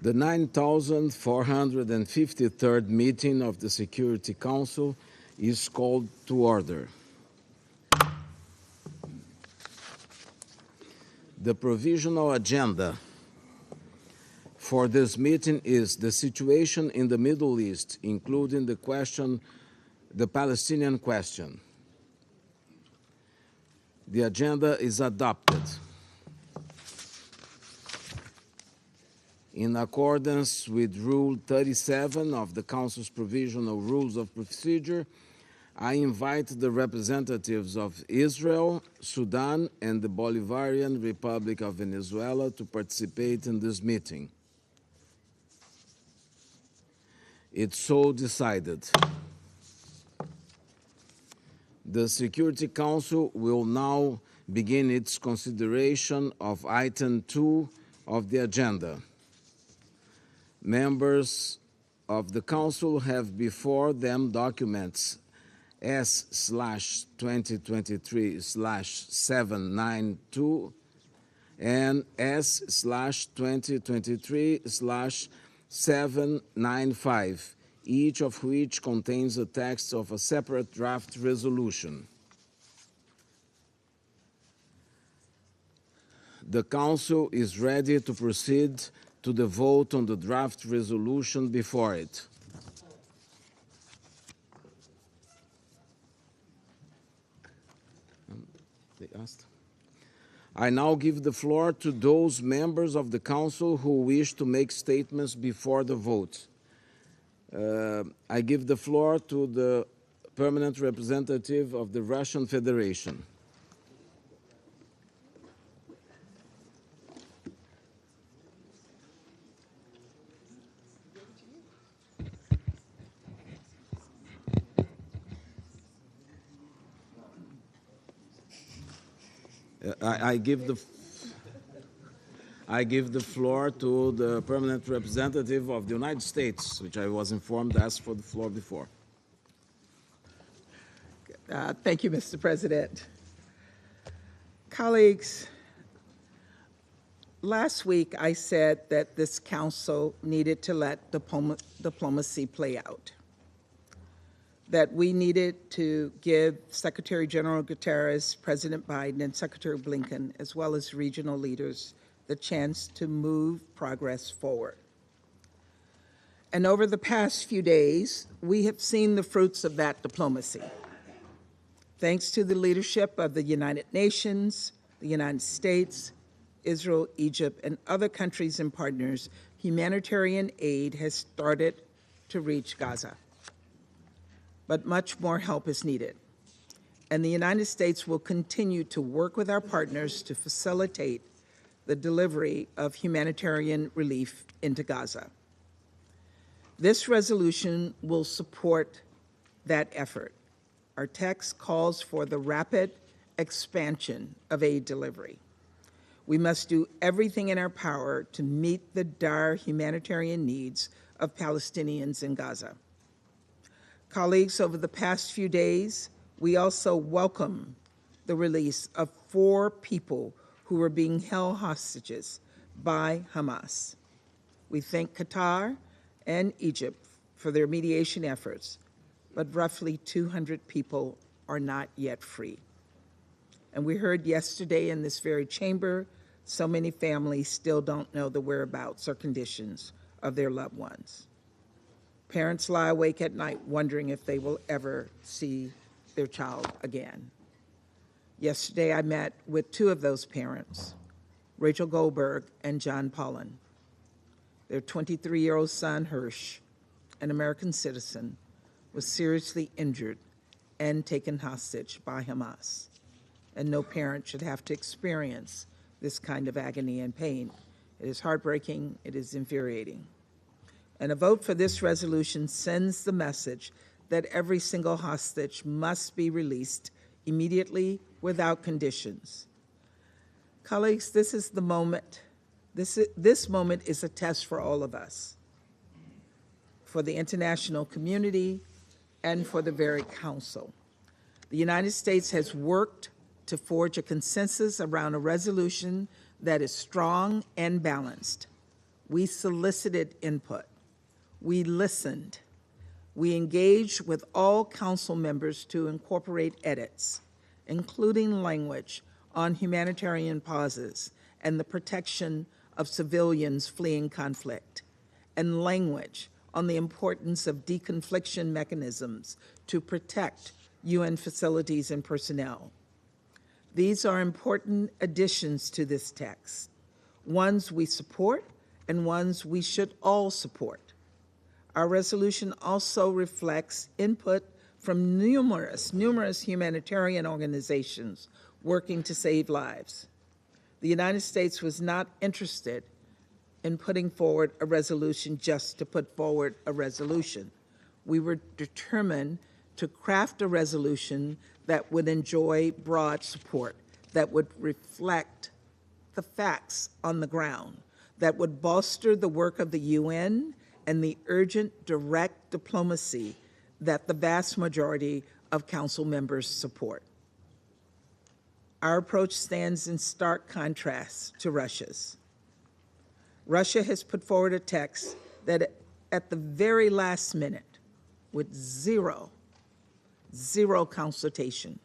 The 9,453rd meeting of the Security Council is called to order. The provisional agenda for this meeting is the situation in the Middle East, including the Palestinian question. The agenda is adopted. In accordance with Rule 37 of the Council's Provisional Rules of Procedure, I invite the representatives of Israel, Sudan, and the Bolivarian Republic of Venezuela to participate in this meeting. It's so decided. The Security Council will now begin its consideration of item 2 of the agenda. Members of the Council have before them documents S/2023/792 and S/2023/795, each of which contains the text of a separate draft resolution. The Council is ready to proceed to the vote on the draft resolution before it. They asked. I now give the floor to those members of the Council who wish to make statements before the vote. I give the floor to the permanent representative of the Russian Federation. I give the floor to the permanent representative of the United States, which I was informed asked for the floor before. Thank you, Mr. President. Colleagues, last week I said that this council needed to let diplomacy play out, that we needed to give Secretary General Guterres, President Biden, and Secretary Blinken, as well as regional leaders, the chance to move progress forward. And over the past few days, we have seen the fruits of that diplomacy. Thanks to the leadership of the United Nations, the United States, Israel, Egypt, and other countries and partners, humanitarian aid has started to reach Gaza. But much more help is needed. And the United States will continue to work with our partners to facilitate the delivery of humanitarian relief into Gaza. This resolution will support that effort. Our text calls for the rapid expansion of aid delivery. We must do everything in our power to meet the dire humanitarian needs of Palestinians in Gaza. Colleagues, over the past few days, we also welcome the release of 4 people who were being held hostages by Hamas. We thank Qatar and Egypt for their mediation efforts, but roughly 200 people are not yet free. And we heard yesterday in this very chamber, so many families still don't know the whereabouts or conditions of their loved ones. Parents lie awake at night wondering if they will ever see their child again. Yesterday, I met with 2 of those parents, Rachel Goldberg and John Pollan. Their 23-year-old son, Hirsch, an American citizen, was seriously injured and taken hostage by Hamas. And no parent should have to experience this kind of agony and pain. It is heartbreaking, it is infuriating. And a vote for this resolution sends the message that every single hostage must be released immediately without conditions. Colleagues, this is the moment. This moment is a test for all of us, for the international community, and for the very Council. The United States has worked to forge a consensus around a resolution that is strong and balanced. We solicited input. We listened. We engaged with all council members to incorporate edits, including language on humanitarian pauses and the protection of civilians fleeing conflict, and language on the importance of deconfliction mechanisms to protect UN facilities and personnel. These are important additions to this text, ones we support and ones we should all support. Our resolution also reflects input from numerous humanitarian organizations working to save lives. The United States was not interested in putting forward a resolution just to put forward a resolution. We were determined to craft a resolution that would enjoy broad support, that would reflect the facts on the ground, that would bolster the work of the UN and the urgent, direct diplomacy that the vast majority of council members support. Our approach stands in stark contrast to Russia's. Russia has put forward a text that at the very last minute, with zero consultation.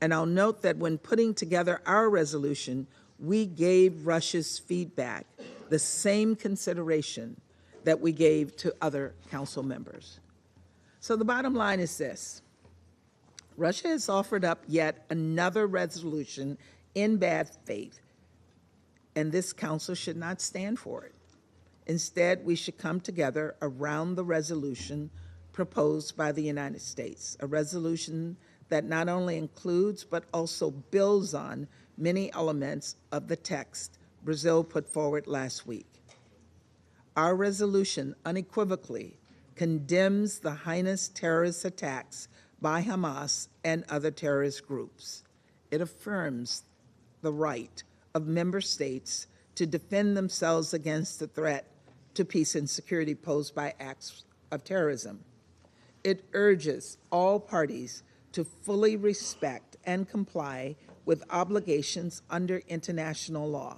And I'll note that when putting together our resolution, we gave Russia's feedback the same consideration that we gave to other council members. So the bottom line is this: Russia has offered up yet another resolution in bad faith, and this council should not stand for it. Instead, we should come together around the resolution proposed by the United States, a resolution that not only includes but also builds on many elements of the text Brazil put forward last week. Our resolution unequivocally condemns the heinous terrorist attacks by Hamas and other terrorist groups. It affirms the right of member states to defend themselves against the threat to peace and security posed by acts of terrorism. It urges all parties to fully respect and comply with obligations under international law.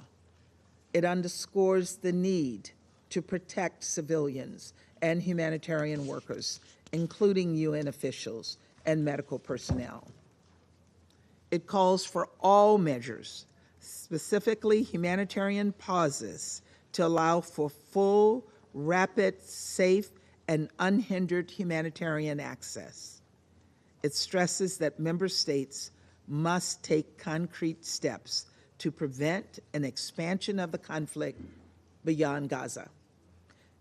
It underscores the need to protect civilians and humanitarian workers, including UN officials and medical personnel. It calls for all measures, specifically humanitarian pauses, to allow for full, rapid, safe, and unhindered humanitarian access. It stresses that member states must take concrete steps to prevent an expansion of the conflict beyond Gaza.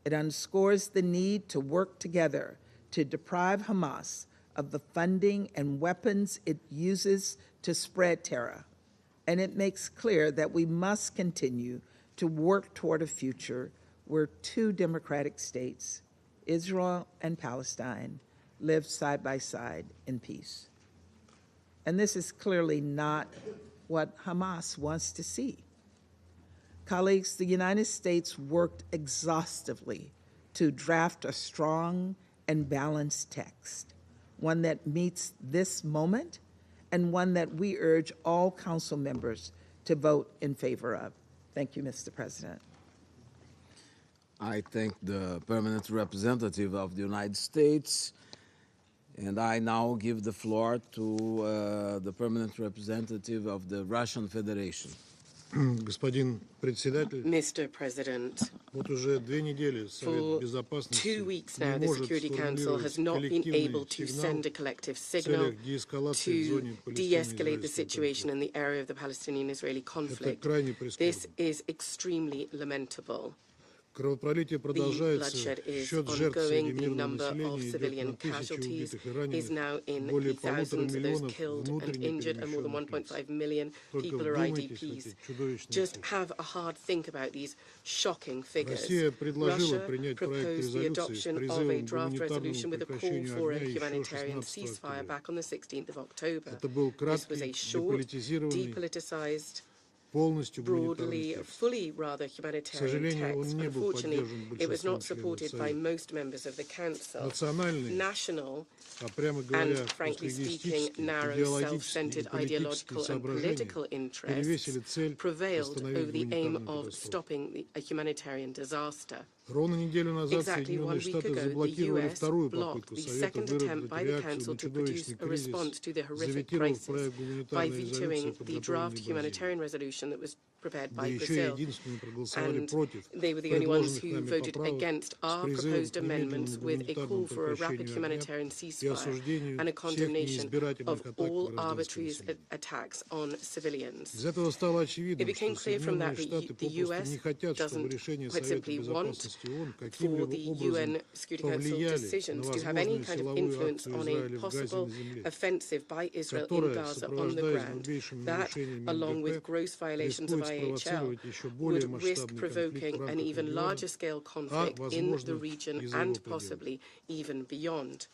It underscores the need to work together to deprive Hamas of the funding and weapons it uses to spread terror. And it makes clear that we must continue to work toward a future where two democratic states, Israel and Palestine, live side by side in peace. And this is clearly not what Hamas wants to see. Colleagues, the United States worked exhaustively to draft a strong and balanced text, one that meets this moment and one that we urge all council members to vote in favor of. Thank you, Mr. President. I thank the permanent representative of the United States, and I now give the floor to the permanent representative of the Russian Federation. Господин председатель, Mr. President, вот уже 2 недели Совет for Безопасности 2 weeks не now, the может Security Council сформулировать has not been able коллективный to сигнал send a collective в signal целях деэскалации в to зоне de-escalate the Палестино-израильского situation конфликта. in the area of the Palestinian-Israeli Это conflict. крайне This прискорбно. is extremely lamentable. Кровопролитие The продолжается, bloodshed is счет жертв среди ongoing. The мирного number of населения идет civilian на тысячи casualties убитых и is раненых, now in более the 1,5 thousands of those миллионов killed and внутренне injured, and more than перемещенных лиц. 1.5 million Только people are вдумайтесь в эти IDPs. чудовищные Just цифры. have a hard think about these shocking figures. Россия предложила Russia принять проект proposed the резолюции с adoption of a призывом к draft resolution гуманитарному with a call прекращению for a огня еще humanitarian 16 ceasefire октября. back on the 16th of October. Это был This was a краткий, short, деполитизированный depoliticized полностью broadly, гуманитарный текст. fully rather, humanitarian сожалению, он text. не был Unfortunately, поддержан it was большинством not supported by членов most members of the Council. Национальный, National а прямо and, говоря, frankly speaking, устроегоистические, narrow, идеологические self-centered и политические ideological and соображения political interests перевесили цель prevailed остановить over the aim гуманитарную of катастрофу. stopping a humanitarian disaster. Ровно неделю назад Exactly 1 Соединенные week Штаты ago, the заблокировали US вторую blocked попытку the Совета second attempt выработать by the реакцию Council на to produce чудовищный a response кризис, to the horrific заветировав crisis проект by гуманитарной резолюции, vetoing the draft подготовленный Бразилией. humanitarian resolution that was prepared Да by еще и Brazil. единственными проголосовали And против they were the only ones предложенных who нами voted поправок against с our призывом proposed к amendments немедленному with a call гуманитарному for a rapid прекращению огня humanitarian и ceasefire осуждению and a всех condemnation неизбирательных of атак all гражданского arbitrary населения. attacks on civilians. Из этого стало It очевидно, became что clear from Соединенные that that Штаты the попросту US не хотят, чтобы doesn't, решения quite Совета simply, want Безопасности ООН for каким-либо the образом UN Security Council повлияли на decisions to have any возможную kind of силовую influence акцию on Израиля a в Газе и possible на земле, offensive by Israel in которая, Gaza on the сопровождаясь ground. грубейшими That, нарушениями along with НГП, gross violations of рискует IHL, спровоцировать еще более would risk масштабный конфликт в provoking an рамках even региона, larger scale а, conflict in the возможно, region и за его and пределами. possibly even beyond.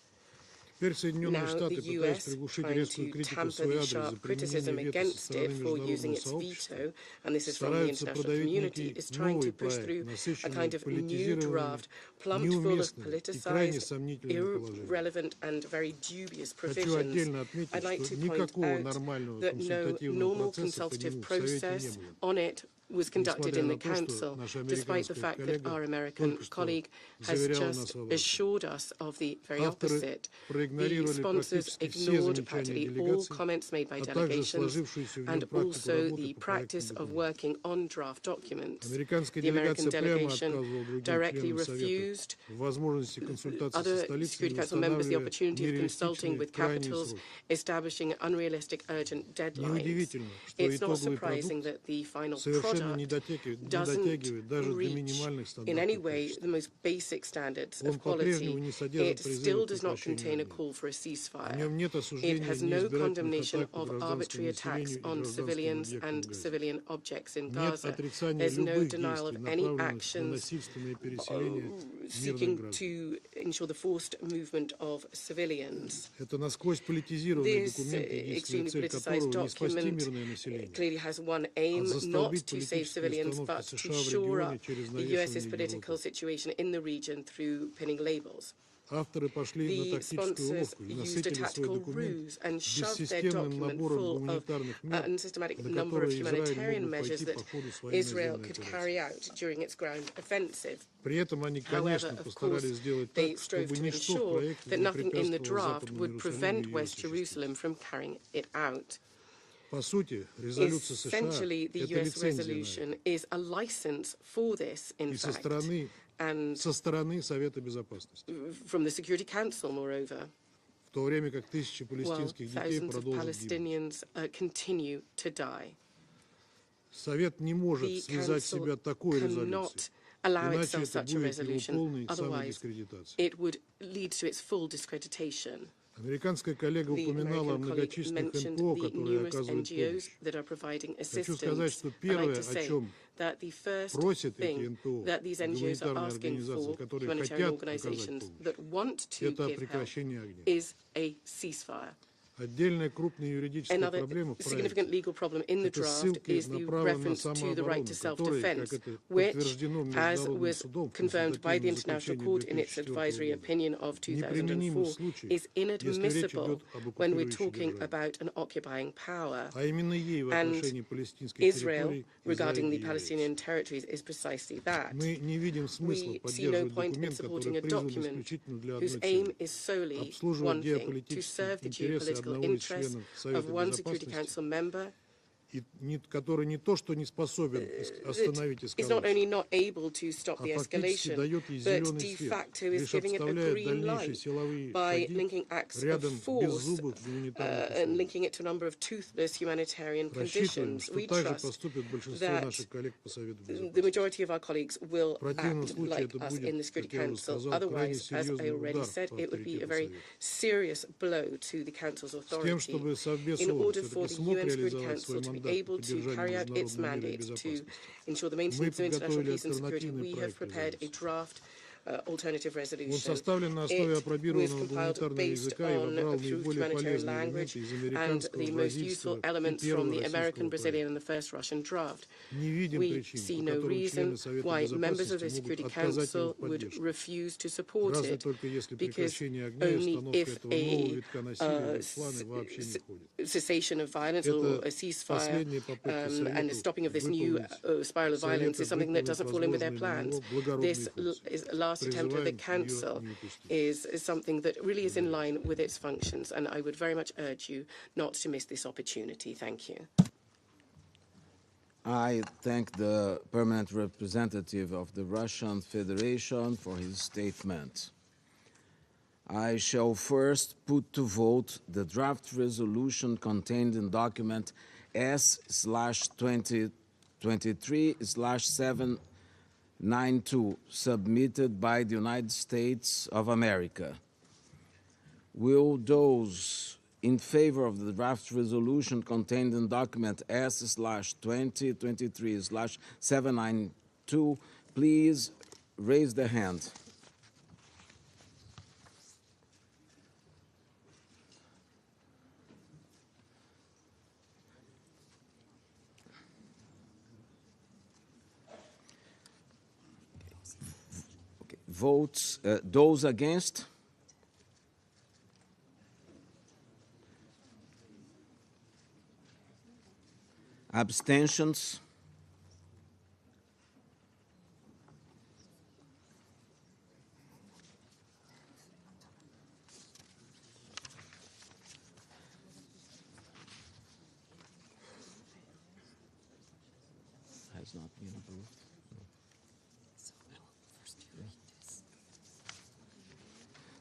Теперь Соединенные Now, Штаты, the пытаясь US приглушить trying резкую to критику в tamper свой the адрес за sharp criticism применение вето со against it стороны for using международного its сообщества, veto, and this is from the стараются international продавить community, некий is trying to новый push проект, through a насыщенный kind of new политизированными, draft, plumped full of неуместными и крайне politicized, сомнительными положениями. irrelevant and very dubious Хочу provisions. отдельно отметить, I'd like что to point никакого out нормального that no консультативного normal процесса по consultative нему в Совете не process было. on it was conducted Несмотря in the на то, что Council, наша despite the американская fact that коллега our American только что colleague has заверяла just нас в обратном. assured us of the very Авторы opposite. The проигнорировали sponsors практически все ignored замечания practically all делегаций, comments made by а также delegations сложившуюся в and нем практику also работы the по practice проектным of документам. working on draft documents. Американская The American делегация прямо delegation отказывала другим directly членам Совета refused в возможности консультаций со other столицами, Security Council members the устанавливая opportunity of consulting нереалистичные with крайние capitals, сроки. establishing unrealistic urgent deadlines. Неудивительно, что It's not итоговый surprising продукт that the final совершенно product дотягивает даже до reach минимальных in any стандартов way качества. the most basic standards Он of quality. по-прежнему не содержит It призыва still к does not прекращению contain a огня. call for a В ceasefire. нем нет It осуждения has no неизбирательных condemnation атак по of гражданскому arbitrary attacks населению и on гражданским civilians объектам and в Газе. civilian objects in Нет Gaza. отрицания There's no любых denial действий, of any направленных на actions насильственное переселение мирных seeking граждан. to ensure the forced movement of civilians. Это насквозь политизированный This документ, единственная extremely цель politicized которого не спасти document мирное население, clearly has one aim, а not застолбить to save политические civilians, установки but США to в shore регионе up через the US's навешивание political ярлыков. situation in the region through pinning labels. Авторы пошли на The тактическую sponsors уловку и used a насытили свой tactical документ ruse and shoved their бессистемным document набором full of гуманитарных мер, an systematic на number of которые Израиль humanitarian мог бы measures пойти that по ходу своей Israel наземной could операции. carry out during its ground offensive. При этом они, However, конечно, of course, постарались сделать they так, strove чтобы to ничто в ensure проекте that не nothing in the препятствовало draft Западному would Иерусалиму prevent и ее West осуществлению. Jerusalem from carrying it out. По сути, резолюция США Essentially, – the это US лицензия на это. resolution is a license for this, in И fact, and со стороны Совета Безопасности. from the Security Council, moreover. В то время как тысячи Well, палестинских детей thousands of продолжат гибнуть. Palestinians continue to die. Совет не может The связать Council себя такой резолюцией, cannot allow иначе itself это such a будет его resolution. полной Otherwise, самодискредитацией. it would lead to its full discreditation. Американская коллега The упоминала о American colleague многочисленных mentioned НПО, the которые numerous оказывают NGOs помощь. that are providing Хочу сказать, assistance. что I'd like первое, to о say чем that the first просят эти thing НПО, that these NGOs are гуманитарные asking организации, for, которые humanitarian хотят оказать organizations помощь, that want to это give help, прекращение огня. is a ceasefire. Отдельная крупная юридическая Another проблема в significant проекте legal problem in the это draft ссылки, is the направленные на reference to the самооборону, right to которые, self-defense, как это which, подтверждено as Международным was судом в confirmed by the консультативном International заключении Court in its 2004 advisory года, opinion of неприменимый в 2004, случае, is если речь inadmissible идет об when we're оккупирующей talking державе, about an occupying power. а именно ей в And отношении палестинских Israel, территорий regarding the Израиль и Palestinian territories, is precisely that. Мы не видим смысла We see no поддерживать point in документ, supporting который a призван document исключительно для whose одной aim цели is solely обслуживать one thing, to serve the геополитические интересы geopolitical одного из interests членов of Совета one Security Безопасности, Council member, который не то что не способен остановить that is not only эскалацию, not able to stop а the фактически escalation, дает ей but зеленый de свет, facto is лишь giving it a обставляет green дальнейшие light силовые by шаги linking acts of рядом force беззубых гуманитарных and условий. linking it to a number of toothless humanitarian Рассчитываем, conditions. что We так же trust поступит большинство that наших коллег по Совету the Безопасности. majority of our colleagues will В противном act случае like это us in the будет, Security как я уже Council. сказал, крайне Otherwise, as I серьезный already удар said, по it would be a авторитету very Совета. serious blow to the Council's С тем, authority. чтобы Совбез In ООН order for все-таки the смог UN Security реализовать свой Council to be мандат по able to поддержанию carry out its международного мира и mandate to безопасности, ensure the мы maintenance of international подготовили peace and security, альтернативный we have проект prepared a резолюции. draft alternative resolution. Он составлен на основе It was опробированного compiled гуманитарного based языка и on вобрал approved наиболее humanitarian полезные language элементы из and американского, the most useful бразильского и elements from первого the American, российского Brazilian, проекта. and the first Russian draft. Не видим We причин, see по no которым reason члены Совета why members of the Безопасности Security могут отказать ему Council в would поддержке. refuse to support Разве it, только если because прекращение огня и only установка if этого нового витка насилия в их планы вообще не входит. cessation of violence or Это a ceasefire последняя попытка and a Совету stopping of this new выполнить spiral of violence is something that doesn't fall in with their возложенные на plans. него благородные This функции. last attempt of the Призываем ее Council не упустить. is something that really is in line with its functions, and I would very much urge you not to miss this opportunity. Thank you. I thank the permanent representative of the Russian Federation for his statement. I shall first put to vote the draft resolution contained in document S/2023/792 submitted by the United States of America. Will those in favor of the draft resolution contained in document S/2023/792 please raise their hand? Okay. Votes, those against? Abstentions? Has not been approved.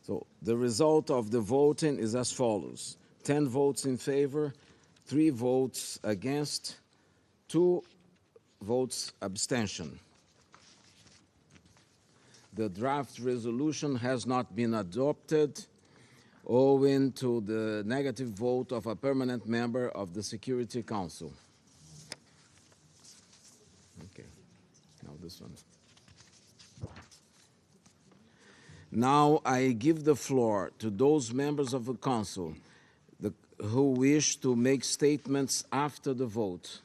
So the result of the voting is as follows: 10 votes in favor, 3 votes against, 2 votes abstention. The draft resolution has not been adopted owing to the negative vote of a permanent member of the Security Council. Okay, now this one. Now I give the floor to those members of the Council who wish to make statements after the vote.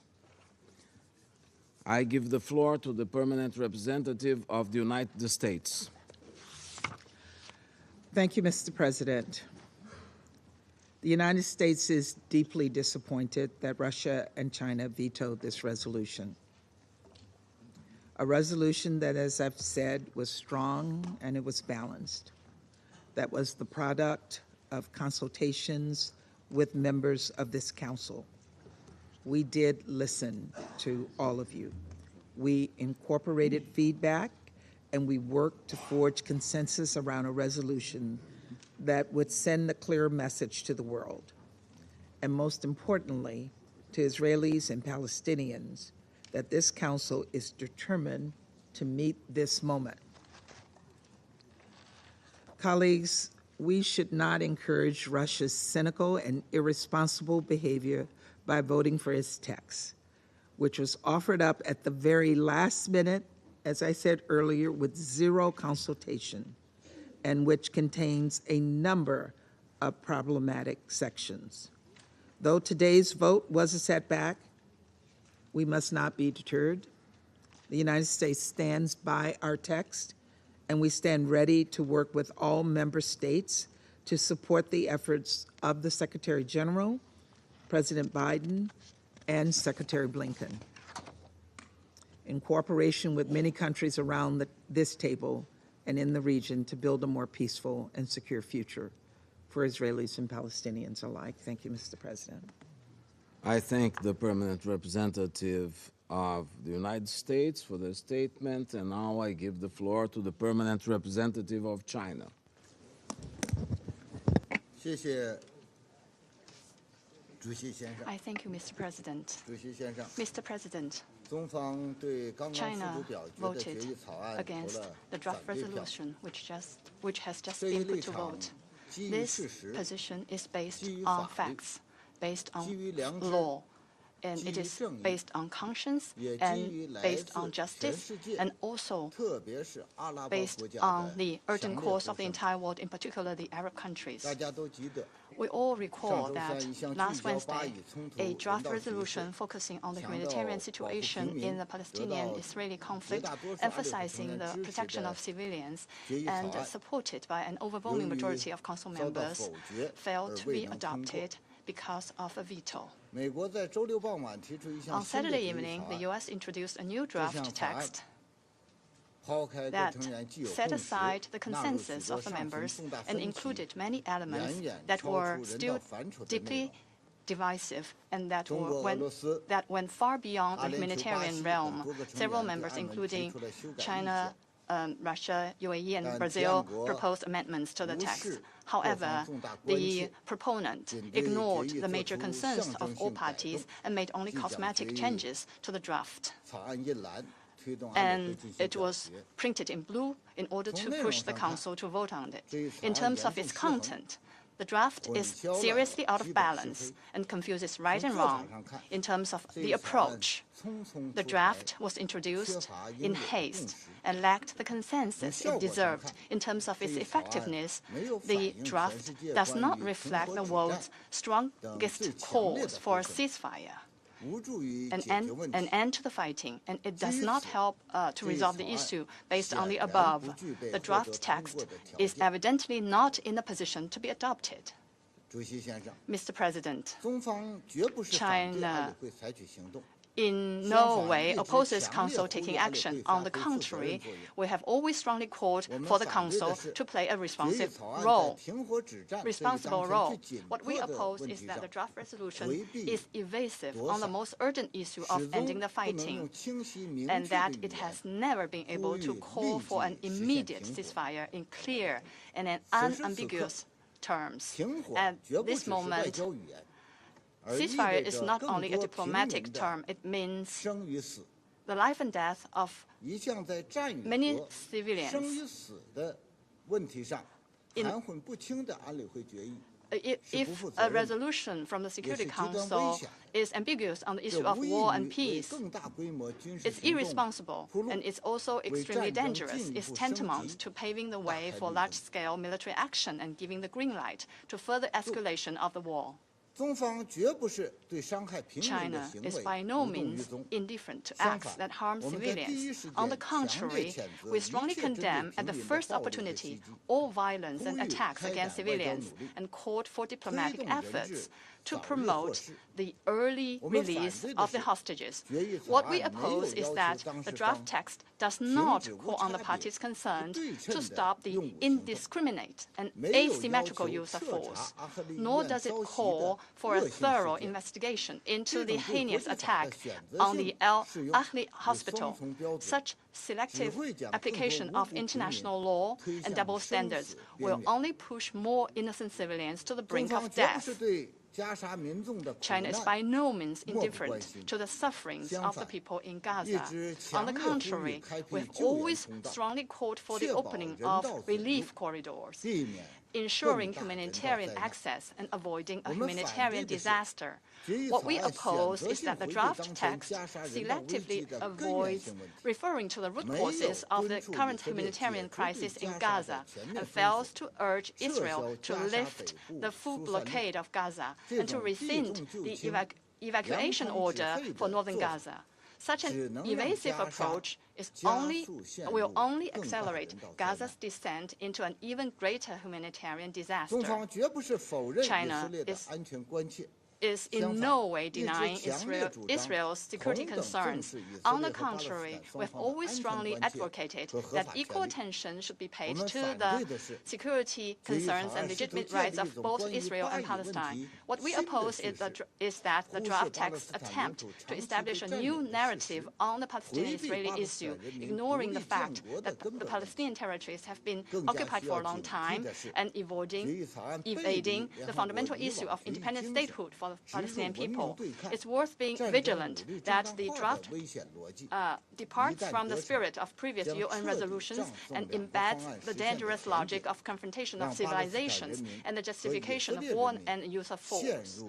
I give the floor to the permanent representative of the United States. Thank you, Mr. President. The United States is deeply disappointed that Russia and China vetoed this resolution. A resolution that, as I've said, was strong and it was balanced. That was the product of consultations with members of this council. We did listen to all of you. We incorporated feedback and we worked to forge consensus around a resolution that would send a clear message to the world. And most importantly, to Israelis and Palestinians, that this council is determined to meet this moment. Colleagues, we should not encourage Russia's cynical and irresponsible behavior by voting for its text, which was offered up at the very last minute, as I said earlier, with zero consultation, and which contains a number of problematic sections. Though today's vote was a setback, we must not be deterred. The United States stands by our text, and we stand ready to work with all member states to support the efforts of the Secretary General, President Biden, and Secretary Blinken, in cooperation with many countries around this table and in the region to build a more peaceful and secure future for Israelis and Palestinians alike. Thank you, Mr. President. I thank the permanent representative of the United States for their statement, and now I give the floor to the permanent representative of China. 谢谢主席先生。 I thank you, Mr. President. 主席先生， Mr. President, 中方对刚刚付 China 诸表决的决 voted 议草案投 against 了 the 反 draft 对票。 resolution, which has just 这一 been 立 put to 场 vote. 基于 This 事实， position is based 基于 on 法律， facts, based 基于 on 良知， law, and it is based on conscience and based on justice, and also based on the urgent cause of the entire world, in particular the Arab countries. We all recall that last Wednesday, a draft resolution focusing on the humanitarian situation in the Palestinian-Israeli conflict, emphasizing the protection of civilians and supported by an overwhelming majority of Council members, failed to be adopted because of a veto. On Saturday evening, the U.S. introduced a new draft text that set aside the consensus of the members and included many elements that were still deeply divisive and that went far beyond the humanitarian realm. Several members, including China, Russia, UAE, and Brazil, proposed amendments to the text. However, the proponent ignored the major concerns of all parties and made only cosmetic changes to the draft. And it was printed in blue in order to push the Council to vote on it. In terms of its content, the draft is seriously out of balance and confuses right and wrong. In terms of the approach, the draft was introduced in haste and lacked the consensus it deserved. In terms of its effectiveness, the draft does not reflect the world's strongest calls for a ceasefire, an end to the fighting, and it does not help to resolve the issue based on the above. The draft text is evidently not in a position to be adopted. Mr. President, China in no way opposes Council taking action. On the contrary, we have always strongly called for the Council to play a responsible role. What we oppose is that the draft resolution is evasive on the most urgent issue of ending the fighting, and that it has never been able to call for an immediate ceasefire in clear and unambiguous terms. At this moment, ceasefire is not only a diplomatic term, it means the life and death of many civilians. If a resolution from the Security Council is ambiguous on the issue of war and peace, it's irresponsible and it's also extremely dangerous. It's tantamount to paving the way for large-scale military action and giving the green light to further escalation of the war. China is by no means indifferent to acts that harm civilians. On the contrary, we strongly condemn at the first opportunity all violence and attacks against civilians and called for diplomatic efforts to promote the early release of the hostages. What we oppose is that the draft text does not call on the parties concerned to stop the indiscriminate and asymmetrical use of force, nor does it call for a thorough investigation into the heinous attack on the Al-Ahli hospital. Such selective application of international law and double standards will only push more innocent civilians to the brink of death. China is by no means indifferent to the sufferings of the people in Gaza. On the contrary, we've always strongly called for the opening of relief corridors, ensuring humanitarian access and avoiding a humanitarian disaster. What we oppose is that the draft text selectively avoids referring to the root causes of the current humanitarian crisis in Gaza and fails to urge Israel to lift the full blockade of Gaza and to rescind the evacuation order for northern Gaza. Such an evasive approach will only accelerate Gaza's descent into an even greater humanitarian disaster. China is in no way denying Israel's security concerns. On the contrary, we've always strongly advocated that equal attention should be paid to the security concerns and legitimate rights of both Israel and Palestine. What we oppose is that the draft text attempt to establish a new narrative on the Palestinian-Israeli issue, ignoring the fact that the Palestinian territories have been occupied for a long time and evading the fundamental issue of independent statehood for for the Palestinian people. It's worth being vigilant that the draft departs from the spirit of previous UN resolutions and embeds the dangerous logic of confrontation of civilizations and the justification of war and use of force.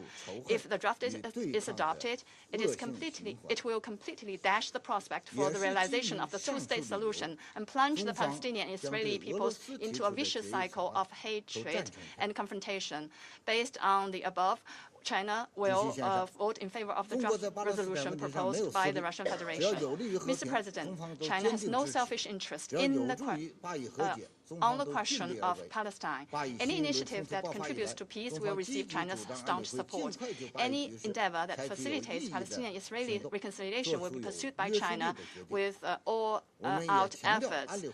If the draft is adopted, it will completely dash the prospect for the realization of the two-state solution and plunge the Palestinian and Israeli peoples into a vicious cycle of hatred and confrontation. Based on the above, China will vote in favor of the draft resolution proposed by the Russian Federation. Mr. President, China has no selfish interest in on the question of Palestine. Any initiative that contributes to peace will receive China's staunch support. Any endeavor that facilitates Palestinian-Israeli reconciliation will be pursued by China with all-out efforts.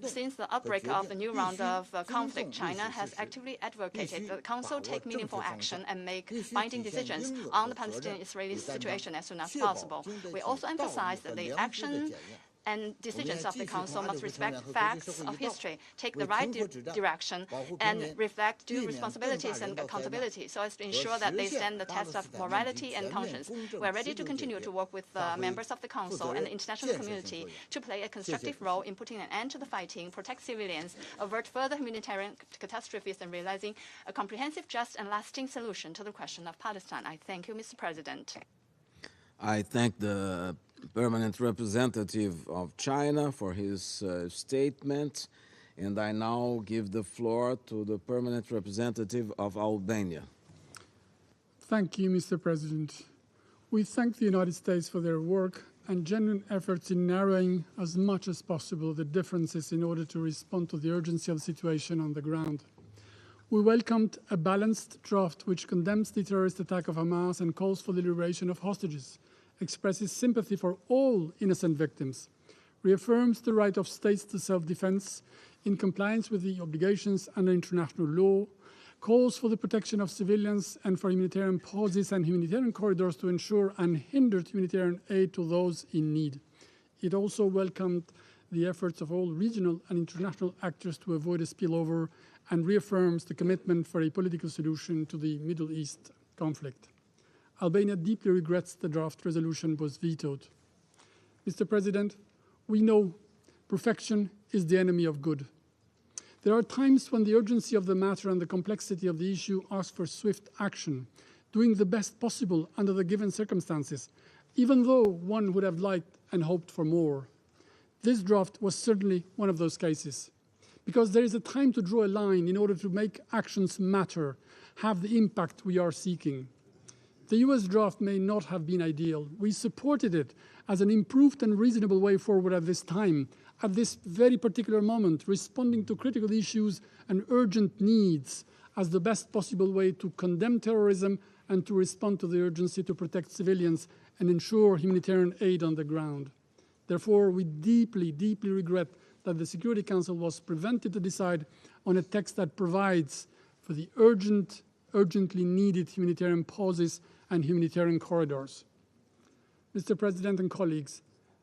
Since the outbreak of the new round of conflict, China has actively advocated that the Council take meaningful action and make binding decisions on the Palestinian-Israeli situation as soon as possible. We also emphasize that the action and decisions of the Council must respect facts of history, take the right direction, and reflect due responsibilities and accountability so as to ensure that they stand the test of morality and conscience. We are ready to continue to work with the members of the Council and the international community to play a constructive role in putting an end to the fighting, protect civilians, avert further humanitarian catastrophes, and realizing a comprehensive, just, and lasting solution to the question of Palestine. I thank you, Mr. President. I thank the permanent representative of China for his statement, and I now give the floor to the permanent representative of Albania. Thank you, Mr. President. We thank the United States for their work and genuine efforts in narrowing as much as possible the differences in order to respond to the urgency of the situation on the ground. We welcomed a balanced draft which condemns the terrorist attack of Hamas and calls for the liberation of hostages, expresses sympathy for all innocent victims, reaffirms the right of states to self-defense in compliance with the obligations under international law, calls for the protection of civilians and for humanitarian pauses and humanitarian corridors to ensure unhindered humanitarian aid to those in need. It also welcomed the efforts of all regional and international actors to avoid a spillover and reaffirms the commitment for a political solution to the Middle East conflict. Albania deeply regrets the draft resolution was vetoed. Mr. President, we know perfection is the enemy of good. There are times when the urgency of the matter and the complexity of the issue ask for swift action, doing the best possible under the given circumstances, even though one would have liked and hoped for more. This draft was certainly one of those cases, because there is a time to draw a line in order to make actions matter, have the impact we are seeking. The US draft may not have been ideal. We supported it as an improved and reasonable way forward at this time, at this very particular moment, responding to critical issues and urgent needs as the best possible way to condemn terrorism and to respond to the urgency to protect civilians and ensure humanitarian aid on the ground. Therefore, we deeply, deeply regret that the Security Council was prevented to decide on a text that provides for the urgently needed humanitarian pauses and humanitarian corridors. Mr. President and colleagues,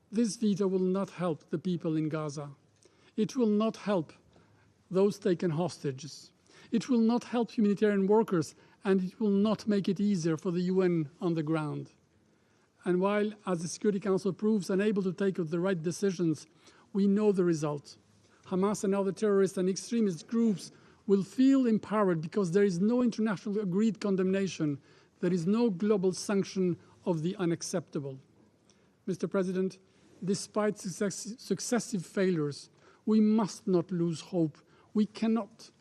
this veto will not help the people in Gaza. It will not help those taken hostages. It will not help humanitarian workers, and it will not make it easier for the UN on the ground. And while, as the Security Council proves unable to take the right decisions, we know the result. Hamas and other terrorist and extremist groups will feel empowered because there is no international agreed condemnation. There is no global sanction of the unacceptable. Mr. President, despite successive failures, we must not lose hope. We cannot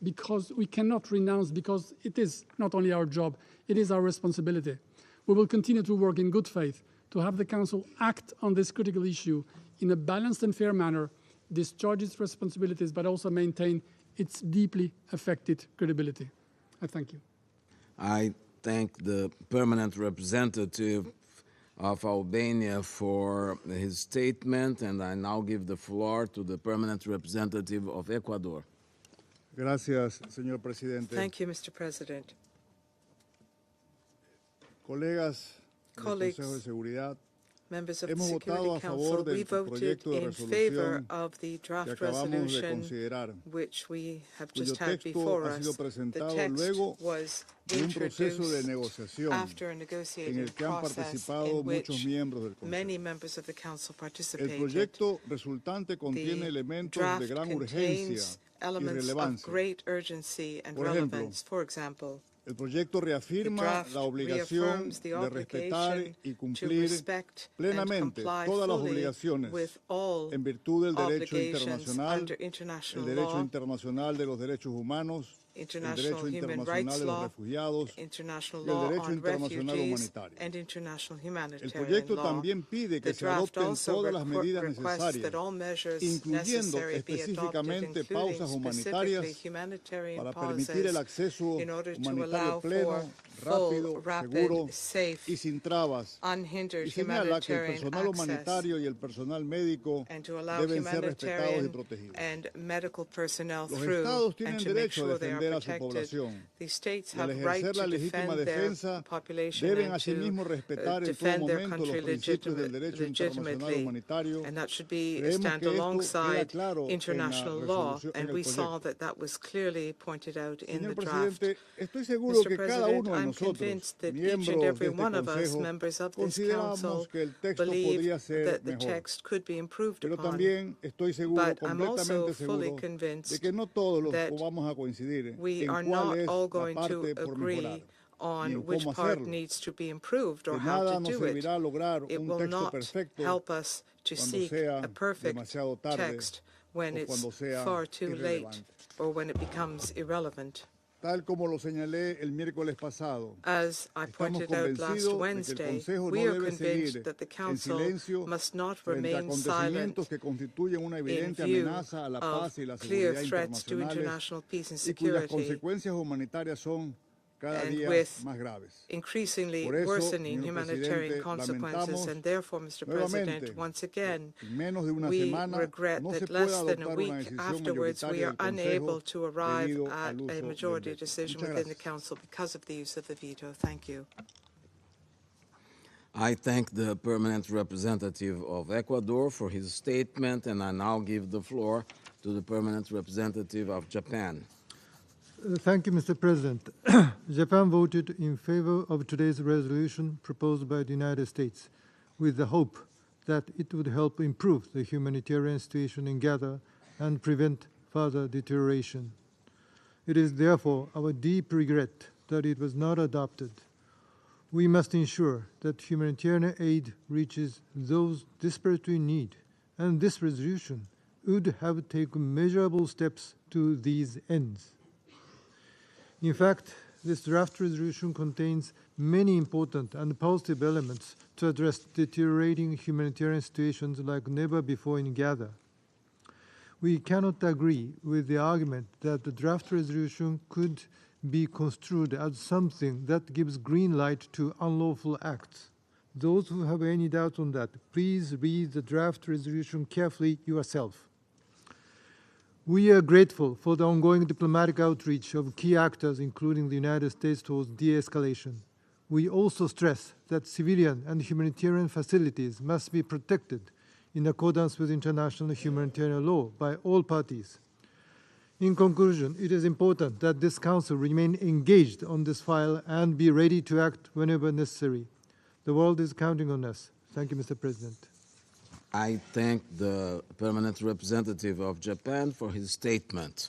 renounce, because it is not only our job, it is our responsibility. We will continue to work in good faith to have the Council act on this critical issue in a balanced and fair manner, discharge its responsibilities, but also maintain its deeply affected credibility. I thank you. I thank the permanent representative of Albania for his statement, and I now give the floor to the permanent representative of Ecuador. Gracias, señor presidente. Thank you, Mr. President. Colegas del Colleagues, Consejo de Seguridad, Members of the hemos Security votado a favor Council, we del voted proyecto de in favor resolución of the que draft acabamos de resolution considerar, which we have cuyo just had texto before ha sido us. The presentado text luego was de un proceso de introduced negociación after a en negotiating el que han process participado in muchos which miembros del many Consejo. members of the Council El participated. proyecto resultante contiene The elementos de draft gran urgencia contains y elements of relevancia. great urgency and Por ejemplo, relevance. For example, El proyecto the reafirma draft la obligación reaffirms the de respetar obligation y to cumplir respect and plenamente comply todas las fully obligaciones with all en virtud del derecho obligations internacional, under el international derecho law, internacional de los derechos humanos, el international derecho human internacional rights de los law, refugiados international y el law derecho on internacional refugees, humanitario. and international El humanitarian proyecto law. también pide que The se draft adopten also todas las medidas requests necesarias, that all measures incluyendo necessary be adopted, específicamente including pausas specifically humanitarias humanitarian para permitir el pauses acceso in order to humanitario allow pleno, for rápido, full, rapid, seguro safe, y sin trabas. unhindered Y señala que el humanitarian personal access, humanitario y el personal médico and to allow deben ser respetados y humanitarian protegidos. and medical personnel Los through, estados and tienen to make derecho a sure they are defender a su protected. población The states y al have right ejercer la to legítima defend their defensa population deben and to asimismo respetar en todo defend their momento los country principios del derecho internacional legitimately, humanitario. and that should be Creemos stand que esto queda alongside claro en la international law, resolución, en and el we saw proyecto. that that was clearly pointed out in Señor the draft. presidente, estoy seguro Mr. que cada President, uno de I'm nosotros, convinced that each and miembros every de este one of us, Consejo, members of this consideramos Council, que el texto believe podría ser that the mejor. text could be improved Pero upon. también estoy seguro, But I'm also completamente fully seguro, de convinced que no todos los that vamos a coincidir we en are cuál not es all la going to parte por mejorar agree y en on which cómo part hacerlo. needs to be improved or De how nada to nos do it. servirá lograr It un will texto not perfecto help us to cuando seek sea a perfect demasiado tarde text when o it's cuando sea far too late irrelevante. or when it becomes irrelevant. Tal como lo señalé el miércoles pasado, As I estamos pointed out last convencidos de que el Wednesday, Consejo we no are debe convinced seguir that the en Council silencio must not frente a remain silent acontecimientos que constituyen una in evidente view amenaza a la of paz y la clear seguridad threats to internacionales international peace and y cuyas security, consecuencias humanitarias son cada and día with más graves. increasingly Por eso, worsening señor humanitarian presidente, consequences. lamentamos And therefore, Mr. nuevamente President, once again, en menos de una we semana regret no se that pueda less than a adoptar una week decisión afterwards, we mayoritaria are del unable Consejo to arrive debido at al uso a del majority veto. decision Muchas within the gracias. Council because of the use of the veto. Thank you. I thank the permanent representative of Ecuador for his statement, and I now give the floor to the permanent representative of Japan. Thank you, Mr. President. Japan voted in favor of today's resolution proposed by the United States with the hope that it would help improve the humanitarian situation in Gaza and prevent further deterioration. It is therefore our deep regret that it was not adopted. We must ensure that humanitarian aid reaches those desperately in need, and this resolution would have taken measurable steps to these ends. In fact, this draft resolution contains many important and positive elements to address deteriorating humanitarian situations like never before in Gaza. We cannot agree with the argument that the draft resolution could be construed as something that gives green light to unlawful acts. Those who have any doubt on that, please read the draft resolution carefully yourself. We are grateful for the ongoing diplomatic outreach of key actors, including the United States, towards de-escalation. We also stress that civilian and humanitarian facilities must be protected in accordance with international humanitarian law by all parties. In conclusion, it is important that this Council remain engaged on this file and be ready to act whenever necessary. The world is counting on us. Thank you, Mr. President. I thank the permanent representative of Japan for his statement.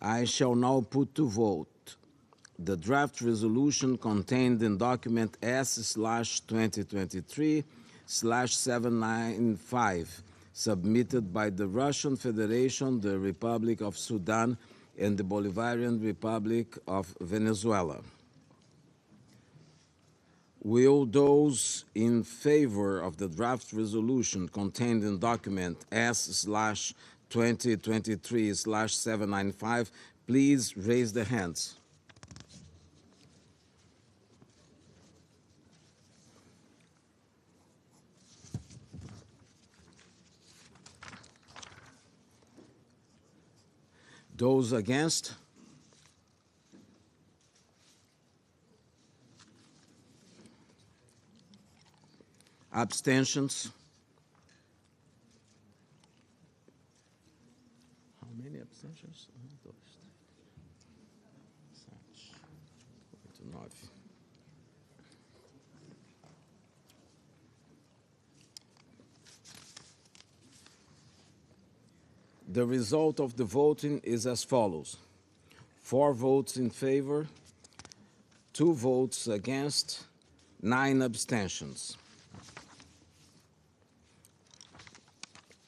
I shall now put to vote the draft resolution contained in document S/2023/795, submitted by the Russian Federation, the Republic of Sudan, and the Bolivarian Republic of Venezuela. Will those in favor of the draft resolution contained in document S/2023/795 please raise their hands? Those against? Abstentions? How many abstentions? 1, 2, 7, 8, 9. The result of the voting is as follows: 4 votes in favor, 2 votes against, 9 abstentions.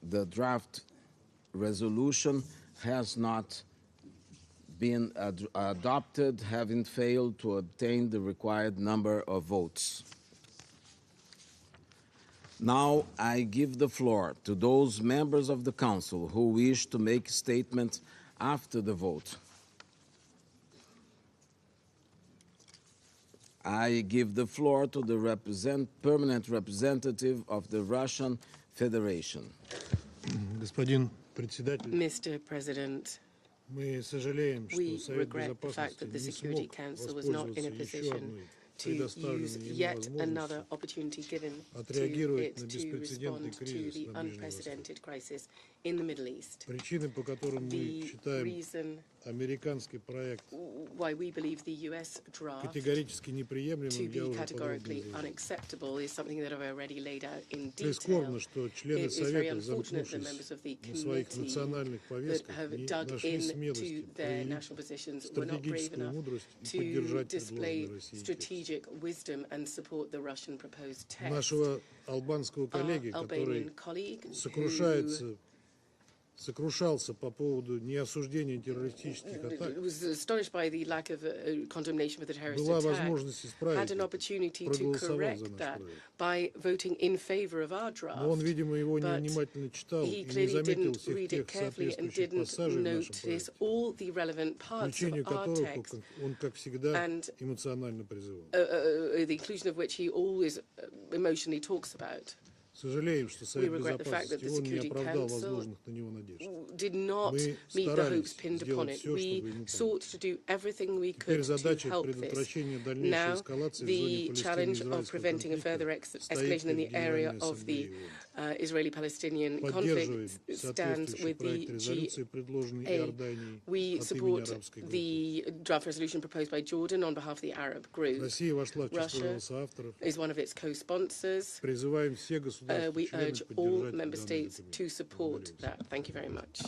The draft resolution has not been adopted, having failed to obtain the required number of votes. Now I give the floor to those members of the Council who wish to make statements after the vote. I give the floor to the permanent representative of the Russian Federation. Господин председатель, Mr. President, мы сожалеем, что we Совет regret the fact Безопасности that the не Security смог Council was not in a воспользоваться еще position одной to use предоставленной ему yet another возможностью opportunity given to отреагировать на it to беспрецедентный respond to кризис the на Ближнем Востоке. unprecedented crisis in the Middle East. Причины, по которым мы The считаем reason американский проект why we believe the US draft категорически to неприемлемым, be я уже подробно categorically изложил. unacceptable is something that I've already laid out in detail. Прискорбно, что члены It is very Совета, unfortunate that замкнувшись members of the на своих committee национальных that повестках, have не dug нашли смелости into their проявить national positions were not brave стратегическую enough мудрость и to поддержать display предложенный Россией текст. strategic wisdom and support the Russian proposed text. Нашего албанского коллеги, Our который Albanian colleague who сокрушался по поводу неосуждения террористических атак, was astonished by the lack of condemnation for the terrorist была attack, возможность исправить had an это, opportunity to проголосовал за correct наш that проект. by voting in favor of our draft. Но он, видимо, его But невнимательно читал he и не clearly заметил didn't всех read тех it carefully and соответствующих didn't пассажей в нашем notice проекте, all the relevant parts включению of our которых text, он, как всегда, and эмоционально призывал. the inclusion of which he always emotionally talks about. Сожалеем, что Совет regret the fact that Безопасности the он не Security оправдал Council возложенных на него надежд. Did not Мы meet the hopes старались pinned upon сделать it. все, We чтобы ему sought помочь. to do everything we Теперь could to задача help this. предотвращения дальнейшей Now, эскалации в the зоне challenge of Палестино-израильского preventing a further конфликта стоит escalation in the перед area Генеральной of the Ассамблеей ООН. Israeli-Palestinian Поддерживаем conflict stands соответствующий with проект the резолюции, предложенный GA. Иорданией We от имени support арабской группы. the draft resolution proposed by Jordan on behalf of the Arab group. Россия вошла в число Russia его соавторов. is one of its co-sponsors. Prизываем все We государства-члены urge all поддержать member данный states документ. to support that. Thank you very much.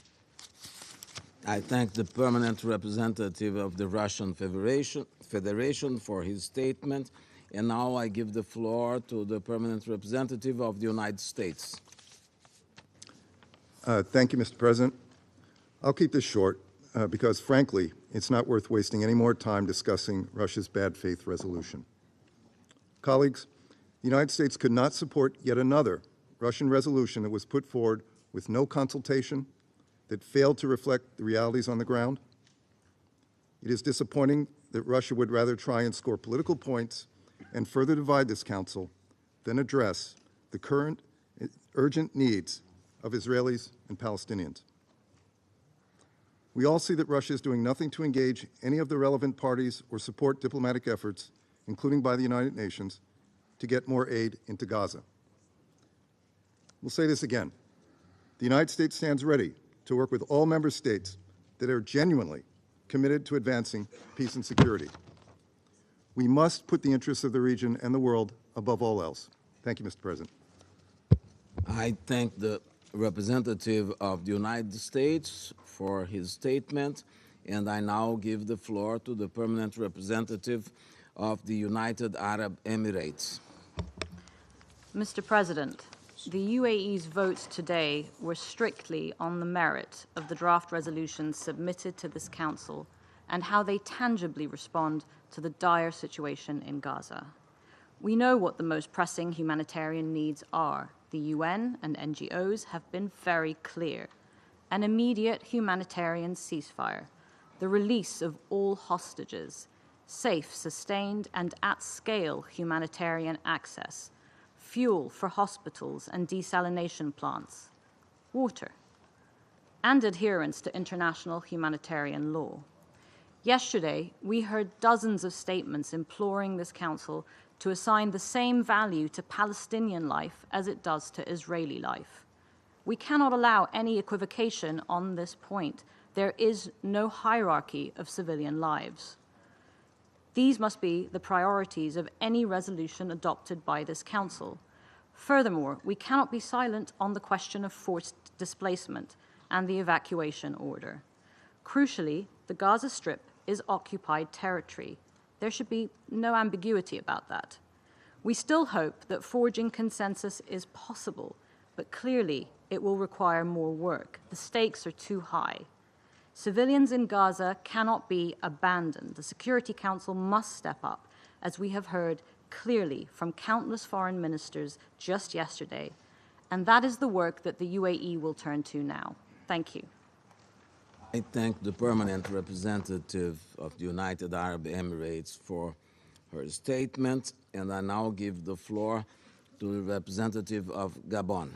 I thank the permanent representative of the Russian Federation for his statement, and now I give the floor to the permanent representative of the United States. Thank you, Mr. President. I'll keep this short because, frankly, it's not worth wasting any more time discussing Russia's bad faith resolution. Colleagues, the United States could not support yet another Russian resolution that was put forward with no consultation, that failed to reflect the realities on the ground. It is disappointing that Russia would rather try and score political points and further divide this council than address the current urgent needs of Israelis and Palestinians. We all see that Russia is doing nothing to engage any of the relevant parties or support diplomatic efforts, including by the United Nations, to get more aid into Gaza. We'll say this again. The United States stands ready to work with all member states that are genuinely committed to advancing peace and security. We must put the interests of the region and the world above all else. Thank you, Mr. President. I thank the representative of the United States for his statement, and I now give the floor to the permanent representative of the United Arab Emirates. Mr. President, the UAE's votes today were strictly on the merit of the draft resolutions submitted to this Council and how they tangibly respond to the dire situation in Gaza. We know what the most pressing humanitarian needs are. The UN and NGOs have been very clear. An immediate humanitarian ceasefire, the release of all hostages, safe, sustained, and at-scale humanitarian access, fuel for hospitals and desalination plants, water, and adherence to international humanitarian law. Yesterday, we heard dozens of statements imploring this Council to assign the same value to Palestinian life as it does to Israeli life. We cannot allow any equivocation on this point. There is no hierarchy of civilian lives. These must be the priorities of any resolution adopted by this Council. Furthermore, we cannot be silent on the question of forced displacement and the evacuation order. Crucially, the Gaza Strip is occupied territory. There should be no ambiguity about that. We still hope that forging consensus is possible, but clearly it will require more work. The stakes are too high. Civilians in Gaza cannot be abandoned. The Security Council must step up, as we have heard clearly from countless foreign ministers just yesterday. And that is the work that the UAE will turn to now. Thank you. I thank the permanent representative of the United Arab Emirates for her statement, and I now give the floor to the representative of Gabon.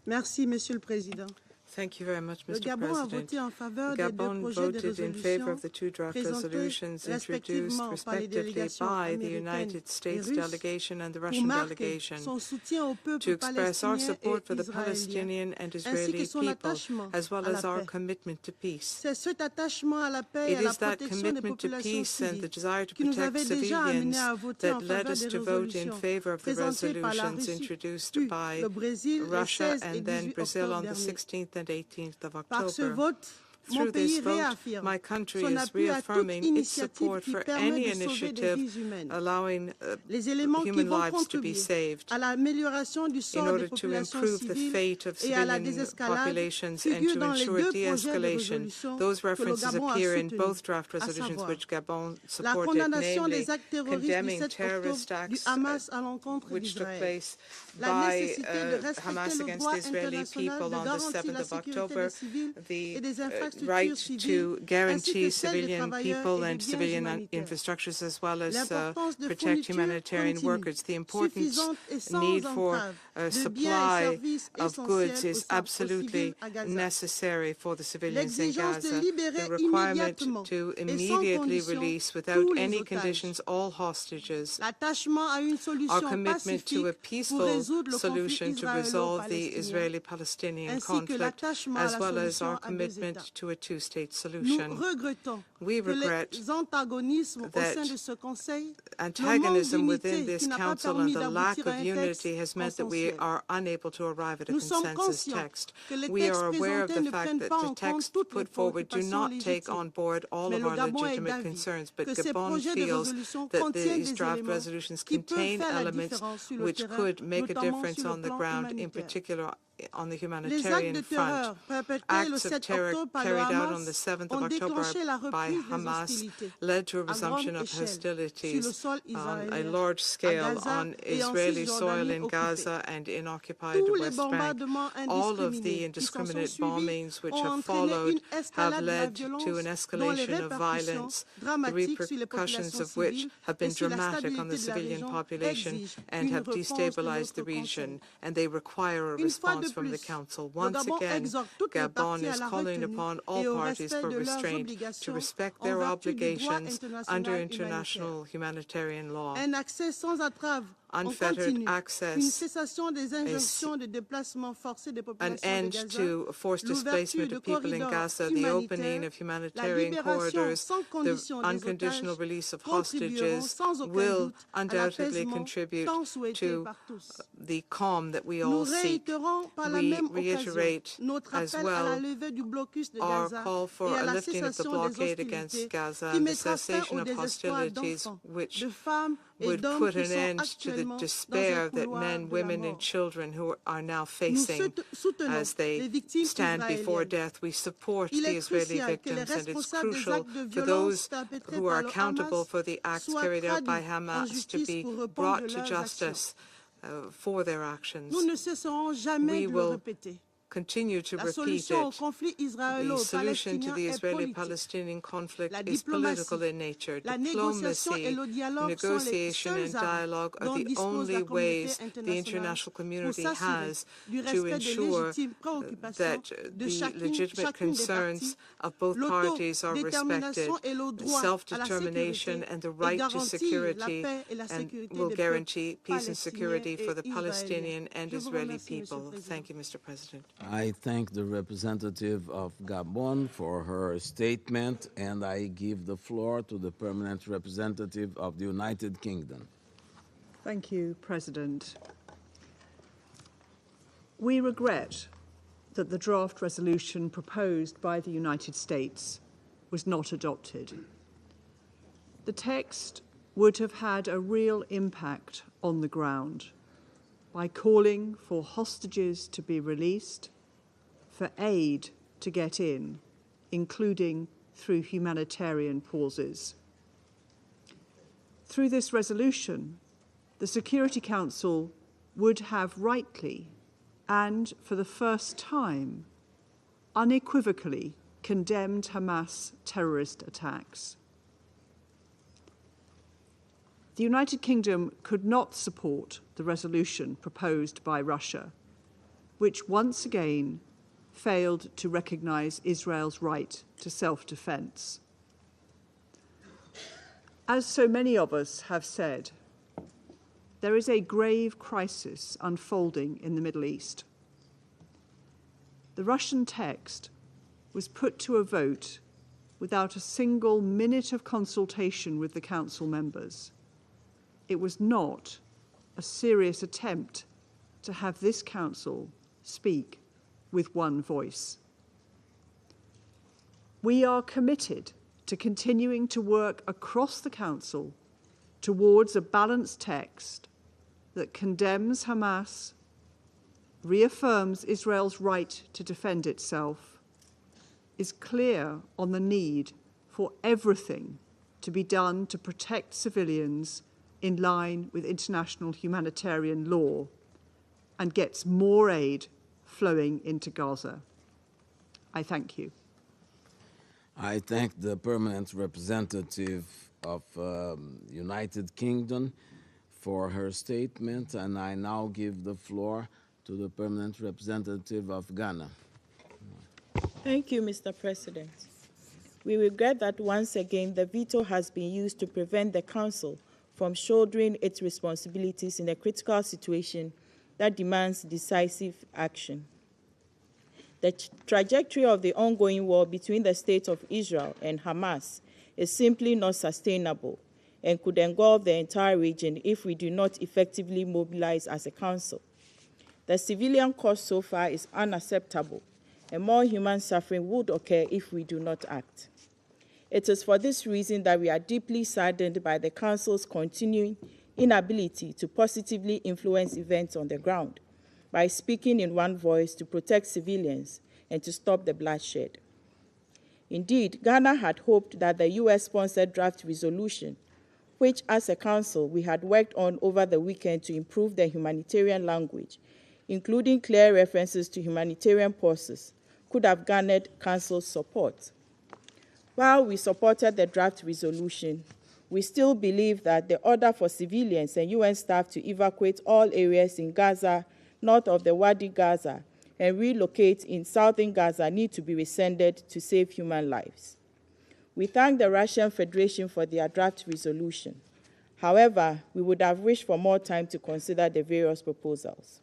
Merci, Monsieur le Président. Thank you very much, Le Mr. Gabon a President. voté en faveur des deux Gabon projets de voted in favor résolution of the two draft présentés resolutions introduced respectivement par les respectively délégations by the américaines United et States russes delegation and the pour Russian marquer delegation son soutien au peuple to express our palestinien support for et the israélien, Palestinian and ainsi Israeli que son people, attachement as well à la as our paix. commitment to peace. C'est cet attachement à la paix et It à la is that protection des commitment to populations peace and the civiles desire to qui nous protect avait déjà amenés civilians à voter en that led faveur us des to vote in résolutions favor of the présentées par la resolutions Russie, introduced puis by le Brésil les Russia 16 et and then 18 Brazil octobre on the dernier. 16th and 18th of Par ce October. vote, mon Through this pays vote, réaffirme my country son is appui à toute reaffirming its initiative support qui for permet any de sauver des initiative vies humaines. allowing Les éléments qui human vont lives to be contribuer saved à l'amélioration du in sort des order to populations improve the civiles fate of et à la civilian désescalade populations and figurent to dans les ensure deux projets de de-escalation. résolution Those que le references Gabon a appear in soutenus, both draft à resolutions savoir which Gabon la supported, condamnation namely des actes terroristes du condemning 7 terrorist octobre du acts Hamas à l'encontre which took d'Israël, place la by nécessité de respecter Hamas le against droit the Israeli international people de on the garantir 7th la of sécurité October, des civils the et des infrastructures right civiles, to ainsi guarantee que celle des civilian travailleurs people et and des biens civilian humanitaires. infrastructures as well as L'importance de protect fournitures humanitarian continues, workers. The important suffisantes et sans need for entrave a de biens et supply services of goods essentiels is aux absolutely civils à Gaza. necessary for the civilians in L'exigence de Gaza. libérer The requirement immédiatement to et sans immediately condition release without tous les any otages. conditions all hostages. L'attachement à une Our solution commitment to a pacifique pour peaceful résoudre le conflit solution to resolve the israélo-palestinien, Israeli-Palestinian ainsi que conflict, l'attachement à as la well as solution our à deux commitment États. to a two-state Nous solution. regrettons We que regret les antagonismes au that sein de ce Conseil, le manque antagonism within d'unité this qui n'a pas council permis and the lack d'aboutir à of un texte unity has meant that we consensuel. are unable to arrive at a Nous sommes consensus conscients text. que les We textes are aware of présentés the ne fact prennent that pas the en compte texts toutes les put forward do préoccupations not take légitimes. on board all Mais of le our Gabon est legitimate d'avis concerns, but que ces Gabon projets de feels résolution that contiennent these des draft éléments resolutions qui peuvent contain faire la elements différence sur le which terrain, could make a notamment difference sur le on the plan ground, in humanitaire. particular on the Les actes de humanitarian terreur front. perpétrés le Acts of 7 terror octobre par le carried out on the Hamas 7th of ont October déclenché la by reprise des Hamas hostilités led to a à grande resumption of échelle sur hostilities le sol on a israélien, large à scale Gaza on et en Israeli soil Cisjordanie in occupée. Gaza and in occupied Tous les West Bank. bombardements All of the indiscriminés qui s'en sont indiscriminate suivis bombings which ont have entraîné followed une have escalade de la led to an violence dont les escalation of répercussions violence, the dramatiques sur les repercussions populations of which civiles have et been sur la dramatic on the stabilité de la civilian région population exigent and une have réponse de destabilized the notre region, Conseil. and they require a Une fois de response from the plus, Council. le Once Gabon again, exhorte toutes les Gabon parties à is la calling retenue upon et all au parties respect for de leurs restraint, to obligations respect en their vertu du droit obligations international under humanitaire. international humanitarian law. Un accès sans entrave en Unfettered continu, access une cessation des injonctions de déplacement forcé des an populations de end Gaza, to forced l'ouverture displacement de of people in corridors Gaza, the opening humanitaires, of la humanitarian libération corridors, sans the condition des unconditional otages release of contribueront hostages sans aucun will doute à undoubtedly l'apaisement contribute tant souhaité to par tous. the calm that we Nous all seek. réitérons par la We même occasion reiterate notre as appel à la well levée du blocus de our Gaza call for et à a la lifting of the cessation des blockade against hostilités Gaza qui and the mettra fin cessation au of désespoir hostilities d'enfants, which de femmes et would d'hommes put qui an sont end to the actuellement dans un despair that couloir men, de la women, and mort. children who are now Nous facing soutenons as they les victimes stand before israéliennes. death. We support Il the est Israeli crucial que les victims, and it's responsables des crucial actes de for violence those perpétrés who par are le accountable Hamas for the acts soient carried out by traduits en Hamas to justice be pour répondre brought de to leurs actions. justice for their actions. Nous ne cesserons jamais We de le will répéter. continue to La repeat solution au it. conflit The solution to israélo-palestinien the est politique. Israeli-Palestinian conflict La is political diplomatie, in nature. la négociation et Diplomacy, le dialogue sont les negotiation seuls and armes dialogue are dont the dispose only la communauté ways the internationale international pour community s'assurer has du to respect des ensure légitimes préoccupations that de the legitimate chacune des concerns parties, of both parties are respected, l'autodétermination et le droit à la self-determination sécurité and the et right to garantir la security, paix et la and sécurité will des guarantee peuples peace and security palestiniens for the et Palestinian israéliens. and Je vous Israeli remercie, Monsieur le people. Président. Thank you, Mr. President. I thank the representative of Gabon for her statement, and I give the floor to the permanent representative of the United Kingdom. Thank you, President. We regret that the draft resolution proposed by the United States was not adopted. The text would have had a real impact on the ground by calling for hostages to be released, for aid to get in, including through humanitarian pauses. Through this resolution, the Security Council would have rightly and for the first time unequivocally condemned Hamas terrorist attacks. The United Kingdom could not support the resolution proposed by Russia, which once again failed to recognize Israel's right to self-defense. As so many of us have said, there is a grave crisis unfolding in the Middle East. The Russian text was put to a vote without a single minute of consultation with the Council members. It was not a serious attempt to have this Council speak with one voice. We are committed to continuing to work across the Council towards a balanced text that condemns Hamas, reaffirms Israel's right to defend itself, is clear on the need for everything to be done to protect civilians in line with international humanitarian law, and gets more aid flowing into Gaza. I thank you. I thank the permanent representative of United Kingdom for her statement, and I now give the floor to the permanent representative of Ghana. Thank you, Mr. President. We regret that once again the veto has been used to prevent the Council from shouldering its responsibilities in a critical situation that demands decisive action. The trajectory of the ongoing war between the State of Israel and Hamas is simply not sustainable and could engulf the entire region if we do not effectively mobilize as a Council. The civilian cost so far is unacceptable, and more human suffering would occur if we do not act. It is for this reason that we are deeply saddened by the Council's continuing inability to positively influence events on the ground by speaking in one voice to protect civilians and to stop the bloodshed. Indeed, Ghana had hoped that the US-sponsored draft resolution, which as a Council we had worked on over the weekend to improve the humanitarian language, including clear references to humanitarian pauses, could have garnered Council's support. While we supported the draft resolution, we still believe that the order for civilians and UN staff to evacuate all areas in Gaza, north of the Wadi Gaza, and relocate in southern Gaza need to be rescinded to save human lives. We thank the Russian Federation for their draft resolution. However, we would have wished for more time to consider the various proposals.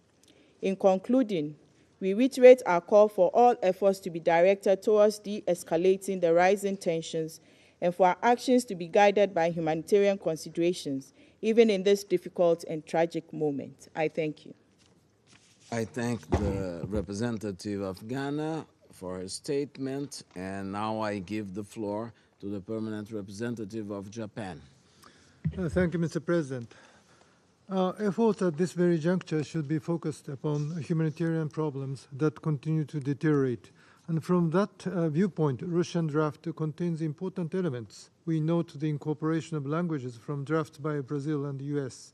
In concluding, we reiterate our call for all efforts to be directed towards de-escalating the rising tensions and for our actions to be guided by humanitarian considerations, even in this difficult and tragic moment. I thank you. I thank the representative of Ghana for her statement, and now I give the floor to the permanent representative of Japan. Thank you, Mr. President. Our efforts at this very juncture should be focused upon humanitarian problems that continue to deteriorate. And from that viewpoint, Russian draft contains important elements. We note the incorporation of languages from drafts by Brazil and the US.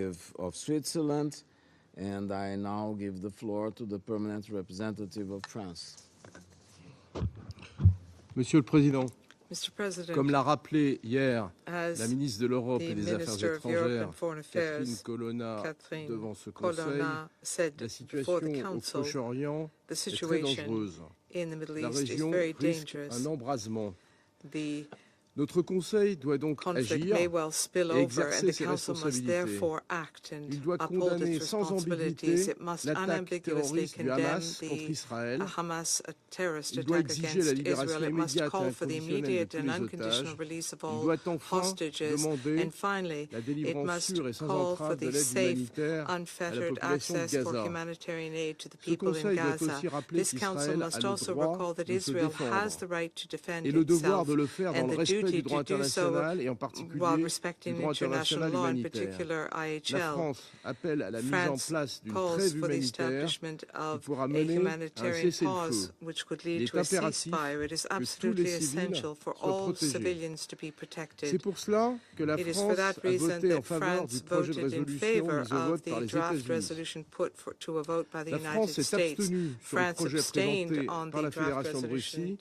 representative of Switzerland, and I now give the floor to the permanent representative of France. Monsieur le Président, Mr. President, Comme l'a rappelé hier as la ministre de l'Europe et the des Affaires Minister of Europe étrangères, and Foreign Catherine Affairs, Colonna, Catherine devant ce Conseil, Colonna, said la before the situation au Council, Proche-Orient the est très situation dangereuse. in the Middle La East is région very risque dangerous. un embrasement. The Notre Conseil doit donc conflict agir may well spill et over, and exercer the ses Council must responsabilités. therefore act and Il doit uphold condamner its sans responsibilities. ambiguïté It must l'attaque unambiguously terroriste du condemn Hamas contre the Israël. Hamas terrorist Il doit attack exiger la against libération Israel. It must immédiate et call for the inconditionnelle de immediate tous and les unconditional otages. release of Il all doit enfin hostages. demander And finally, la it délivrance must sûre et sans call for entrave de the l'aide safe, humanitaire à la unfettered population de access for Gaza. humanitarian aid to the Ce people in Conseil doit Gaza. aussi rappeler This Council qu'Israël a must le also droit recall that de se Israel has défendre the right to defend et le devoir itself de le faire dans and le the respect duty du droit to do so international et en while particulier du respecting droit international international law, in humanitaire. particular La IHL. France appelle à la mise en France place d'une calls trêve for the humanitaire establishment qui of pourra a mener à un humanitarian cessez-le-feu. pause which could Il lead est to a impératif ceasefire. It is que tous les absolutely civils essential for soient all protégés. civilians to be protected. C'est pour cela que la It is for France that a reason voté en that faveur du France projet de voted in résolution favor mis au of vote par the les draft États-Unis. resolution put to a vote by the La France United s'est States. abstenue sur le France projet abstained présenté on par the la draft Fédération de resolution Russie,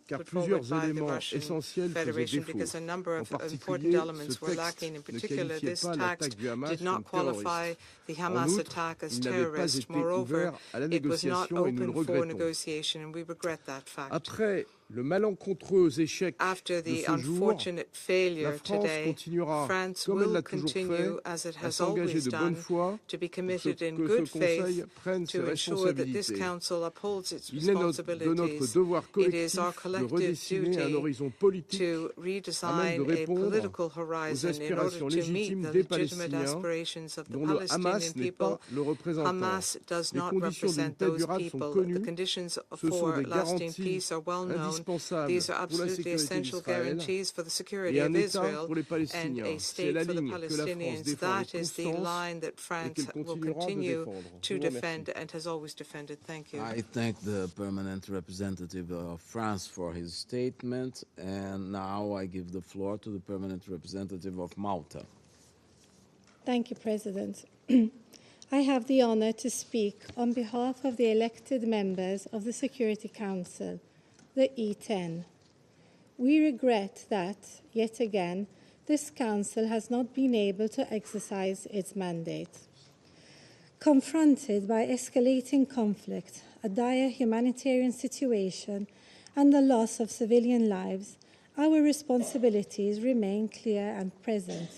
car put forward plusieurs by the éléments Russian essentiels faisaient Federation défaut. because a number En of important particulier, ce elements were texte lacking. In ne particular, qualifiait this pas l'attaque text du Hamas did comme not qualify terroriste. the En Hamas outre, attack as il n'avait pas terrorist. été Moreover, ouvert à la it was not négociation et nous le open for regrettons. negotiation, and we regret that fact. Après le malencontreux échec After de the ce jour, unfortunate la failure France today, continuera, France comme elle will l'a toujours fait, continue, as it à has s'engager always de bonne done, foi to be pour committed in que good ce Conseil faith prenne ses to ensure that this responsabilités. Council upholds its Il est de notre responsibilities. devoir It is collectif our de collective redessiner un duty horizon politique to à même de redesign a répondre political aux horizon in order aspirations to meet légitimes the des legitimate Palestiniens, aspirations of the dont le Palestinian Hamas n'est people. pas le représentant. Hamas does Les not conditions d'une represent paix those durable sont people. connues. The conditions Ce sont for des lasting garanties peace are well known. indispensables These are pour la absolutely sécurité essential d'Israël guarantees for the security et un of État Israel pour les and Palestiniens. a C'est state la for the ligne que la France Palestinians. défend That avec is the constance line that et France qu'elle will continuera de continue défendre. Je to vous remercie. defend and has always defended. Thank you. I thank the permanent representative of France for his statement, and now I give the floor to the permanent representative of Malta. Thank you, President. I have the honor to speak on behalf of the elected members of the Security Council, the E10. We regret that, yet again, this Council has not been able to exercise its mandate. Confronted by escalating conflict, a dire humanitarian situation, and the loss of civilian lives, our responsibilities remain clear and present.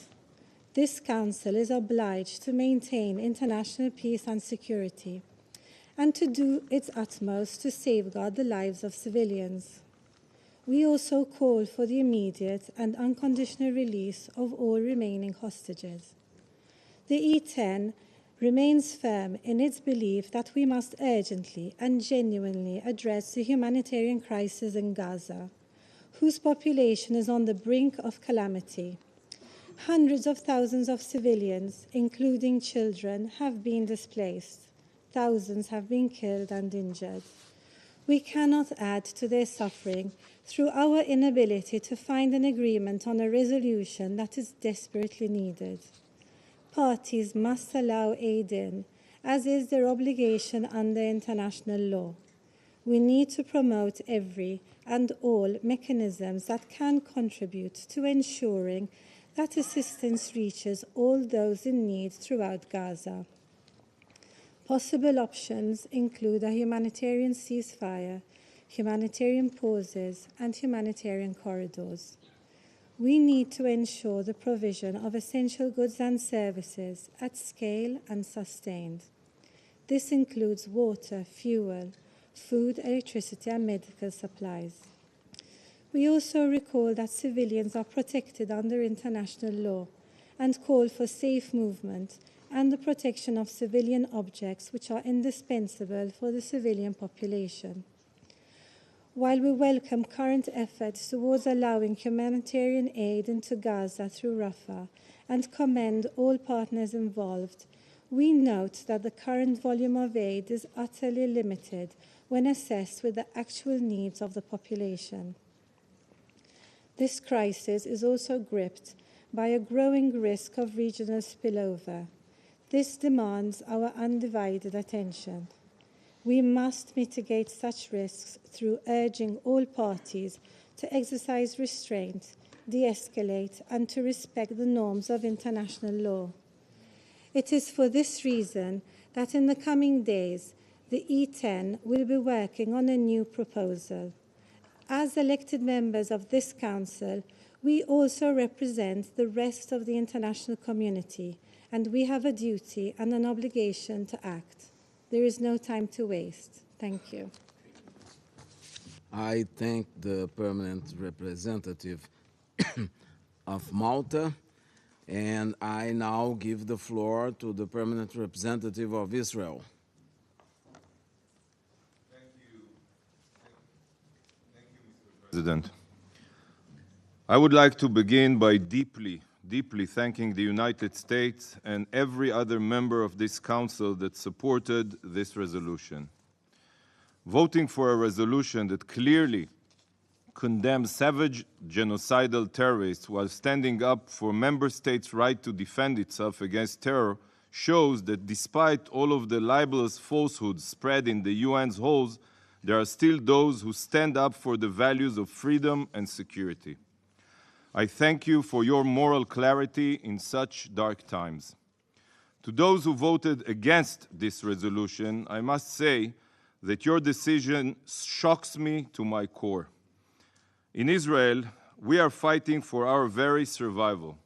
This Council is obliged to maintain international peace and security, and to do its utmost to safeguard the lives of civilians. We also call for the immediate and unconditional release of all remaining hostages. The E10 remains firm in its belief that we must urgently and genuinely address the humanitarian crisis in Gaza, whose population is on the brink of calamity. Hundreds of thousands of civilians, including children, have been displaced. Thousands have been killed and injured. We cannot add to their suffering through our inability to find an agreement on a resolution that is desperately needed. Parties must allow aid in, as is their obligation under international law. We need to promote every and all mechanisms that can contribute to ensuring that assistance reaches all those in need throughout Gaza. Possible options include a humanitarian ceasefire, humanitarian pauses, and humanitarian corridors. We need to ensure the provision of essential goods and services at scale and sustained. This includes water, fuel, food, electricity, and medical supplies. We also recall that civilians are protected under international law and call for safe movement and the protection of civilian objects which are indispensable for the civilian population. While we welcome current efforts towards allowing humanitarian aid into Gaza through Rafah and commend all partners involved, we note that the current volume of aid is utterly limited when assessed with the actual needs of the population. This crisis is also gripped by a growing risk of regional spillover. This demands our undivided attention. We must mitigate such risks through urging all parties to exercise restraint, de-escalate, and to respect the norms of international law. It is for this reason that in the coming days, the E10 will be working on a new proposal. As elected members of this Council, we also represent the rest of the international community, and we have a duty and an obligation to act. There is no time to waste. Thank you. I thank the permanent representative of Malta, and I now give the floor to the permanent representative of Israel. President. I would like to begin by deeply thanking the United States and every other member of this Council that supported this resolution. Voting for a resolution that clearly condemns savage genocidal terrorists while standing up for member states' right to defend itself against terror shows that despite all of the libelous falsehoods spread in the UN's halls, there are still those who stand up for the values of freedom and security. I thank you for your moral clarity in such dark times. To those who voted against this resolution, I must say that your decision shocks me to my core. In Israel, we are fighting for our very survival.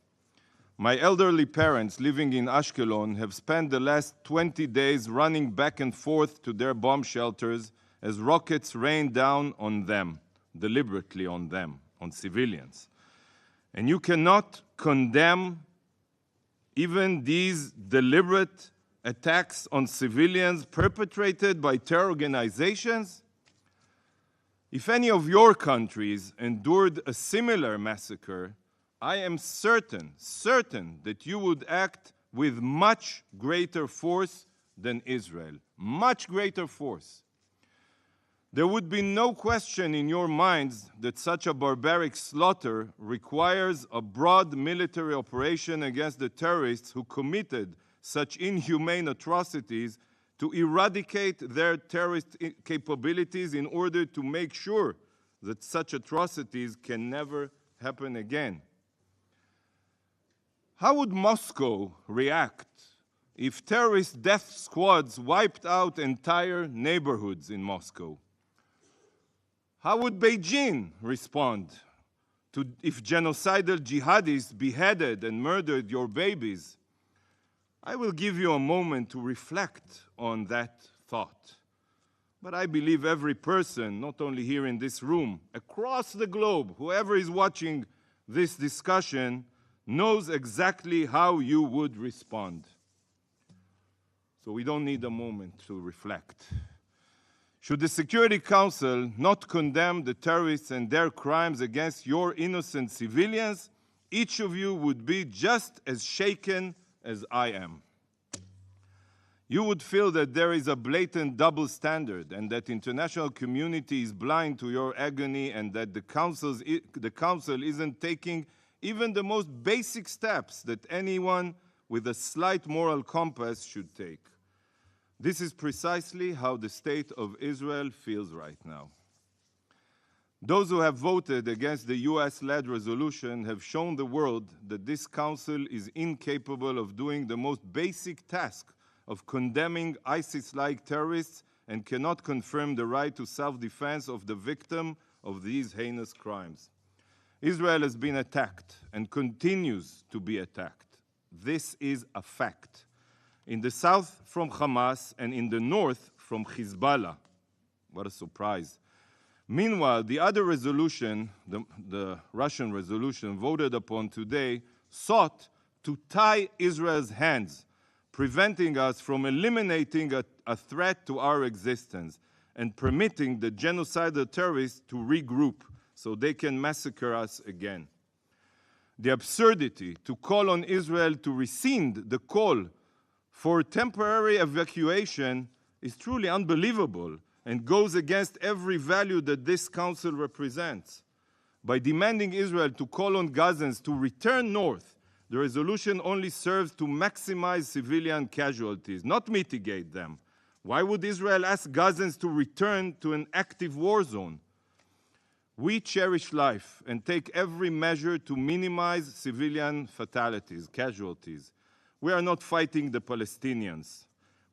My elderly parents living in Ashkelon have spent the last 20 days running back and forth to their bomb shelters as rockets rain down on them, deliberately on them, on civilians. And you cannot condemn even these deliberate attacks on civilians perpetrated by terror organizations? If any of your countries endured a similar massacre, I am certain that you would act with much greater force than Israel. Much greater force. There would be no question in your minds that such a barbaric slaughter requires a broad military operation against the terrorists who committed such inhumane atrocities to eradicate their terrorist capabilities in order to make sure that such atrocities can never happen again. How would Moscow react if terrorist death squads wiped out entire neighborhoods in Moscow? How would Beijing respond if genocidal jihadis beheaded and murdered your babies? I will give you a moment to reflect on that thought. But I believe every person, not only here in this room, across the globe, whoever is watching this discussion, knows exactly how you would respond. So we don't need a moment to reflect. Should the Security Council not condemn the terrorists and their crimes against your innocent civilians, each of you would be just as shaken as I am. You would feel that there is a blatant double standard and that the international community is blind to your agony and that the Council isn't taking even the most basic steps that anyone with a slight moral compass should take. This is precisely how the state of Israel feels right now. Those who have voted against the US-led resolution have shown the world that this Council is incapable of doing the most basic task of condemning ISIS-like terrorists and cannot confirm the right to self-defense of the victim of these heinous crimes. Israel has been attacked and continues to be attacked. This is a fact. In the south from Hamas and in the north from Hezbollah. What a surprise. Meanwhile, the other resolution, the Russian resolution voted upon today, sought to tie Israel's hands, preventing us from eliminating a threat to our existence and permitting the genocidal terrorists to regroup so they can massacre us again. The absurdity to call on Israel to rescind the call for temporary evacuation is truly unbelievable and goes against every value that this Council represents. By demanding Israel to call on Gazans to return north, the resolution only serves to maximize civilian casualties, not mitigate them. Why would Israel ask Gazans to return to an active war zone? We cherish life and take every measure to minimize civilian fatalities, casualties. We are not fighting the Palestinians.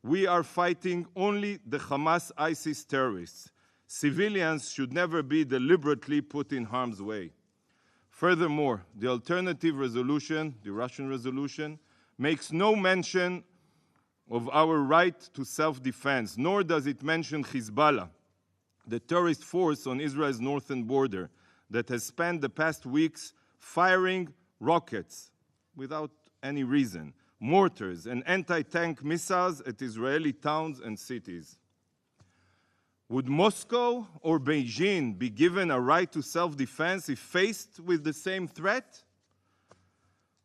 We are fighting only the Hamas-ISIS terrorists. Civilians should never be deliberately put in harm's way. Furthermore, the alternative resolution, the Russian resolution, makes no mention of our right to self-defense, nor does it mention Hezbollah, the terrorist force on Israel's northern border that has spent the past weeks firing rockets without any reason, mortars and anti-tank missiles at Israeli towns and cities. Would Moscow or Beijing be given a right to self-defense if faced with the same threat?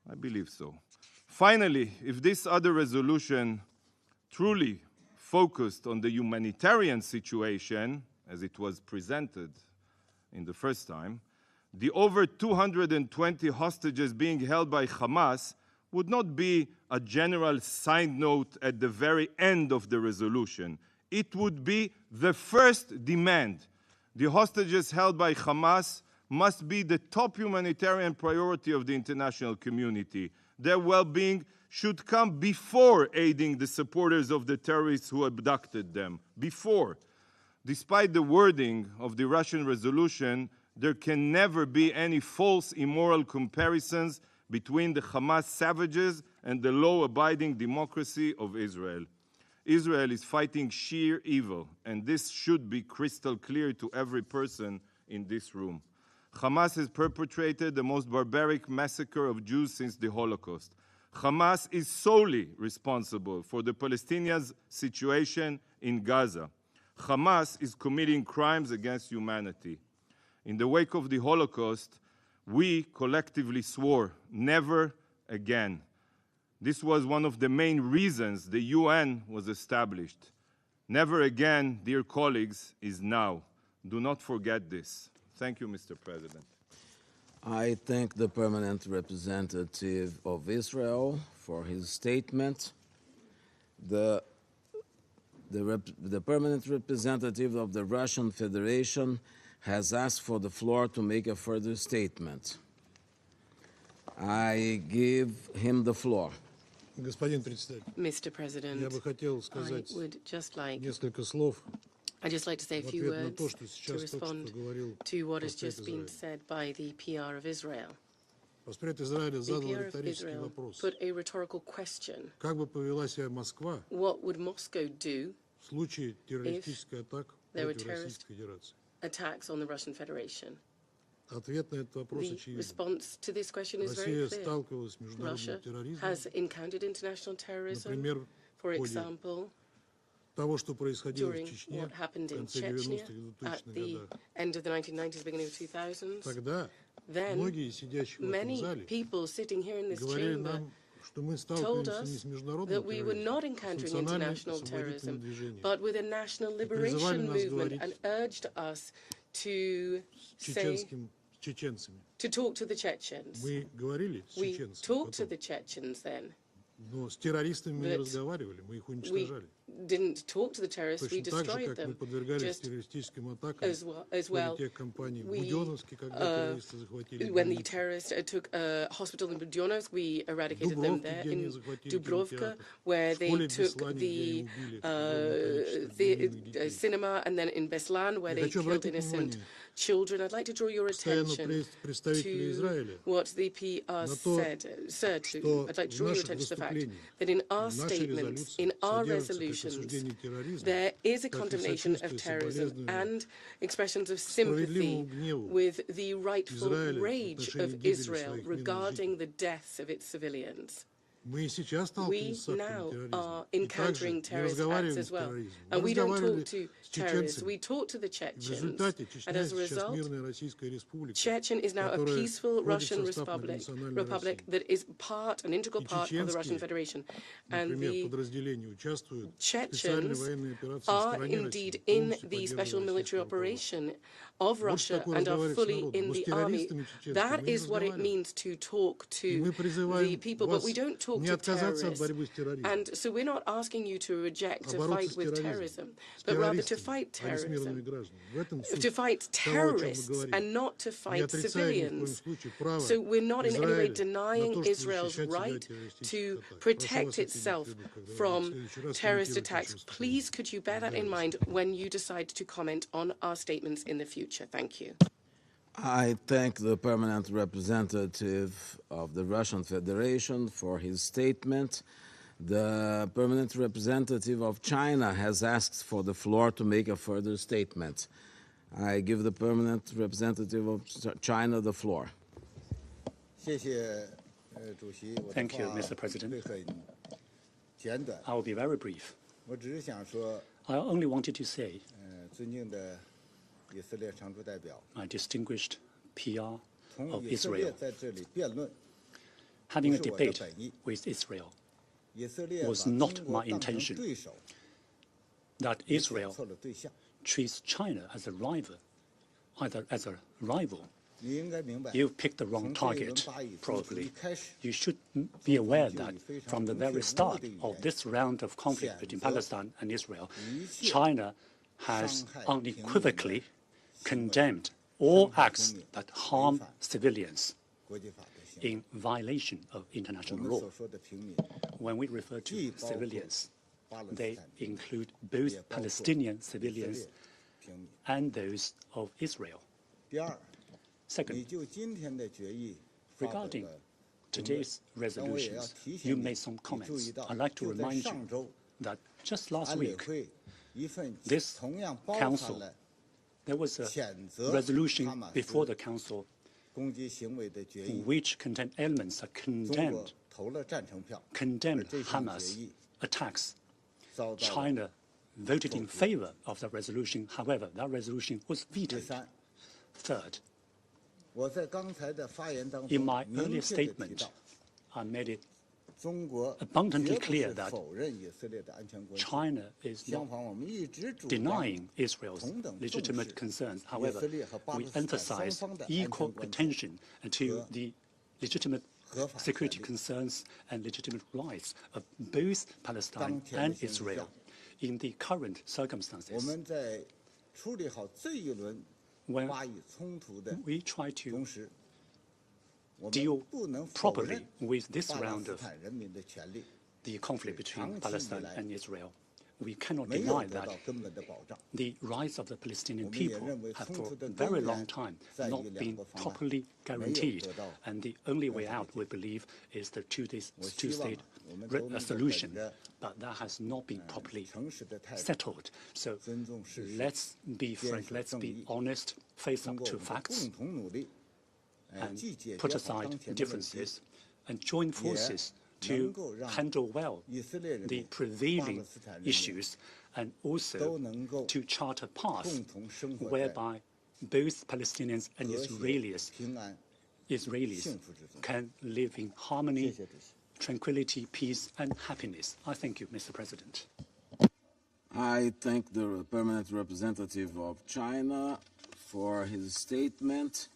I believe so. Finally, if this other resolution truly focused on the humanitarian situation, as it was presented in the first time, the over 220 hostages being held by Hamas would not be a general side note at the very end of the resolution. It would be the first demand. The hostages held by Hamas must be the top humanitarian priority of the international community. Their well-being should come before aiding the supporters of the terrorists who abducted them. Before. Despite the wording of the Russian resolution, there can never be any false immoral comparisons between the Hamas savages and the law-abiding democracy of Israel. Israel is fighting sheer evil, and this should be crystal clear to every person in this room. Hamas has perpetrated the most barbaric massacre of Jews since the Holocaust. Hamas is solely responsible for the Palestinians' situation in Gaza. Hamas is committing crimes against humanity. In the wake of the Holocaust, we collectively swore never again. This was one of the main reasons the UN was established. Never again, dear colleagues, is now. Do not forget this. Thank you, Mr. President. I thank the permanent representative of Israel for his statement. The permanent representative of the Russian Federation has asked for the floor to make a further statement. I give him the floor. Господин председатель, Mr. President, я бы хотел сказать I would just like несколько слов I'd just like to say a в few ответ на то, words что to сейчас только respond что говорил to what has Проспект just been Израиля. said by the PR of Israel. Проспект Израиля The задал PR of риторический Israel вопрос. put a rhetorical question. Как бы повела себя Москва What would Moscow do в случае террористической атаки there were против terrorist Российской Федерации? attacks on the Russian Federation? Ответ на этот вопрос The очевиден. response to this question is very Россия clear. сталкивалась с Russia международным терроризмом, has encountered international terrorism, например, for в ходе example, того, что происходило в during Чечне what happened в in конце Chechnya 90-х и at 2000-х the годах. end of the 1990s, beginning of 2000s. Тогда Then многие сидящие в этом many зале people sitting here in this говорили chamber нам, что мы told сталкиваемся не us с международным that we were терроризмом, not а с encountering национальным international освободительным terrorism, движением. but with a national И призывали liberation нас movement говорить and urged us to с чеченцами. to talk to the Chechens. Мы говорили с We чеченцами talked to потом, the Chechens then. но с террористами мы не But разговаривали, мы их We уничтожали. didn't talk to the terrorists, we Точно так же, destroyed как мы them. подвергались Just террористическим атакам as в well, ходе тех кампаний в we, Буденновске, когда террористы захватили when the больницу. terrorists took a hospital in Budionnovsk, we eradicated them Дубровке, there. где они In захватили Dubrovka, кинотеатр. where В they школе took Беслане, где the они убили огромное количество невинных детей. cinema, and then in Beslan, where Я they хочу killed обратить innocent внимание children. I'd like to draw your постоянно attention представителей to Израиля what the PR на то, said. что I'd like to в draw your наших attention to the fact выступлениях, that in our в нашей statements, резолюции in our содержится как resolutions, осуждение терроризма, there is a так и condemnation of сочувствие, terrorism соболезнования and expressions of sympathy справедливому гневу with the rightful Израиля в rage отношении of гибели Israel своих мирных regarding жителей. the deaths of its civilians. Мы и сейчас We сталкиваемся с актами now терроризма. are И также encountering не terrorist acts разговариваем as с well. терроризмом. Мы And we don't разговаривали talk to с terrorists, чеченцами. we talk to the В Chechens. результате And Чечня as a сейчас result, мирная Российская Республика, Chechen is now a которая peaceful входит в Russian состав republic многонациональной России. that is an integral И part of the Russian чеченские, Federation. And например, the подразделения участвуют в специальной Chechens военной операции в are стране indeed России, in полностью the special поддерживая military российское руководство. operation of Вот что Russia такое and are разговаривать с fully народом. in Но с the army. террористами чеченскими That мы не is what it разговариваем. means to talk И to мы the призываем people, but вас we don't talk talk Не to отказаться от terrorists. борьбы с терроризмом. And so we're not asking you to reject А a бороться fight с with терроризмом, terrorism, с but rather to террористами, fight а не с мирными terrorism. гражданами. В этом суть To fight того, о чем мы terrorists говорим. and not to Не fight отрицая ни в коем civilians. случае права So we're not in any way Израиля на denying то, чтобы Israel's защищать себя right от террористических to атак. Прошу protect вас это иметь в itself виду, когда вы в from следующий раз terrorist комментируете attacks. наше Please, could you bear that in mind when you decide to comment on our statements in the future? Thank you. I thank the permanent representative of the Russian Federation for his statement. The permanent representative of China has asked for the floor to make a further statement. I give the permanent representative of China the floor. Thank you, Mr. President. I will be very brief. I only wanted to say, my distinguished PR of Israel, having a debate with Israel was not my intention. That Israel treats China as a rival, either as a rival. You've picked the wrong target, probably. You should be aware that from the very start of this round of conflict between Palestine and Israel, China has unequivocally condemned all acts that harm civilians in violation of international law. When we refer to civilians, they include both Palestinian civilians and those of Israel. Second, regarding today's resolutions, you made some comments. I'd like to remind you that just last week, this Council, there was a resolution before the Council which contained elements that condemned Hamas attacks. China voted in favor of that resolution. However, that resolution was vetoed. Third, in my earlier statement, I made it abundantly clear that China is not denying Israel's legitimate concerns. However, we emphasize equal attention to the legitimate security concerns and legitimate rights of both Palestine and Israel in the current circumstances. When we try to deal properly with this round of the conflict between Palestine and Israel, we cannot deny that the rights of the Palestinian people have for a very long time not been properly guaranteed, and the only way out, we believe, is the two-state solution, but that has not been properly settled. So let's be frank, let's be honest, face up to facts, and put aside differences and join forces to handle well the prevailing issues, and also to chart a path whereby both Palestinians and Israelis can live in harmony, tranquility, peace, and happiness. I thank you, Mr. President. I thank the permanent representative of China for his statement.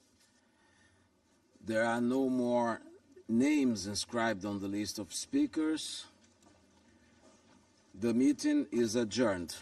There are no more names inscribed on the list of speakers. The meeting is adjourned.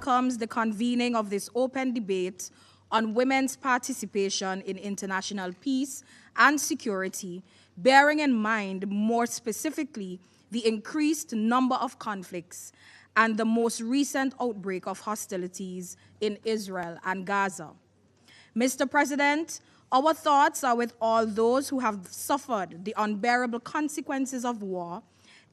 welcomes the convening of this open debate on women's participation in international peace and security, bearing in mind more specifically the increased number of conflicts and the most recent outbreak of hostilities in Israel and Gaza. Mr. President, our thoughts are with all those who have suffered the unbearable consequences of war,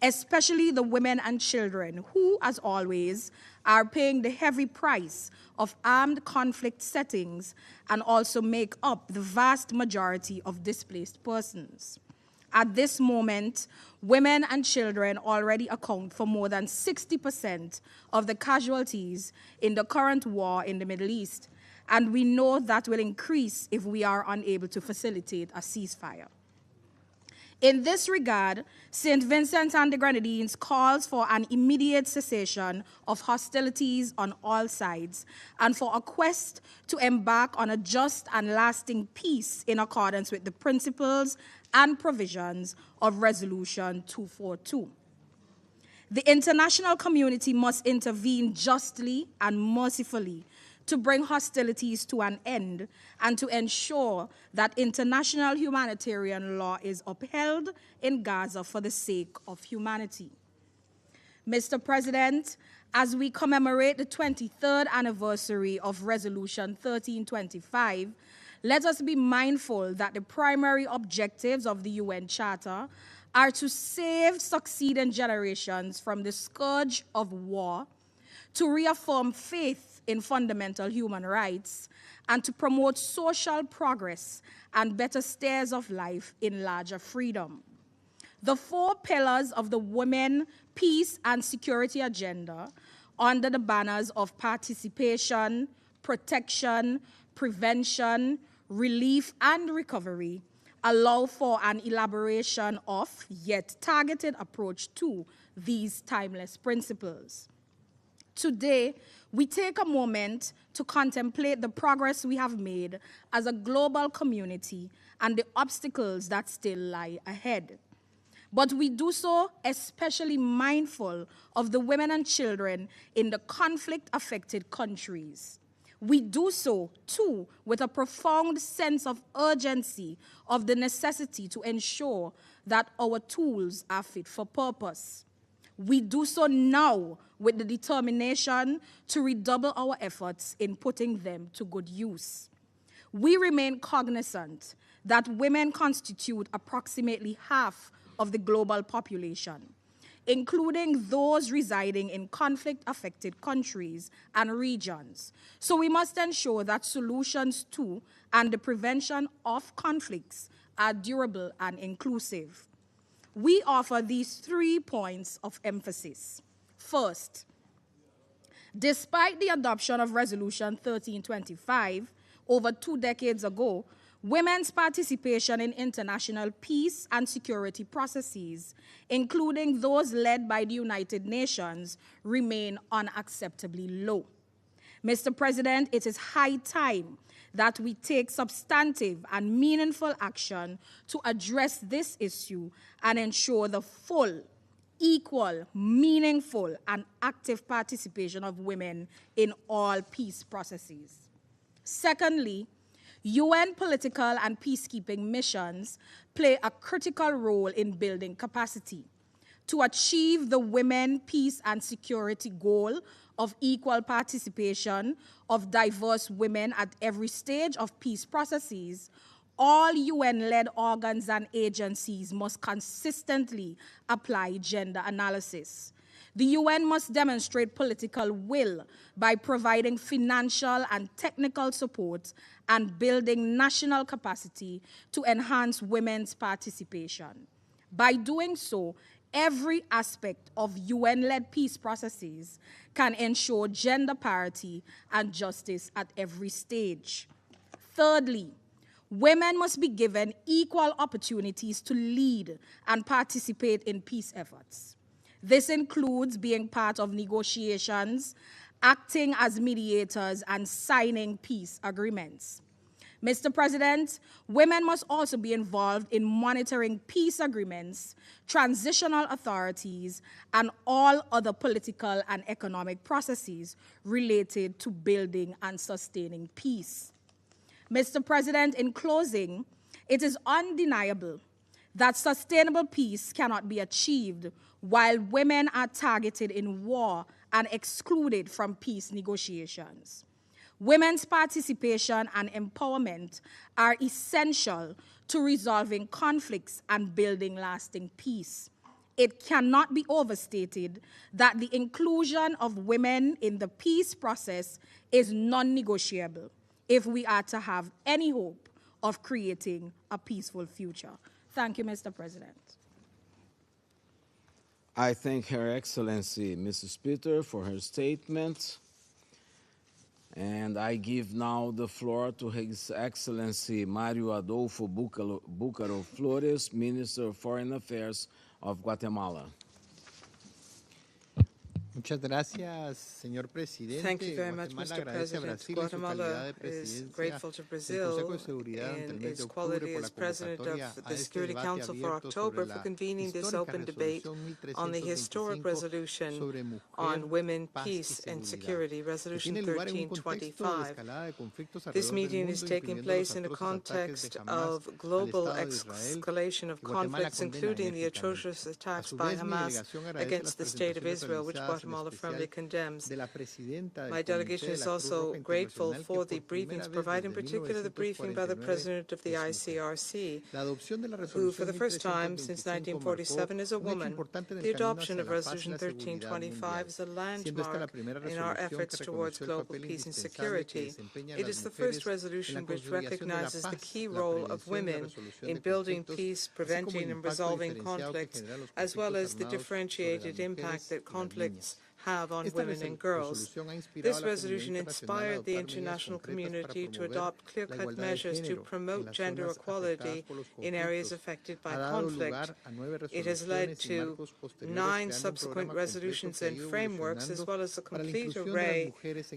especially the women and children who, as always, are paying the heavy price of armed conflict settings and also make up the vast majority of displaced persons. At this moment, women and children already account for more than 60% of the casualties in the current war in the Middle East, and we know that will increase if we are unable to facilitate a ceasefire. In this regard, St. Vincent and the Grenadines calls for an immediate cessation of hostilities on all sides and for a quest to embark on a just and lasting peace in accordance with the principles and provisions of Resolution 242. The international community must intervene justly and mercifully to bring hostilities to an end and to ensure that international humanitarian law is upheld in Gaza for the sake of humanity. Mr. President, as we commemorate the 23rd anniversary of Resolution 1325, let us be mindful that the primary objectives of the UN Charter are to save succeeding generations from the scourge of war, to reaffirm faith in fundamental human rights, and to promote social progress and better stares of life in larger freedom. The 4 pillars of the Women, Peace, and Security agenda, under the banners of participation, protection, prevention, relief, and recovery, allow for an elaboration of, yet targeted approach to, these timeless principles. Today, we take a moment to contemplate the progress we have made as a global community and the obstacles that still lie ahead. But we do so especially mindful of the women and children in the conflict-affected countries. We do so, too, with a profound sense of urgency of the necessity to ensure that our tools are fit for purpose. We do so now with the determination to redouble our efforts in putting them to good use. We remain cognizant that women constitute approximately half of the global population, including those residing in conflict-affected countries and regions. So we must ensure that solutions to and the prevention of conflicts are durable and inclusive. We offer these 3 points of emphasis. First, despite the adoption of Resolution 1325 over 2 decades ago, women's participation in international peace and security processes, including those led by the United Nations, remain unacceptably low. Mr. President, it is high time that we take substantive and meaningful action to address this issue and ensure the full, equal, meaningful, and active participation of women in all peace processes. Secondly, UN political and peacekeeping missions play a critical role in building capacity. To achieve the women, peace, and security goal of equal participation of diverse women at every stage of peace processes, all UN-led organs and agencies must consistently apply gender analysis. The UN must demonstrate political will by providing financial and technical support and building national capacity to enhance women's participation. By doing so, every aspect of UN-led peace processes can ensure gender parity and justice at every stage. Thirdly, women must be given equal opportunities to lead and participate in peace efforts. This includes being part of negotiations, acting as mediators, and signing peace agreements. Mr. President, women must also be involved in monitoring peace agreements, transitional authorities, and all other political and economic processes related to building and sustaining peace. Mr. President, in closing, it is undeniable that sustainable peace cannot be achieved while women are targeted in war and excluded from peace negotiations. Women's participation and empowerment are essential to resolving conflicts and building lasting peace. It cannot be overstated that the inclusion of women in the peace process is non-negotiable if we are to have any hope of creating a peaceful future. Thank you, Mr. President. I thank Her Excellency Mrs. Peter for her statement. And I give now the floor to His Excellency Mario Adolfo Bucaro Flores, Minister of Foreign Affairs of Guatemala. Muchas gracias, señor presidente. Thank you very much, Mr. President. Guatemala is grateful to Brazil in its quality as President of the Security Council for October for convening this open debate on the historic resolution on women, peace, and security, Resolution 1325. This meeting is taking place in a context of global escalation of conflicts, including the atrocious attacks by Hamas against the State of Israel, which Guatemala firmly condemns. My delegation is also grateful for the briefings provided, in particular the briefing by the President of the ICRC, who for the first time since 1947 is a woman. The adoption of Resolution 1325 is a landmark in our efforts towards global peace and security. It is the first resolution which recognizes the key role of women in building peace, preventing and resolving conflicts, as well as the differentiated impact that conflicts have on women and girls. This resolution inspired the international community to adopt clear-cut measures to promote gender equality in areas affected by conflict. It has led to 9 subsequent resolutions and frameworks, as well as a complete array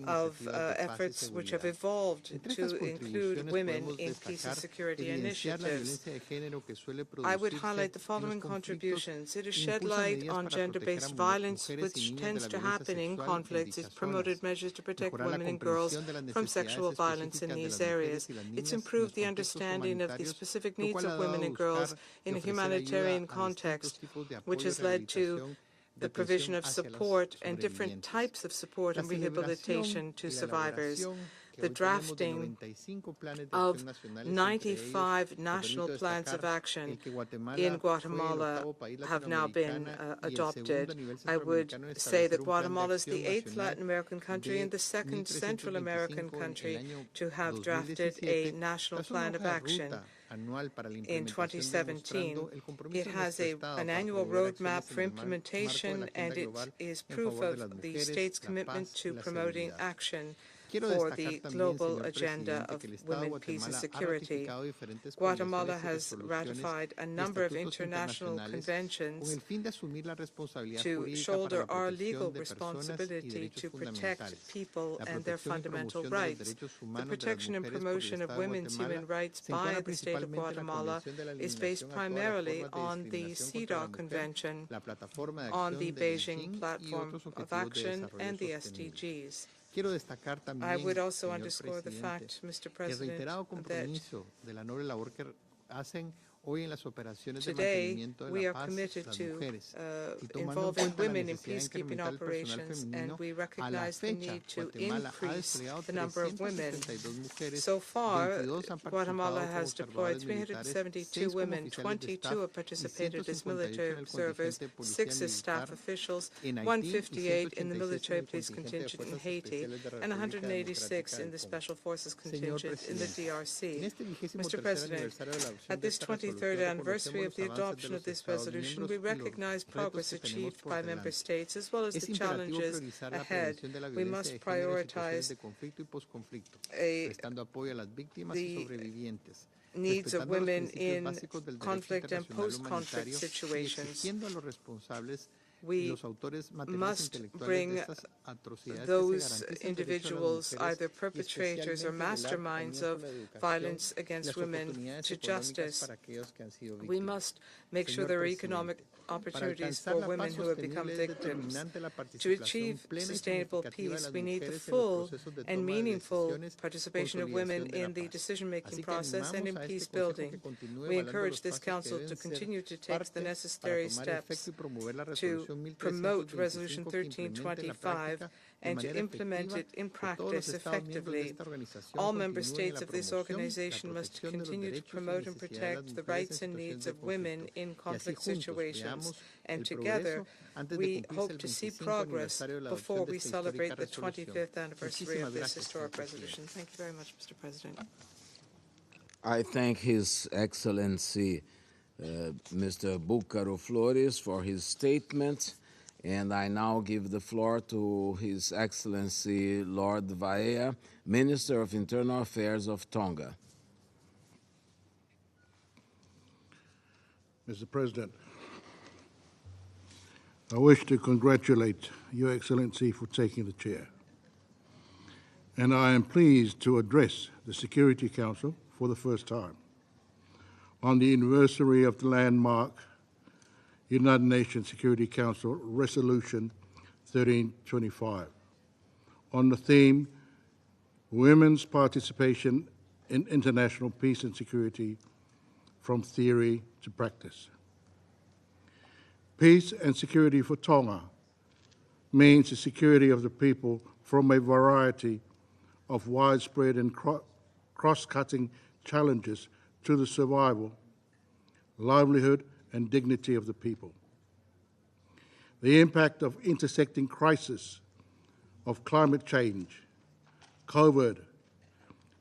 of efforts which have evolved to include women in peace and security initiatives. I would highlight the following contributions. It has shed light on gender-based violence, which tends to happen in conflicts. It's promoted measures to protect women and girls from sexual violence in these areas. It's improved the understanding of the specific needs of women and girls in a humanitarian context, which has led to the provision of support and different types of support and rehabilitation to survivors. The drafting of 95 national plans of action in Guatemala have now been adopted. I would say that Guatemala is the 8th Latin American country and the 2nd Central American country to have drafted a national plan of action. In 2017, it has an annual roadmap for implementation, and it is proof of the state's commitment to promoting action for the global agenda of women, peace, and security. Guatemala has ratified a number of international conventions to shoulder our legal responsibility to protect people and their fundamental rights. The protection and promotion of women's human rights by the state of Guatemala is based primarily on the CEDAW Convention, on the Beijing Platform of Action, and the SDGs. I would also underscore the fact, Mr. President, that today, we are committed to involving women in peacekeeping operations, and we recognize the need to increase the number of women. So far, Guatemala has deployed 372 women, 22 have participated as military observers, 6 as staff officials, 158 in the military police contingent in Haiti, and 186 in the Special Forces contingent in the DRC. Mr. President, at this 23rd anniversary of the adoption of this resolution, we recognize progress achieved by member states as well as the challenges ahead. We must prioritize the needs of women in conflict and post-conflict situations. we must bring those individuals, either perpetrators or masterminds of violence against women, to justice. We must make sure there are economic opportunities for women who have become victims. To achieve sustainable peace, we need the full and meaningful participation of women in the decision-making process and in peace building. We encourage this Council to continue to take the necessary steps to promote Resolution 1325 and to implement it in practice effectively. All member states of this organization must continue to promote and protect the rights and needs of women in conflict situations, and together we hope to see progress before we celebrate the 25th anniversary of this historic resolution. Thank you very much, Mr. President. I thank His Excellency Mr. Búcaro Flores for his statement, and I now give the floor to His Excellency Lord Vaea, Minister of Internal Affairs of Tonga. Mr. President, I wish to congratulate Your Excellency for taking the chair, and I am pleased to address the Security Council for the first time on the anniversary of the landmark United Nations Security Council Resolution 1325 on the theme Women's Participation in International Peace and Security from Theory to Practice. Peace and security for Tonga means the security of the people from a variety of widespread and cross-cutting challenges to the survival, livelihood, and dignity of the people. The impact of intersecting crises of climate change, COVID,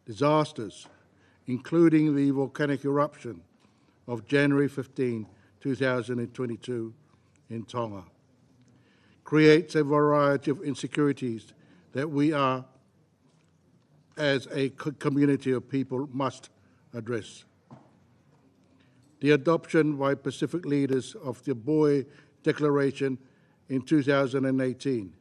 disasters, including the volcanic eruption of January 15, 2022 in Tonga, creates a variety of insecurities that we are, as a community of people, must address. The adoption by Pacific leaders of the Boe Declaration in 2018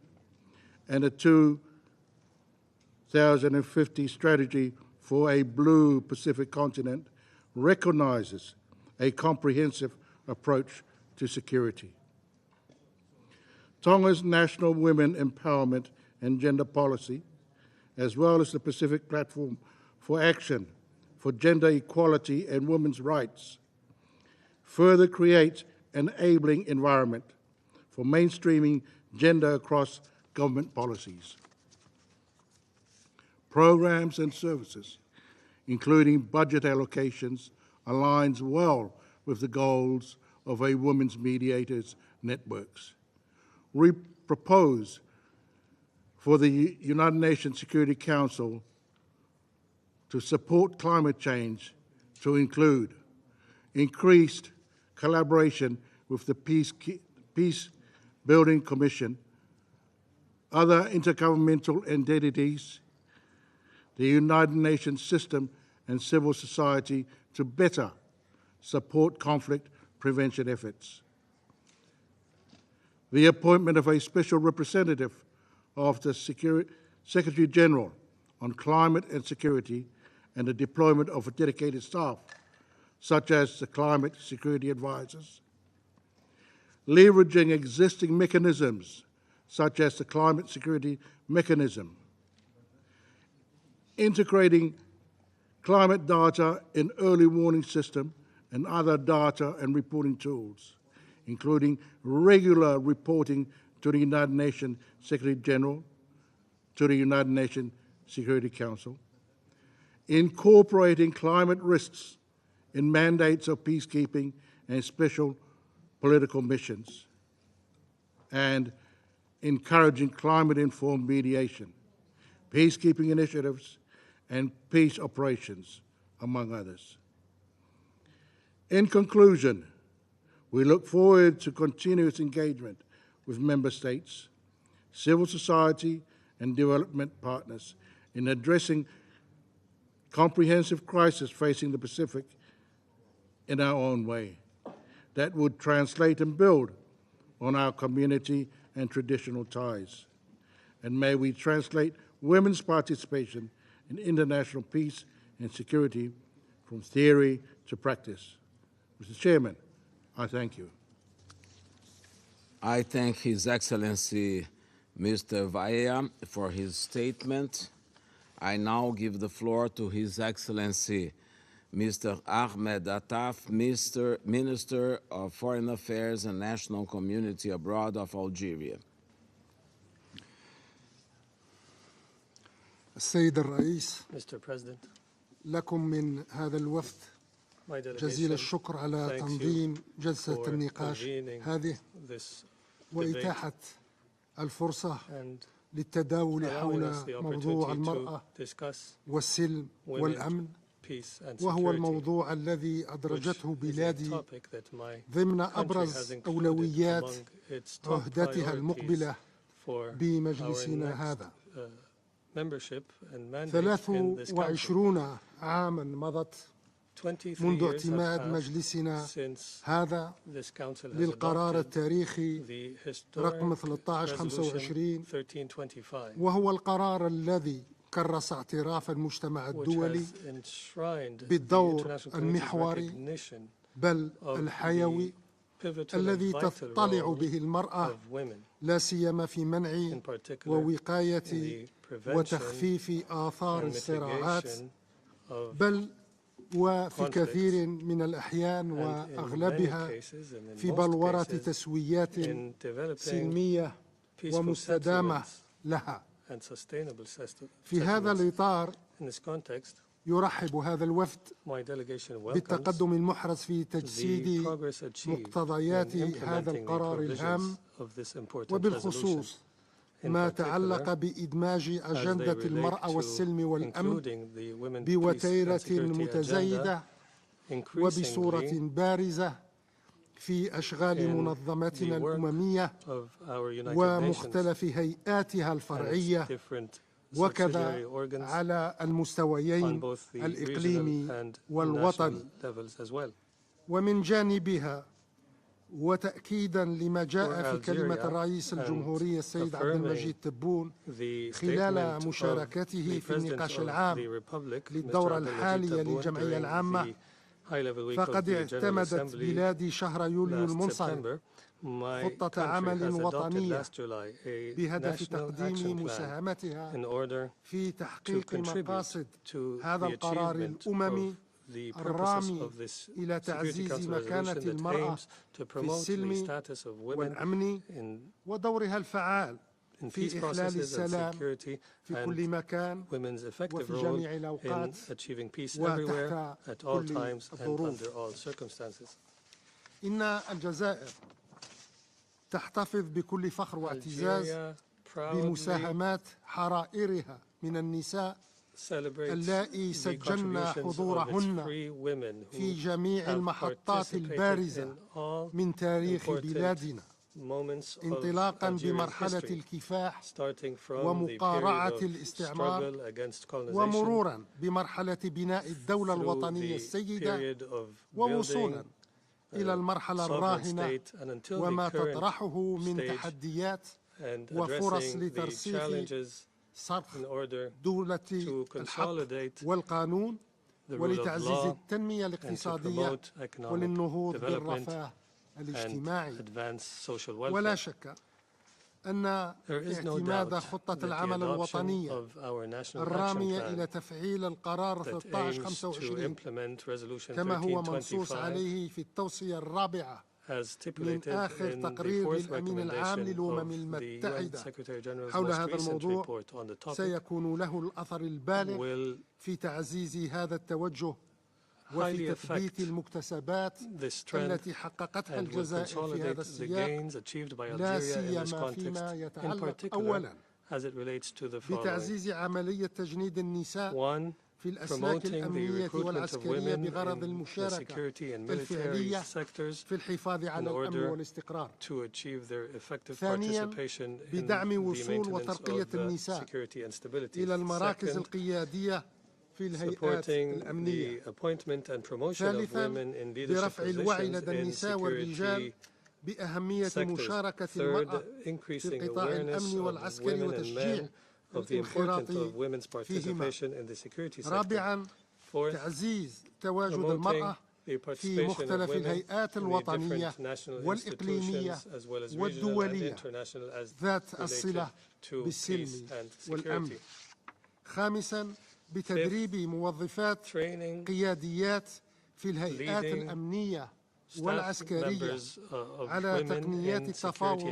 and the 2050 strategy for a blue Pacific continent recognizes a comprehensive approach to security. Tonga's national women empowerment and gender policy, as well as the Pacific Platform for Action for Gender Equality and Women's Rights, further create an enabling environment for mainstreaming gender across government policies. Programs and services, including budget allocations, aligns well with the goals of a women's mediators networks. We propose for the United Nations Security Council to support climate change to include increased collaboration with the Peace Building Commission, other intergovernmental entities, the United Nations system and civil society to better support conflict prevention efforts. The appointment of a special representative of the Secretary General on climate and security and the deployment of a dedicated staff, such as the climate security advisors. Leveraging existing mechanisms, such as the climate security mechanism. Integrating climate data in early warning system and other data and reporting tools, including regular reporting to the United Nations Secretary General, to the United Nations Security Council, incorporating climate risks in mandates of peacekeeping and special political missions, and encouraging climate-informed mediation, peacekeeping initiatives, and peace operations, among others. In conclusion, we look forward to continuous engagement with member states, civil society, and development partners in addressing comprehensive crisis facing the Pacific in our own way that would translate and build on our community and traditional ties. And may we translate women's participation in international peace and security from theory to practice. Mr. Chairman, I thank you. I thank His Excellency Mr. Vaya for his statement. I now give the floor to His Excellency Mr. Ahmed Attaf, Minister of Foreign Affairs and National Community Abroad of Algeria. السيد الرئيس، Mr. President, لكم من هذا الوفد جزيل الشكر على تنظيم جلسة النقاش هذه وإتاحة الفرصة للتداول حول موضوع المرأة والسلم والأمن، وهو الموضوع الذي أدرجته بلادي ضمن أبرز أولويات عهدتها المقبلة بمجلسنا هذا. 23 عاماً مضت منذ اعتماد مجلسنا هذا للقرار التاريخي رقم 1325، وهو القرار الذي كرس اعتراف المجتمع الدولي بالدور المحوري بل الحيوي الذي تطلع به المرأة لا سيما في منع ووقاية وتخفيف آثار الصراعات، بل وفي كثير من الأحيان وأغلبها في بلورة تسويات سلمية ومستدامة لها. في هذا الإطار يرحب هذا الوفد بالتقدم المحرز في تجسيد مقتضيات هذا القرار الهام، وبالخصوص ما تعلق بإدماج أجندة المرأة والسلم والأمن بوتيرة متزايدة وبصورة بارزة في أشغال منظماتنا الأممية ومختلف هيئاتها الفرعية، وكذا على المستويين الإقليمي والوطني. ومن جانبها وتأكيداً لما جاء في كلمة الرئيس الجمهورية السيد عبد المجيد تبون خلال مشاركته في النقاش العام للدورة الحالية للجمعية العامة، فقد اعتمدت بلادي شهر يوليو المنصرم خطة عمل وطنية بهدف تقديم مساهمتها في تحقيق مقاصد هذا القرار الأممي الرامي إلى تعزيز مكانة المرأة في السلم والأمن ودورها الفعال في إحلال السلام في كل مكان وفي جميع الأوقات وتحت كل الظروف. إن الجزائر تحتفظ بكل فخر واعتزاز بمساهمات حرائرها من النساء اللائي سجلنا حضورهن في جميع المحطات البارزة من تاريخ بلادنا، انطلاقا بمرحلة الكفاح ومقارعة الاستعمار، ومرورا بمرحلة بناء الدولة الوطنية السيدة، ووصولا إلى المرحلة الراهنة وما تطرحه من تحديات وفرص لترسيخ صرح دولة الحق والقانون ولتعزيز التنمية الاقتصادية وللنهوض بالرفاه الاجتماعي. ولا شك أن اعتماد خطة العمل الوطنية الرامية إلى تفعيل القرار 1325 كما هو منصوص عليه في التوصية الرابعة من آخر تقرير للأمين العام للأمم المتحدة حول هذا الموضوع سيكون له الأثر البالغ في تعزيز هذا التوجه وفي تثبيت المكتسبات التي حققتها الجزائر في هذا السياق، لا سيما فيما يتعلق أولا بتعزيز عملية تجنيد النساء في الأسلاك الأمنية والعسكرية بغرض المشاركة الفعلية في الحفاظ على الأمن والاستقرار. ثانياً بدعم وصول وترقية النساء إلى المراكز القيادية في الهيئات الأمنية. ثالثاً برفع الوعي لدى النساء والرجال بأهمية مشاركة المرأة في القطاع الأمني والعسكري وتشجيع الانخراط فيهما. رابعاً، تعزيز تواجد المرأة في مختلف الهيئات الوطنية والإقليمية والدولية ذات الصلة بالسلم والأمن. خامساً، بتدريب موظفات قياديات في الهيئات الأمنية والعسكرية على تقنيات التفاوض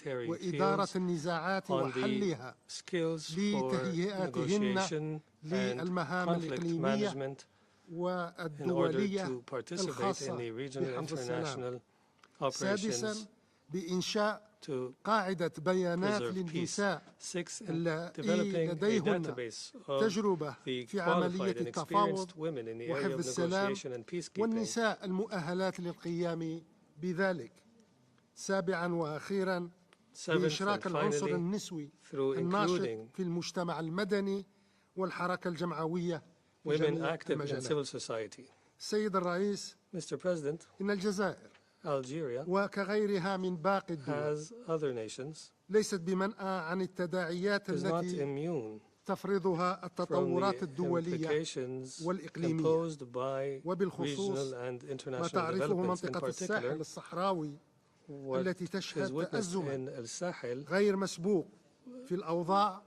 وإدارة النزاعات وحلها لتهيئتهن للمهام الإقليمية والدولية الخاصة بحفظ السلام. سادساً، بإنشاء قاعدة بيانات للنساء اللائي لديهن تجربة في عملية التفاوض وحفظ السلام والنساء المؤهلات للقيام بذلك. سابعاً وأخيراً، بإشراك العنصر النسوي الناشط في المجتمع المدني والحركة الجمعوية في جميع المجالات. السيد الرئيس، إن الجزائر وكغيرها من باقي الدول ليست بمنأى عن التداعيات التي تفرضها التطورات الدولية والإقليمية، وبالخصوص ما تعرفه منطقة الساحل الصحراوي التي تشهد تأزما غير مسبوق في الأوضاع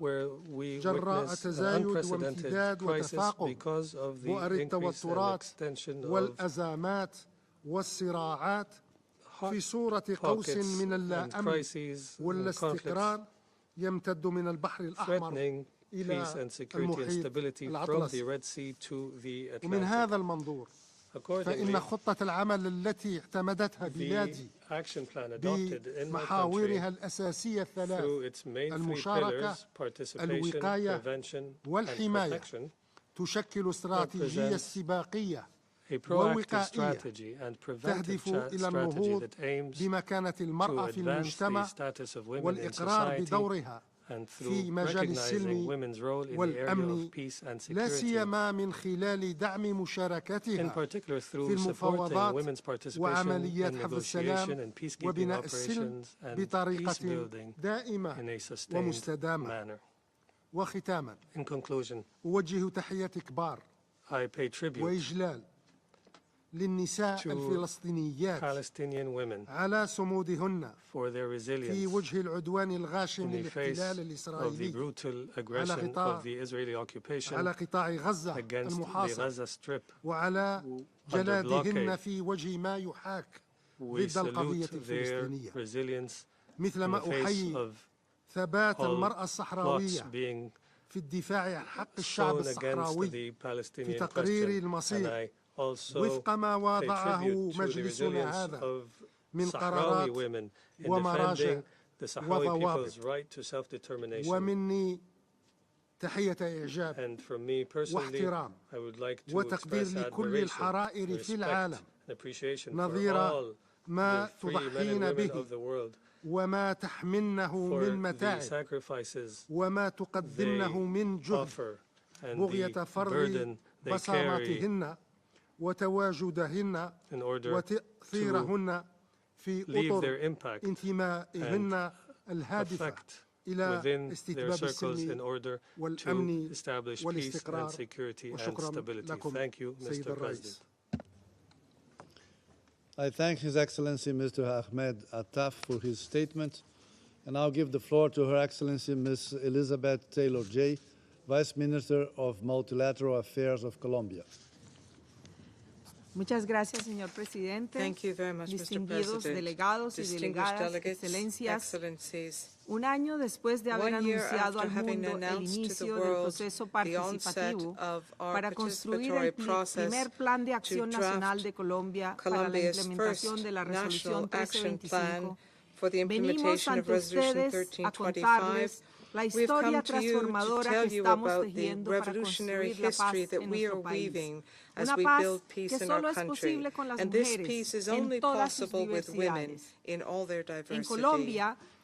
جراء تزايد وامتداد وتفاقم بؤر التوترات والأزمات والصراعات في صورة قوس من اللا أمن ولا استقرار يمتد من البحر الأحمر إلى المحيط الأطلسي. ومن هذا المنظور فإن خطة العمل التي اعتمدتها بلادي بمحاورها الأساسية الثلاث: المشاركة، الوقاية، والحماية، تشكل استراتيجية استباقية ووقائية تهدف إلى النهوض بمكانة المرأة في المجتمع والإقرار بدورها في مجال السلم والأمن، لا سيما من خلال دعم مشاركتها في المفاوضات وعمليات حفظ السلام وبناء السلم بطريقة دائمة ومستدامة. وختاما، أوجه تحية كبار وإجلال للنساء الفلسطينيات على صمودهن في وجه العدوان الغاشم للاحتلال الإسرائيلي على قطاع غزة المحاصر، وعلى جلادهن في وجه ما يحاك ضد القضية الفلسطينية، مثلما أحيي ثبات المرأة الصحراوية في الدفاع عن حق الشعب الصحراوي في تقرير المصير وفق ما وضعه مجلسنا هذا من قرارات ومراجع وضوابط. ومني تحية إعجاب واحترام وتقدير لكل الحرائر في العالم نظير ما تضحين به وما تحملنه من متاعب وما تقدمنه من جهد بغية فرض بصماتهن وتواجدهن وتأثيرهن في أطر انتمائهن الهادفة إلى استتباب السلم والأمن والاستقرار. وشكرا لكم سيد الرئيس. I thank His Excellency Mr. Ahmed Attaf for his statement, and I'll give the floor to Her Excellency Ms. Elizabeth Taylor-Jay, Vice Minister of Multilateral Affairs of Colombia. Muchas gracias, señor presidente. Thank you very much, distinguidos Mr. President. delegados y delegadas, excelencias. Un año después de haber anunciado al mundo el inicio del proceso participativo para construir el primer Plan de Acción Nacional de Colombia para la implementación de la Resolución 1325, venimos ante ustedes a contarles la historia transformadora que estamos tejiendo para construir la paz en nuestro país. Una paz que solo es posible con las mujeres en todas sus diversidades. En Colombia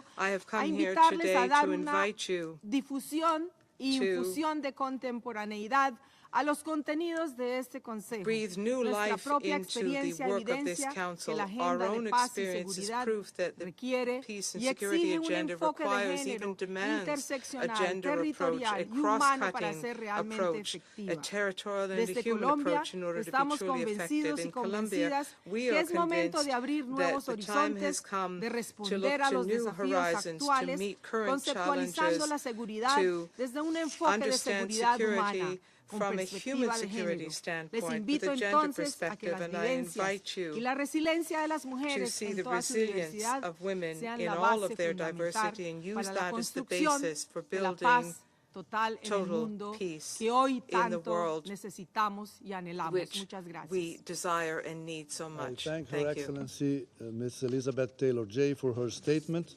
venido I have a come here invitarles today a dar to una invite you difusión e infusión de contemporaneidad a los contenidos de este Consejo. Breathe new Nuestra life propia into the experiencia work of this evidencia que Council. la Our agenda own de paz y experience is seguridad proof that the requiere peace and y security exige un agenda enfoque de requires, género even demands, a interseccional, gender approach, territorial a y humano para cross-cutting ser realmente approach, a efectiva. territorial and a Desde human Colombia approach in order to be estamos truly effective. convencidos y In Colombia, convencidas we que are es momento convinced de abrir that nuevos the time has horizontes, come de to look responder a to los new desafíos horizons, to actuales, meet current conceptualizando challenges, la seguridad to desde un enfoque de understand seguridad humana, security con from a human perspectiva de security género. Les standpoint, with invito a gender entonces a que perspective, las and I vivencias invite you y la resiliencia de las to mujeres see en the toda su resilience diversidad of women sean in la all base of their fundamental diversity and use para la that as the construcción basis for de la building paz total en el total mundo peace que hoy in the tanto world, necesitamos y anhelamos. which Muchas gracias. we desire and need so I much. thank Her Thank you. Excellency Ms. Elizabeth Taylor-Jay for her statement.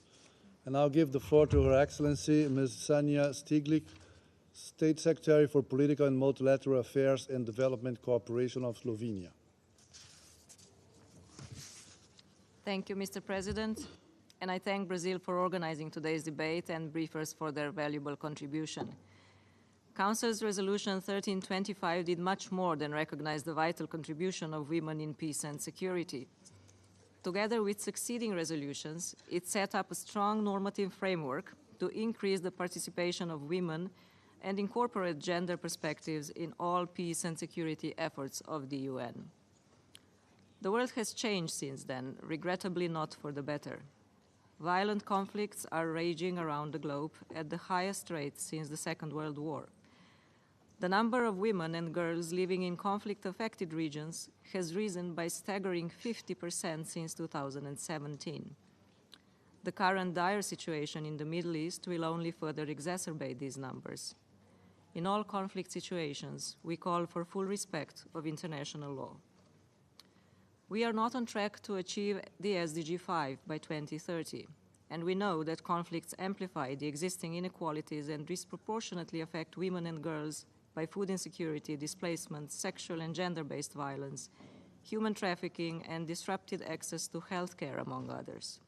And I'll give the floor to Her Excellency Ms. Sanja Stiglic, State Secretary for Political and Multilateral Affairs and Development Cooperation of Slovenia. Thank you, Mr. President, and I thank Brazil for organizing today's debate and briefers for their valuable contribution. Council's Resolution 1325 did much more than recognize the vital contribution of women in peace and security. Together with succeeding resolutions, it set up a strong normative framework to increase the participation of women and incorporate gender perspectives in all peace and security efforts of the UN. The world has changed since then, regrettably not for the better. Violent conflicts are raging around the globe at the highest rate since the Second World War. The number of women and girls living in conflict-affected regions has risen by staggering 50% since 2017. The current dire situation in the Middle East will only further exacerbate these numbers. In all conflict situations, we call for full respect of international law. We are not on track to achieve the SDG 5 by 2030, and we know that conflicts amplify the existing inequalities and disproportionately affect women and girls by food insecurity, displacement, sexual and gender-based violence, human trafficking, and disrupted access to health care, among others.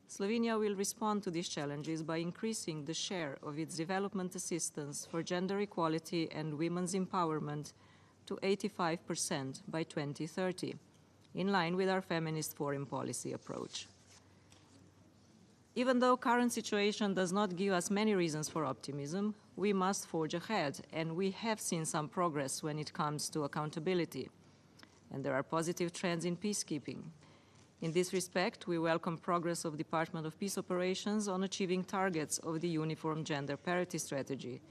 Slovenia will respond to these challenges by increasing the share of its development assistance for gender equality and women's empowerment to 85% by 2030, in line with our feminist foreign policy approach. Even though current situation does not give us many reasons for optimism, we must forge ahead, and we have seen some progress when it comes to accountability. And there are positive trends in peacekeeping. In this respect, we welcome progress of Department of Peace Operations on achieving targets of the Uniform Gender Parity Strategy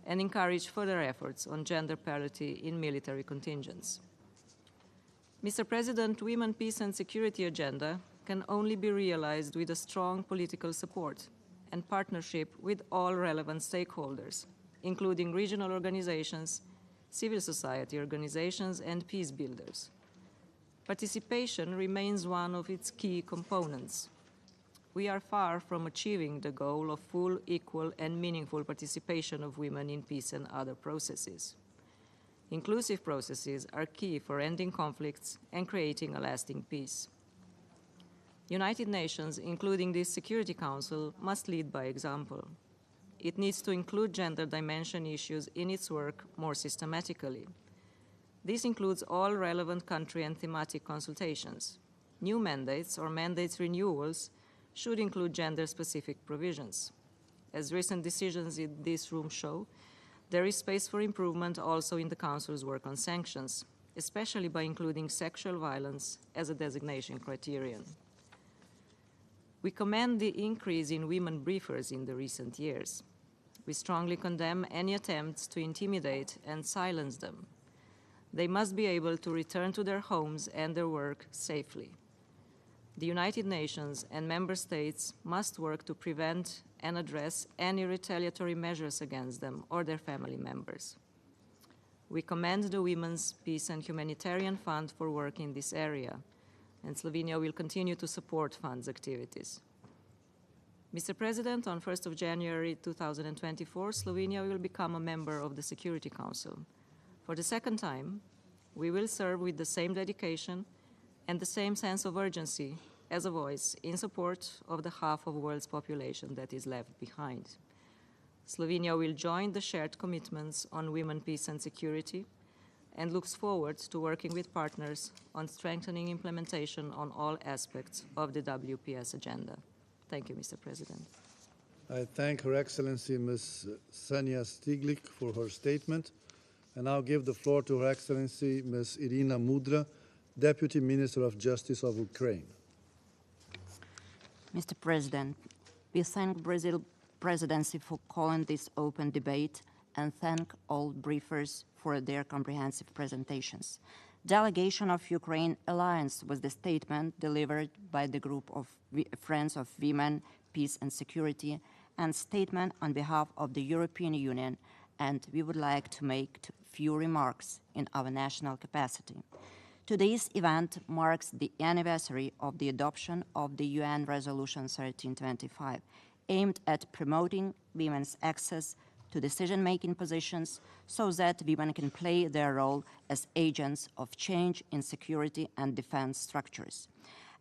and encourage further efforts on gender parity in military contingents. Mr. President, Women, Peace and Security Agenda can only be realized with a strong political support and partnership with all relevant stakeholders, including regional organizations, civil society organizations, and peace builders. Participation remains one of its key components. We are far from achieving the goal of full, equal, and meaningful participation of women in peace and other processes. Inclusive processes are key for ending conflicts and creating a lasting peace. United Nations, including this Security Council, must lead by example. It needs to include gender dimension issues in its work more systematically. This includes all relevant country and thematic consultations. New mandates or mandates renewals should include gender-specific provisions. As recent decisions in this room show, there is space for improvement also in the Council's work on sanctions, especially by including sexual violence as a designation criterion. We commend the increase in women briefers in the recent years. We strongly condemn any attempts to intimidate and silence them. They must be able to return to their homes and their work safely. The United Nations and member states must work to prevent and address any retaliatory measures against them or their family members. We commend the Women's Peace and Humanitarian Fund for work in this area, and Slovenia will continue to support fund's activities. Mr. President, on 1st of January 2024, Slovenia will become a member of the Security Council. For the second time, we will serve with the same dedication and the same sense of urgency as a voice in support of the half of the world's population that is left behind. Slovenia will join the shared commitments on women, peace and security and looks forward to working with partners on strengthening implementation on all aspects of the WPS agenda. Thank you, Mr. President. I thank Her Excellency Ms. Sanja Stiglik for her statement, and I'll give the floor to Her Excellency Ms. Irina Mudra, Deputy Minister of Justice of Ukraine. Mr. President, we thank Brazil Presidency for calling this open debate and thank all briefers for their comprehensive presentations. Delegation of Ukraine aligns with the statement delivered by the group of Friends of Women, Peace and Security and statement on behalf of the European Union, and we would like to make a few remarks in our national capacity. Today's event marks the anniversary of the adoption of the UN Resolution 1325, aimed at promoting women's access to decision-making positions so that women can play their role as agents of change in security and defense structures.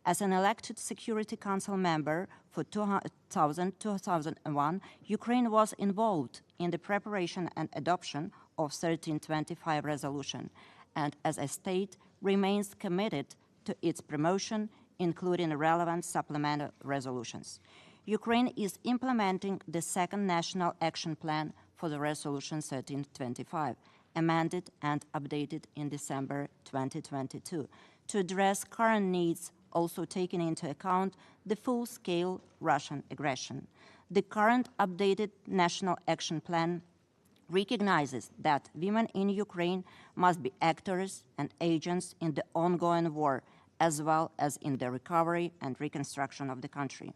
As an elected Security Council member for 2000-2001, Ukraine was involved in the preparation and adoption of 1325 resolution, and as a state remains committed to its promotion, including relevant supplemental resolutions. Ukraine is implementing the second National Action Plan for the Resolution 1325, amended and updated in December 2022, to address current needs, also taking into account the full-scale Russian aggression. The current updated National Action Plan recognizes that women in Ukraine must be actors and agents in the ongoing war, as well as in the recovery and reconstruction of the country.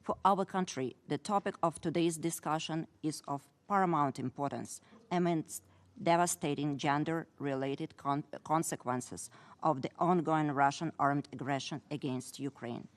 For our country, the topic of today's discussion is of paramount importance amidst devastating gender-related consequences of the ongoing Russian armed aggression against Ukraine.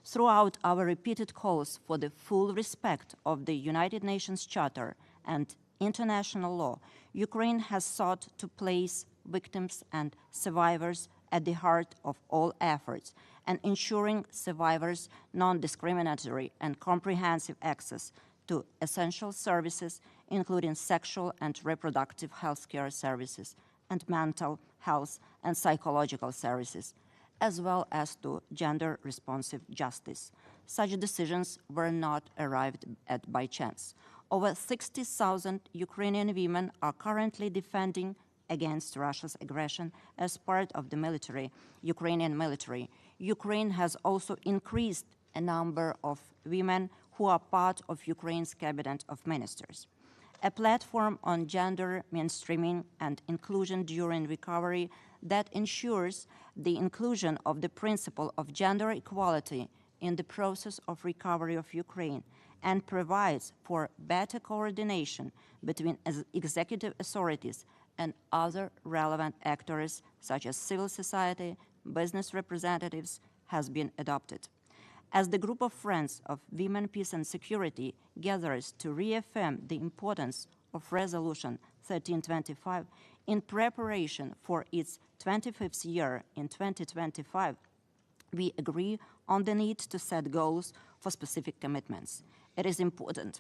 Throughout our repeated calls for the full respect of the United Nations Charter and international law, Ukraine has sought to place victims and survivors at the heart of all efforts and ensuring survivors non-discriminatory and comprehensive access to essential services, including sexual and reproductive health care services and mental health and psychological services, as well as to gender-responsive justice. Such decisions were not arrived at by chance. Over 60,000 Ukrainian women are currently defending against Russia's aggression as part of the Ukrainian military. Ukraine has also increased a number of women who are part of Ukraine's cabinet of ministers. A platform on gender mainstreaming and inclusion during recovery that ensures the inclusion of the principle of gender equality in the process of recovery of Ukraine and provides for better coordination between executive authorities and other relevant actors such as civil society, business representatives, has been adopted. As the group of Friends of Women, Peace and Security gathers to reaffirm the importance of Resolution 1325 in preparation for its 25th year in 2025, we agree on the need to set goals for specific commitments. It is important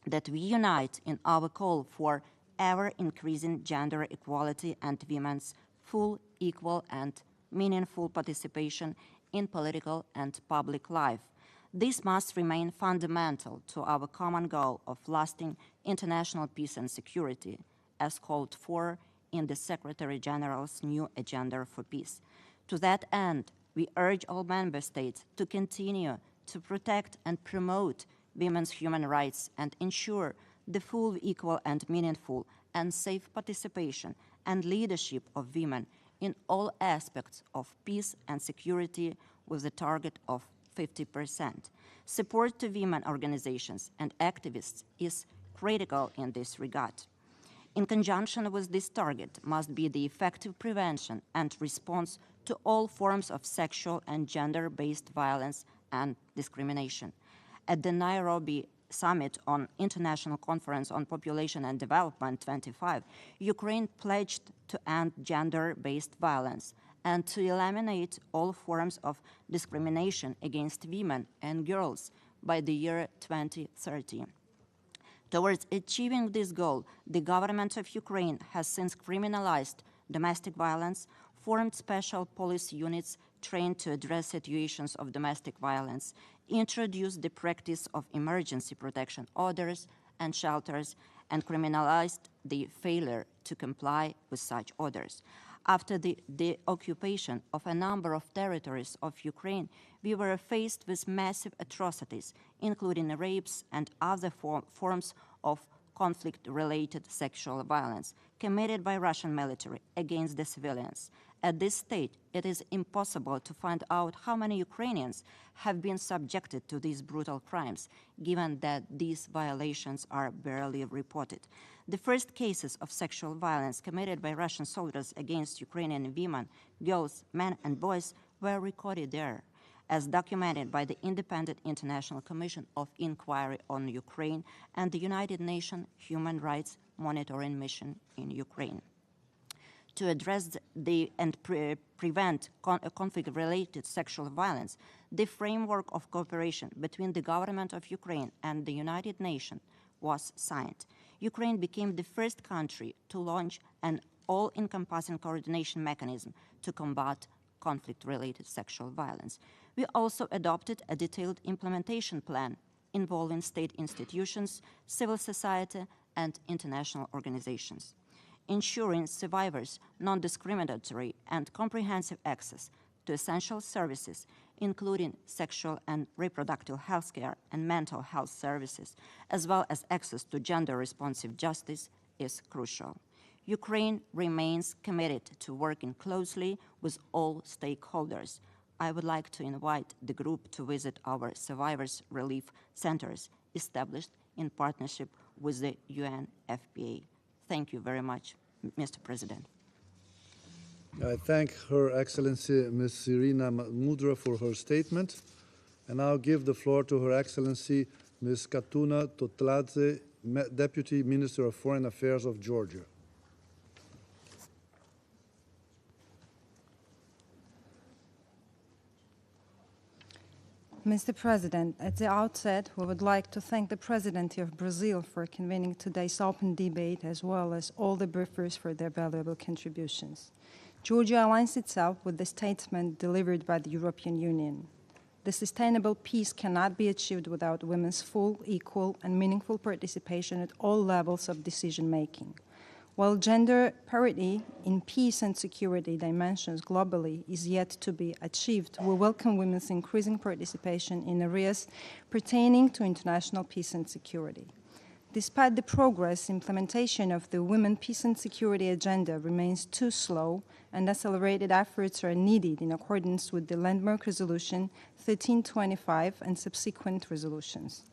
that we unite in our call for ever-increasing gender equality and women's full, equal, and meaningful participation in political and public life. This must remain fundamental to our common goal of lasting international peace and security, as called for in the Secretary General's new Agenda for Peace. To that end, we urge all member states to continue to protect and promote women's human rights and ensure the full, equal, and meaningful and safe participation and leadership of women in all aspects of peace and security with a target of 50%. Support to women organizations and activists is critical in this regard. In conjunction with this target must be the effective prevention and response to all forms of sexual and gender-based violence and discrimination. At the Nairobi Summit on International Conference on Population and Development 25, Ukraine pledged to end gender-based violence and to eliminate all forms of discrimination against women and girls by the year 2030. Towards achieving this goal, the government of Ukraine has since criminalized domestic violence, formed special police units trained to address situations of domestic violence, introduced the practice of emergency protection orders and shelters, and criminalized the failure to comply with such orders. After the occupation of a number of territories of Ukraine, we were faced with massive atrocities, including rapes and other forms of conflict-related sexual violence committed by Russian military against the civilians. At this stage, it is impossible to find out how many Ukrainians have been subjected to these brutal crimes, given that these violations are barely reported. The first cases of sexual violence committed by Russian soldiers against Ukrainian women, girls, men, and boys were recorded there, as documented by the Independent International Commission of Inquiry on Ukraine and the United Nations Human Rights Monitoring Mission in Ukraine. To address and prevent conflict-related sexual violence, the framework of cooperation between the government of Ukraine and the United Nations was signed. Ukraine became the first country to launch an all-encompassing coordination mechanism to combat conflict-related sexual violence. We also adopted a detailed implementation plan involving state institutions, civil society, and international organizations, ensuring survivors non-discriminatory and comprehensive access to essential services, including sexual and reproductive health care and mental health services, as well as access to gender-responsive justice, is crucial. Ukraine remains committed to working closely with all stakeholders. I would like to invite the group to visit our survivors' relief centers established in partnership with the UNFPA. Thank you very much, Mr. President. I thank Her Excellency Ms. Irina Mudra for her statement, and I'll give the floor to Her Excellency Ms. Katuna Totladze, Deputy Minister of Foreign Affairs of Georgia. Mr. President, at the outset, we would like to thank the Presidency of Brazil for convening today's open debate, as well as all the briefers for their valuable contributions. Georgia aligns itself with the statement delivered by the European Union. The sustainable peace cannot be achieved without women's full, equal, and meaningful participation at all levels of decision-making. While gender parity in peace and security dimensions globally is yet to be achieved, we welcome women's increasing participation in areas pertaining to international peace and security. Despite the progress, implementation of the Women, Peace and Security Agenda remains too slow, and accelerated efforts are needed in accordance with the landmark resolution 1325 and subsequent resolutions.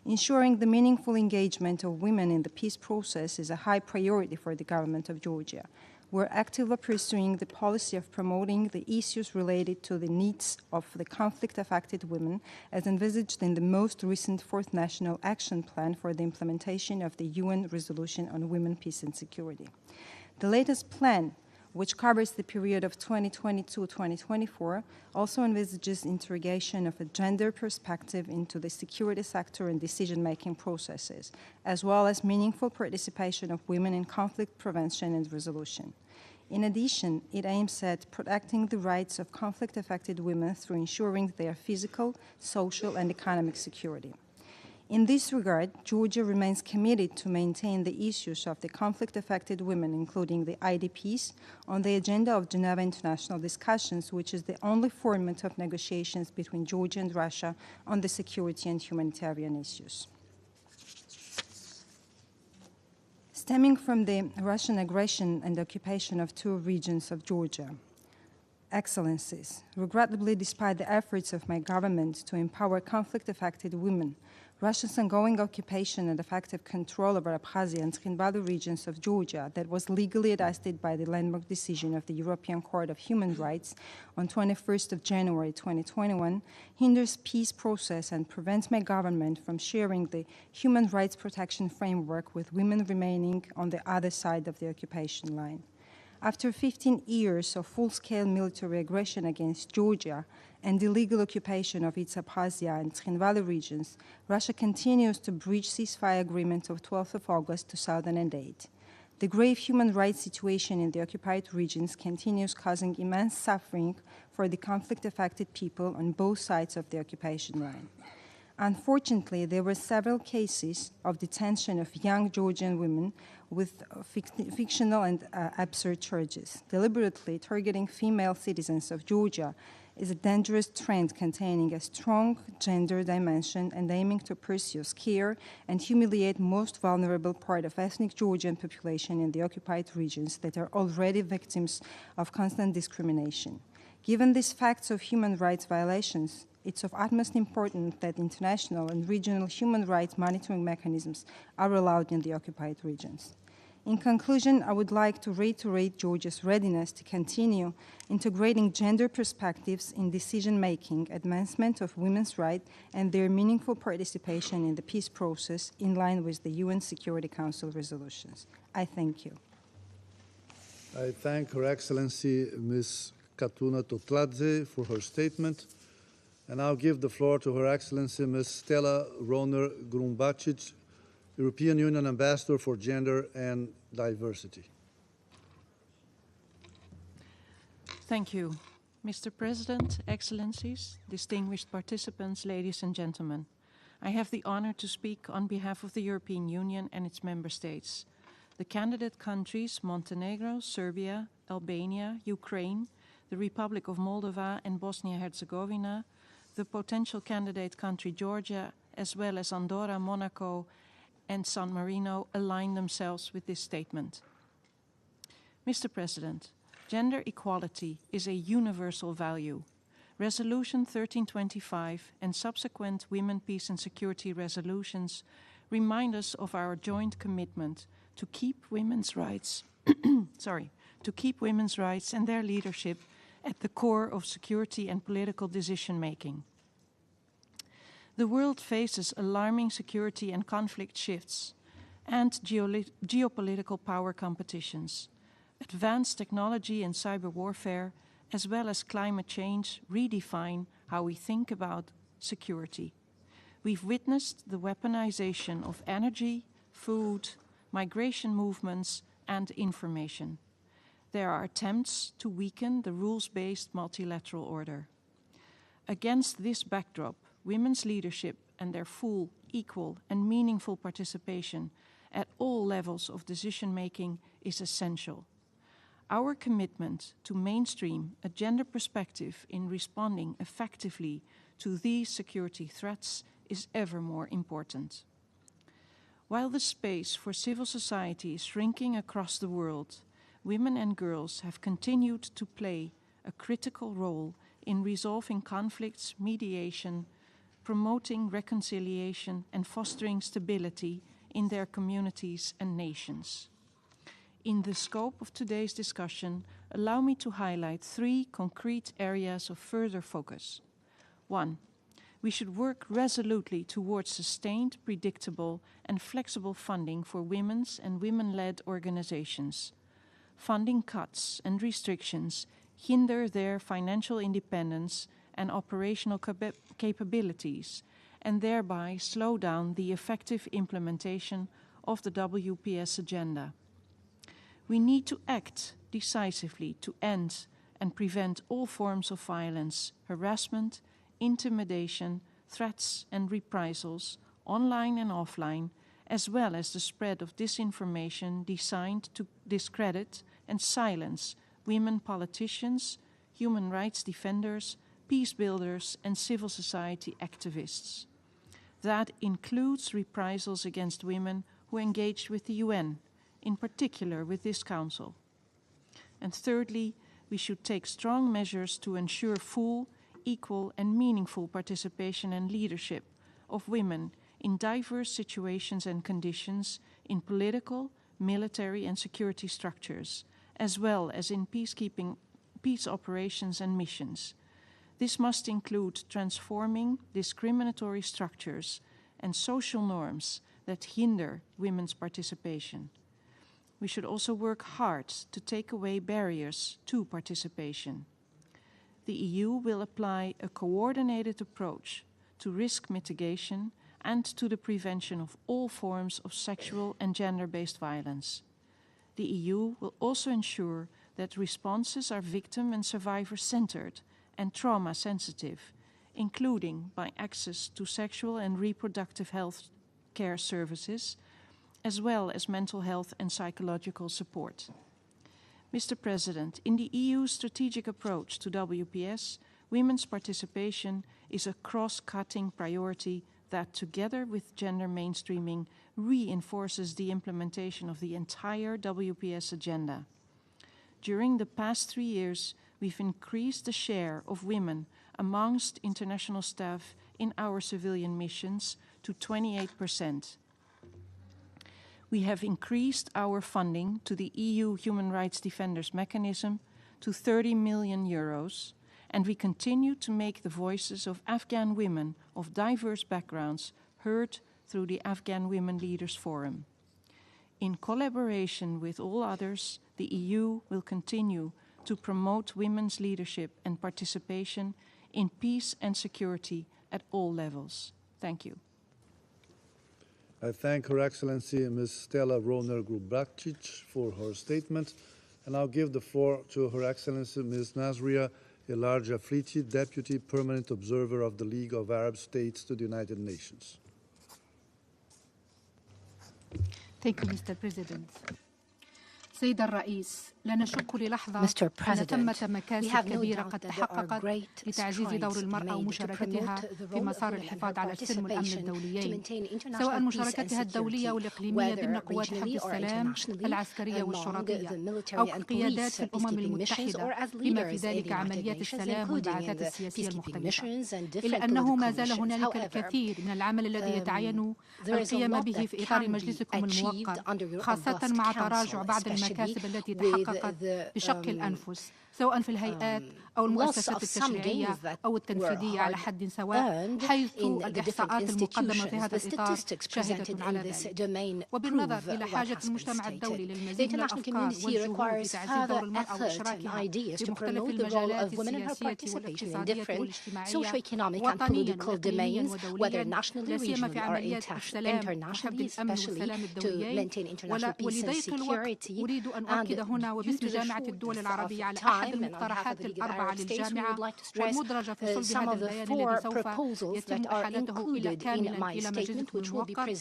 Ensuring the meaningful engagement of women in the peace process is a high priority for the government of Georgia. We're actively pursuing the policy of promoting the issues related to the needs of the conflict-affected women as envisaged in the most recent Fourth National Action Plan for the implementation of the UN Resolution on Women, Peace and Security. The latest plan, which covers the period of 2022-2024, also envisages interrogation of a gender perspective into the security sector and decision-making processes, as well as meaningful participation of women in conflict prevention and resolution. In addition, it aims at protecting the rights of conflict-affected women through ensuring their physical, social, and economic security. In this regard, Georgia remains committed to maintain the issues of the conflict-affected women, including the IDPs, on the agenda of Geneva International Discussions, which is the only format of negotiations between Georgia and Russia on the security and humanitarian issues. Stemming from the Russian aggression and occupation of two regions of Georgia, Excellencies, regrettably, despite the efforts of my government to empower conflict-affected women, Russia's ongoing occupation and effective control over Abkhazia and Tskhinvali regions of Georgia that was legally attested by the landmark decision of the European Court of Human Rights on 21st of January 2021 hinders peace process and prevents my government from sharing the human rights protection framework with women remaining on the other side of the occupation line. After 15 years of full-scale military aggression against Georgia and illegal occupation of its Abkhazia and Tskhin Valley regions, Russia continues to breach ceasefire agreement of 12th of August 2008. The grave human rights situation in the occupied regions continues causing immense suffering for the conflict-affected people on both sides of the occupation line. Unfortunately, there were several cases of detention of young Georgian women with fictional and absurd charges. Deliberately targeting female citizens of Georgia is a dangerous trend containing a strong gender dimension and aiming to pursue, scare, and humiliate most vulnerable part of ethnic Georgian population in the occupied regions that are already victims of constant discrimination. Given these facts of human rights violations, it's of utmost importance that international and regional human rights monitoring mechanisms are allowed in the occupied regions. In conclusion, I would like to reiterate Georgia's readiness to continue integrating gender perspectives in decision-making, advancement of women's rights, and their meaningful participation in the peace process in line with the UN Security Council resolutions. I thank you. I thank Her Excellency Ms. Katuna Totladze for her statement. And I'll give the floor to Her Excellency Ms. Stella Roner-Grumbacic, European Union Ambassador for Gender and Diversity. Thank you. Mr. President, Excellencies, distinguished participants, ladies and gentlemen. I have the honor to speak on behalf of the European Union and its member states. The candidate countries Montenegro, Serbia, Albania, Ukraine, the Republic of Moldova and Bosnia-Herzegovina, the potential candidate country Georgia, as well as Andorra, Monaco, and San Marino align themselves with this statement. Mr. President, gender equality is a universal value. Resolution 1325 and subsequent Women, Peace and Security resolutions remind us of our joint commitment to keep women's rights, to keep women's rights and their leadership at the core of security and political decision-making. The world faces alarming security and conflict shifts and geopolitical power competitions. Advanced technology and cyber warfare, as well as climate change, redefine how we think about security. We've witnessed the weaponization of energy, food, migration movements, and information. There are attempts to weaken the rules-based multilateral order. Against this backdrop, women's leadership and their full, equal, and meaningful participation at all levels of decision-making is essential. Our commitment to mainstream a gender perspective in responding effectively to these security threats is ever more important. While the space for civil society is shrinking across the world, women and girls have continued to play a critical role in resolving conflicts, mediation, promoting reconciliation, and fostering stability in their communities and nations. In the scope of today's discussion, allow me to highlight 3 concrete areas of further focus. 1. We should work resolutely towards sustained, predictable, and flexible funding for women's and women-led organizations. Funding cuts and restrictions hinder their financial independence and operational capabilities, and thereby slow down the effective implementation of the WPS agenda. We need to act decisively to end and prevent all forms of violence, harassment, intimidation, threats and reprisals, online and offline, as well as the spread of disinformation designed to discredit and silence women politicians, human rights defenders, peace builders, and civil society activists. That includes reprisals against women who engaged with the UN, in particular with this Council. And thirdly, we should take strong measures to ensure full, equal, and meaningful participation and leadership of women in diverse situations and conditions in political, military, and security structures, as well as in peacekeeping, peace operations and missions. This must include transforming discriminatory structures and social norms that hinder women's participation. we should also work hard to take away barriers to participation. The EU will apply a coordinated approach to risk mitigation and to the prevention of all forms of sexual and gender-based violence. The EU will also ensure that responses are victim and survivor-centered and trauma-sensitive, including by access to sexual and reproductive health care services, as well as mental health and psychological support. Mr. President, in the EU's strategic approach to WPS, women's participation is a cross-cutting priority that, together with gender mainstreaming, reinforces the implementation of the entire WPS agenda. During the past 3 years, we've increased the share of women amongst international staff in our civilian missions to 28%. We have increased our funding to the EU Human Rights Defenders Mechanism to 30 million euros, and we continue to make the voices of Afghan women of diverse backgrounds heard through the Afghan Women Leaders Forum. In collaboration with all others, the EU will continue to promote women's leadership and participation in peace and security at all levels. Thank you. I thank Her Excellency Ms. Stella Roner-Grubacic for her statement, and I'll give the floor to Her Excellency Ms. Nasria El Afriti, Deputy Permanent Observer of the League of Arab States to the United Nations. Thank you, Mr. President. سيد الرئيس، لا نشك للحظة أن ثمة مكاسب كبيرة قد تحققت لتعزيز دور المرأة ومشاركتها في مسار الحفاظ على السلم والأمن الدوليين، سواء مشاركتها الدولية والإقليمية ضمن قوات حفظ السلام العسكرية والشرطية أو كقيادات في الأمم المتحدة، بما في ذلك عمليات السلام والبعثات السياسية المختلفة. إلا أنه ما زال هنالك الكثير من العمل الذي يتعين القيام به في إطار مجلسكم الموقر، خاصة مع تراجع بعض المكاسب التي تحققت بشق الأنفس، سواء في الهيئات أو المؤسسات التشريعية أو التنفيذية على حد سواء، حيث الإحصاءات المقدمة في هذا الإطار شاهدة على ذلك. وبالنظر إلى حاجة المجتمع الدولي للمزيد من الأفكار والجهود في تعزيز دور المرأة وإشراكها في مختلف المجالات السياسية والاقتصادية والاجتماعية وطنيا وإقليميا ودوليا، لا سيما في عمليات السلام وحفظ الأمن والسلام الدوليين. ولضيق الوقت أريد أن أؤكد هنا وباسم جامعة الدول العربية على أحد المقترحات الأربعة للجامعة والمدرجة في صلب هذا البيان الذي سوف يتم إحالته كاملا إلى مجلسكم الموقر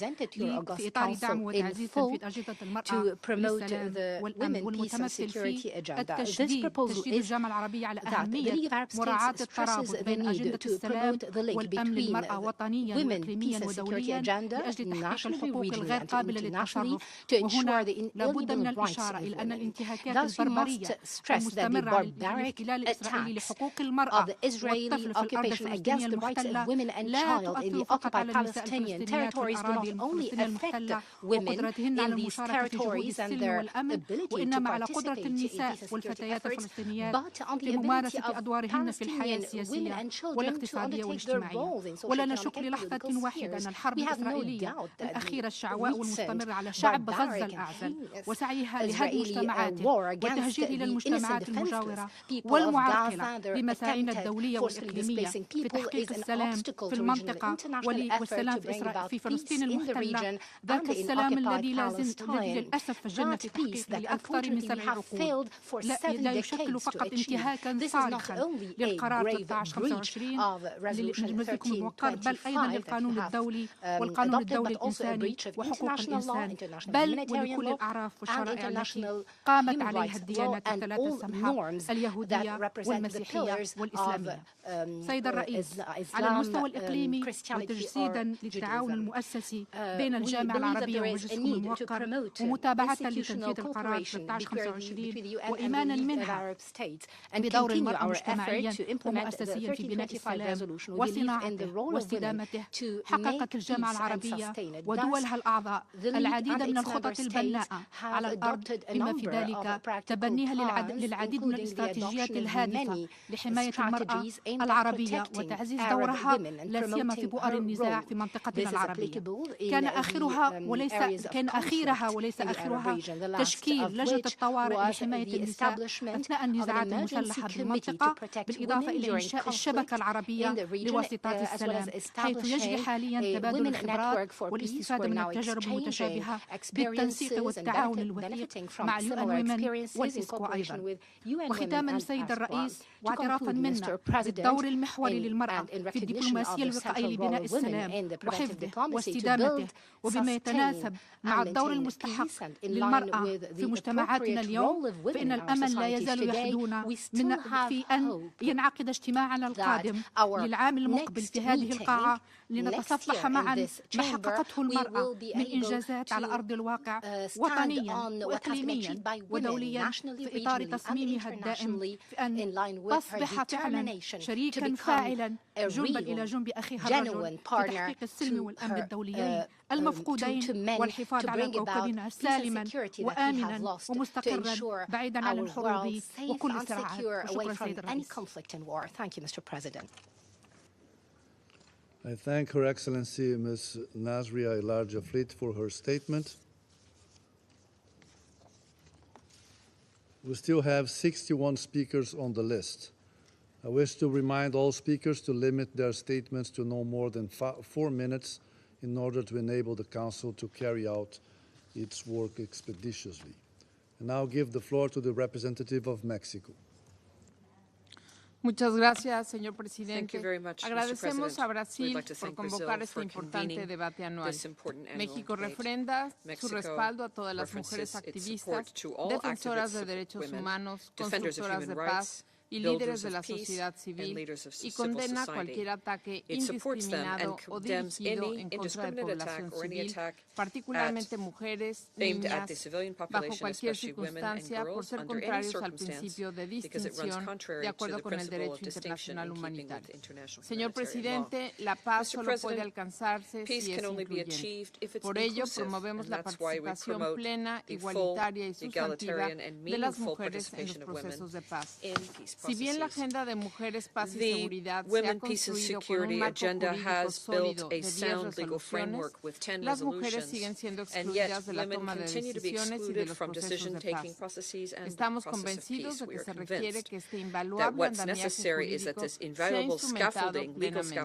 في إطار دعم وتعزيز تنفيذ أجندة المرأة للسلام والأمن، والمتمثل في تشديد الجامعة العربية على أهمية مراعاة الترابط بين أجندة السلام والأمن للمرأة وطنيا وإقليميا ودوليا لأجل تحقيق الحقوق الغير قابلة للتصرف. وهنا لابد من الإشارة إلى أن الانتهاكات البربرية المستمرة على الاحتلال الإسرائيلي لحقوق المرأة والطفل في الأرض الفلسطينية المحتلة لا تؤثر فقط على النساء الفلسطينيات في الأراضي الفلسطينية المحتلة وقدرتهن على المشاركة في جهود السلم والأمن، وإنما على قدرة النساء والفتيات الفلسطينيات في ممارسة أدوارهن في الحياة السياسية والاقتصادية والاجتماعية. ولا نشك للحظة واحدة أن الحرب الإسرائيلية الأخيرة الشعواء والمستمرة على شعب غزة الأعزل وسعيها لهدم مجتمعاته والتهجير إلى المجتمعات المجاورة والمعرقلة لمساعينا الدولية والإقليمية في تحقيق السلام في المنطقة والسلام في فلسطين المحتلة، ذاك السلام الذي للأسف فشلنا في تحقيقه لأكثر من 7 عقود، لا يشكل فقط انتهاكا صارخا للقرار 1325 لمجلسكم الموقر، بل أيضا للقانون الدولي والقانون الدولي الإنساني وحقوق الإنسان، بل ولكل الأعراف والشرائع التي قامت عليها الديانات الثلاث السمحة اليهودية والمسيحية والإسلامية. سيد الرئيس، على المستوى الإقليمي وتجسيدا للتعاون المؤسسي بين الجامعة العربية ومجلسكم الموقر ومتابعة لتنفيذ القرار 1325 وإيمانا منها بدور المرأة مجتمعيا ومؤسسيا في بناء السلام وصناعته واستدامته، حققت الجامعة العربية ودولها الأعضاء العديد من الخطط البناءة على الأرض، بما في ذلك تبنيها للعديد من الاستراتيجيات الهادفة لحماية المرأة العربية وتعزيز دورها لا سيما في بؤر النزاع في منطقتنا العربية. كان آخرها وليس آخرها تشكيل لجنة الطوارئ لحماية النساء أثناء النزاعات المسلحة بالمنطقة، بالإضافة إلى إنشاء الشبكة العربية لواسطات السلام، حيث يجري حاليا تبادل الخبرات والاستفادة من التجارب المتشابهة بالتنسيق والتعاون الوثيق مع اليو ان ويمن والإسكو أيضا. وختاما سيد الرئيس، واعترافا منا بالدور المحوري للمرأة في الدبلوماسية الوقائية لبناء السلام وحفظه واستدامته، وبما يتناسب مع الدور المستحق للمرأة في مجتمعاتنا اليوم، فإن الأمل لا يزال يحدونا في أن ينعقد اجتماعنا القادم للعام المقبل في هذه القاعة لنتصفح معا ما حققته المرأة من إنجازات على أرض الواقع وطنيا وإقليميا ودوليا، في إطار تصميمها الدائم في أن تصبح فعلا شريكا فاعلا جنبا إلى جنب أخيها الرجل في تحقيق السلم والأمن الدوليين المفقودين والحفاظ على كوكبنا سالما وآمنا ومستقرا بعيدا عن الحروب وكل الصراعات. وشكرا سيد الرئيس. I thank Her Excellency Ms. Nasria Elijah Fleet for her statement. We still have 61 speakers on the list. I wish to remind all speakers to limit their statements to no more than 4 minutes in order to enable the Council to carry out its work expeditiously. And now give the floor to the representative of Mexico. Muchas gracias, señor presidente. Agradecemos a Brasil por convocar este importante debate anual. México refrenda su respaldo a todas las mujeres activistas, defensoras de derechos humanos, constructoras de paz y líderes de la sociedad civil, y condena cualquier ataque indiscriminado o dirigido en contra de población civil, particularmente mujeres, niñas, bajo cualquier circunstancia, por ser contrarios al principio de distinción de acuerdo con el derecho internacional humanitario. Señor presidente, la paz solo puede alcanzarse si es incluyente. Por ello, promovemos la participación plena, igualitaria y sustantiva de las mujeres en los procesos de paz. Si bien la agenda de mujeres, paz y seguridad se ha construido con un marco jurídico sólido de 10 resoluciones, las mujeres siguen siendo excluidas de la toma de decisiones y de los procesos de paz. Estamos convencidos de que se requiere que este invaluable andamiaje jurídico sea instrumentado plenamente.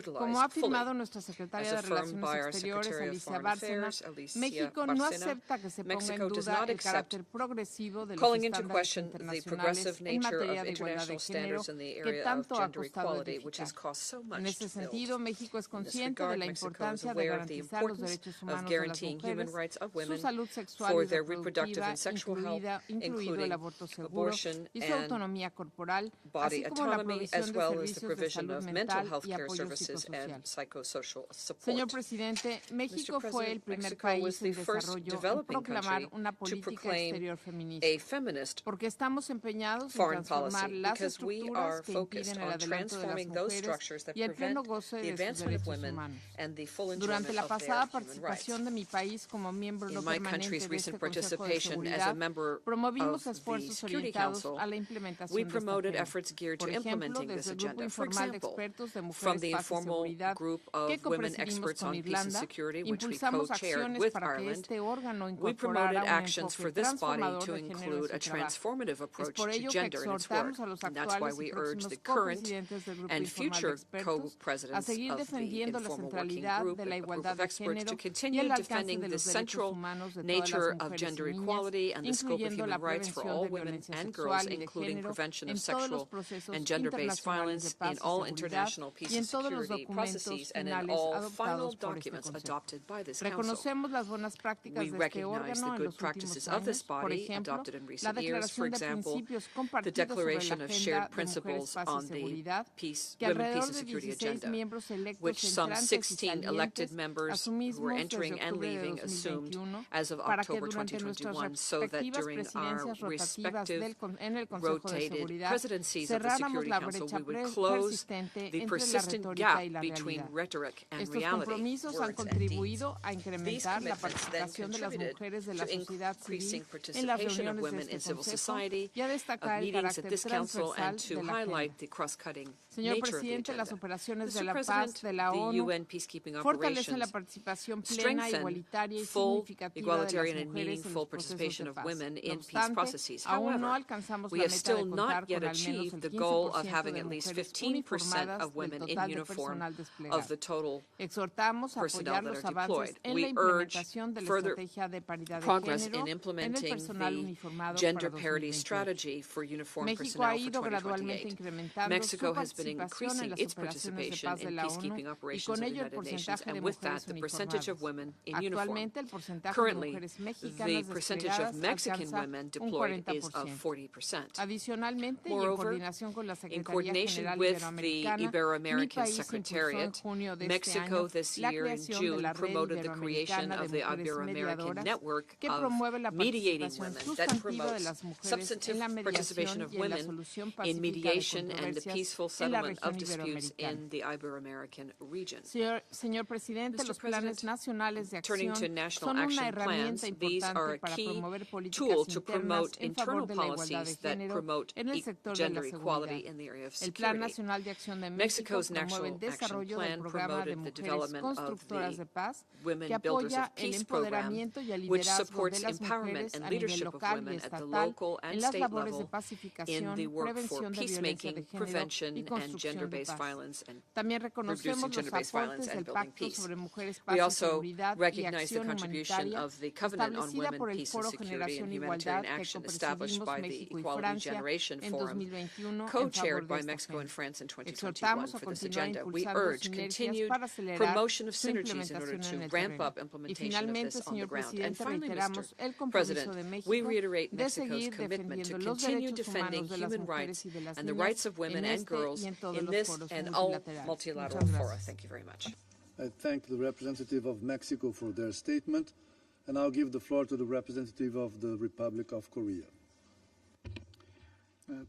Como ha afirmado nuestra secretaria de Relaciones Exteriores, Alicia Bárcena, México no acepta que se ponga en duda el carácter progresivo de los estándares internacionales en materia de igualdad de género que tanto ha costado edificar. En ese sentido, México es consciente de la importancia de garantizar los derechos humanos de las mujeres, su salud sexual y reproductiva, incluido el aborto seguro, y su autonomía corporal, así como la provisión de servicios de salud mental y apoyo psicosocial. Señor presidente, México fue el primer país en desarrollo en proclamar una política exterior feminista, porque estamos empeñados en transformar las estructuras que impiden el adelanto de las mujeres y el pleno goce de sus derechos humanos. Durante la pasada participación de mi país como miembro no permanente de este Consejo de Seguridad, promovimos esfuerzos orientados a la implementación de esta agenda. Por ejemplo, desde el Grupo Informal de Expertos de Mujeres, Paz y Seguridad, que copresidimos con Irlanda, impulsamos acciones para que este órgano incorporara un enfoque transformador de género en su trabajo. Es por ello que exhortamos a los actuales y próximos copresidentes del Grupo Informal de Expertos a seguir defendiendo la centralidad de la igualdad de género y el alcance de los derechos humanos de todas las mujeres y niñas, incluyendo la prevención de violencia sexual y de género en todos los procesos internacionales de paz y seguridad y en todos los documentos finales adoptados por este Consejo. Reconocemos las buenas prácticas de este órgano en los últimos años, por ejemplo, la Declaración de Principios compartidos declaration of shared principles on the Women, Peace, and Security agenda, which some 16 elected members who are entering and leaving assumed as of October 2021, so that during our respective rotated presidencies of the Security Council, we would close the persistent gap between rhetoric and reality, words and deeds. These commitments then contributed to increasing participation of women in civil society, of meetings at this council, and to highlight the cross-cutting nature of the agenda. Mr. President, the UN peacekeeping operations strengthen full, egalitarian, and meaningful participation of women in peace processes. However, we have still not yet achieved the goal of having at least 15% of women in uniform of the total personnel that are deployed. We urge further progress in implementing the gender parity strategy for uniformed personnel for 2028. Mexico has been increasing its participation in peacekeeping operations of the United Nations, and with that, the percentage of women in uniform. Currently, the percentage of Mexican women deployed is of 40%. Moreover, in coordination with the Ibero-American Secretariat, Mexico this year in June promoted the creation of the Ibero-American Network of Mediating Women that promotes substantive participation of women in mediation and the peaceful settlement of disputes in the Ibero-American region. Señor Presidente, los planes nacionales de Turning to acción national son una action plans, herramienta these are a importante para key promover tool políticas to internas promote en internal favor de la igualdad policies de that género promote en el sector de gender la equality seguridad. in the area of El Plan security. Nacional de Acción de México Mexico's promueve National el Action desarrollo del Plan programa de promoted the mujeres development of constructoras the de paz Women que Builders apoya of el Peace program, empoderamiento y el which liderazgo de supports las empowerment mujeres and a nivel leadership of local y women at the estatal local and en las state labores de level in pacificación, the work for prevención de violencia de peacemaking, género prevention, y and construcción de gender-based paz. violence and También reducing reconocemos los gender-based violence aportes and del building Pacto peace. sobre Mujeres, We Paz y also Seguridad y recognize the Acción contribution Humanitaria of the Covenant on establecida Women, por el Peace Foro and Security and Generación Humanitarian Igualdad que Action established copresidimos by the México y Equality Francia Generation en Forum, 2021 en favor co-chaired de by esta Mexico and agenda. France in 2021 Exhortamos a for this continuar agenda. We impulsando urge sinergias continued para acelerar promotion of su synergies in order implementación to en el ramp terreno. up Y implementation of finalmente, this on the señor ground. And presidente, finally, reiteramos el Mr. compromiso President, de México we reiterate de Mexico's seguir commitment to defendiendo los continue derechos defending humanos de las human mujeres rights y de las and the niñas rights of women en and este girls y en todos in los this foros and all multilaterales. multilateral Muchas fora. gracias. Thank you very much. I thank the representative of Mexico for their statement, and I'll give the floor to the representative of the Republic of Korea.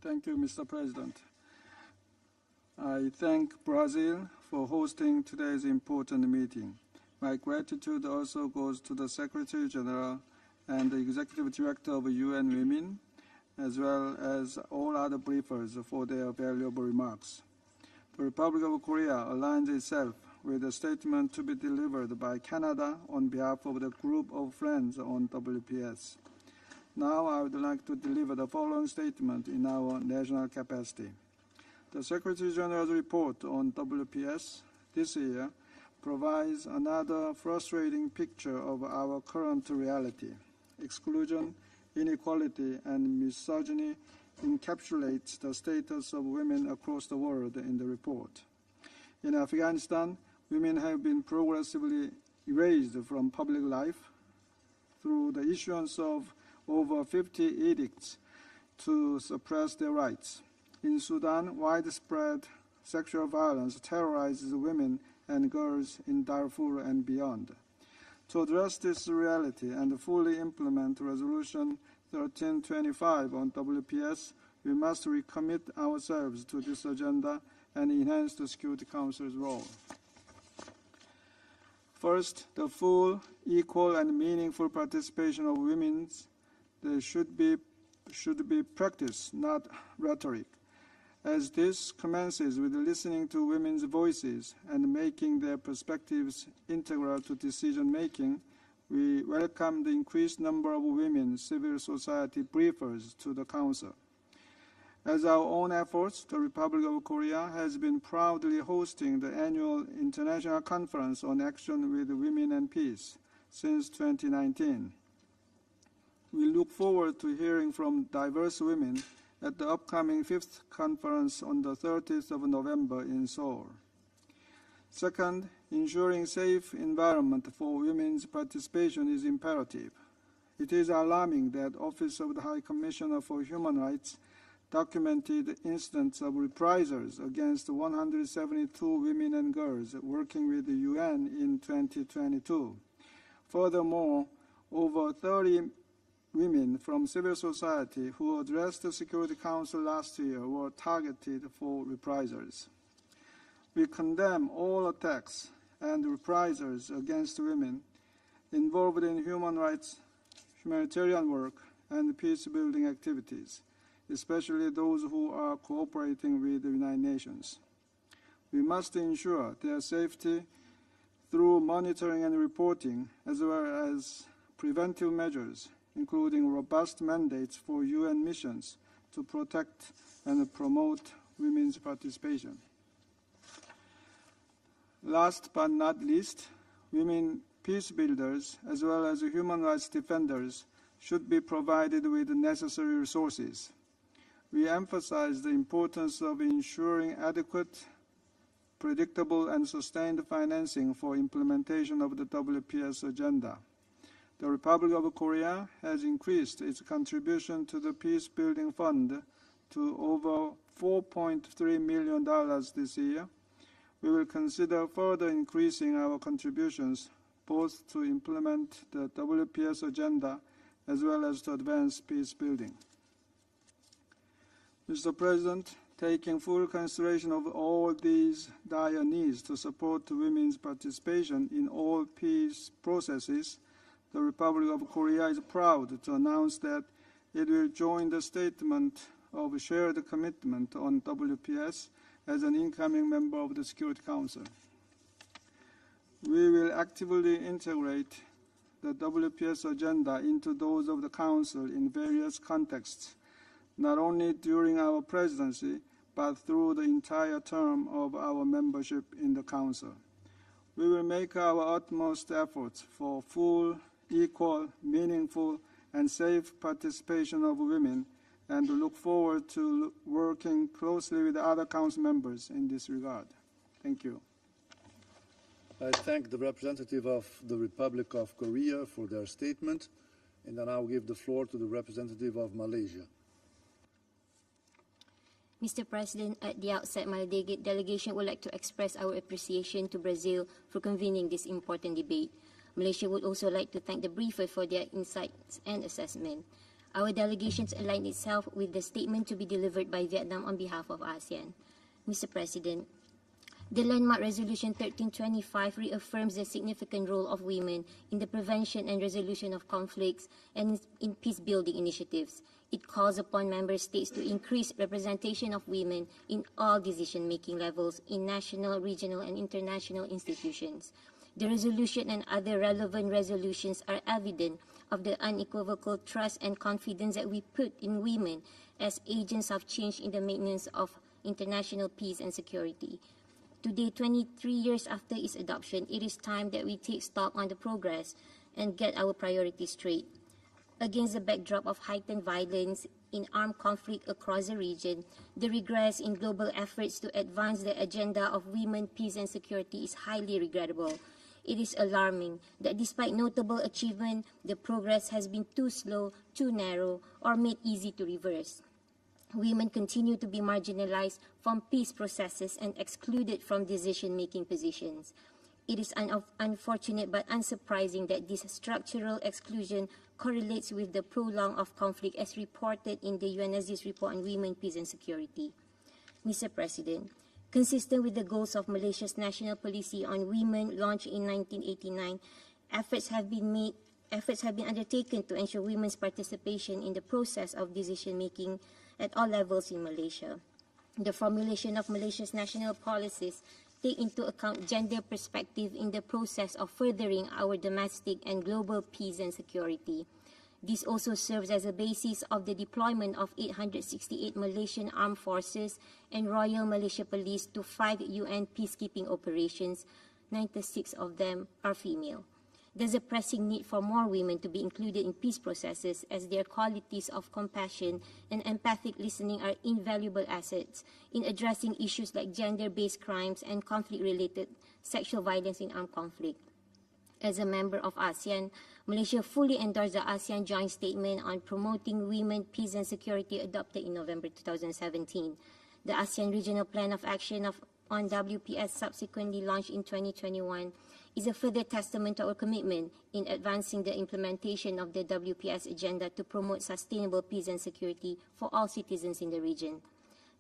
Thank you, Mr. President. I thank Brazil for hosting today's important meeting. My gratitude also goes to the Secretary General and the Executive Director of UN Women, as well as all other briefers for their valuable remarks. The Republic of Korea aligns itself with a statement to be delivered by Canada on behalf of the group of friends on WPS. Now I would like to deliver the following statement in our national capacity. The Secretary General's report on WPS this year provides another frustrating picture of our current reality. Exclusion, inequality, and misogyny encapsulates the status of women across the world in the report. In Afghanistan, women have been progressively erased from public life through the issuance of over 50 edicts to suppress their rights. In Sudan, widespread sexual violence terrorizes women and girls in Darfur and beyond. To address this reality and fully implement Resolution 1325 on WPS, we must recommit ourselves to this agenda and enhance the Security Council's role. First, the full, equal, and meaningful participation of women should be practice, not rhetoric. As this commences with listening to women's voices and making their perspectives integral to decision-making, we welcome the increased number of women civil society briefers to the Council. As our own efforts, the Republic of Korea has been proudly hosting the annual International Conference on Action with Women and Peace since 2019. We look forward to hearing from diverse women at the upcoming 5th conference on the 30th of November in Seoul. Second, ensuring safe environment for women's participation is imperative. It is alarming that Office of the High Commissioner for Human Rights documented incidents of reprisals against 172 women and girls working with the UN in 2022. Furthermore, over 30 women from civil society who addressed the Security Council last year were targeted for reprisals. We condemn all attacks and reprisals against women involved in human rights, humanitarian work, and peace-building activities, especially those who are cooperating with the United Nations. We must ensure their safety through monitoring and reporting, as well as preventive measures, including robust mandates for UN missions to protect and promote women's participation. Last but not least, women peace builders, as well as human rights defenders, should be provided with the necessary resources. We emphasize the importance of ensuring adequate, predictable, and sustained financing for implementation of the WPS agenda. The Republic of Korea has increased its contribution to the Peace Building Fund to over $4.3 million this year. We will consider further increasing our contributions both to implement the WPS agenda as well as to advance peace building. Mr. President, taking full consideration of all these dire needs to support women's participation in all peace processes, the Republic of Korea is proud to announce that it will join the statement of shared commitment on WPS as an incoming member of the Security Council. We will actively integrate the WPS agenda into those of the Council in various contexts, not only during our presidency, but through the entire term of our membership in the Council. We will make our utmost efforts for full, equal, meaningful, and safe participation of women, and look forward to working closely with other Council members in this regard. Thank you. I thank the representative of the Republic of Korea for their statement, and I now give the floor to the representative of Malaysia. Mr. President, at the outset, my delegation would like to express our appreciation to Brazil for convening this important debate. Malaysia would also like to thank the briefer for their insights and assessment. Our delegations aligned itself with the statement to be delivered by Vietnam on behalf of ASEAN. Mr. President, the landmark Resolution 1325 reaffirms the significant role of women in the prevention and resolution of conflicts and in peace-building initiatives. It calls upon member states to increase representation of women in all decision-making levels in national, regional, and international institutions. The resolution and other relevant resolutions are evident of the unequivocal trust and confidence that we put in women as agents of change in the maintenance of international peace and security. Today, 23 years after its adoption, it is time that we take stock on the progress and get our priorities straight. Against the backdrop of heightened violence in armed conflict across the region, the regress in global efforts to advance the agenda of women, peace, and security is highly regrettable. It is alarming that despite notable achievement, the progress has been too slow, too narrow, or made easy to reverse. Women continue to be marginalized from peace processes and excluded from decision-making positions. It is unfortunate but unsurprising that this structural exclusion correlates with the prolonging of conflict as reported in the UNSC's report on women, peace, and security. Mr. President, consistent with the goals of Malaysia's national policy on women launched in 1989, efforts have been undertaken to ensure women's participation in the process of decision-making at all levels in Malaysia. The formulation of Malaysia's national policies take into account gender perspective in the process of furthering our domestic and global peace and security. This also serves as a basis of the deployment of 868 Malaysian Armed Forces and Royal Malaysia Police to 5 UN peacekeeping operations. 96 of them are female. There's a pressing need for more women to be included in peace processes, as their qualities of compassion and empathic listening are invaluable assets in addressing issues like gender-based crimes and conflict-related sexual violence in armed conflict. As a member of ASEAN, Malaysia fully endorsed the ASEAN Joint Statement on Promoting Women, Peace and Security adopted in November 2017. The ASEAN Regional Plan of Action on WPS subsequently launched in 2021 is a further testament to our commitment in advancing the implementation of the WPS agenda to promote sustainable peace and security for all citizens in the region.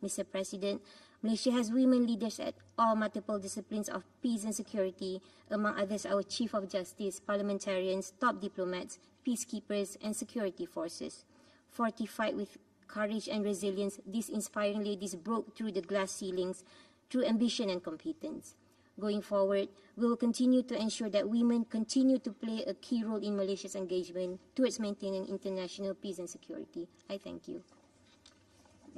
Mr. President, Malaysia has women leaders at all multiple disciplines of peace and security, among others our Chief of Justice, parliamentarians, top diplomats, peacekeepers, and security forces. Fortified with courage and resilience, these inspiring ladies broke through the glass ceilings through ambition and competence. Going forward, we will continue to ensure that women continue to play a key role in Malaysia's engagement towards maintaining international peace and security. I thank you.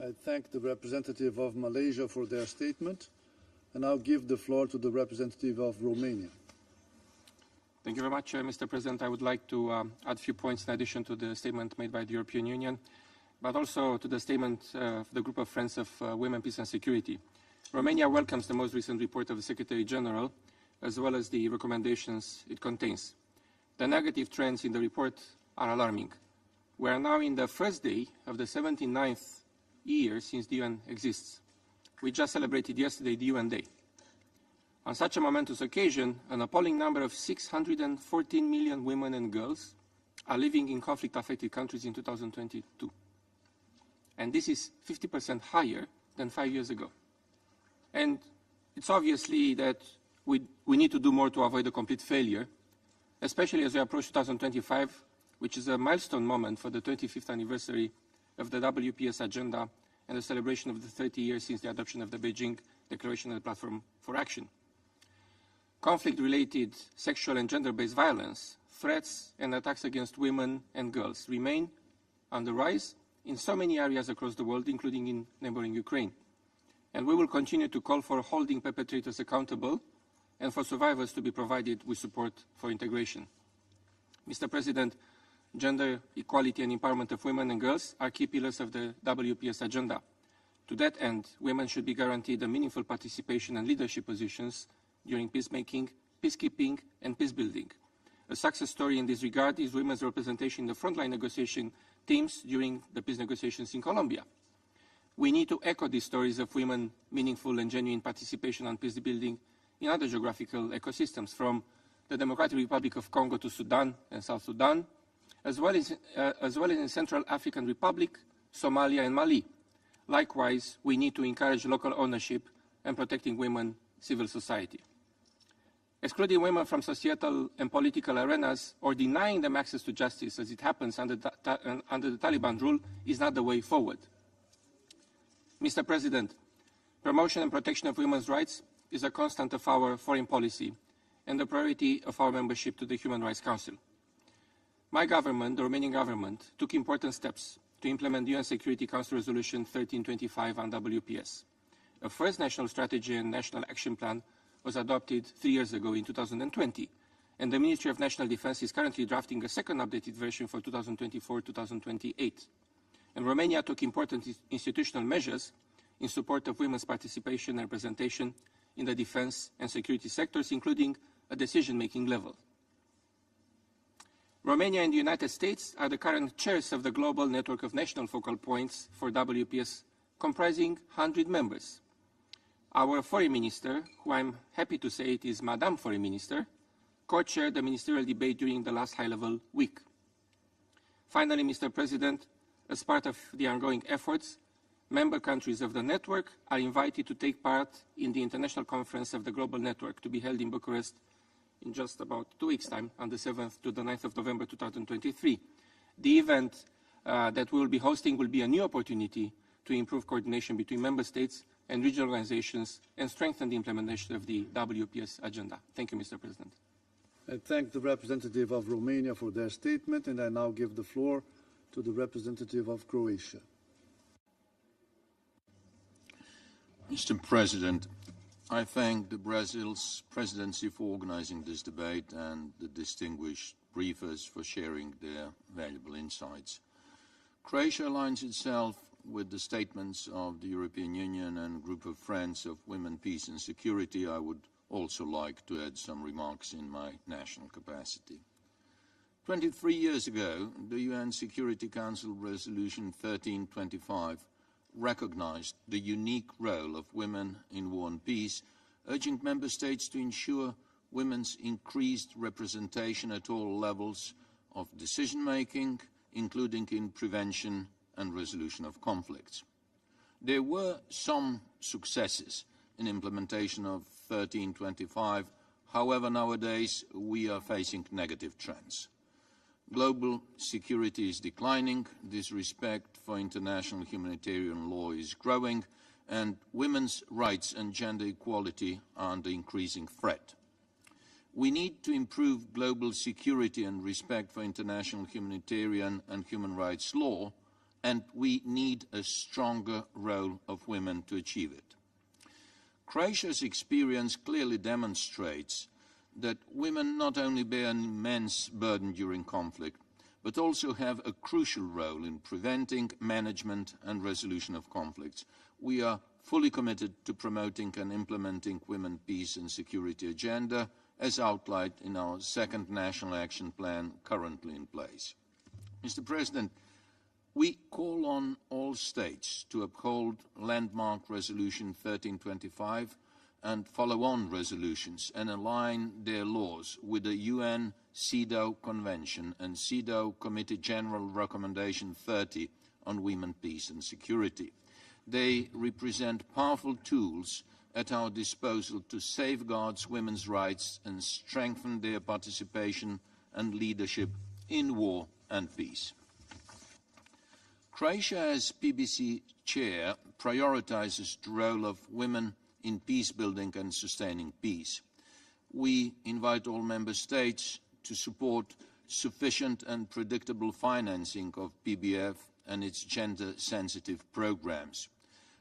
I thank the representative of Malaysia for their statement, and I'll give the floor to the representative of Romania. Thank you very much, Mr. President. I would like to add a few points in addition to the statement made by the European Union, but also to the statement of the Group of Friends of Women, Peace and Security. Romania welcomes the most recent report of the Secretary General, as well as the recommendations it contains. The negative trends in the report are alarming. We are now in the first day of the 79th year since the UN exists. We just celebrated yesterday the UN Day. On such a momentous occasion, an appalling number of 614 million women and girls are living in conflict-affected countries in 2022. And this is 50% higher than 5 years ago. And it's obviously that we need to do more to avoid a complete failure, especially as we approach 2025, which is a milestone moment for the 25th anniversary of the WPS agenda and the celebration of the 30 years since the adoption of the Beijing Declaration and the Platform for Action. Conflict-related sexual and gender-based violence, threats and attacks against women and girls remain on the rise in so many areas across the world, including in neighboring Ukraine. And we will continue to call for holding perpetrators accountable and for survivors to be provided with support for integration. Mr. President, gender equality and empowerment of women and girls are key pillars of the WPS agenda. To that end, women should be guaranteed a meaningful participation and leadership positions during peacemaking, peacekeeping, and peacebuilding. A success story in this regard is women's representation in the frontline negotiation teams during the peace negotiations in Colombia. We need to echo these stories of women meaningful and genuine participation on peacebuilding in other geographical ecosystems, from the Democratic Republic of Congo to Sudan and South Sudan, as well as in Central African Republic, Somalia, and Mali. Likewise, we need to encourage local ownership and protecting women, civil society. Excluding women from societal and political arenas or denying them access to justice, as it happens under the Taliban rule, is not the way forward. Mr. President, promotion and protection of women's rights is a constant of our foreign policy and a priority of our membership to the Human Rights Council. My government, the Romanian government, took important steps to implement the UN Security Council Resolution 1325 on WPS. A first national strategy and national action plan was adopted 3 years ago in 2020, and the Ministry of National Defense is currently drafting a second updated version for 2024-2028. And Romania took important institutional measures in support of women's participation and representation in the defense and security sectors, including a decision-making level. Romania and the United States are the current chairs of the Global Network of National Focal Points for WPS, comprising 100 members. Our Foreign Minister, who I'm happy to say it is Madame Foreign Minister, co-chaired the ministerial debate during the last high-level week. Finally, Mr. President, as part of the ongoing efforts, member countries of the network are invited to take part in the International Conference of the Global Network to be held in Bucharest in just about 2 weeks' time, on the 7th to the 9th of November 2023. The event that we will be hosting will be a new opportunity to improve coordination between member states and regional organizations and strengthen the implementation of the WPS agenda. Thank you, Mr. President. I thank the representative of Romania for their statement, and I now give the floor to the representative of Croatia. Mr. President, I thank the Brazil's presidency for organizing this debate and the distinguished briefers for sharing their valuable insights. Croatia aligns itself with the statements of the European Union and Group of Friends of Women, Peace and Security. I would also like to add some remarks in my national capacity. 23 years ago, the UN Security Council Resolution 1325 recognized the unique role of women in war and peace, urging member states to ensure women's increased representation at all levels of decision-making, including in prevention and resolution of conflicts. There were some successes in implementation of 1325. However, nowadays we are facing negative trends. Global security is declining, disrespect for international humanitarian law is growing, and women's rights and gender equality are under increasing threat. We need to improve global security and respect for international humanitarian and human rights law, and we need a stronger role of women to achieve it. Croatia's experience clearly demonstrates that women not only bear an immense burden during conflict, but also have a crucial role in preventing, management and resolution of conflicts. We are fully committed to promoting and implementing women, peace and security agenda as outlined in our second National Action Plan currently in place. Mr. President, we call on all states to uphold landmark Resolution 1325 and follow-on resolutions and align their laws with the UN CEDAW Convention and CEDAW Committee General Recommendation 30 on Women, Peace and Security. They represent powerful tools at our disposal to safeguard women's rights and strengthen their participation and leadership in war and peace. Croatia, as PBC chair, prioritizes the role of women in peace building and sustaining peace. We invite all member states to support sufficient and predictable financing of PBF and its gender-sensitive programs.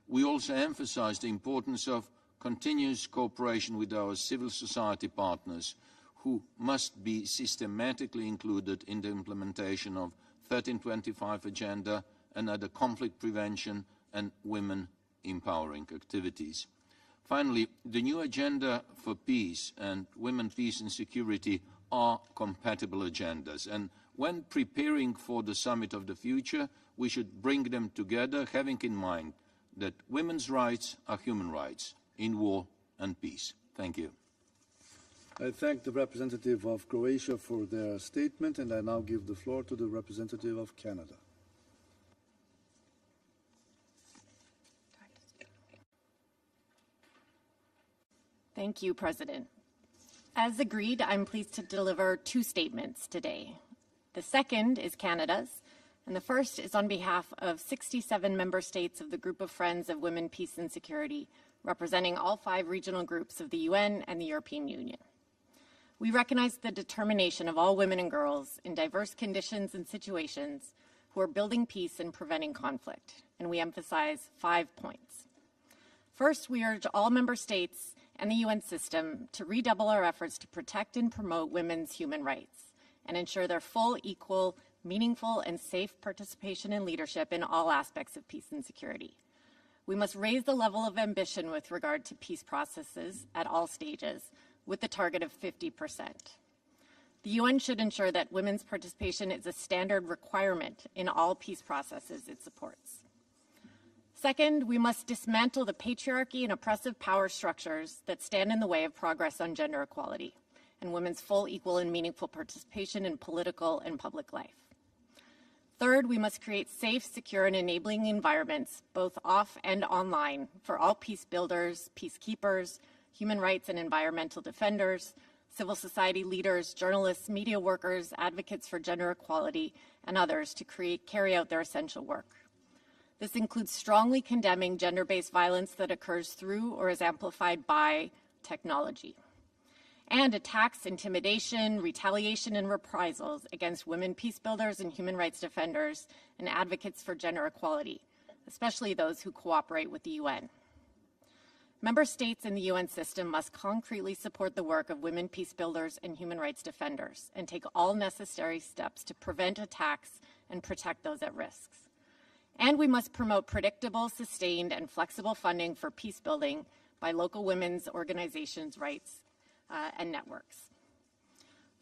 We also emphasize the importance of continuous cooperation with our civil society partners, who must be systematically included in the implementation of 1325 agenda and other conflict prevention and women empowering activities. Finally, the new agenda for peace and women, peace and security are compatible agendas, and when preparing for the summit of the future, we should bring them together, having in mind that women's rights are human rights in war and peace. Thank you. I thank the representative of Croatia for their statement, and I now give the floor to the representative of Canada. Thank you, President. As agreed, I'm pleased to deliver two statements today. The second is Canada's, and the first is on behalf of 67 member states of the Group of Friends of Women, Peace and Security, representing all 5 regional groups of the UN and the European Union. We recognize the determination of all women and girls in diverse conditions and situations who are building peace and preventing conflict, and we emphasize 5 points. First, we urge all member states and the UN system to redouble our efforts to protect and promote women's human rights and ensure their full, equal, meaningful, and safe participation and leadership in all aspects of peace and security. We must raise the level of ambition with regard to peace processes at all stages, with the target of 50%. The UN should ensure that women's participation is a standard requirement in all peace processes it supports. Second, we must dismantle the patriarchy and oppressive power structures that stand in the way of progress on gender equality and women's full, equal, and meaningful participation in political and public life. Third, we must create safe, secure, and enabling environments, both off and online, for all peace builders, peacekeepers, human rights and environmental defenders, civil society leaders, journalists, media workers, advocates for gender equality, and others to carry out their essential work. This includes strongly condemning gender-based violence that occurs through or is amplified by technology, and attacks, intimidation, retaliation, and reprisals against women peace builders and human rights defenders and advocates for gender equality, especially those who cooperate with the UN. Member states in the UN system must concretely support the work of women peace builders and human rights defenders and take all necessary steps to prevent attacks and protect those at risk. And we must promote predictable, sustained, and flexible funding for peace building by local women's organizations, rights, and networks.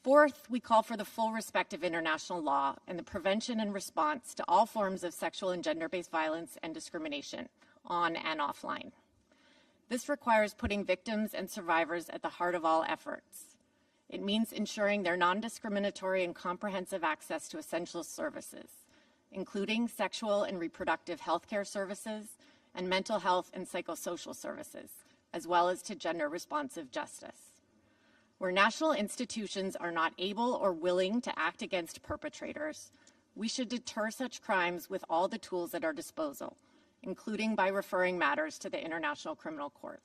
Fourth, we call for the full respect of international law and the prevention and response to all forms of sexual and gender-based violence and discrimination, on and offline. This requires putting victims and survivors at the heart of all efforts. It means ensuring their non-discriminatory and comprehensive access to essential services, including sexual and reproductive health care services and mental health and psychosocial services, as well as to gender-responsive justice. Where national institutions are not able or willing to act against perpetrators, we should deter such crimes with all the tools at our disposal, including by referring matters to the International Criminal Court.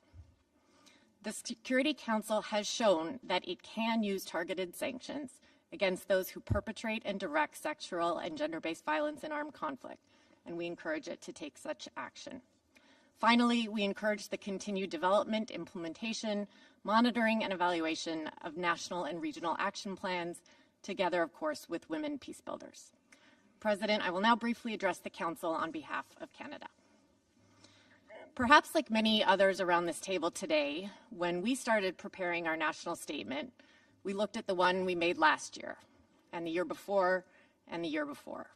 The Security Council has shown that it can use targeted sanctions against those who perpetrate and direct sexual and gender-based violence in armed conflict, and we encourage it to take such action. Finally, we encourage the continued development, implementation, monitoring, and evaluation of national and regional action plans, together, of course, with women peace builders. President, I will now briefly address the Council on behalf of Canada. Perhaps like many others around this table today, when we started preparing our national statement, we looked at the one we made last year, and the year before, and the year before.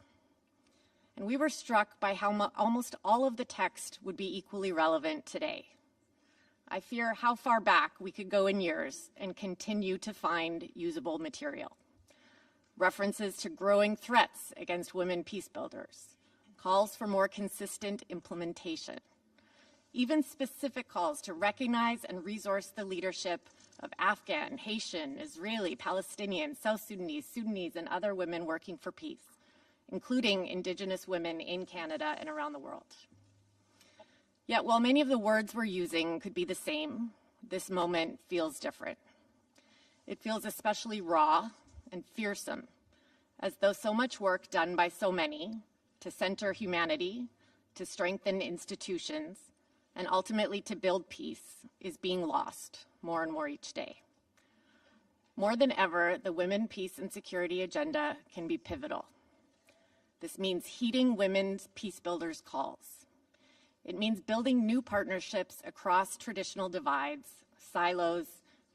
And we were struck by how almost all of the text would be equally relevant today. I fear how far back we could go in years and continue to find usable material. References to growing threats against women peace builders, calls for more consistent implementation, even specific calls to recognize and resource the leadership of Afghan, Haitian, Israeli, Palestinian, South Sudanese, Sudanese, and other women working for peace, including Indigenous women in Canada and around the world. Yet while many of the words we're using could be the same, this moment feels different. It feels especially raw and fearsome, as though so much work done by so many to center humanity, to strengthen institutions, and ultimately to build peace is being lost more and more each day. More than ever, the women, peace, and security agenda can be pivotal. This means heeding women's peace builders' calls. It means building new partnerships across traditional divides, silos,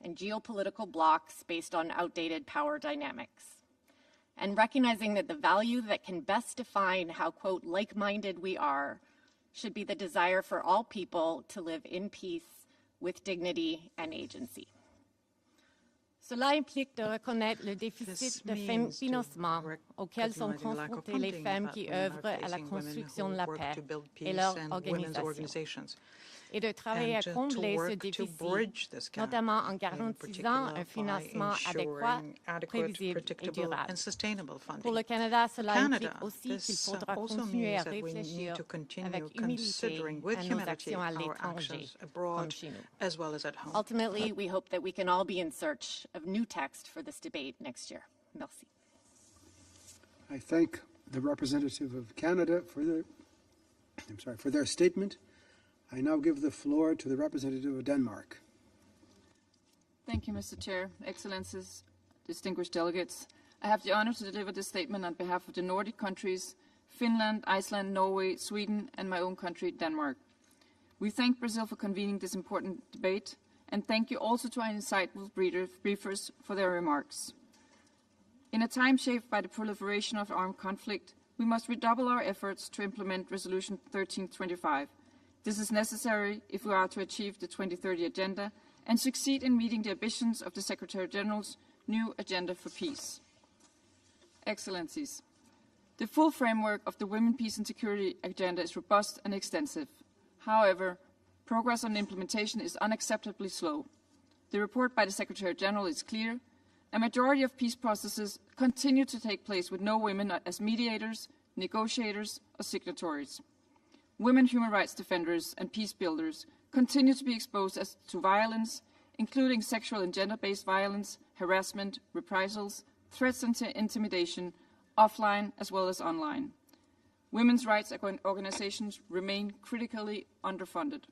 and geopolitical blocks based on outdated power dynamics. And recognizing that the value that can best define how, quote, like-minded we are should be the desire for all people to live in peace with dignity and agency. Cela implique de reconnaître le déficit de financement auquel sont confrontées les femmes qui œuvrent à la construction de la paix et leurs organisations, et de travailler à combler ce déficit, notamment en garantissant un financement adéquat, prévisible et durable. Pour le Canada, cela implique aussi qu'il faudra continuer à réfléchir avec humilité à nos actions à l'étranger, comme chez nous. Ultimately, we hope that we can all be in search of new text for this debate next year. Merci. I thank the representative of Canada for their statement. I now give the floor to the representative of Denmark. Thank you, Mr. Chair, Excellencies, distinguished delegates. I have the honor to deliver this statement on behalf of the Nordic countries, Finland, Iceland, Norway, Sweden, and my own country, Denmark. We thank Brazil for convening this important debate, and thank you also to our insightful briefers for their remarks. In a time shaped by the proliferation of armed conflict, we must redouble our efforts to implement Resolution 1325. This is necessary if we are to achieve the 2030 Agenda and succeed in meeting the ambitions of the Secretary-General's new Agenda for Peace. Excellencies, the full framework of the Women, Peace and Security Agenda is robust and extensive. However, progress on implementation is unacceptably slow. The report by the Secretary-General is clear. A majority of peace processes continue to take place with no women as mediators, negotiators, or signatories. Women human rights defenders and peace builders continue to be exposed to violence, including sexual and gender-based violence, harassment, reprisals, threats and intimidation, offline as well as online. Women's rights organizations remain critically underfunded.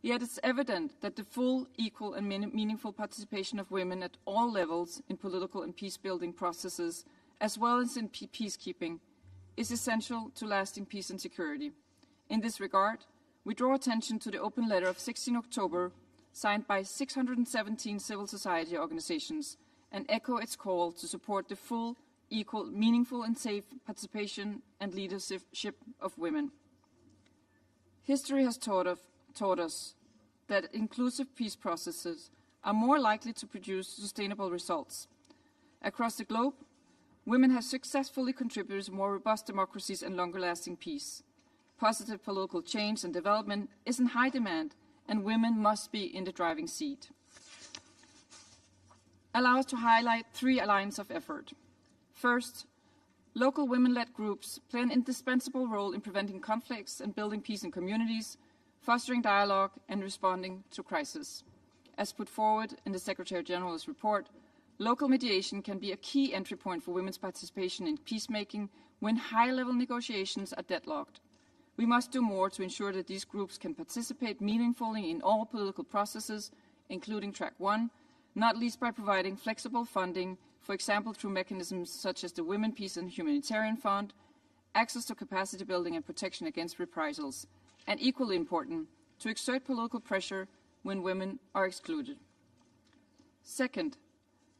Yet it's evident that the full, equal and meaningful participation of women at all levels in political and peace-building processes, as well as in peacekeeping, is essential to lasting peace and security. In this regard, we draw attention to the open letter of 16 October signed by 617 civil society organizations and echo its call to support the full, equal, meaningful and safe participation and leadership of women. History has taught us that inclusive peace processes are more likely to produce sustainable results. Across the globe, women have successfully contributed to more robust democracies and longer-lasting peace. Positive political change and development is in high demand, and women must be in the driving seat. Allow us to highlight 3 lines of effort. First, local women-led groups play an indispensable role in preventing conflicts and building peace in communities, fostering dialogue and responding to crisis. As put forward in the Secretary General's report, local mediation can be a key entry point for women's participation in peacemaking when high-level negotiations are deadlocked. We must do more to ensure that these groups can participate meaningfully in all political processes, including Track 1, not least by providing flexible funding, for example through mechanisms such as the Women, Peace and Humanitarian Fund, access to capacity building and protection against reprisals, and equally important, to exert political pressure when women are excluded. Second,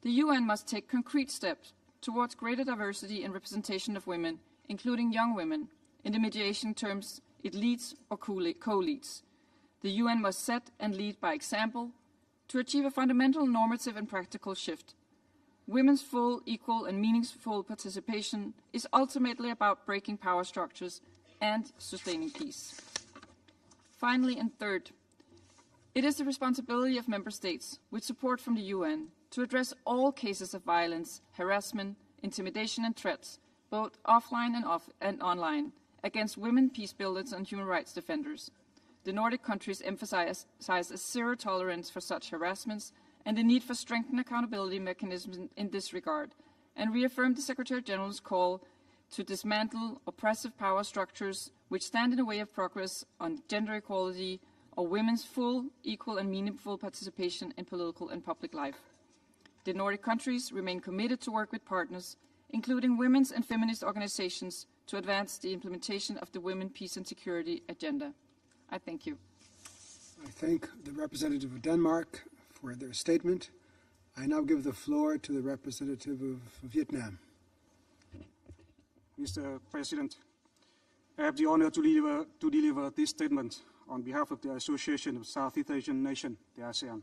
the UN must take concrete steps towards greater diversity and representation of women, including young women, in the mediation terms it leads or co-leads. The UN must set and lead by example to achieve a fundamental normative and practical shift. Women's full, equal and meaningful participation is ultimately about breaking power structures and sustaining peace. Finally and third, it is the responsibility of member states, with support from the UN, to address all cases of violence, harassment, intimidation and threats, both offline and online, against women, peace builders and human rights defenders. The Nordic countries emphasize a zero tolerance for such harassments and the need for strengthened accountability mechanisms in this regard, and reaffirmed the Secretary General's call to dismantle oppressive power structures which stand in the way of progress on gender equality or women's full, equal and meaningful participation in political and public life. The Nordic countries remain committed to work with partners, including women's and feminist organizations, to advance the implementation of the Women, Peace and Security Agenda. I thank you. I thank the representative of Denmark for their statement. I now give the floor to the representative of Vietnam. Mr. President, I have the honor to deliver this statement on behalf of the Association of Southeast Asian Nations, the ASEAN.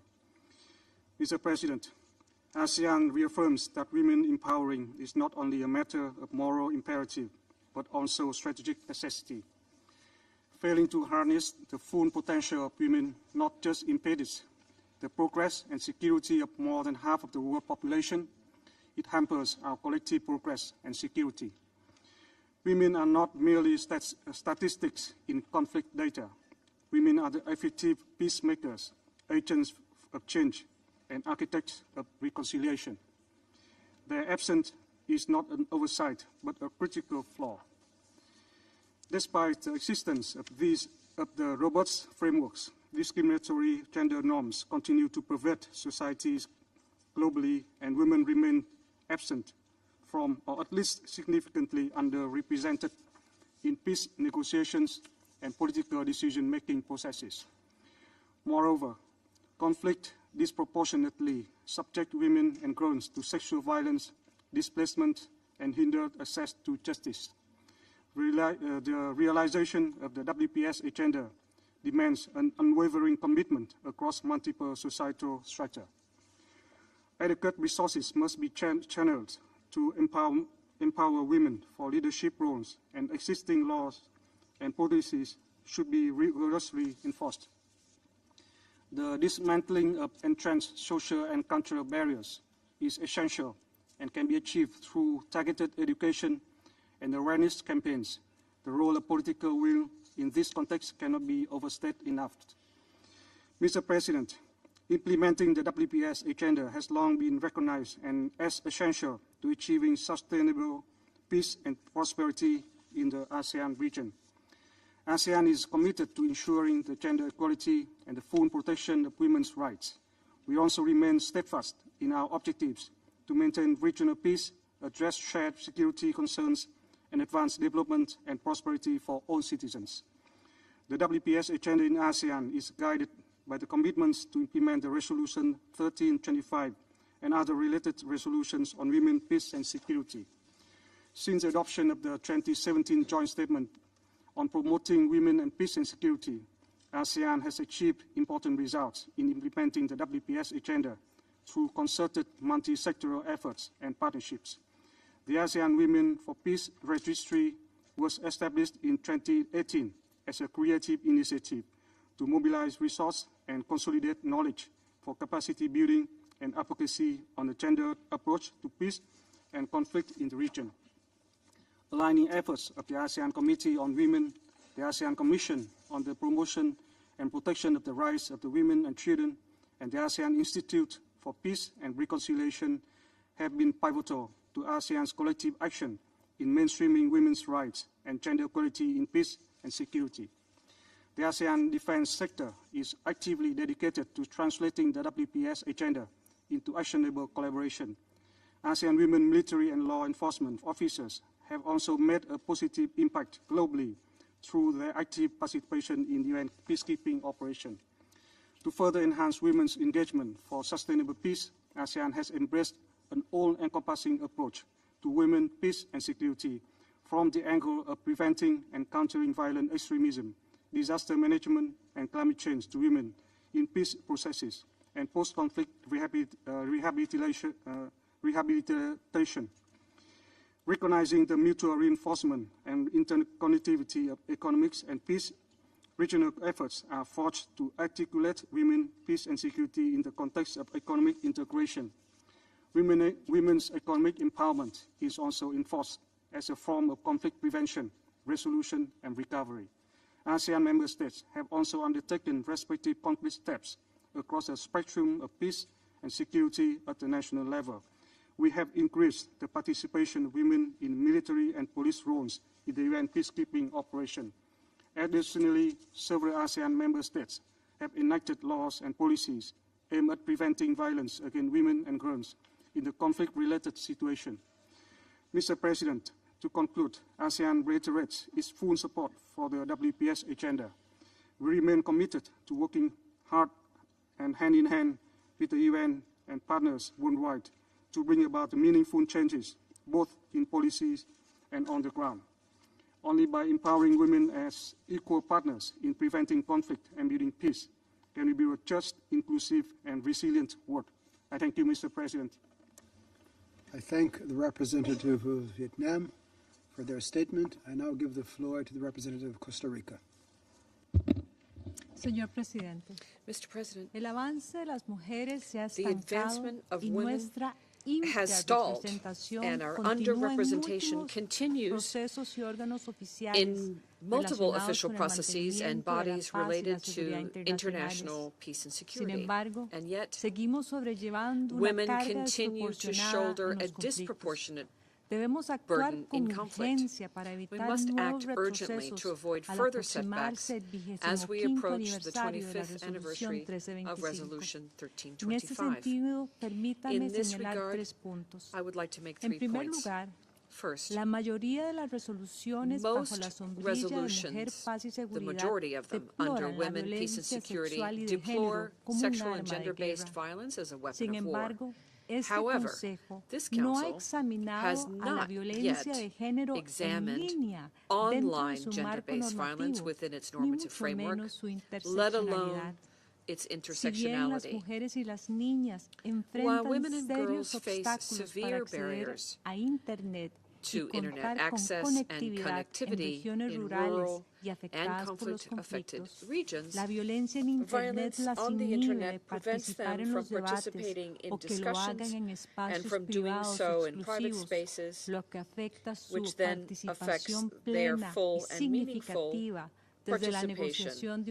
Mr. President, ASEAN reaffirms that women empowering is not only a matter of moral imperative, but also strategic necessity. Failing to harness the full potential of women not just impedes the progress and security of more than half of the world population, it hampers our collective progress and security. Women are not merely statistics in conflict data. Women are the effective peacemakers, agents of change, and architects of reconciliation. Their absence is not an oversight, but a critical flaw. Despite the existence of the robust frameworks, discriminatory gender norms continue to pervade societies globally, and women remain absent from, or at least significantly underrepresented in peace negotiations and political decision-making processes. Moreover, conflict disproportionately subject women and girls to sexual violence, displacement, and hinder access to justice. The realization of the WPS agenda demands an unwavering commitment across multiple societal strata. Adequate resources must be channeled to empower women for leadership roles, and existing laws and policies should be rigorously enforced. The dismantling of entrenched social and cultural barriers is essential and can be achieved through targeted education and awareness campaigns. The role of political will in this context cannot be overstated enough. Mr. President, implementing the WPS agenda has long been recognized and as essential to achieving sustainable peace and prosperity in the ASEAN region. ASEAN is committed to ensuring the gender equality and the full protection of women's rights. We also remain steadfast in our objectives to maintain regional peace, address shared security concerns, and advance development and prosperity for all citizens. The WPS agenda in ASEAN is guided by the commitments to implement the Resolution 1325 and other related resolutions on women, peace, and security. Since the adoption of the 2017 Joint Statement on promoting women and peace and security, ASEAN has achieved important results in implementing the WPS agenda through concerted multi-sectoral efforts and partnerships. The ASEAN Women for Peace Registry was established in 2018 as a creative initiative to mobilize resources and consolidate knowledge for capacity building and advocacy on a gendered approach to peace and conflict in the region. Aligning efforts of the ASEAN Committee on Women, the ASEAN Commission on the Promotion and Protection of the Rights of the Women and Children, and the ASEAN Institute for Peace and Reconciliation have been pivotal to ASEAN's collective action in mainstreaming women's rights and gender equality in peace and security. The ASEAN defense sector is actively dedicated to translating the WPS agenda into actionable collaboration. ASEAN women military and law enforcement officers have also made a positive impact globally through their active participation in UN peacekeeping operations. To further enhance women's engagement for sustainable peace, ASEAN has embraced an all-encompassing approach to women, peace, and security from the angle of preventing and countering violent extremism, disaster management, and climate change to women in peace processes and post-conflict rehabilitation. Recognizing the mutual reinforcement and interconnectivity of economics and peace, regional efforts are forged to articulate women, peace, and security in the context of economic integration. Women's economic empowerment is also enforced as a form of conflict prevention, resolution, and recovery. ASEAN member states have also undertaken respective concrete steps across a spectrum of peace and security at the national level. We have increased the participation of women in military and police roles in the UN peacekeeping operation. Additionally, several ASEAN member states have enacted laws and policies aimed at preventing violence against women and girls in the conflict-related situation. Mr. President, to conclude, ASEAN reiterates its full support for the WPS agenda. We remain committed to working hard and hand in hand with the UN and partners worldwide to bring about meaningful changes, both in policies and on the ground. Only by empowering women as equal partners in preventing conflict and building peace can we build a just, inclusive, and resilient world. I thank you, Mr. President. I thank the representative of Vietnam for their statement. I now give the floor to the representative of Costa Rica. Señor Presidente, Mr. President, el avance de las mujeres se ha the advancement of women has stalled, and our underrepresentation continues in multiple official processes and bodies related to international peace and security. And yet, women continue to shoulder a disproportionate burden in conflict. We must act urgently to avoid further setbacks as we approach the 25th anniversary of Resolution 1325. In this regard, I would like to make 3 points. First, most resolutions, the majority of them, under women, peace and security, deplore sexual and gender-based violence as a weapon of war. However, this Council has not yet examined online gender-based violence within its normative framework, let alone its intersectionality. While women and girls face severe barriers to Internet access and connectivity in rural and conflict-affected regions, violence on the Internet prevents them from participating in discussions and from doing so in private spaces, which then affects their full and meaningful participation,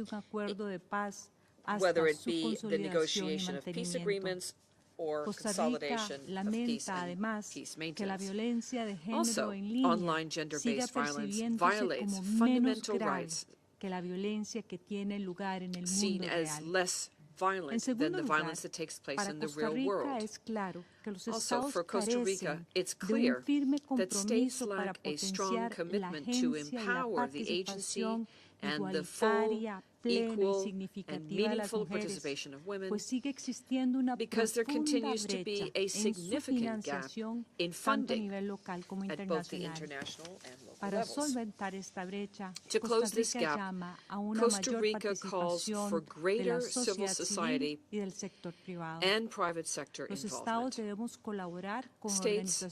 whether it be the negotiation of peace agreements or consolidation of peace and peace maintenance. Also, online gender-based violence violates fundamental rights seen as less violent than the violence that takes place in the real world. Also, for Costa Rica, it's clear that states lack a strong commitment to empower the agency and the full equal and meaningful participation of women, because there continues to be a significant gap in funding at both the international and local levels. To close this gap, Costa Rica calls for greater civil society and private sector involvement. States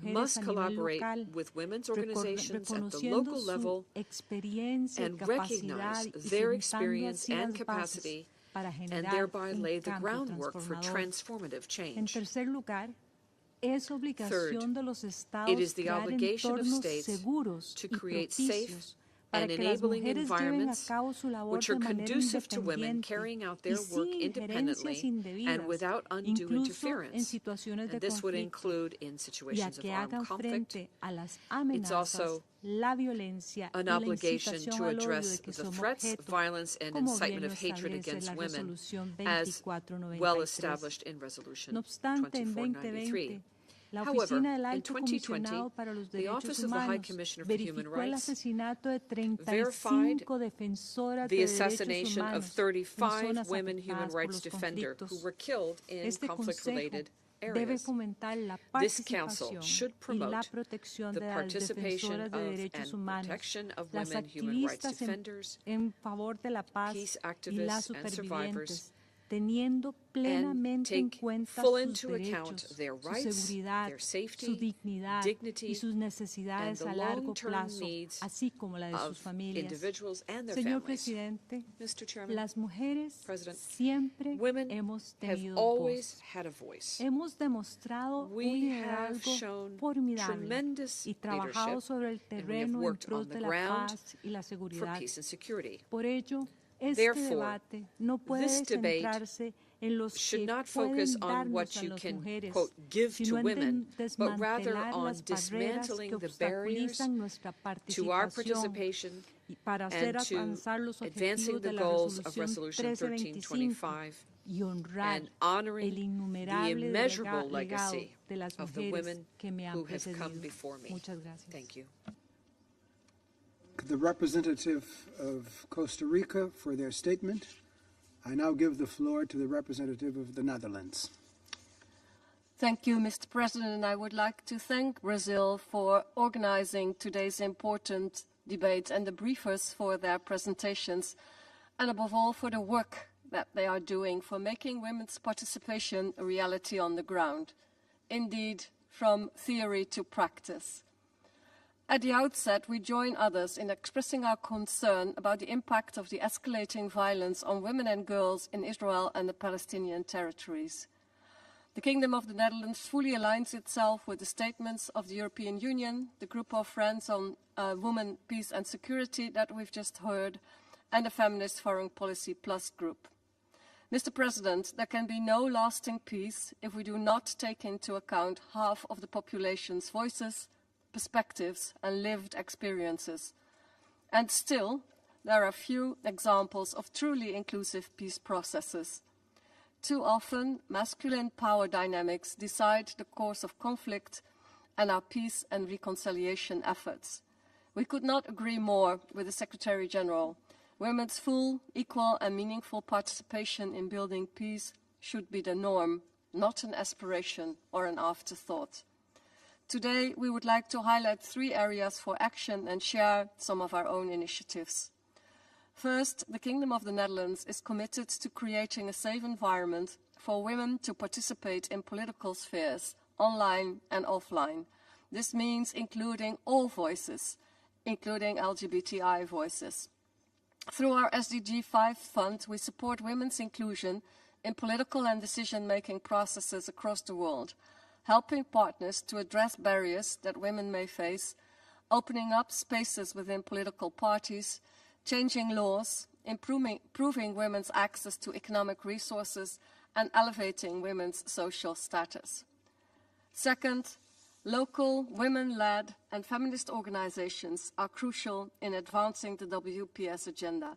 must collaborate with women's organizations at the local level and recognize their experience and capacity, and thereby lay the groundwork for transformative change. Third, it is the obligation of states to create safe and enabling environments which are conducive to women carrying out their work independently and without undue interference. And this would include in situations of armed conflict. It's also an obligation to address the threats, violence, and incitement of hatred against women as well established in Resolution 2493. However, in 2020, the Office of the High Commissioner for Human Rights verified the assassination of 35 women human rights defenders who were killed in conflict-related areas. This council should promote the participation of and protection of women human rights defenders, peace activists, and survivors, and take full into account their rights, their safety, dignity, and the long-term needs of individuals and their families. Mr. Chairman, President, women have always had a voice. We have shown tremendous leadership, and we have worked on the ground for peace and security. Therefore, this debate should not focus on what you can, quote, give to women, but rather on dismantling the barriers to our participation and to advancing the goals of Resolution 1325 and honoring the immeasurable legacy of the women who have come before me. Thank you. The representative of Costa Rica for their statement. I now give the floor to the representative of the Netherlands. Thank you, Mr. President. And I would like to thank Brazil for organizing today's important debate and the briefers for their presentations, and above all for the work that they are doing for making women's participation a reality on the ground, indeed from theory to practice. At the outset, we join others in expressing our concern about the impact of the escalating violence on women and girls in Israel and the Palestinian territories. The Kingdom of the Netherlands fully aligns itself with the statements of the European Union, the Group of Friends on Women, Peace and Security that we've just heard, and the Feminist Foreign Policy Plus group. Mr. President, there can be no lasting peace if we do not take into account half of the population's voices, perspectives and lived experiences. And still, there are few examples of truly inclusive peace processes. Too often, masculine power dynamics decide the course of conflict and our peace and reconciliation efforts. We could not agree more with the Secretary General. Women's full, equal and meaningful participation in building peace should be the norm, not an aspiration or an afterthought. Today, we would like to highlight 3 areas for action and share some of our own initiatives. First, the Kingdom of the Netherlands is committed to creating a safe environment for women to participate in political spheres, online and offline. This means including all voices, including LGBTI voices. Through our SDG 5 fund, we support women's inclusion in political and decision-making processes across the world, helping partners to address barriers that women may face, opening up spaces within political parties, changing laws, improving women's access to economic resources, and elevating women's social status. Second, local, women-led and feminist organizations are crucial in advancing the WPS agenda.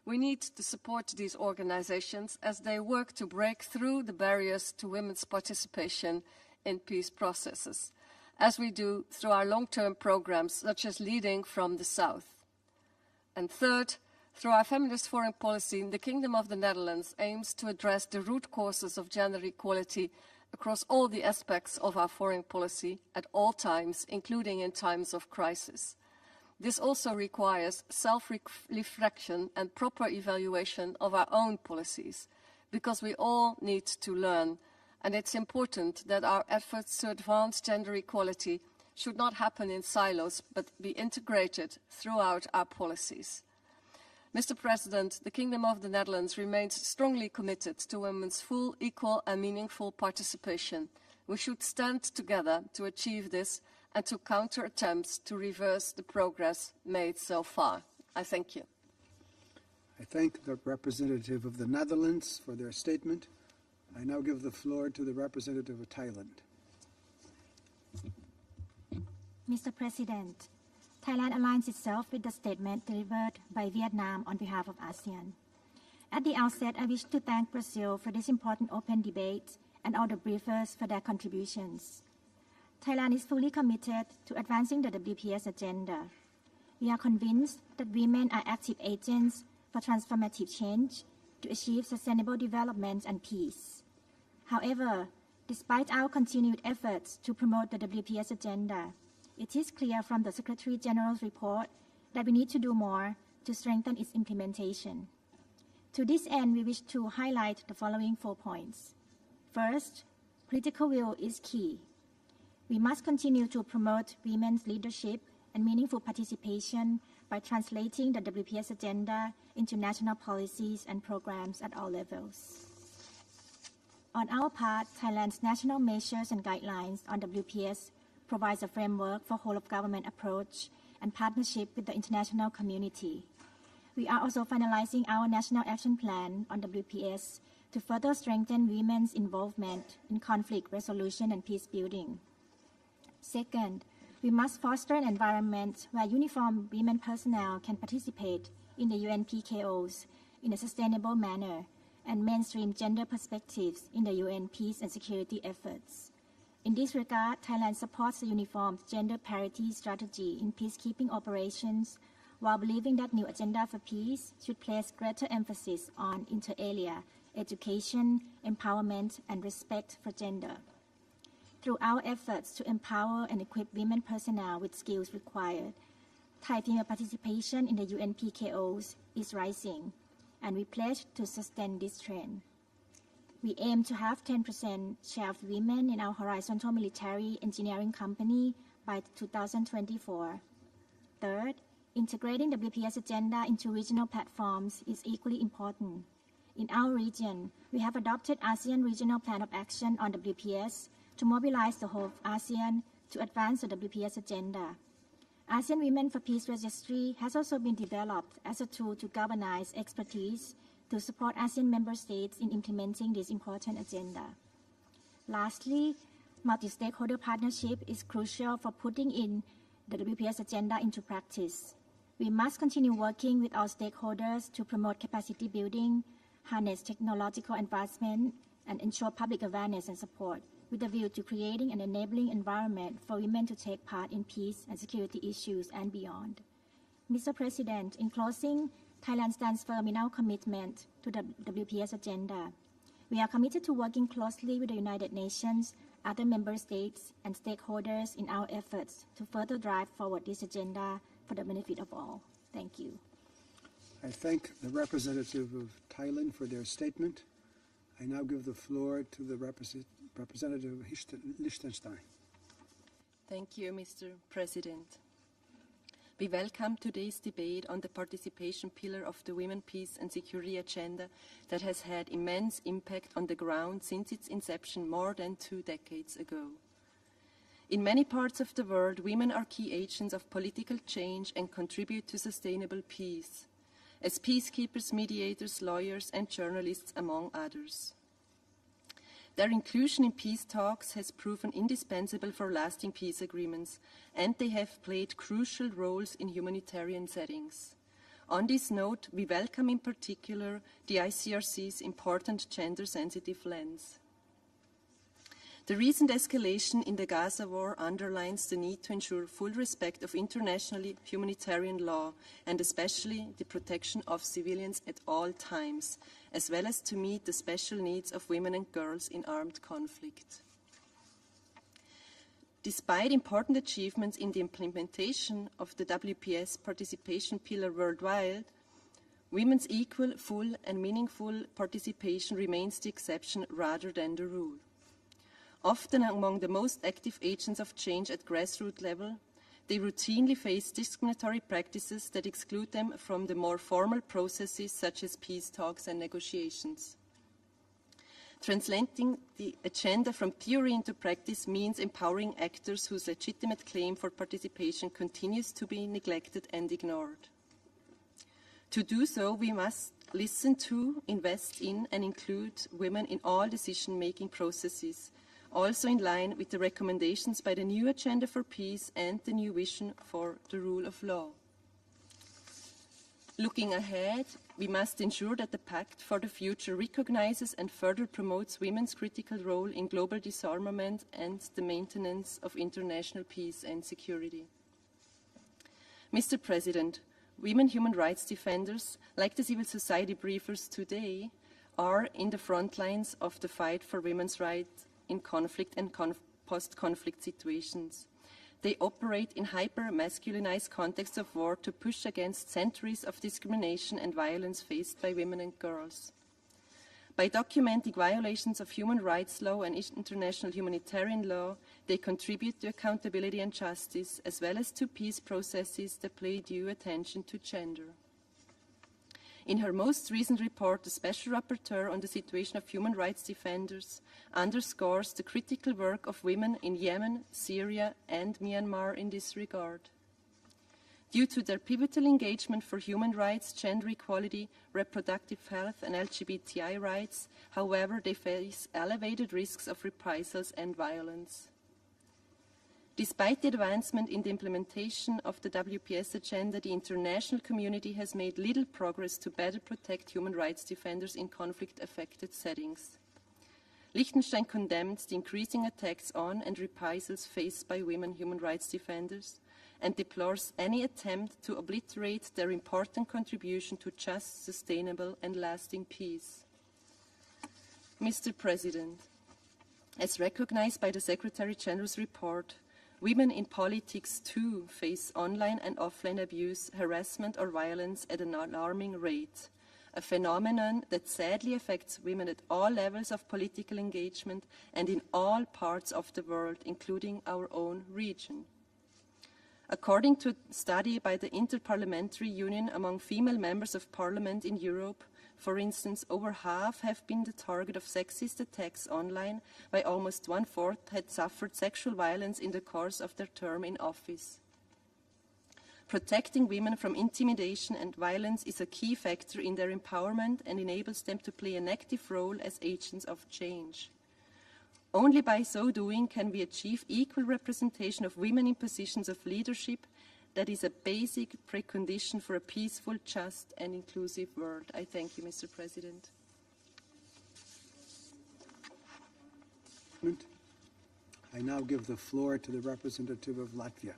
We need to support these organizations as they work to break through the barriers to women's participation in peace processes, as we do through our long-term programs such as Leading from the South. And third, Through our feminist foreign policy, the Kingdom of the Netherlands aims to address the root causes of gender equality across all the aspects of our foreign policy at all times, including in times of crisis. This also requires self-reflection and proper evaluation of our own policies, because we all need to learn, and it's important that our efforts to advance gender equality should not happen in silos, but be integrated throughout our policies. Mr. President, the Kingdom of the Netherlands remains strongly committed to women's full, equal and meaningful participation. We should stand together to achieve this and to counter attempts to reverse the progress made so far. I thank you. I thank the representative of the Netherlands for their statement. I now give the floor to the representative of Thailand. Mr. President, Thailand aligns itself with the statement delivered by Vietnam on behalf of ASEAN. At the outset, I wish to thank Brazil for this important open debate and all the briefers for their contributions. Thailand is fully committed to advancing the WPS agenda. We are convinced that women are active agents for transformative change to achieve sustainable development and peace. However, despite our continued efforts to promote the WPS agenda, it is clear from the Secretary General's report that we need to do more to strengthen its implementation. To this end, we wish to highlight the following 4 points. First, political will is key. We must continue to promote women's leadership and meaningful participation by translating the WPS agenda into national policies and programs at all levels. On our part, Thailand's national measures and guidelines on WPS provides a framework for whole-of-government approach and partnership with the international community. We are also finalizing our National Action Plan on WPS to further strengthen women's involvement in conflict resolution and peace building. Second, we must foster an environment where uniformed women personnel can participate in the UNPKOs in a sustainable manner and mainstream gender perspectives in the UN peace and security efforts. In this regard, Thailand supports the uniform gender parity strategy in peacekeeping operations, while believing that new agenda for peace should place greater emphasis on inter alia, education, empowerment, and respect for gender. Through our efforts to empower and equip women personnel with skills required, Thai female participation in the UNPKOs is rising, and we pledge to sustain this trend. We aim to have 10% share of women in our horizontal military engineering company by 2024. Third, integrating the WPS agenda into regional platforms is equally important. In our region, we have adopted ASEAN Regional Plan of Action on WPS to mobilize the whole of ASEAN to advance the WPS agenda. ASEAN Women for Peace Registry has also been developed as a tool to galvanize expertise to support ASEAN member states in implementing this important agenda. Lastly, multi-stakeholder partnership is crucial for putting in the WPS agenda into practice. We must continue working with our stakeholders to promote capacity building, harness technological advancement, and ensure public awareness and support, with a view to creating an enabling environment for women to take part in peace and security issues and beyond. Mr. President, in closing, Thailand stands firm in our commitment to the WPS agenda. We are committed to working closely with the United Nations, other member states, and stakeholders in our efforts to further drive forward this agenda for the benefit of all. Thank you. I thank the representative of Thailand for their statement. I now give the floor to the representative of Liechtenstein. Thank you, Mr. President. We welcome today's debate on the participation pillar of the Women, Peace and Security agenda that has had immense impact on the ground since its inception more than 2 decades ago. In many parts of the world, women are key agents of political change and contribute to sustainable peace, as peacekeepers, mediators, lawyers, and journalists, among others. Their inclusion in peace talks has proven indispensable for lasting peace agreements, and they have played crucial roles in humanitarian settings. On this note, we welcome in particular the ICRC's important gender-sensitive lens. The recent escalation in the Gaza war underlines the need to ensure full respect of international humanitarian law and especially the protection of civilians at all times, as well as to meet the special needs of women and girls in armed conflict. Despite important achievements in the implementation of the WPS participation pillar worldwide, women's equal, full and meaningful participation remains the exception rather than the rule. Often among the most active agents of change at grassroots level, they routinely face discriminatory practices that exclude them from the more formal processes such as peace talks and negotiations. Translating the agenda from theory into practice means empowering actors whose legitimate claim for participation continues to be neglected and ignored. To do so, we must listen to, invest in, and include women in all decision-making processes, also in line with the recommendations by the new Agenda for Peace and the new vision for the rule of law. Looking ahead, we must ensure that the Pact for the Future recognizes and further promotes women's critical role in global disarmament and the maintenance of international peace and security. Mr. President, women human rights defenders, like the civil society briefers today, are in the front lines of the fight for women's rights in conflict and post-conflict situations. They operate in hyper-masculinized contexts of war to push against centuries of discrimination and violence faced by women and girls. By documenting violations of human rights law and international humanitarian law, they contribute to accountability and justice, as well as to peace processes that pay due attention to gender. In her most recent report, the Special Rapporteur on the situation of human rights defenders underscores the critical work of women in Yemen, Syria, and Myanmar in this regard. Due to their pivotal engagement for human rights, gender equality, reproductive health, and LGBTI rights, however, they face elevated risks of reprisals and violence. Despite the advancement in the implementation of the WPS agenda, the international community has made little progress to better protect human rights defenders in conflict-affected settings. Liechtenstein condemns the increasing attacks on and reprisals faced by women human rights defenders and deplores any attempt to obliterate their important contribution to just, sustainable, and lasting peace. Mr. President, as recognized by the Secretary General's report, women in politics too face online and offline abuse, harassment, or violence at an alarming rate, a phenomenon that sadly affects women at all levels of political engagement and in all parts of the world, including our own region. According to a study by the Interparliamentary Union among female members of parliament in Europe, for instance, over half have been the target of sexist attacks online, while almost 1/4 had suffered sexual violence in the course of their term in office. Protecting women from intimidation and violence is a key factor in their empowerment and enables them to play an active role as agents of change. Only by so doing can we achieve equal representation of women in positions of leadership. That is a basic precondition for a peaceful, just, and inclusive world. I thank you, Mr. President. I now give the floor to the representative of Latvia.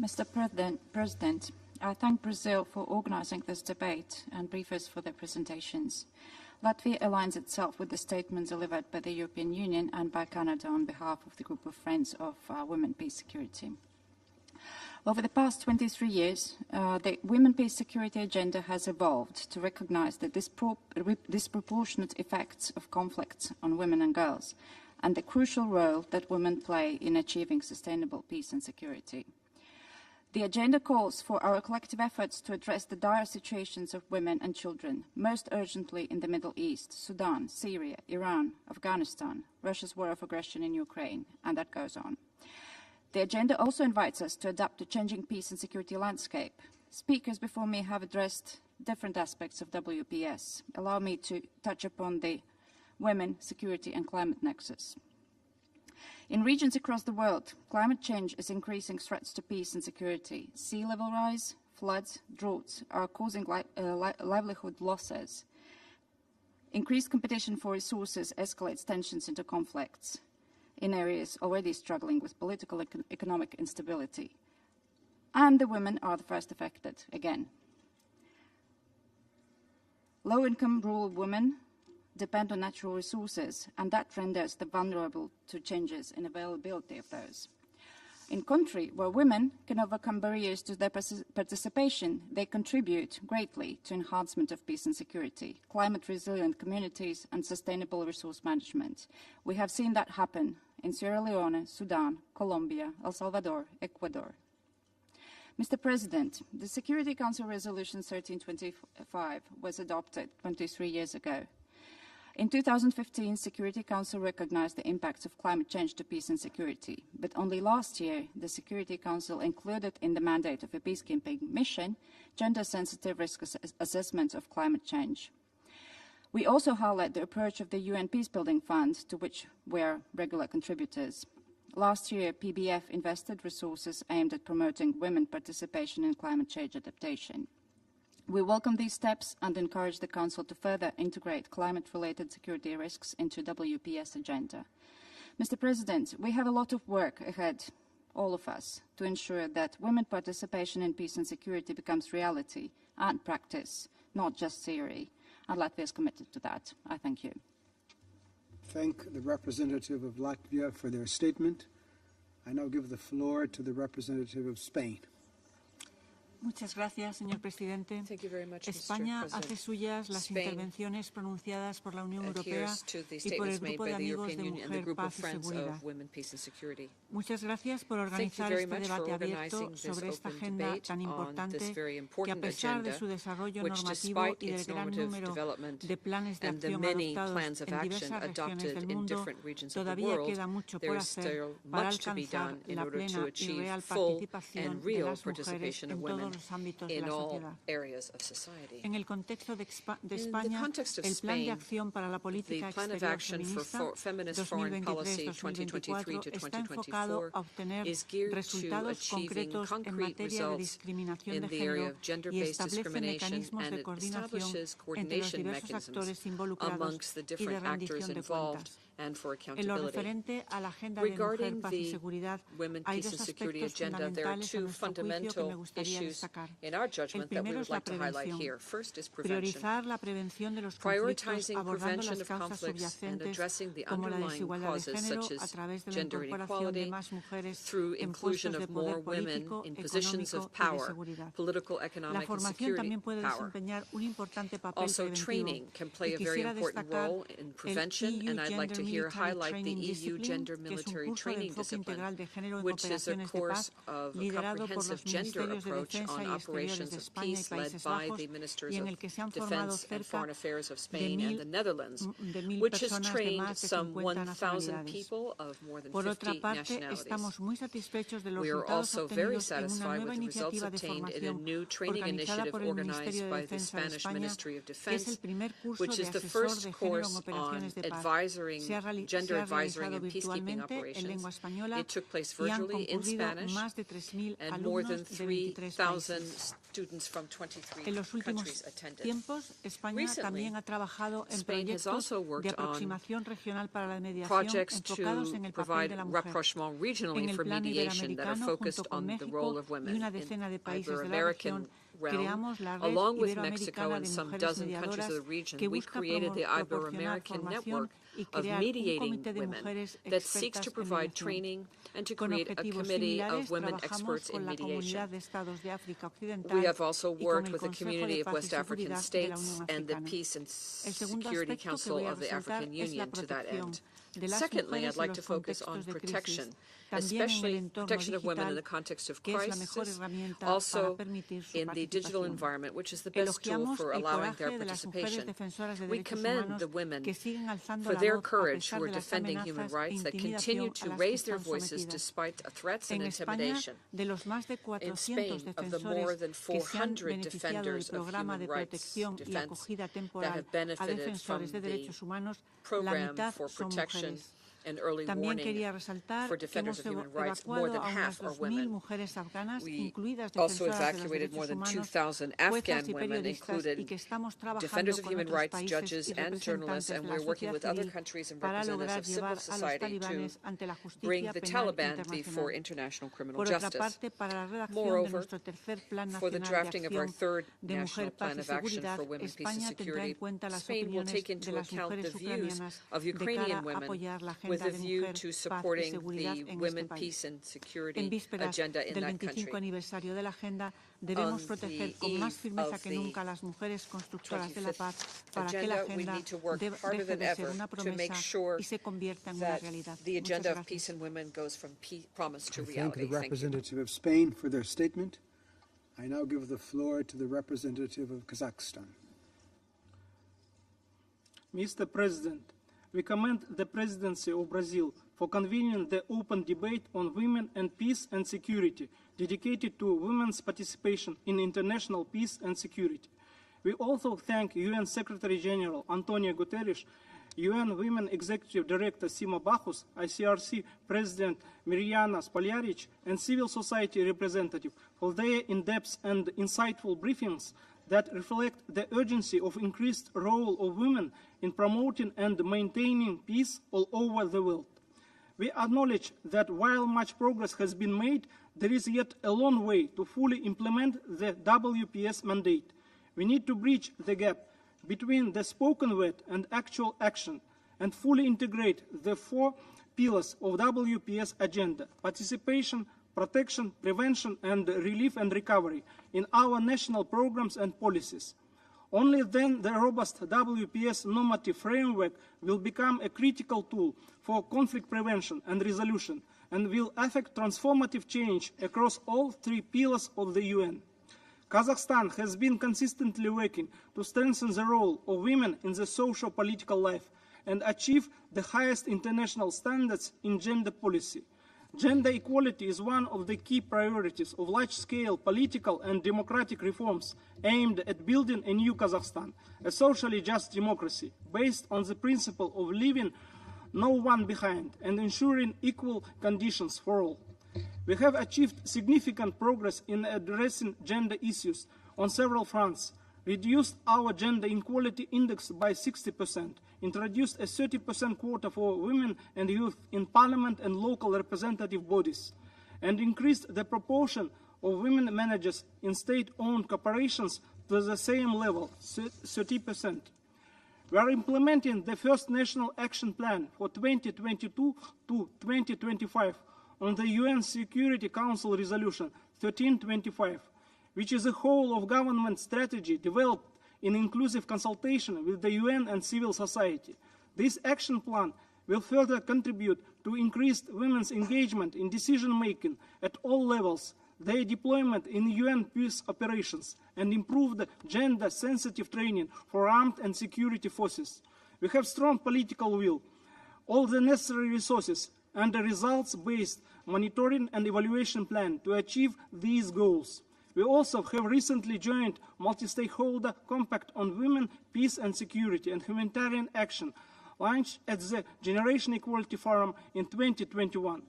Mr. President, I thank Brazil for organizing this debate and briefers for their presentations. Latvia aligns itself with the statement delivered by the European Union and by Canada on behalf of the group of Friends of Women, Peace, Security. Over the past 23 years, the Women, Peace, Security agenda has evolved to recognize the disproportionate effects of conflicts on women and girls and the crucial role that women play in achieving sustainable peace and security. The agenda calls for our collective efforts to address the dire situations of women and children, most urgently in the Middle East, Sudan, Syria, Iran, Afghanistan, Russia's war of aggression in Ukraine, and that goes on. The agenda also invites us to adapt to changing peace and security landscape. Speakers before me have addressed different aspects of WPS. Allow me to touch upon the women, security, and climate nexus. In regions across the world, climate change is increasing threats to peace and security. Sea level rise, floods, droughts are causing livelihood losses. Increased competition for resources escalates tensions into conflicts in areas already struggling with political and economic instability. And the women are the first affected, again. Low-income rural women depend on natural resources, and that renders them vulnerable to changes in availability of those. In countries where women can overcome barriers to their participation, they contribute greatly to enhancement of peace and security, climate-resilient communities, and sustainable resource management. We have seen that happen in Sierra Leone, Sudan, Colombia, El Salvador, Ecuador. Mr. President, the Security Council Resolution 1325 was adopted 23 years ago. In 2015, Security Council recognized the impacts of climate change to peace and security, but only last year, the Security Council included in the mandate of a peacekeeping mission gender-sensitive risk assessment of climate change. We also highlight the approach of the UN Peacebuilding Fund, to which we are regular contributors. Last year, PBF invested resources aimed at promoting women participation in climate change adaptation. We welcome these steps and encourage the Council to further integrate climate-related security risks into WPS agenda. Mr. President, we have a lot of work ahead, all of us, to ensure that women participation in peace and security becomes reality and practice, not just theory, and Latvia is committed to that. I thank you. Thank the representative of Latvia for their statement. I now give the floor to the representative of Spain. Muchas gracias, señor presidente. España hace suyas las intervenciones pronunciadas por la Unión Europea y por el Grupo de Amigos de Mujer, Paz y Seguridad. Muchas gracias por organizar este debate abierto sobre esta agenda tan importante que, a pesar de su desarrollo normativo y del gran número de planes de acción adoptados en diversas regiones del mundo, todavía queda mucho por hacer para alcanzar la plena y real participación de las mujeres en todos los ámbitos de la sociedad. En el contexto de España, el Plan de Acción para la Política Exterior Feminista 2023-2024 está enfocado a obtener resultados concretos en materia de discriminación de género y establece mecanismos de coordinación entre los diversos actores involucrados y de rendición de cuentas. En lo referente a la agenda de mujer, paz y seguridad, hay dos aspectos fundamentales a nuestro juicio que me gustaría destacar. El primero es la prevención. Priorizar la prevención de los conflictos abordando las causas subyacentes como la desigualdad de género a través de la incorporación de más mujeres en puestos de poder político, económico y de seguridad. La formación también puede desempeñar un importante papel preventivo y quisiera destacar el EU Gender Military Training Discipline, which is a course of a comprehensive gender approach on operations of peace led by the Ministers of Defense and Foreign Affairs of Spain and the Netherlands, which has trained some 1,000 people of more than 50 nationalities. We are also very satisfied with the results obtained in a new training initiative organized by the Spanish Ministry of Defense, which is the first course on gender advisory and peacekeeping operations. It took place virtually in Spanish, and more than 3,000 students from 23 countries attended. Recently, Spain has also worked on projects to provide rapprochement regionally for mediation that are focused on the role of women in the Ibero-American realm. Along with Mexico and some dozen countries of the region, we created the Ibero-American Network of mediating women that seeks to provide training and to create a committee of women experts in mediation. We have also worked with the Community of West African States and the Peace and Security Council of the African Union to that end. Secondly, I'd like to focus on protection, especially protection of women in the context of crisis, also in the digital environment, which is the best tool for allowing their participation. We commend the women for their courage who are defending human rights, that continue to raise their voices despite threats and intimidation. In Spain, of the more than 400 defenders of human rights defense that have benefited from the program for protection and early También warning quería resaltar for que defenders hemos of human rights. More evacuado than a unas half are 2.000 women. mujeres afganas, We incluidas also defensoras de los evacuated more derechos than humanos, 2,000 juezas Afghan y women, periodistas, y including que estamos trabajando defenders of con human otros rights, países judges, y and journalists, representantes de and la we're working sociedad with other civil countries and para representatives lograr of civil llevar a los society to talibanes ante la bring justicia the penal Taliban before internacional. international criminal Por otra justice. parte, para la redacción de Moreover, nuestro tercer Plan for the Nacional de drafting of our Acción third de National Mujer, Paz Plan y of Action Seguridad, for Women, Peace and España tendrá en Security, cuenta las Spain will opiniones take de into las account the mujeres views ucranianas of de cara Ukrainian a women apoyar la with agenda a de view mujer, to paz y supporting seguridad the en women, este país. peace and En security vísperas agenda in del that 25 country. aniversario de la agenda, debemos On proteger the con más eve firmeza of que the nunca a las mujeres constructoras de la 25th paz para que la agenda, we agenda need to work deje harder than de ser ever una to make promesa sure y se convierta en una that realidad. the Muchas agenda of gracias. peace and women goes from promise to I thank reality. the representative of Spain for their statement. I now give the floor to the representative of Kazakhstan. Mr. President, we commend the presidency of Brazil for convening the open debate on women and peace and security dedicated to women's participation in international peace and security. We also thank UN Secretary General Antonio Guterres, UN Women Executive Director Sima Bachus, ICRC President Mirjana Spoljaric, and civil society representative for their in-depth and insightful briefings that reflect the urgency of increased role of women in promoting and maintaining peace all over the world. We acknowledge that while much progress has been made, there is yet a long way to fully implement the WPS mandate. We need to bridge the gap between the spoken word and actual action and fully integrate the 4 pillars of WPS agenda: participation, protection, prevention, and relief and recovery in our national programs and policies. Only then the robust WPS normative framework will become a critical tool for conflict prevention and resolution and will affect transformative change across all 3 pillars of the UN. Kazakhstan has been consistently working to strengthen the role of women in the socio-political life and achieve the highest international standards in gender policy. Gender equality is one of the key priorities of large-scale political and democratic reforms aimed at building a new Kazakhstan, a socially just democracy based on the principle of leaving no one behind and ensuring equal conditions for all. We have achieved significant progress in addressing gender issues on several fronts, reduced our gender equality index by 60%, introduced a 30% quota for women and youth in parliament and local representative bodies, and increased the proportion of women managers in state-owned corporations to the same level, 30%. We are implementing the first National Action Plan for 2022 to 2025 on the UN Security Council Resolution 1325, which is a whole-of-government strategy developed in inclusive consultation with the UN and civil society. This action plan will further contribute to increased women's engagement in decision-making at all levels, their deployment in UN peace operations, and improved gender-sensitive training for armed and security forces. We have strong political will, all the necessary resources, and a results-based monitoring and evaluation plan to achieve these goals. We also have recently joined multi-stakeholder compact on women, peace and security and humanitarian action, launched at the Generation Equality Forum in 2021.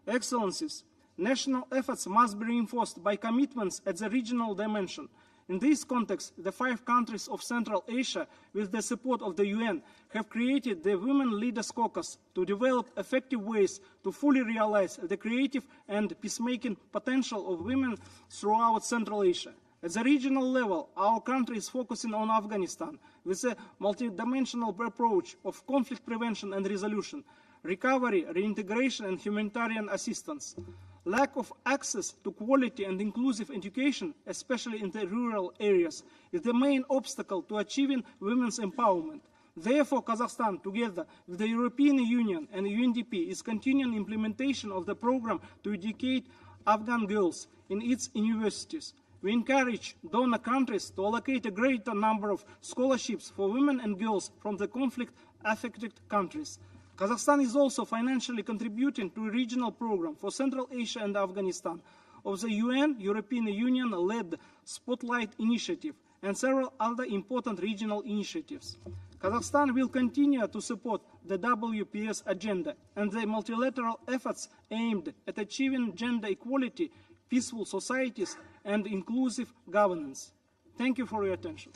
Excellencies, national efforts must be reinforced by commitments at the regional dimension. In this context, the 5 countries of Central Asia, with the support of the UN, have created the Women Leaders Caucus to develop effective ways to fully realize the creative and peacemaking potential of women throughout Central Asia. At the regional level, our country is focusing on Afghanistan with a multidimensional approach of conflict prevention and resolution, recovery, reintegration, and humanitarian assistance. Lack of access to quality and inclusive education, especially in the rural areas, is the main obstacle to achieving women's empowerment. Therefore, Kazakhstan, together with the European Union and UNDP, is continuing implementation of the program to educate Afghan girls in its universities. We encourage donor countries to allocate a greater number of scholarships for women and girls from the conflict-affected countries. Kazakhstan is also financially contributing to a regional program for Central Asia and Afghanistan of the UN, European Union-led Spotlight Initiative, and several other important regional initiatives. Kazakhstan will continue to support the WPS agenda and the multilateral efforts aimed at achieving gender equality, peaceful societies, and inclusive governance. Thank you for your attention.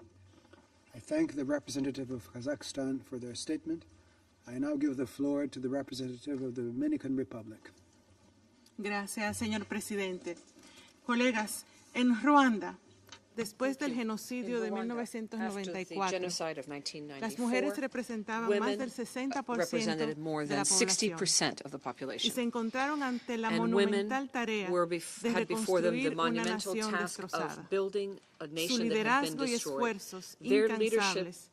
I thank the representative of Kazakhstan for their statement. I now give the floor to the representative of the Dominican Republic. Gracias, señor presidente. Colegas, en Ruanda, después del genocidio de 1994, las mujeres representaban más del 60% de la población y se encontraron ante la monumental tarea de reconstruir una nación destrozada. Su liderazgo y esfuerzos incansables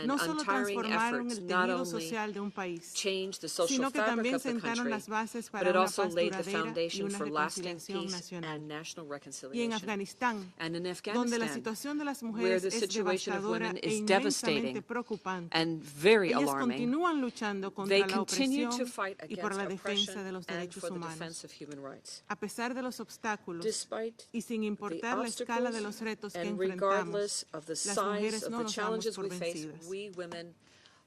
no solo transformaron el tejido social de un país, sino que también sentaron las bases para una paz duradera y una reconciliación nacional. Y en Afganistán, donde la situación de las mujeres es devastadora e inmensamente preocupante, ellas continúan luchando contra la opresión y por la defensa de los derechos humanos. A pesar de los obstáculos y sin importar la escala de los retos que enfrentamos, las mujeres no nos damos por vencidas.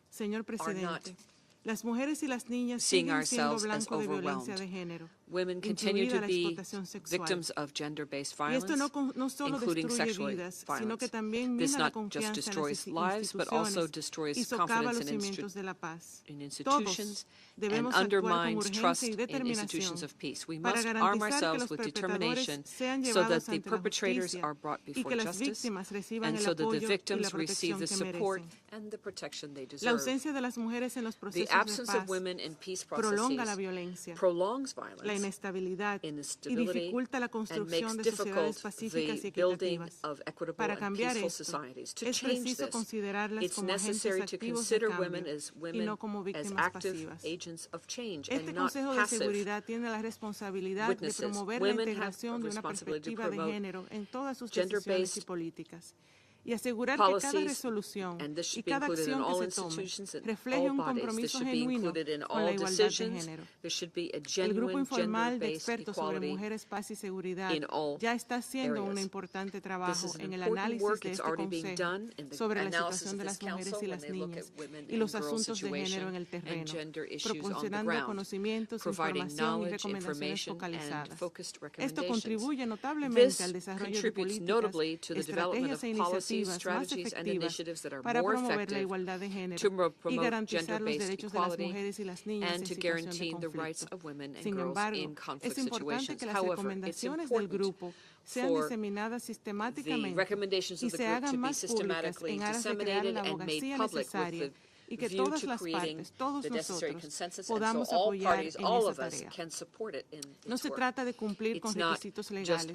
Señor presidente, las mujeres y las niñas siguen siendo blanco de violencia de género, incluida la explotación sexual. Y esto no solo destruye vidas, sino que también mina la confianza en las instituciones y socava los cimientos de la paz. Todos debemos actuar con urgencia y determinación para garantizar que los perpetradores sean llevados ante la justicia y que las víctimas reciban el apoyo y la protección que merecen. La ausencia de las mujeres en los procesos de paz prolonga la violencia, la inestabilidad y dificulta la construcción de sociedades pacíficas y equitativas. Para cambiar esto, es preciso considerarlas como agentes activos de cambio y no como víctimas pasivas. Este Consejo de Seguridad tiene la responsabilidad de promover la integración de una perspectiva de género en todas sus decisiones y políticas y asegurar que cada resolución y cada acción que se tome refleje un compromiso genuino con la igualdad de género. El grupo informal de expertos sobre mujeres, paz y seguridad ya está haciendo un importante trabajo en el análisis de este Consejo sobre la situación de las mujeres y las niñas y los asuntos de género en el terreno, proporcionando conocimientos, información y recomendaciones focalizadas. Esto contribuye notablemente al desarrollo de políticas, estrategias e iniciativas más efectivas para promover la igualdad de género y garantizar los derechos de las mujeres y las niñas en situación de conflicto. Sin embargo, es importante que las recomendaciones del grupo sean diseminadas sistemáticamente y se hagan más públicas en aras de crear la abogacía necesaria y que todas las partes, todos nosotros, podamos apoyar en esa tarea. No se trata de cumplir con requisitos legales,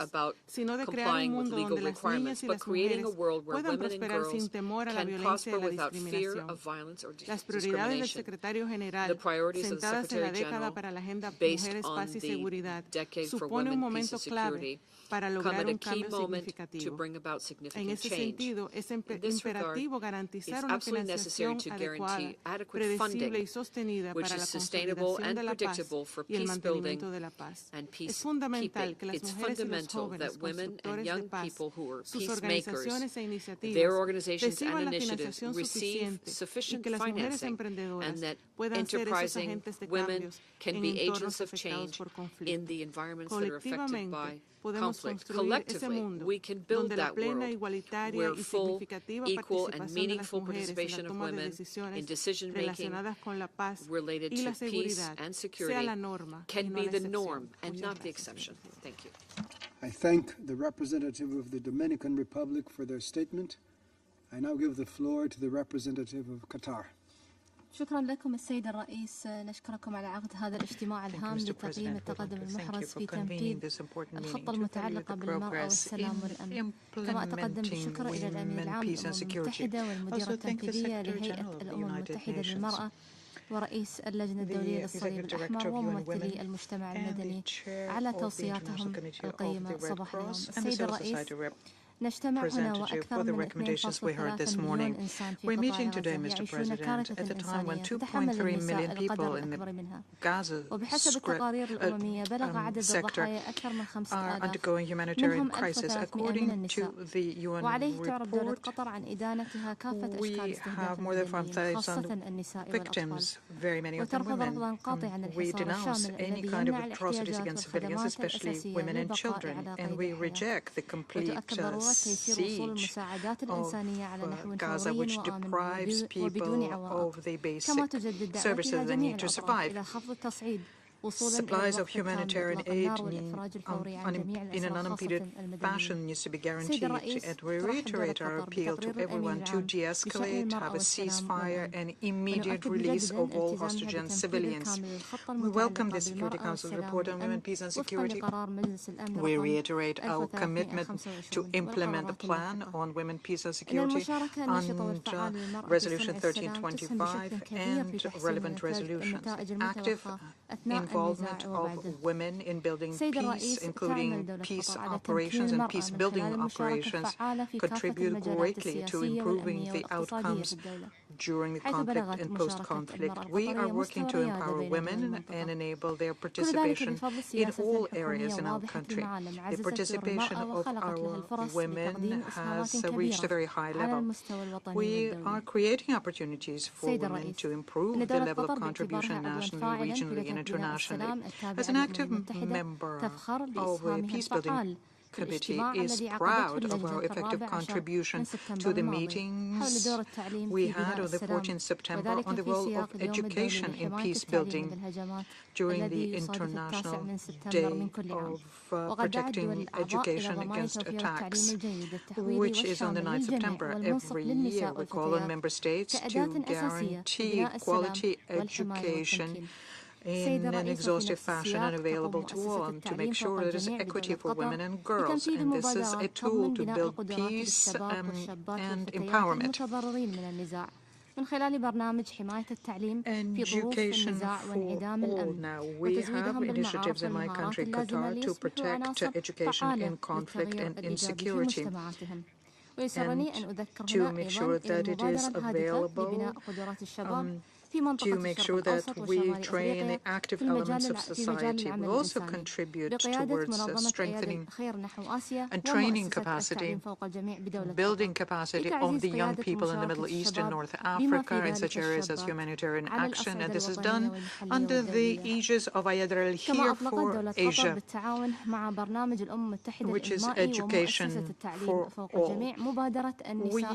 sino de crear un mundo donde las niñas y las mujeres puedan prosperar sin temor a la violencia y la discriminación. Las prioridades del secretario general, sentadas en la década para la Agenda Mujeres, Paz y Seguridad, supone un momento clave para lograr un cambio significativo. En ese sentido, es imperativo garantizar una financiación adecuada, predecible y sostenida para la consolidación de la paz y el mantenimiento de la paz. Es fundamental que las mujeres y los jóvenes constructores de paz, sus organizaciones e iniciativas reciban la financiación suficiente y que las mujeres emprendedoras puedan ser esos agentes de cambios en entornos afectados por conflicto. Colectivamente, podemos construir ese mundo donde la plena, igualitaria y significativa participación de las mujeres en la toma de decisiones relacionadas con la paz y la seguridad sea la norma y no la excepción. I thank the representative of the Dominican Republic for their statement. I now give the floor to the representative of Qatar. شكرا لكم السيد الرئيس. نشكركم على عقد هذا الاجتماع الهام لتقييم التقدم المحرز في تنفيذ الخطة المتعلقة بالمرأة والسلام والأمن. كما أتقدم بالشكر إلى الأمين العام للأمم المتحدة والمديرة التنفيذية لهيئة الأمم المتحدة للمرأة ورئيس اللجنة الدولية للصليب الأحمر وممثلي المجتمع المدني على توصياتهم القيمة صباح اليوم. السيد الرئيس، presented you for the recommendations we heard this morning. We're meeting today, Mr. President, at the time when 2.3 million people in the Gaza Strip sector are undergoing humanitarian crisis. According to the UN report, we have more than 5,000 victims, very many of them women. We denounce any kind of atrocities against civilians, especially women and children, and we reject the complete siege of Gaza, which deprives people of the basic services they need to survive. Supplies of humanitarian aid in an unimpeded fashion needs to be guaranteed, and we reiterate our appeal to everyone to de-escalate, have a ceasefire, and immediate release of all hostages and civilians. We welcome the Security Council's report on women, peace and security. We reiterate our commitment to implement the plan on women, peace and security under Resolution 1325 and relevant resolutions. Active involvement of women in building peace, including peace operations and peace-building operations, contribute greatly to improving the outcomes during the conflict and post-conflict. We are working to empower women and enable their participation in all areas in our country. The participation of our women has reached a very high level. We are creating opportunities for women to improve the level of contribution nationally, regionally, and internationally. As an active member of the Peacebuilding Committee is proud of our effective contribution to the meetings we had on the 14th September on the role of education in peace building during the International Day of Protecting Education Against Attacks, which is on the 9th September. Every year we call on member states to guarantee quality education in an exhaustive fashion and available to all, and to make sure there is equity for women and girls. And this is a tool to build peace and empowerment. Education for all. Now, we have initiatives in my country, Qatar, to protect education in conflict and insecurity, and to make sure that it is available, to make sure that we train the active elements of society. We also contribute towards strengthening and training capacity, building capacity of the young people in the Middle East and North Africa in such areas as humanitarian action, and this is done under the aegis of Ayadar al-Here for Asia, which is education for all. We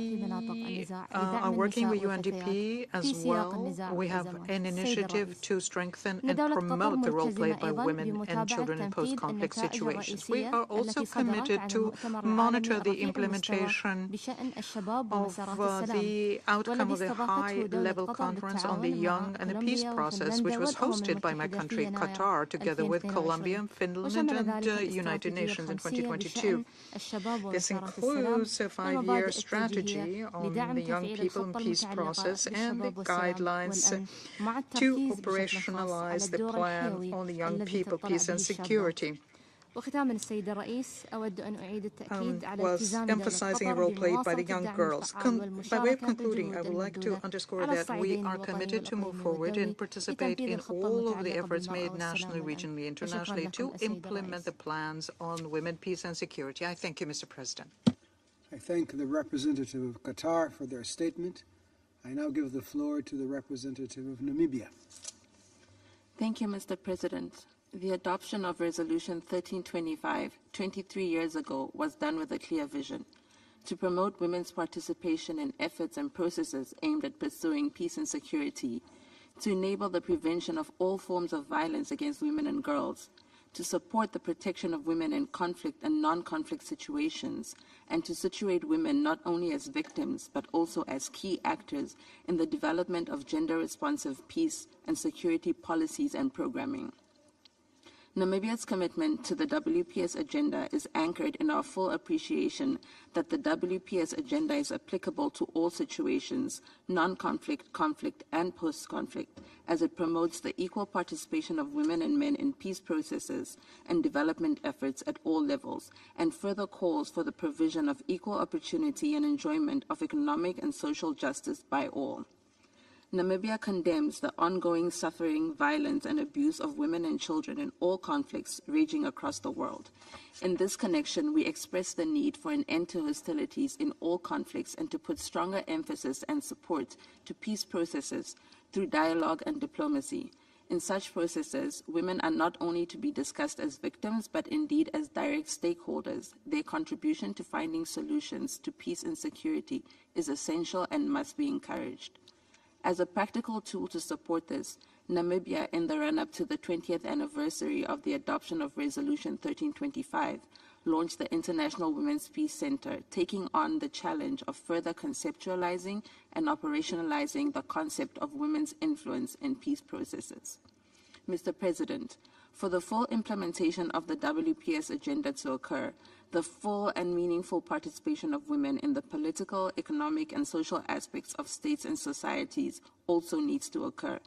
are working with UNDP as well. We have an initiative to strengthen and promote the role played by women and children in post-conflict situations. We are also committed to monitor the implementation of the outcome of the high-level conference on the young and the peace process, which was hosted by my country, Qatar, together with Colombia, Finland, and United Nations in 2022. This includes a 5-year strategy on the young people and peace process and the guidelines to operationalize the plan on the young people, peace and security. Was emphasizing a role played by the young girls. By way of concluding, I would like to underscore that we are committed to move forward and participate in all of the efforts made nationally, regionally, internationally to implement the plans on women, peace and security. I thank you, Mr. President. I thank the representative of Qatar for their statement. I now give the floor to the representative of Namibia. Thank you, Mr. President. The adoption of Resolution 1325 23 years ago was done with a clear vision: to promote women's participation in efforts and processes aimed at pursuing peace and security, to enable the prevention of all forms of violence against women and girls, to support the protection of women in conflict and non-conflict situations, and to situate women not only as victims but also as key actors in the development of gender-responsive peace and security policies and programming. Namibia's commitment to the WPS agenda is anchored in our full appreciation that the WPS agenda is applicable to all situations, non-conflict, conflict, and post-conflict, as it promotes the equal participation of women and men in peace processes and development efforts at all levels, and further calls for the provision of equal opportunity and enjoyment of economic and social justice by all. Namibia condemns the ongoing suffering, violence, and abuse of women and children in all conflicts raging across the world. In this connection, we express the need for an end to hostilities in all conflicts and to put stronger emphasis and support to peace processes through dialogue and diplomacy. In such processes, women are not only to be discussed as victims, but indeed as direct stakeholders. Their contribution to finding solutions to peace and security is essential and must be encouraged. As a practical tool to support this, Namibia, in the run-up to the 20th anniversary of the adoption of Resolution 1325, launched the International Women's Peace Center, taking on the challenge of further conceptualizing and operationalizing the concept of women's influence in peace processes. Mr. President, for the full implementation of the WPS agenda to occur, the full and meaningful participation of women in the political, economic, and social aspects of states and societies also needs to occur.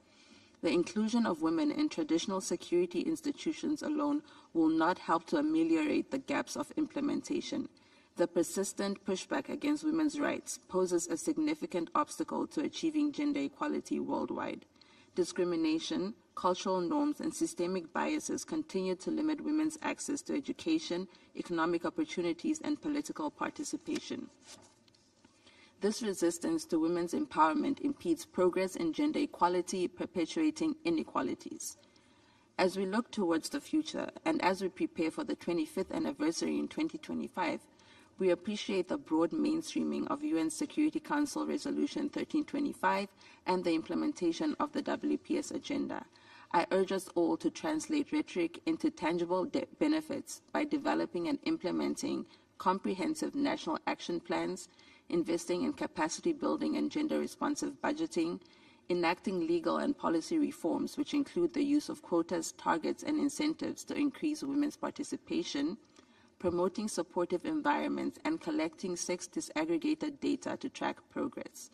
The inclusion of women in traditional security institutions alone will not help to ameliorate the gaps of implementation. The persistent pushback against women's rights poses a significant obstacle to achieving gender equality worldwide. Discrimination, cultural norms, and systemic biases continue to limit women's access to education, economic opportunities, and political participation. This resistance to women's empowerment impedes progress in gender equality, perpetuating inequalities. As we look towards the future, and as we prepare for the 25th anniversary in 2025, we appreciate the broad mainstreaming of UN Security Council Resolution 1325 and the implementation of the WPS agenda. I urge us all to translate rhetoric into tangible benefits by developing and implementing comprehensive national action plans, investing in capacity building and gender-responsive budgeting, enacting legal and policy reforms which include the use of quotas, targets, and incentives to increase women's participation, promoting supportive environments, and collecting sex disaggregated data to track progress.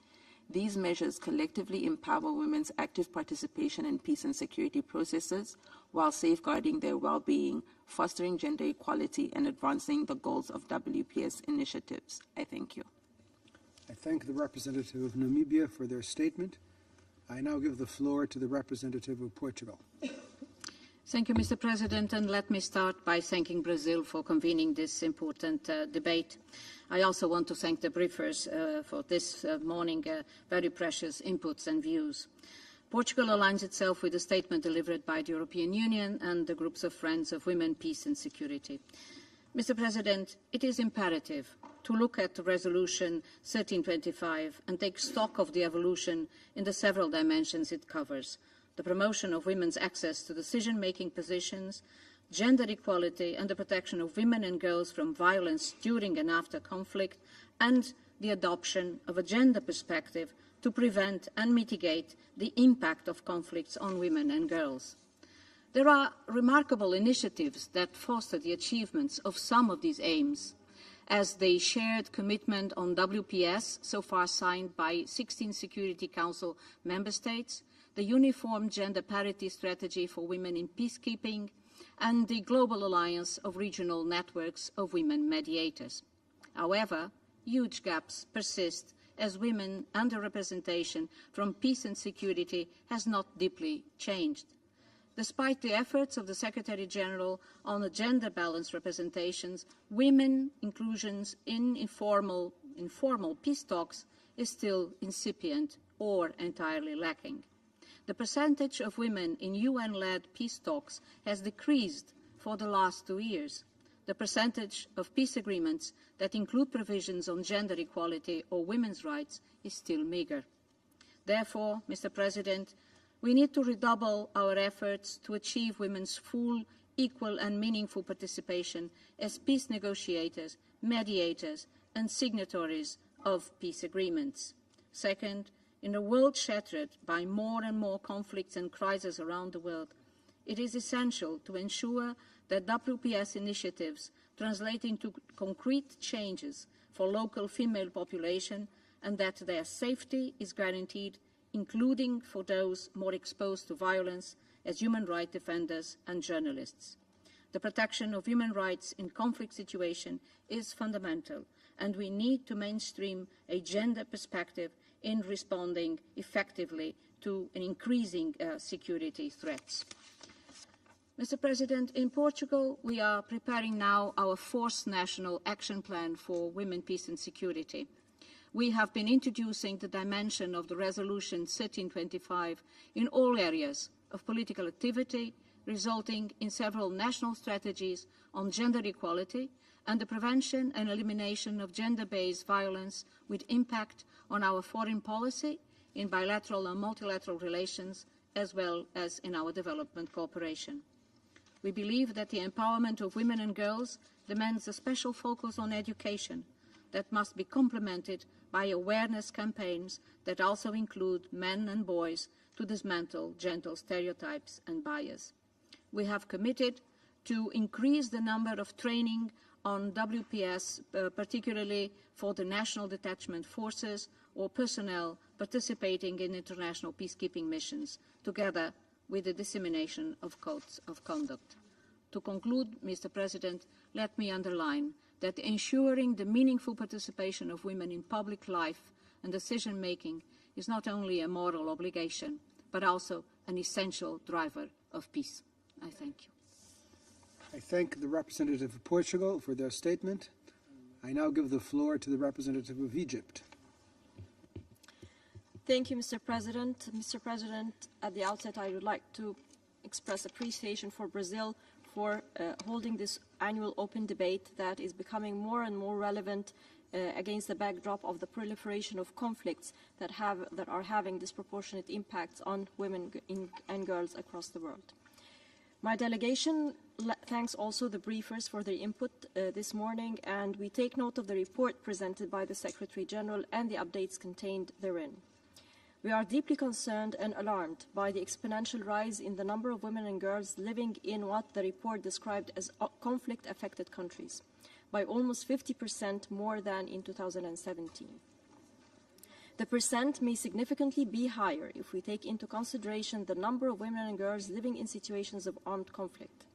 These measures collectively empower women's active participation in peace and security processes while safeguarding their well-being, fostering gender equality, and advancing the goals of WPS initiatives. I thank you. I thank the representative of Namibia for their statement. I now give the floor to the representative of Portugal. Thank you, Mr. President, and let me start by thanking Brazil for convening this important debate. I also want to thank the briefers for this morning very precious inputs and views. Portugal aligns itself with the statement delivered by the European Union and the groups of friends of women, peace and security. Mr. President, it is imperative to look at Resolution 1325 and take stock of the evolution in the several dimensions it covers: the promotion of women's access to decision-making positions, gender equality and the protection of women and girls from violence during and after conflict, and the adoption of a gender perspective to prevent and mitigate the impact of conflicts on women and girls. There are remarkable initiatives that foster the achievements of some of these aims, as the shared commitment on WPS, so far signed by 16 Security Council member states, the Uniform Gender Parity Strategy for Women in Peacekeeping, and the Global Alliance of Regional Networks of Women Mediators. However, huge gaps persist as women underrepresentation from peace and security has not deeply changed. Despite the efforts of the Secretary-General on gender balanced representations, women inclusions in informal peace talks is still incipient or entirely lacking. The percentage of women in UN-led peace talks has decreased for the last 2 years. The percentage of peace agreements that include provisions on gender equality or women's rights is still meagre. Therefore, Mr. President, we need to redouble our efforts to achieve women's full, equal and meaningful participation as peace negotiators, mediators and signatories of peace agreements. Second, in a world shattered by more and more conflicts and crises around the world, it is essential to ensure that WPS initiatives translate into concrete changes for local female population and that their safety is guaranteed, including for those more exposed to violence as human rights defenders and journalists. The protection of human rights in conflict situations is fundamental, and we need to mainstream a gender perspective in responding effectively to an increasing security threats. Mr. President, in Portugal, we are preparing now our fourth national action plan for women, peace and security. We have been introducing the dimension of the Resolution 1325 in all areas of political activity, resulting in several national strategies on gender equality and the prevention and elimination of gender-based violence with impact on our foreign policy in bilateral and multilateral relations, as well as in our development cooperation. We believe that the empowerment of women and girls demands a special focus on education that must be complemented by awareness campaigns that also include men and boys to dismantle gender stereotypes and bias. We have committed to increase the number of training on WPS, particularly for the national detachment forces or personnel participating in international peacekeeping missions, together with the dissemination of codes of conduct. To conclude, Mr. President, let me underline that ensuring the meaningful participation of women in public life and decision-making is not only a moral obligation, but also an essential driver of peace. I thank you. I thank the representative of Portugal for their statement. I now give the floor to the representative of Egypt. Thank you, Mr. President. Mr. President, at the outset, I would like to express appreciation for Brazil for holding this annual open debate that is becoming more and more relevant against the backdrop of the proliferation of conflicts that are having disproportionate impacts on women and girls across the world. My delegation thanks also the briefers for their input this morning, and we take note of the report presented by the Secretary General and the updates contained therein. We are deeply concerned and alarmed by the exponential rise in the number of women and girls living in what the report described as conflict-affected countries, by almost 50% more than in 2017. The percent may significantly be higher if we take into consideration the number of women and girls living in situations of armed conflict.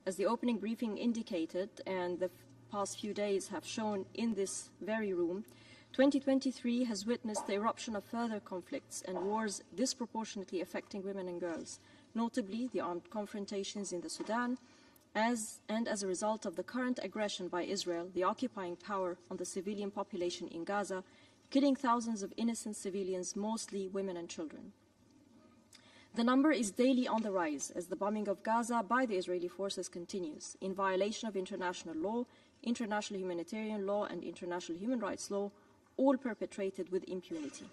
As the opening briefing indicated, and the past few days have shown in this very room, 2023 has witnessed the eruption of further conflicts and wars disproportionately affecting women and girls, notably the armed confrontations in the Sudan, as a result of the current aggression by Israel, the occupying power on the civilian population in Gaza, killing thousands of innocent civilians, mostly women and children. The number is daily on the rise as the bombing of Gaza by the Israeli forces continues, in violation of international law, international humanitarian law, and international human rights law, all perpetrated with impunity.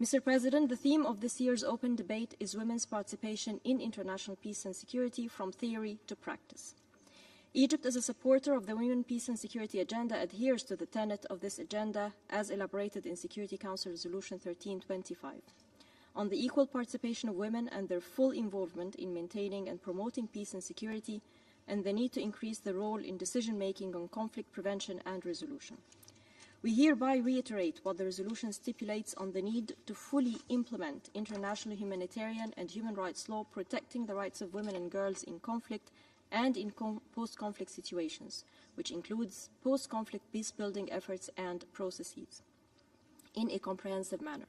Mr. President, the theme of this year's open debate is women's participation in international peace and security from theory to practice. Egypt, as a supporter of the Women, Peace and Security Agenda, adheres to the tenet of this agenda as elaborated in Security Council Resolution 1325 on the equal participation of women and their full involvement in maintaining and promoting peace and security, and the need to increase the role in decision-making on conflict prevention and resolution. We hereby reiterate what the resolution stipulates on the need to fully implement international humanitarian and human rights law protecting the rights of women and girls in conflict and in post-conflict situations, which includes post-conflict peace-building efforts and processes, in a comprehensive manner.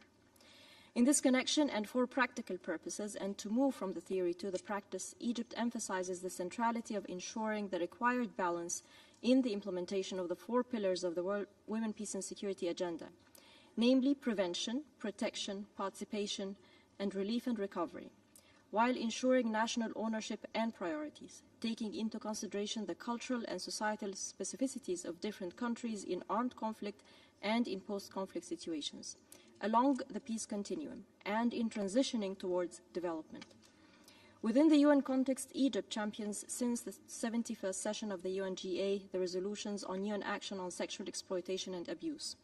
In this connection and for practical purposes, and to move from the theory to the practice, Egypt emphasizes the centrality of ensuring the required balance in the implementation of the 4 pillars of the World Women, Peace and Security Agenda, namely prevention, protection, participation, and relief and recovery, while ensuring national ownership and priorities, taking into consideration the cultural and societal specificities of different countries in armed conflict and in post-conflict situations, along the peace continuum, and in transitioning towards development. Within the UN context, Egypt champions since the 71st session of the UNGA the resolutions on UN action on sexual exploitation and abuse.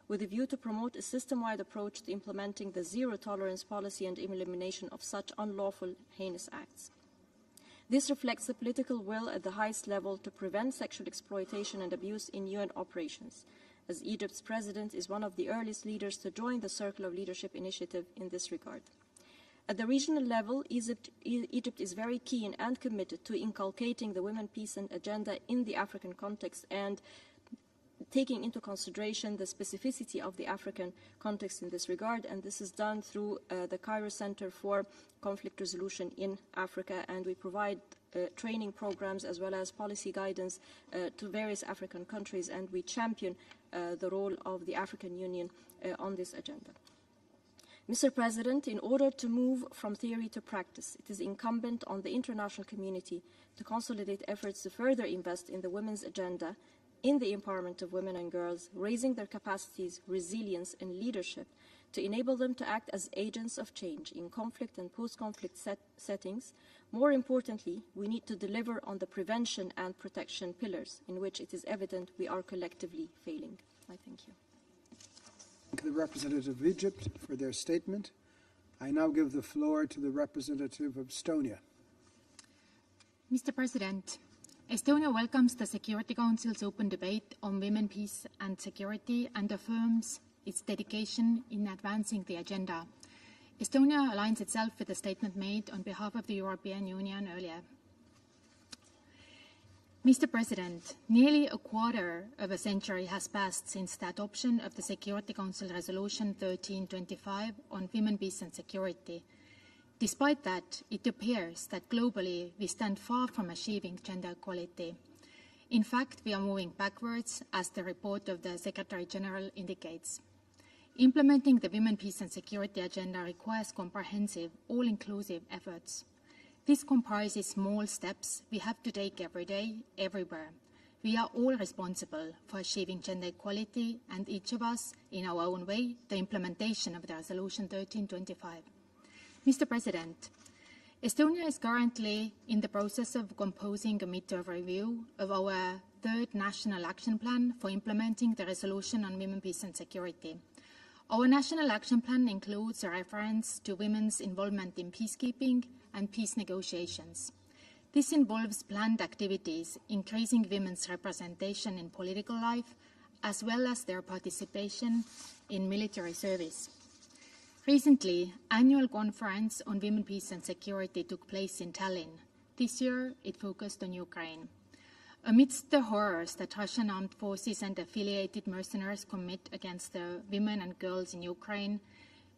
with a view to promote a system-wide approach to implementing the zero-tolerance policy and elimination of such unlawful, heinous acts. This reflects the political will at the highest level to prevent sexual exploitation and abuse in UN operations, as Egypt's president is one of the earliest leaders to join the Circle of Leadership initiative in this regard. At the regional level, Egypt is very keen and committed to inculcating the women, peace and agenda in the African context and taking into consideration the specificity of the African context in this regard, and this is done through the Cairo Center for Conflict Resolution in Africa, and we provide training programs as well as policy guidance to various African countries, and we champion the role of the African Union on this agenda. Mr. President, in order to move from theory to practice, it is incumbent on the international community to consolidate efforts to further invest in the women's agenda, in the empowerment of women and girls, raising their capacities, resilience, and leadership to enable them to act as agents of change in conflict and post-conflict settings. More importantly, we need to deliver on the prevention and protection pillars in which it is evident we are collectively failing. I thank you. Thank the representative of Egypt for their statement. I now give the floor to the representative of Estonia. Mr. President, Estonia welcomes the Security Council's open debate on women, peace and security and affirms its dedication in advancing the agenda. Estonia aligns itself with the statement made on behalf of the European Union earlier. Mr. President, nearly a quarter of a century has passed since the adoption of the Security Council Resolution 1325 on women, peace and security. Despite that, it appears that globally we stand far from achieving gender equality. In fact, we are moving backwards, as the report of the Secretary General indicates. Implementing the Women, Peace and Security agenda requires comprehensive, all-inclusive efforts. This comprises small steps we have to take every day, everywhere. We are all responsible for achieving gender equality, and each of us, in our own way, the implementation of the Resolution 1325. Mr. President, Estonia is currently in the process of composing a midterm review of our third national action plan for implementing the resolution on women, peace and security. Our national action plan includes a reference to women's involvement in peacekeeping and peace negotiations. This involves planned activities increasing women's representation in political life, as well as their participation in military service. Recently, annual conference on women, peace and security took place in Tallinn. This year, it focused on Ukraine. Amidst the horrors that Russian armed forces and affiliated mercenaries commit against the women and girls in Ukraine,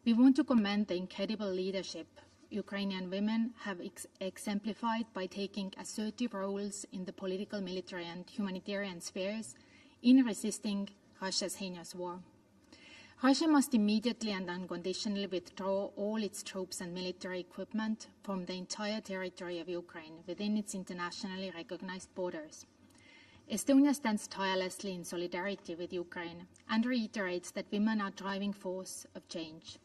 we want to commend the incredible leadership Ukrainian women have exemplified by taking assertive roles in the political, military and humanitarian spheres in resisting Russia's heinous war. Russia must immediately and unconditionally withdraw all its troops and military equipment from the entire territory of Ukraine within its internationally recognized borders. Estonia stands tirelessly in solidarity with Ukraine and reiterates that women are driving force of change.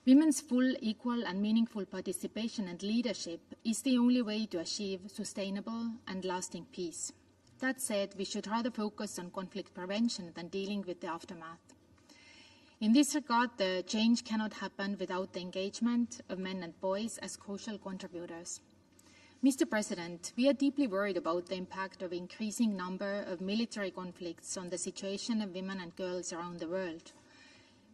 Women's full, equal and meaningful participation and leadership is the only way to achieve sustainable and lasting peace. That said, we should rather focus on conflict prevention than dealing with the aftermath. In this regard, the change cannot happen without the engagement of men and boys as crucial contributors. Mr. President, we are deeply worried about the impact of increasing number of military conflicts on the situation of women and girls around the world.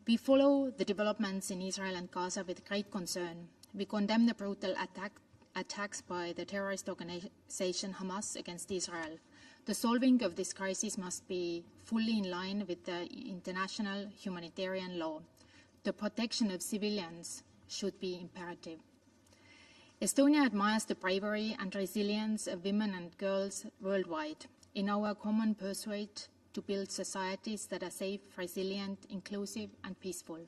We follow the developments in Israel and Gaza with great concern. We condemn the brutal attacks by the terrorist organization Hamas against Israel. The solving of this crisis must be fully in line with the international humanitarian law. The protection of civilians should be imperative. Estonia admires the bravery and resilience of women and girls worldwide in our common pursuit to build societies that are safe, resilient, inclusive and peaceful.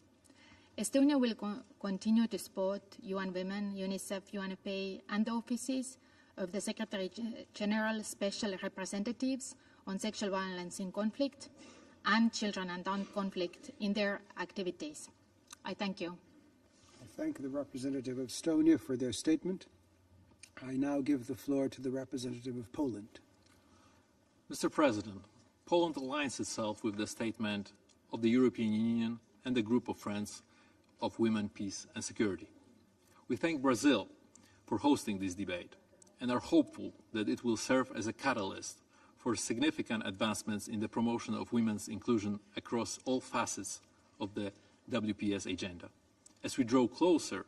Estonia will continue to support UN Women, UNICEF, UNFPA and the offices of the Secretary General Special Representatives on Sexual Violence in Conflict and Children and Armed Conflict in their activities. I thank you. I thank the representative of Estonia for their statement. I now give the floor to the representative of Poland. Mr. President, Poland aligns itself with the statement of the European Union and the Group of Friends of Women, Peace and Security. We thank Brazil for hosting this debate and are hopeful that it will serve as a catalyst for significant advancements in the promotion of women's inclusion across all facets of the WPS agenda, as we draw closer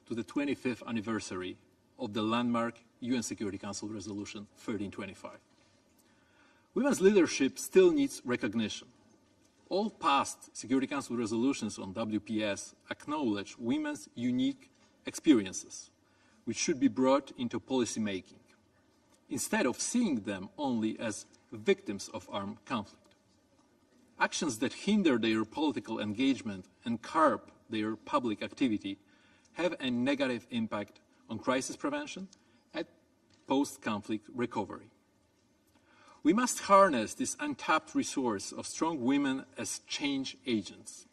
to the 25th anniversary of the landmark UN Security Council Resolution 1325. Women's leadership still needs recognition. All past Security Council resolutions on WPS acknowledge women's unique experiences, which should be brought into policy making, instead of seeing them only as victims of armed conflict. Actions that hinder their political engagement and curb their public activity have a negative impact on crisis prevention and post-conflict recovery. We must harness this untapped resource of strong women as change agents.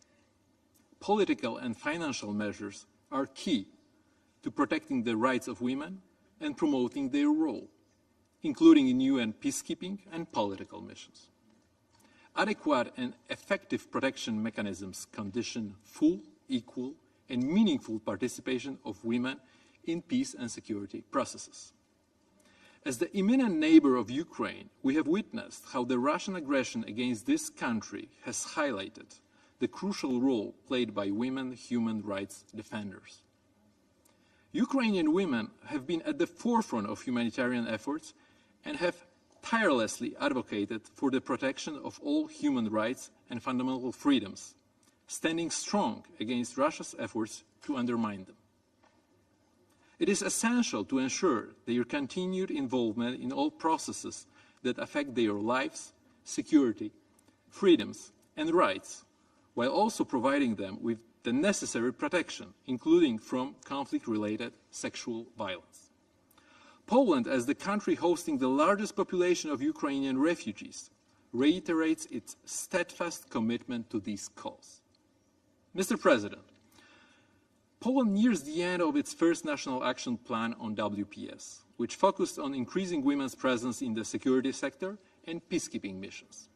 Political and financial measures are key to protecting the rights of women and promoting their role, including in UN peacekeeping and political missions. Adequate and effective protection mechanisms condition full, equal, and meaningful participation of women in peace and security processes. As the imminent neighbor of Ukraine, we have witnessed how the Russian aggression against this country has highlighted the crucial role played by women human rights defenders. Ukrainian women have been at the forefront of humanitarian efforts and have tirelessly advocated for the protection of all human rights and fundamental freedoms, standing strong against Russia's efforts to undermine them. It is essential to ensure their continued involvement in all processes that affect their lives, security, freedoms, and rights, while also providing them with the necessary protection, including from conflict-related sexual violence. Poland, as the country hosting the largest population of Ukrainian refugees, reiterates its steadfast commitment to this cause. Mr. President, Poland nears the end of its first National Action Plan on WPS, which focused on increasing women's presence in the security sector and peacekeeping missions.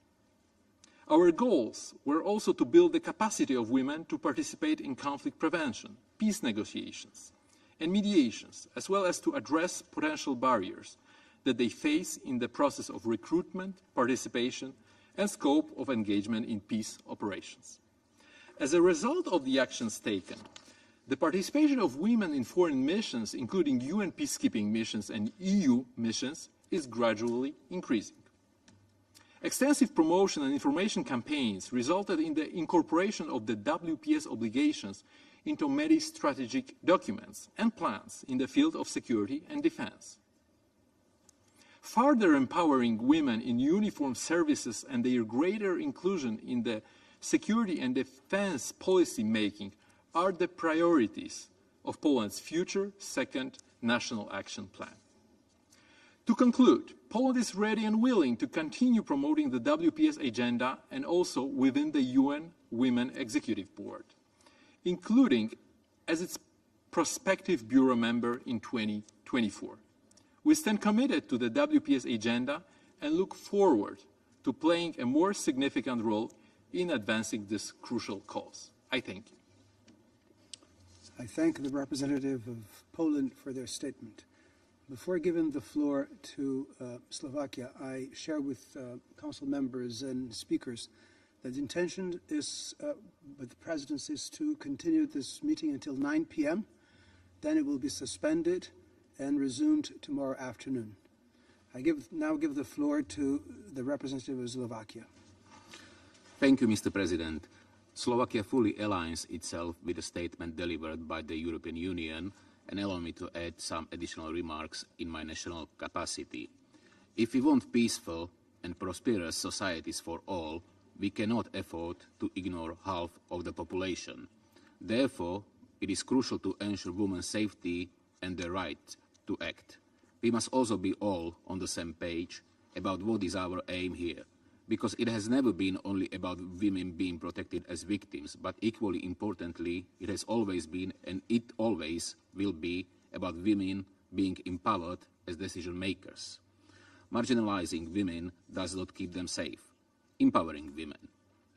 Our goals were also to build the capacity of women to participate in conflict prevention, peace negotiations, and mediations, as well as to address potential barriers that they face in the process of recruitment, participation, and scope of engagement in peace operations. As a result of the actions taken, the participation of women in foreign missions, including UN peacekeeping missions and EU missions, is gradually increasing. Extensive promotion and information campaigns resulted in the incorporation of the WPS obligations into many strategic documents and plans in the field of security and defense. Further empowering women in uniformed services and their greater inclusion in the security and defense policy making are the priorities of Poland's future second National Action Plan. To conclude, Poland is ready and willing to continue promoting the WPS agenda and also within the UN Women Executive Board, including as its prospective bureau member in 2024. We stand committed to the WPS agenda and look forward to playing a more significant role in advancing this crucial cause. I thank you. I thank the representative of Poland for their statement. Before giving the floor to Slovakia, I share with council members and speakers that the intention is, with the presidency, is to continue this meeting until 9 p.m. Then it will be suspended and resumed tomorrow afternoon. I now give the floor to the representative of Slovakia. Thank you, Mr. President. Slovakia fully aligns itself with the statement delivered by the European Union, and allow me to add some additional remarks in my national capacity. If we want peaceful and prosperous societies for all, we cannot afford to ignore half of the population. Therefore, it is crucial to ensure women's safety and the right to act. We must also be all on the same page about what is our aim here, because it has never been only about women being protected as victims, but equally importantly, it has always been, and it always will be, about women being empowered as decision makers. Marginalizing women does not keep them safe. Empowering women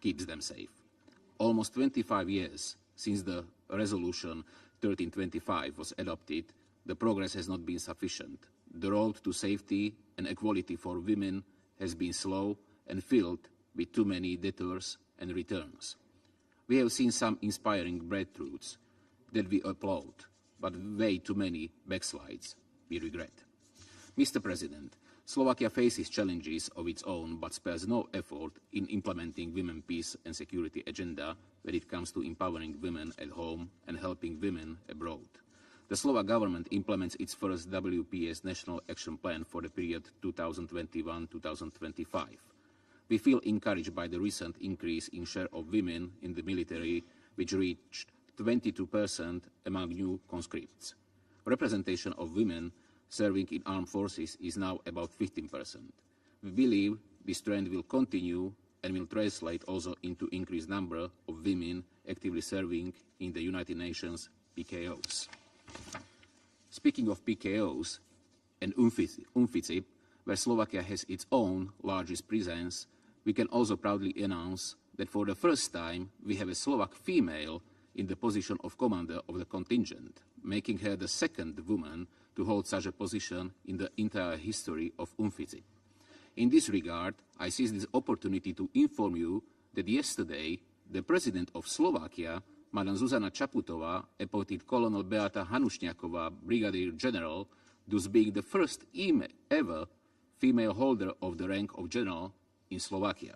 keeps them safe. almost 25 years since the resolution 1325 was adopted, the progress has not been sufficient. The road to safety and equality for women has been slow and filled with too many detours and returns. We have seen some inspiring breakthroughs that we applaud, but way too many backslides we regret. Mr. President, Slovakia faces challenges of its own but spares no effort in implementing women's peace and security agenda when it comes to empowering women at home and helping women abroad. The Slovak government implements its first WPS National Action Plan for the period 2021-2025. We feel encouraged by the recent increase in share of women in the military, which reached 22% among new conscripts. Representation of women serving in armed forces is now about 15%. We believe this trend will continue and will translate also into increased number of women actively serving in the United Nations PKOs. Speaking of PKOs and UNFICIP, where Slovakia has its own largest presence, we can also proudly announce that for the first time we have a Slovak female in the position of commander of the contingent, making her the second woman to hold such a position in the entire history of UNFICIP. In this regard, I seize this opportunity to inform you that yesterday the President of Slovakia, Madam Zuzana Čaputová, appointed Colonel Beata Hanušňáková Brigadier General, thus being the first ever female holder of the rank of General in Slovakia.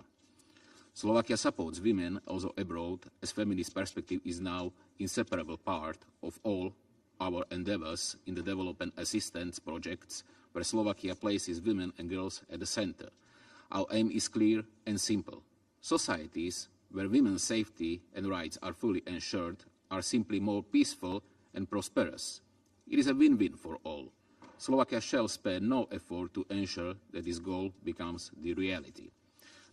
Slovakia supports women also abroad, as feminist perspective is now inseparable part of all our endeavors in the development assistance projects, where Slovakia places women and girls at the center. Our aim is clear and simple. Societies where women's safety and rights are fully ensured are simply more peaceful and prosperous. It is a win-win for all. Slovakia shall spare no effort to ensure that this goal becomes the reality.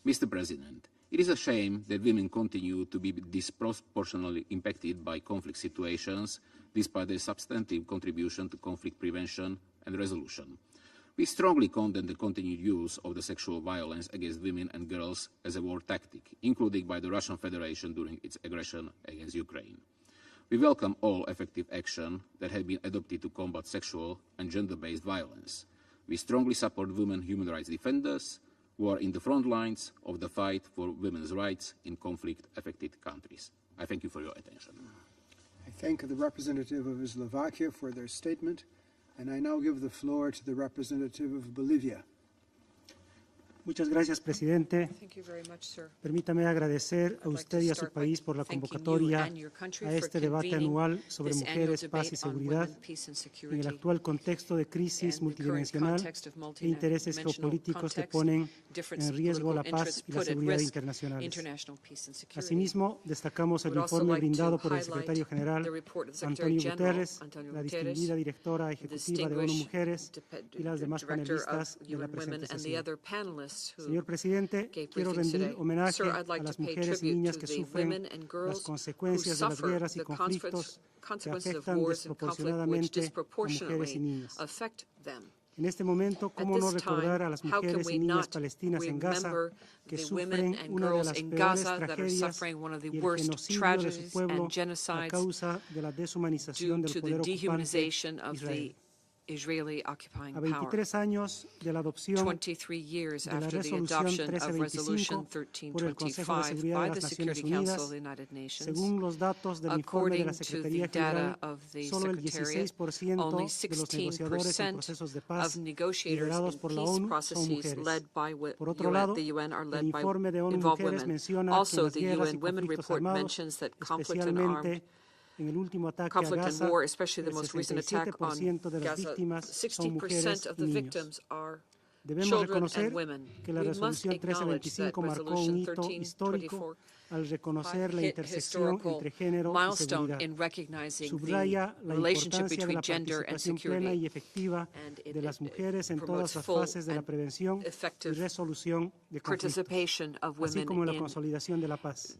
Mr. President, it is a shame that women continue to be disproportionately impacted by conflict situations, despite their substantive contribution to conflict prevention and resolution. We strongly condemn the continued use of the sexual violence against women and girls as a war tactic, including by the Russian Federation during its aggression against Ukraine. We welcome all effective action that have been adopted to combat sexual and gender-based violence. We strongly support women human rights defenders who are in the front lines of the fight for women's rights in conflict-affected countries. I thank you for your attention. I thank the representative of Slovakia for their statement, and I now give the floor to the representative of Bolivia. Muchas gracias, presidente. Thank you very much, sir. Permítame agradecer a usted y a su país por la convocatoria a este debate anual sobre mujeres, paz y seguridad en el actual contexto de crisis multidimensional e intereses geopolíticos que ponen en riesgo la paz y la seguridad internacionales. Asimismo, destacamos el informe brindado por el secretario general Antonio Guterres, la distinguida directora ejecutiva de ONU Mujeres y las demás panelistas de la presente sesión. Señor presidente, quiero rendir homenaje a las mujeres y niñas que sufren las consecuencias de las guerras y conflictos que afectan desproporcionadamente a mujeres y niñas. En este momento, ¿cómo no recordar a las mujeres y niñas palestinas en Gaza que sufren una de las peores tragedias y el genocidio de su pueblo a causa de la deshumanización del poder ocupante Israel? Israeli occupying a 23 años de la adopción 23 years de la after the resolución adoption of Resolution 1325 por el Consejo de 1325 Seguridad by de the las Security Naciones Council of Unidas, the United Nations, según los datos del informe de la according to the Secretaría data General, of the solo el Secretariat, 16% only de los negociadores en 16% procesos de of paz negotiators liderados in por la peace ONU son processes mujeres. led by Por otro lado, the UN are el led by informe de ONU involved Mujeres women. menciona que Also, las the guerras y UN Women conflictos Report armados, mentions that conflict and especialmente armed en el último ataque a conflict and Gaza, war, especially the el most recent attack on 67% de las Gaza, víctimas son mujeres 60% of y the niños. victims are Debemos children reconocer and women. que la We must resolución acknowledge that 1325 marcó Resolution un hito histórico 1324 al reconocer la hit intersección historical entre género y milestone seguridad. in recognizing Subraya the la relationship importancia de between la gender and participación plena security, y efectiva de las mujeres en todas promotes las full fases de la and prevención y effective resolución de conflictos, participation of así women como la in consolidación de la paz.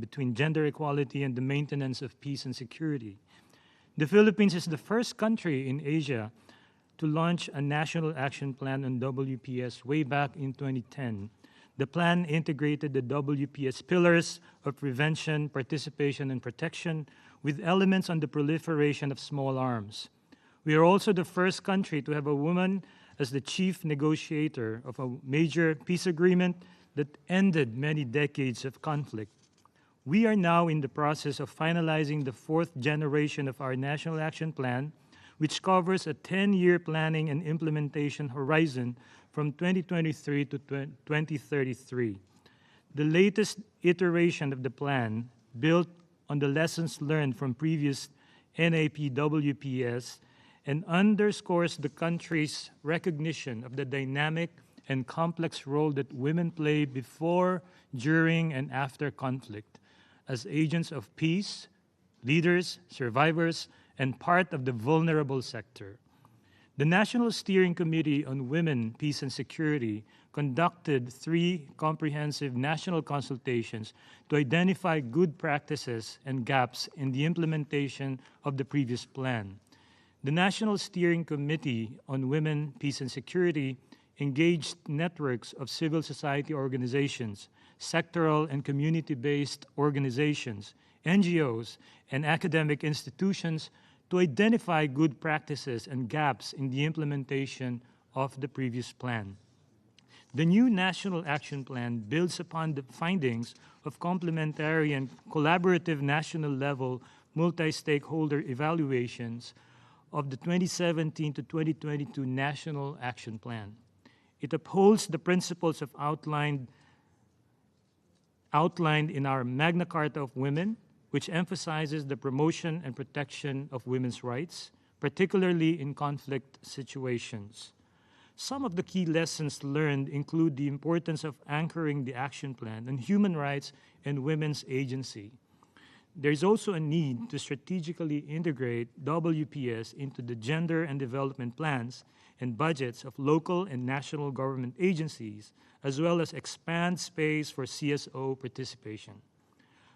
between gender equality and the maintenance of peace and security. The Philippines is the first country in Asia to launch a national action plan on WPS way back in 2010. The plan integrated the WPS pillars of prevention, participation, and protection with elements on the proliferation of small arms. We are also the first country to have a woman as the chief negotiator of a major peace agreement that ended many decades of conflict. We are now in the process of finalizing the fourth generation of our National Action Plan, which covers a 10-year planning and implementation horizon from 2023 to 2033. The latest iteration of the plan, built on the lessons learned from previous NAP-WPS, and underscores the country's recognition of the dynamic and complex role that women play before, during, and after conflict as agents of peace, leaders, survivors, and part of the vulnerable sector. The National Steering Committee on Women, Peace and Security conducted 3 comprehensive national consultations to identify good practices and gaps in the implementation of the previous plan. The National Steering Committee on Women, Peace and Security engaged networks of civil society organizations, sectoral and community-based organizations, NGOs, and academic institutions to identify good practices and gaps in the implementation of the previous plan. The new National Action Plan builds upon the findings of complementary and collaborative national-level multi-stakeholder evaluations of the 2017 to 2022 National Action Plan. It upholds the principles outlined in our Magna Carta of Women, which emphasizes the promotion and protection of women's rights, particularly in conflict situations. Some of the key lessons learned include the importance of anchoring the action plan on human rights and women's agency. There is also a need to strategically integrate WPS into the gender and development plans and budgets of local and national government agencies, as well as expand space for CSO participation.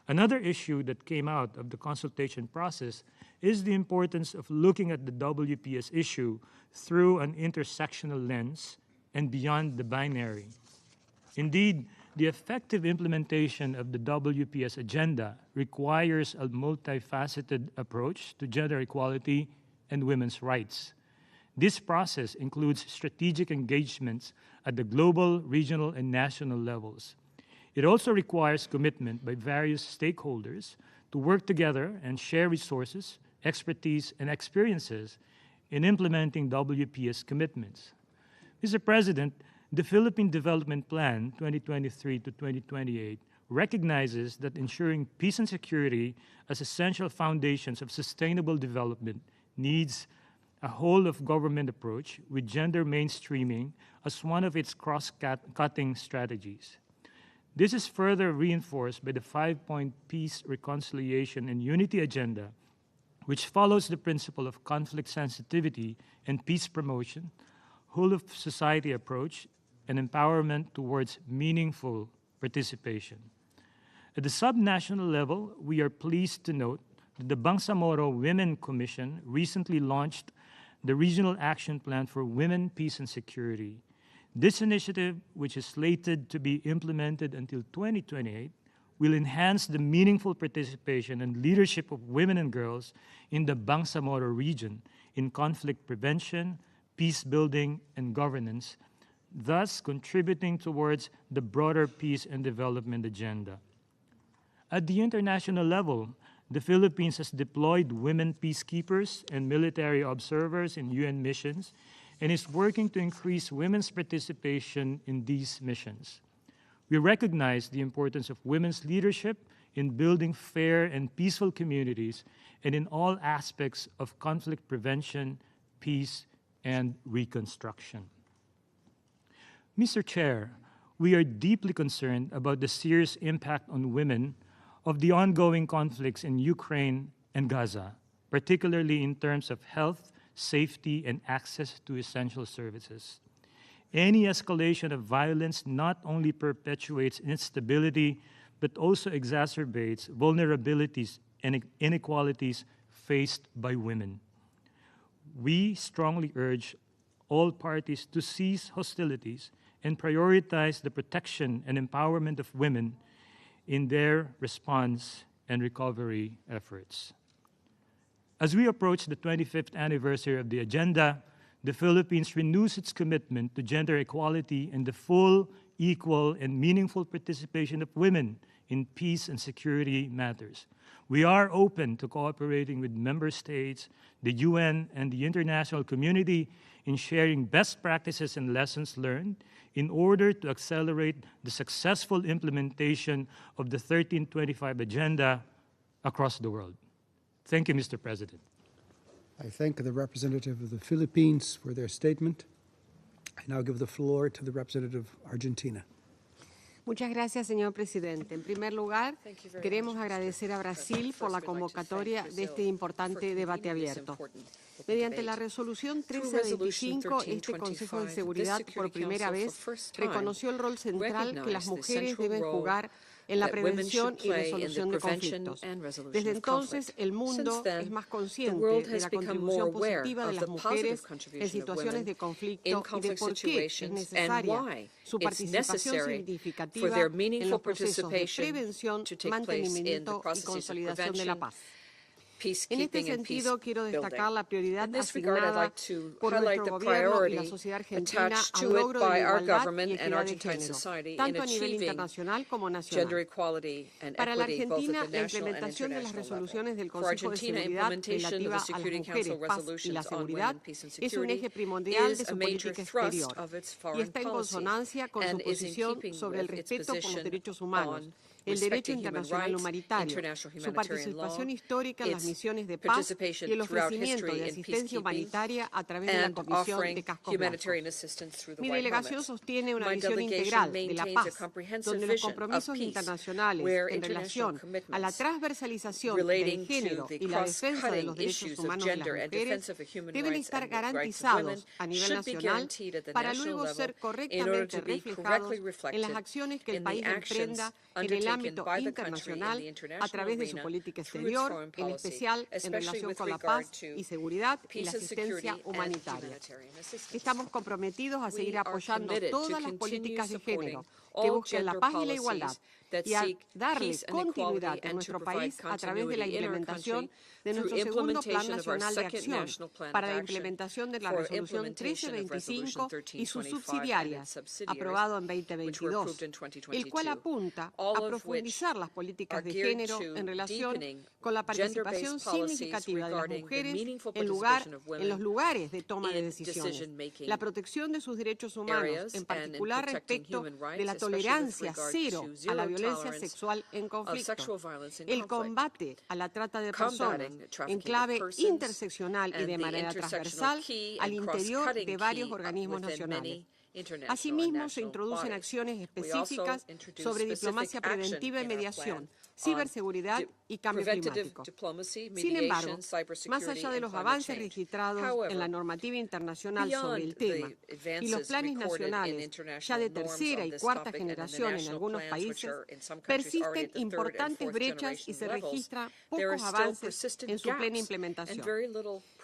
Another issue that came out of the consultation process is the importance of looking at the WPS issue through an intersectional lens and beyond the binary. Indeed, the effective implementation of the WPS agenda requires a multifaceted approach to gender equality and women's rights. This process includes strategic engagements at the global, regional, and national levels. It also requires commitment by various stakeholders to work together and share resources, expertise, and experiences in implementing WPS commitments. Mr. President, the Philippine Development Plan 2023 to 2028 recognizes that ensuring peace and security as essential foundations of sustainable development needs a whole-of-government approach with gender mainstreaming as one of its cross-cutting strategies. This is further reinforced by the 5-point Peace, Reconciliation, and Unity Agenda, which follows the principle of conflict sensitivity and peace promotion, whole-of-society approach, and empowerment towards meaningful participation. At the subnational level, we are pleased to note that the Bangsamoro Women Commission recently launched the Regional Action Plan for Women, Peace, and Security. This initiative, which is slated to be implemented until 2028, will enhance the meaningful participation and leadership of women and girls in the Bangsamoro region in conflict prevention, peace building, and governance, thus contributing towards the broader peace and development agenda. At the international level, the Philippines has deployed women peacekeepers and military observers in UN missions and is working to increase women's participation in these missions. We recognize the importance of women's leadership in building fair and peaceful communities and in all aspects of conflict prevention, peace, and reconstruction. Mr. Chair, we are deeply concerned about the serious impact on women of the ongoing conflicts in Ukraine and Gaza, particularly in terms of health, safety, and access to essential services. Any escalation of violence not only perpetuates instability, but also exacerbates vulnerabilities and inequalities faced by women. We strongly urge all parties to cease hostilities and prioritize the protection and empowerment of women in their response and recovery efforts. As we approach the 25th anniversary of the agenda, the Philippines renews its commitment to gender equality and the full, equal, and meaningful participation of women in peace and security matters. We are open to cooperating with member states, the UN, and the international community in sharing best practices and lessons learned in order to accelerate the successful implementation of the 1325 Agenda across the world. Thank you, Mr. President. I thank the representative of the Philippines for their statement. I now give the floor to the representative of Argentina. Muchas gracias, señor presidente. En primer lugar, queremos agradecer a Brasil por la convocatoria de este importante debate abierto. Mediante la resolución 1325, este Consejo de Seguridad por primera vez reconoció el rol central que las mujeres deben jugar en la prevención y resolución de conflictos. Desde entonces, el mundo es más consciente de la contribución positiva de las mujeres en situaciones de conflicto y de por qué es necesaria su participación significativa en los procesos de prevención, mantenimiento y consolidación de la paz. En este sentido, quiero destacar la prioridad asignada por nuestro gobierno y la sociedad argentina al logro de la igualdad y equidad de género, tanto a nivel internacional como nacional. Para la Argentina, la implementación de las resoluciones del Consejo de Seguridad relativa a las mujeres, paz y la seguridad es un eje primordial de su política exterior y está en consonancia con su posición sobre el respeto por los derechos humanos, el derecho internacional humanitario, su participación histórica en las misiones de paz y el ofrecimiento de asistencia humanitaria a través de la Comisión de Cascos Blancos. Mi delegación sostiene una visión integral de la paz, donde los compromisos internacionales en relación a la transversalización del género y la defensa de los derechos humanos de las mujeres deben estar garantizados a nivel nacional para luego ser correctamente reflejados en las acciones que el país emprenda en el ámbito internacional a través de su política exterior, en especial en relación con la paz y seguridad y la asistencia humanitaria. Estamos comprometidos a seguir apoyando todas las políticas de género que busquen la paz y la igualdad y a darle continuidad en nuestro país a través de la implementación de nuestro segundo Plan Nacional de Acción para la implementación de la Resolución 1325 y sus subsidiarias, aprobado en 2022, el cual apunta a profundizar las políticas de género en relación con la participación significativa de las mujeres en los lugares de toma de decisiones, la protección de sus derechos humanos, en particular respecto de la tolerancia cero a la violencia sexual en conflicto, el combate a la trata de personas en clave interseccional y de manera transversal al interior de varios organismos nacionales. Asimismo, se introducen acciones específicas sobre diplomacia preventiva y mediación, ciberseguridad y cambio climático. Sin embargo, más allá de los avances registrados en la normativa internacional sobre el tema y los planes nacionales ya de tercera y cuarta generación en algunos países, persisten importantes brechas y se registran pocos avances en su plena implementación.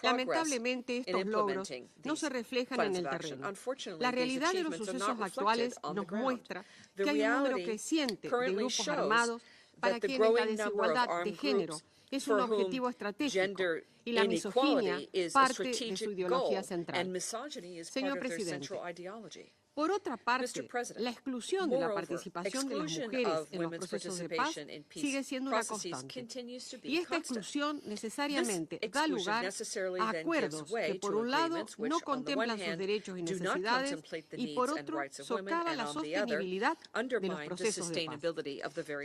Lamentablemente, estos logros no se reflejan en el terreno. La realidad de los sucesos actuales nos muestra que hay un número creciente de grupos armados para quienes la desigualdad de género es un objetivo estratégico y la misoginia parte de su ideología central. Señor presidente, por otra parte, la exclusión de la participación de las mujeres en los procesos de paz sigue siendo una constante. Y esta exclusión necesariamente da lugar a acuerdos que, por un lado, no contemplan sus derechos y necesidades y, por otro, socavan la sostenibilidad de los procesos de paz.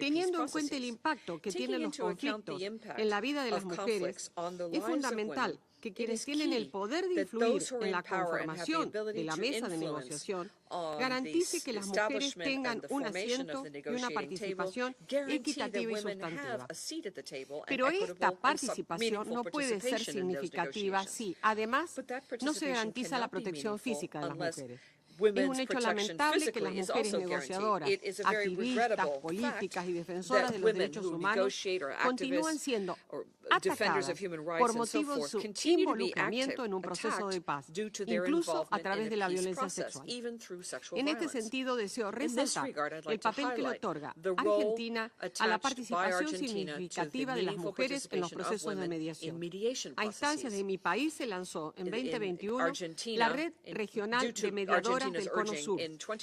Teniendo en cuenta el impacto que tienen los conflictos en la vida de las mujeres, es fundamental que quienes tienen el poder de influir en la conformación de la mesa de negociación garantice que las mujeres tengan un asiento y una participación equitativa y sustantiva. Pero esta participación no puede ser significativa si, además, no se garantiza la protección física de las mujeres. Es un hecho lamentable que las mujeres negociadoras, activistas, políticas y defensoras de los derechos humanos continúan siendo atacadas por motivo de su involucramiento en un proceso de paz, incluso a través de la violencia sexual. En este sentido, deseo resaltar el papel que le otorga Argentina a la participación significativa de las mujeres en los procesos de mediación. A instancias de mi país se lanzó en 2021 la Red Regional de Mediadoras del Cono Sur,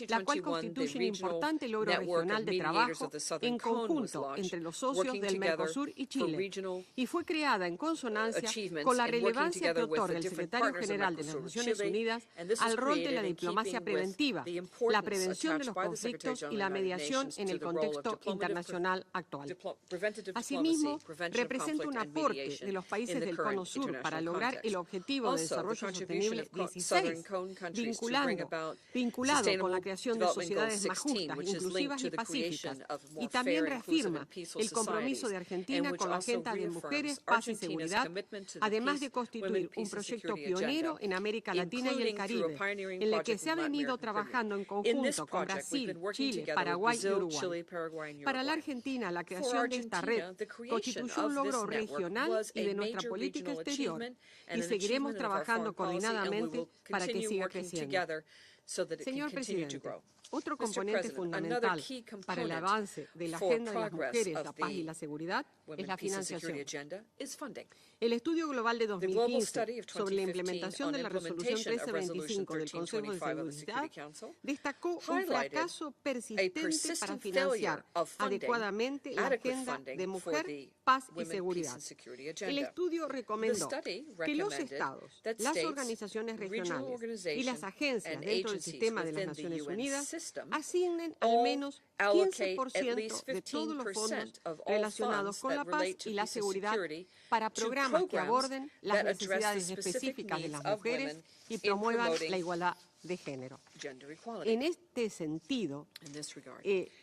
la cual constituye un importante logro regional de trabajo en conjunto entre los socios del Mercosur y Chile, y fue creada en consonancia con la relevancia que otorga el secretario general de las Naciones Unidas al rol de la diplomacia preventiva, la prevención de los conflictos y la mediación en el contexto internacional actual. Asimismo, representa un aporte de los países del Cono Sur para lograr el Objetivo de Desarrollo Sostenible 16, vinculado con la creación de sociedades más justas, inclusivas y pacíficas, y también reafirma el compromiso de Argentina con la agenda de mujeres, paz y seguridad, además de constituir un proyecto pionero en América Latina y el Caribe, en el que se ha venido trabajando en conjunto con Brasil, Chile, Paraguay y Uruguay. Para la Argentina, la creación de esta red constituyó un logro regional y de nuestra política exterior, y seguiremos trabajando coordinadamente para que siga creciendo. Señor presidente, otro componente fundamental para el avance de la agenda de las mujeres, la paz y la seguridad es la financiación. El estudio global de 2015 sobre la implementación de la resolución 1325 del Consejo de Seguridad destacó un fracaso persistente para financiar adecuadamente la agenda de mujer, paz y seguridad. El estudio recomendó que los estados, las organizaciones regionales y las agencias dentro del sistema de las Naciones Unidas asignen al menos 15% de todos los fondos relacionados con la paz y la seguridad para programas que aborden las necesidades específicas de las mujeres y promuevan la igualdad de género. En este sentido,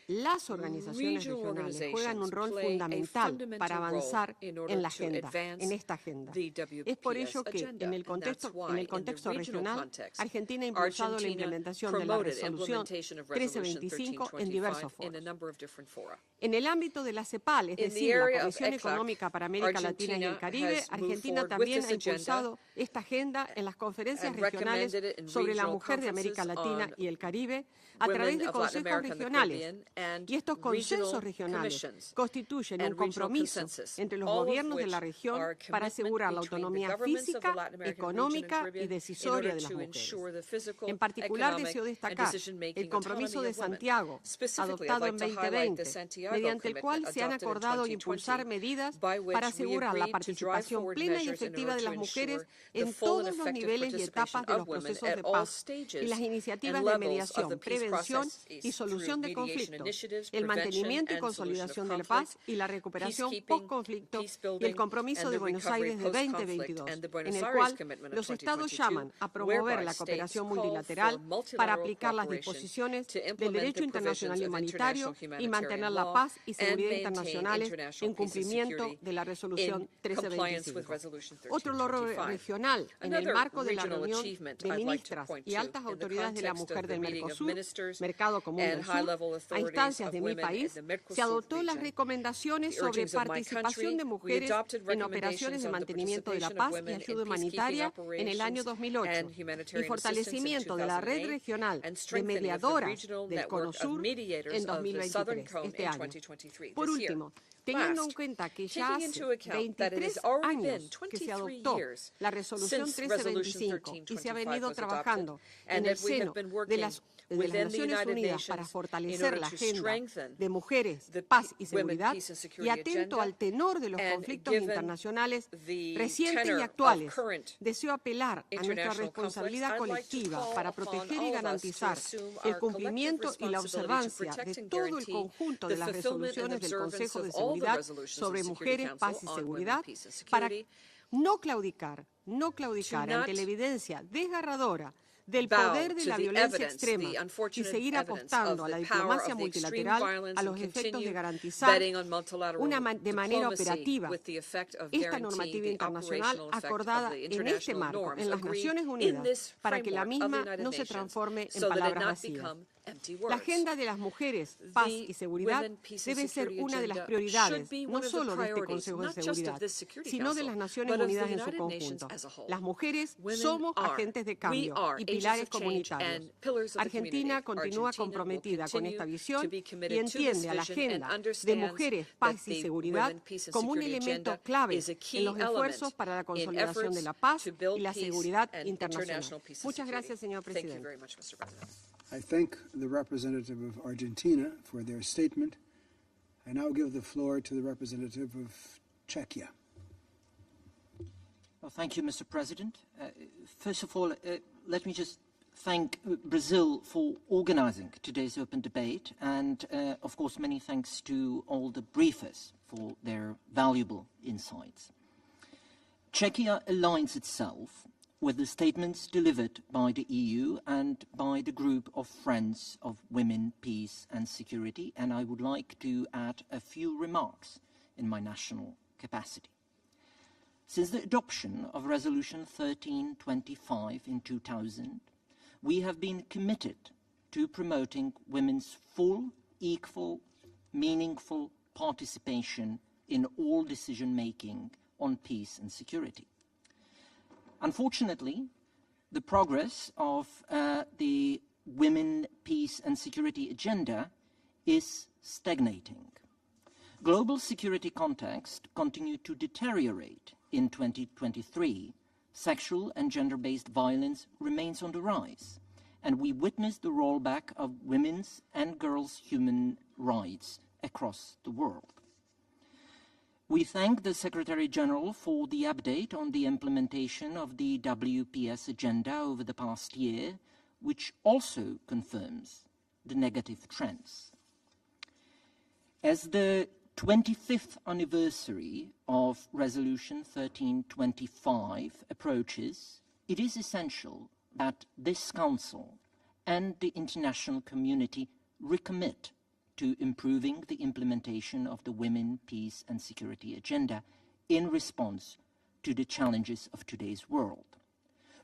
las organizaciones regionales juegan un rol fundamental para avanzar en la agenda, en esta agenda. Es por ello que en el contexto regional, Argentina ha impulsado la implementación de la resolución 1325 en diversos foros. En el ámbito de la CEPAL, es decir, la Comisión Económica para América Latina y el Caribe, Argentina también ha impulsado esta agenda en las conferencias regionales sobre la mujer de América Latina y el Caribe a través de consejos regionales. Y estos consensos regionales constituyen un compromiso entre los gobiernos de la región para asegurar la autonomía física, económica y decisoria de las mujeres. En particular, deseo destacar el compromiso de Santiago, adoptado en 2020, mediante el cual se han acordado impulsar medidas para asegurar la participación plena y efectiva de las mujeres en todos los niveles y etapas de los procesos de paz y las iniciativas de mediación, prevención y solución de conflictos, el mantenimiento y consolidación de la paz y la recuperación post-conflicto y el compromiso de Buenos Aires de 2022, en el cual los Estados llaman a promover la cooperación multilateral para aplicar las disposiciones del derecho internacional humanitario y mantener la paz y seguridad internacionales en cumplimiento de la resolución 1325. Otro logro regional en el marco de la reunión de ministras y altas autoridades de la mujer del Mercosur, Mercado Común del Sur, a instancias de mi país, se adoptó las recomendaciones sobre participación de mujeres en operaciones de mantenimiento de la paz y ayuda humanitaria en el año 2008 y fortalecimiento de la red regional de mediadoras del Cono Sur en 2023, este año. Por último, teniendo en cuenta que ya hace 23 años que se adoptó la resolución 1325 y se ha venido trabajando en el seno de las Naciones Unidas para fortalecer la agenda de mujeres, paz y seguridad, y atento al tenor de los conflictos internacionales recientes y actuales, deseo apelar a nuestra responsabilidad colectiva para proteger y garantizar el cumplimiento y la observancia de todo el conjunto de las resoluciones del Consejo de Seguridad sobre mujeres, paz y seguridad, para no claudicar ante la evidencia desgarradora del poder de la violencia extrema y seguir apostando a la diplomacia multilateral a los efectos de garantizar de manera operativa esta normativa internacional acordada en este marco, en las Naciones Unidas, para que la misma no se transforme en palabras vacías. La agenda de las mujeres, paz y seguridad debe ser una de las prioridades, no solo de este Consejo de Seguridad, sino de las Naciones Unidas en su conjunto. Las mujeres somos agentes de cambio y pilares comunitarios. Argentina continúa comprometida con esta visión y entiende a la agenda de mujeres, paz y seguridad como un elemento clave en los esfuerzos para la consolidación de la paz y la seguridad internacional. Muchas gracias, señor presidente. I thank the representative of Argentina for their statement. I now give the floor to the representative of Czechia. Well, thank you, Mr. President. First of all, let me just thank Brazil for organizing today's open debate, and of course many thanks to all the briefers for their valuable insights. Czechia aligns itself with the statements delivered by the EU and by the group of Friends of Women, Peace and Security, and I would like to add a few remarks in my national capacity. Since the adoption of Resolution 1325 in 2000, we have been committed to promoting women's full, equal, meaningful participation in all decision-making on peace and security. Unfortunately, the progress of the Women, Peace and Security agenda is stagnating. Global security context continued to deteriorate in 2023. Sexual and gender-based violence remains on the rise, and we witness the rollback of women's and girls' human rights across the world. We thank the Secretary General for the update on the implementation of the WPS agenda over the past year, which also confirms the negative trends. As the 25th anniversary of Resolution 1325 approaches, it is essential that this Council and the international community recommit to improving the implementation of the Women, Peace and Security agenda in response to the challenges of today's world.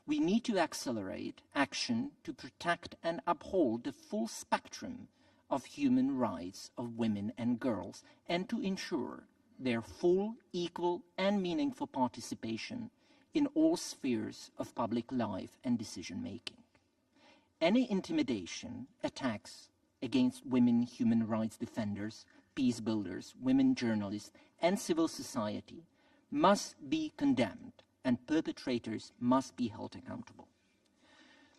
We need to accelerate action to protect and uphold the full spectrum of human rights of women and girls, and to ensure their full, equal and meaningful participation in all spheres of public life and decision-making. Any intimidation, attacks against women human rights defenders, peace builders, women journalists and civil society must be condemned, and perpetrators must be held accountable.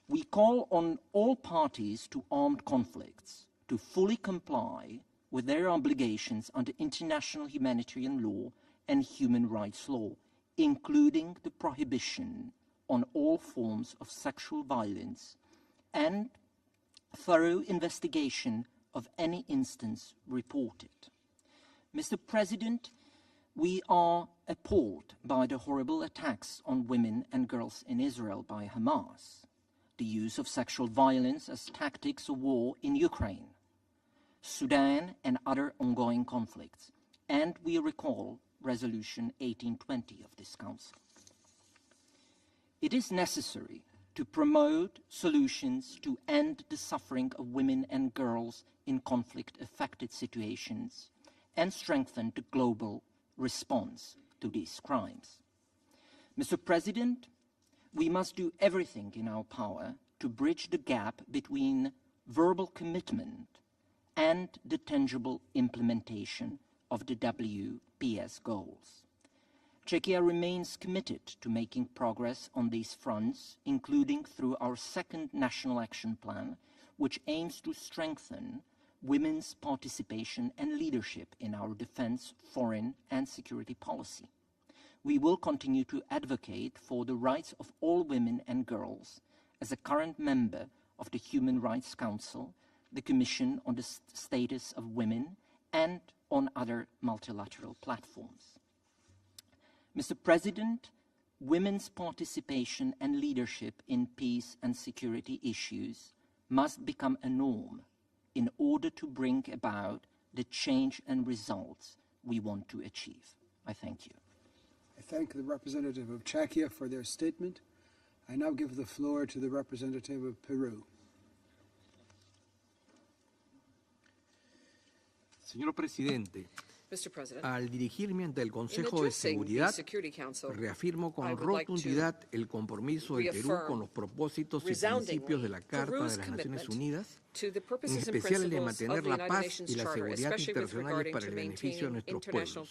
We call on all parties to armed conflicts to fully comply with their obligations under international humanitarian law and human rights law, including the prohibition on all forms of sexual violence and thorough investigation of any instance reported. Mr. President, we are appalled by the horrible attacks on women and girls in Israel by Hamas, the use of sexual violence as tactics of war in Ukraine, Sudan and other ongoing conflicts, and we recall Resolution 1820 of this Council. It is necessary to promote solutions to end the suffering of women and girls in conflict-affected situations and strengthen the global response to these crimes. Mr. President, we must do everything in our power to bridge the gap between verbal commitment and the tangible implementation of the WPS goals. Czechia remains committed to making progress on these fronts, including through our second National Action Plan, which aims to strengthen women's participation and leadership in our defense, foreign and security policy. We will continue to advocate for the rights of all women and girls as a current member of the Human Rights Council, the Commission on the Status of Women, and on other multilateral platforms. Mr. President, women's participation and leadership in peace and security issues must become a norm in order to bring about the change and results we want to achieve. I thank you. I thank the representative of Czechia for their statement. I now give the floor to the representative of Peru. Señor Presidente, Mr. President, al dirigirme ante el Consejo de Seguridad, reafirmo con rotundidad el compromiso del Perú con los propósitos y principios de la Carta de las Naciones Unidas, en especial el de mantener la paz y la seguridad internacionales para el beneficio de nuestros pueblos.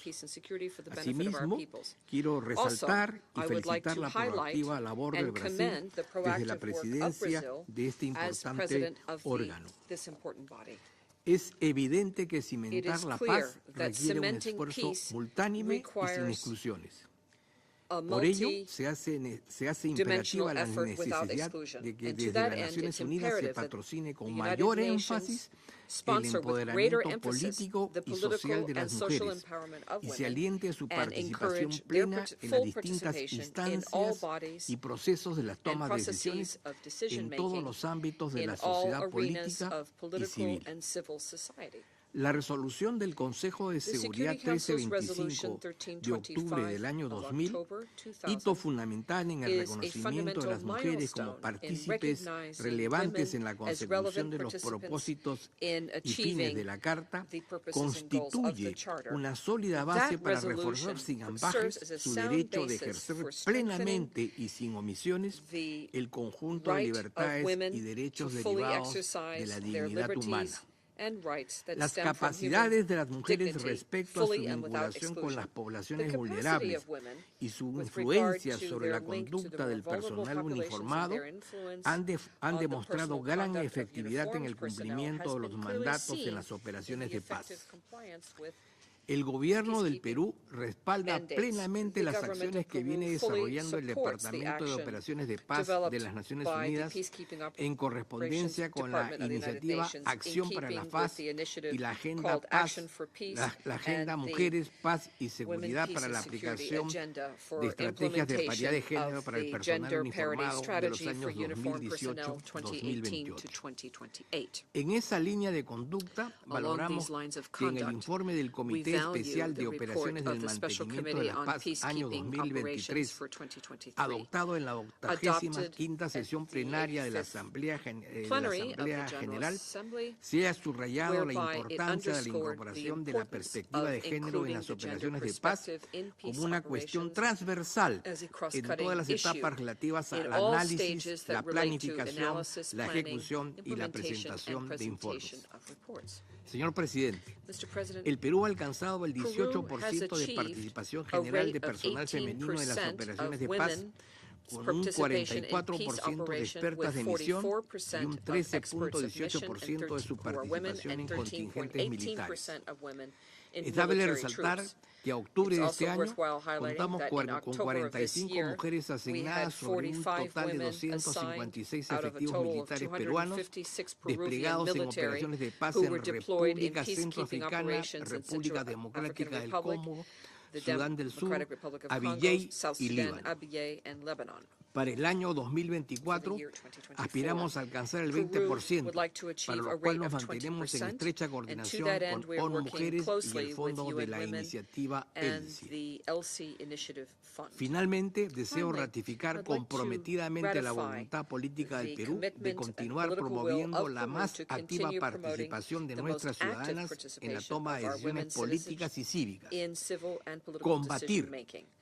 Asimismo, quiero resaltar y felicitar la proactiva labor del Brasil desde la presidencia de este importante órgano. Es evidente que cimentar la paz requiere un esfuerzo multánime y sin exclusiones. Por ello, se hace imperativa la necesidad de que desde las Naciones Unidas se patrocine con mayor énfasis el empoderamiento político y social de las mujeres y se aliente su participación plena en las distintas instancias y procesos de la toma de decisiones en todos los ámbitos de la sociedad política y civil. La resolución del Consejo de Seguridad 1325 de octubre del año 2000, hito fundamental en el reconocimiento de las mujeres como partícipes relevantes en la consecución de los propósitos y fines de la Carta, constituye una sólida base para reforzar sin ambajes su derecho de ejercer plenamente y sin omisiones el conjunto de libertades y derechos derivados de la dignidad humana. Las capacidades de las mujeres respecto a su vinculación con las poblaciones vulnerables y su influencia sobre la conducta del personal uniformado han demostrado gran efectividad en el cumplimiento de los mandatos en las operaciones de paz. El gobierno del Perú respalda plenamente las acciones que viene desarrollando el Departamento de Operaciones de Paz de las Naciones Unidas en correspondencia con la iniciativa Acción para la Paz y la Agenda Paz, la Agenda Mujeres, Paz y Seguridad para la aplicación de estrategias de paridad de género para el personal uniformado de los años 2018-2028. En esa línea de conducta, valoramos que en el informe del Comité Especial de Operaciones del Mantenimiento de la Paz año 2023, adoptado en la 85ª sesión plenaria de la Asamblea General, se ha subrayado la importancia de la incorporación de la perspectiva de género en las operaciones de paz como una cuestión transversal en todas las etapas relativas al análisis, la planificación, la ejecución y la presentación de informes. Señor Presidente, el Perú ha alcanzado el 18% de participación general de personal femenino en las operaciones de paz, con un 44% de expertas de misión y un 13.18% de su participación en contingentes militares. Es dable resaltar que a octubre de este año contamos con 45 mujeres asignadas sobre un total de 256 efectivos militares peruanos desplegados en operaciones de paz en República Centroafricana, República Democrática del Congo, Sudán del Sur, Abyei y Líbano. Para el año 2024 aspiramos a alcanzar el 20%, para lo cual nos mantenemos en estrecha coordinación con ONU Mujeres y el fondo de la iniciativa ELSI. Finalmente, deseo ratificar comprometidamente la voluntad política del Perú de continuar promoviendo la más activa participación de nuestras ciudadanas en la toma de decisiones políticas y cívicas.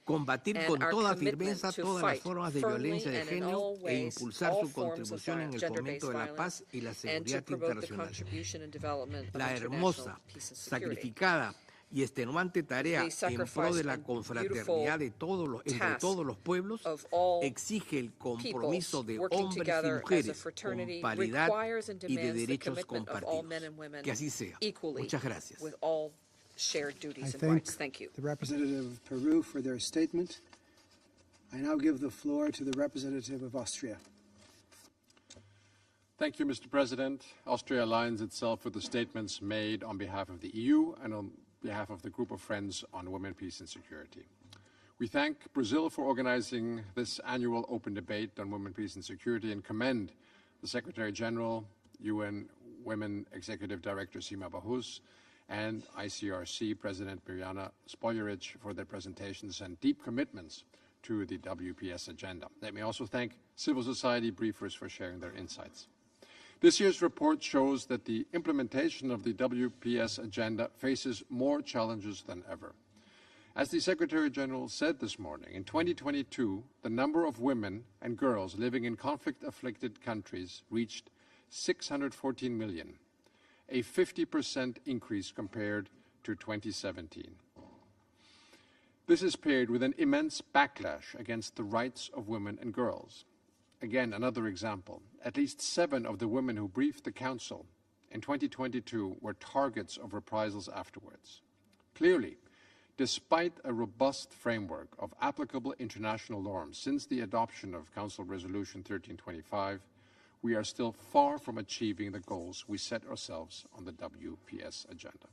Combatir con toda firmeza todas las formas de violencia de género e impulsar su contribución en el fomento de la paz y la seguridad internacional. La hermosa, sacrificada y extenuante tarea en pro de la confraternidad de entre todos los pueblos exige el compromiso de hombres y mujeres con paridad y de derechos compartidos. Que así sea. Muchas gracias. Shared duties and rights. Thank you. The representative of Peru for their statement. I now give the floor to the representative of Austria. Thank you, Mr. President. Austria aligns itself with the statements made on behalf of the EU and on behalf of the Group of Friends on Women, Peace and Security. We thank Brazil for organizing this annual open debate on women, peace and security and commend the Secretary General, UN Women Executive Director Sima Bahous, and ICRC President Mirjana Spoljaric for their presentations and deep commitments to the WPS agenda. Let me also thank civil society briefers for sharing their insights. This year's report shows that the implementation of the WPS agenda faces more challenges than ever. As the Secretary General said this morning, in 2022, the number of women and girls living in conflict-afflicted countries reached 614 million. A 50% increase compared to 2017. This is paired with an immense backlash against the rights of women and girls. Again, another example. At least 7 of the women who briefed the Council in 2022 were targets of reprisals afterwards. Clearly, Despite a robust framework of applicable international norms since the adoption of Council Resolution 1325, we are still far from achieving the goals we set ourselves on the WPS agenda.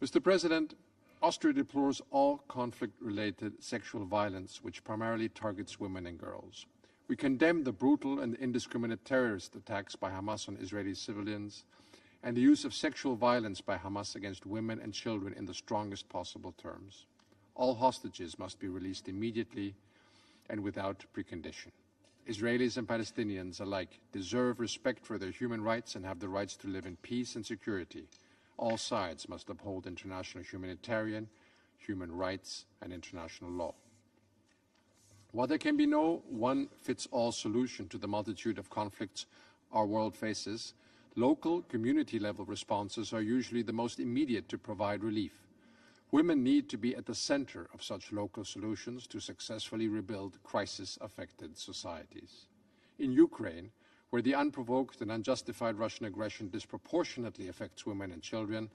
Mr. President, Austria deplores all conflict-related sexual violence which primarily targets women and girls. We condemn the brutal and indiscriminate terrorist attacks by Hamas on Israeli civilians and the use of sexual violence by Hamas against women and children in the strongest possible terms. All hostages must be released immediately and without precondition. Israelis and Palestinians alike deserve respect for their human rights and have the rights to live in peace and security. All sides must uphold international humanitarian, human rights, and international law. While there can be no one-fits-all solution to the multitude of conflicts our world faces, local community-level responses are usually the most immediate to provide relief. Women need to be at the center of such local solutions to successfully rebuild crisis-affected societies. In Ukraine, where the unprovoked and unjustified Russian aggression disproportionately affects women and children,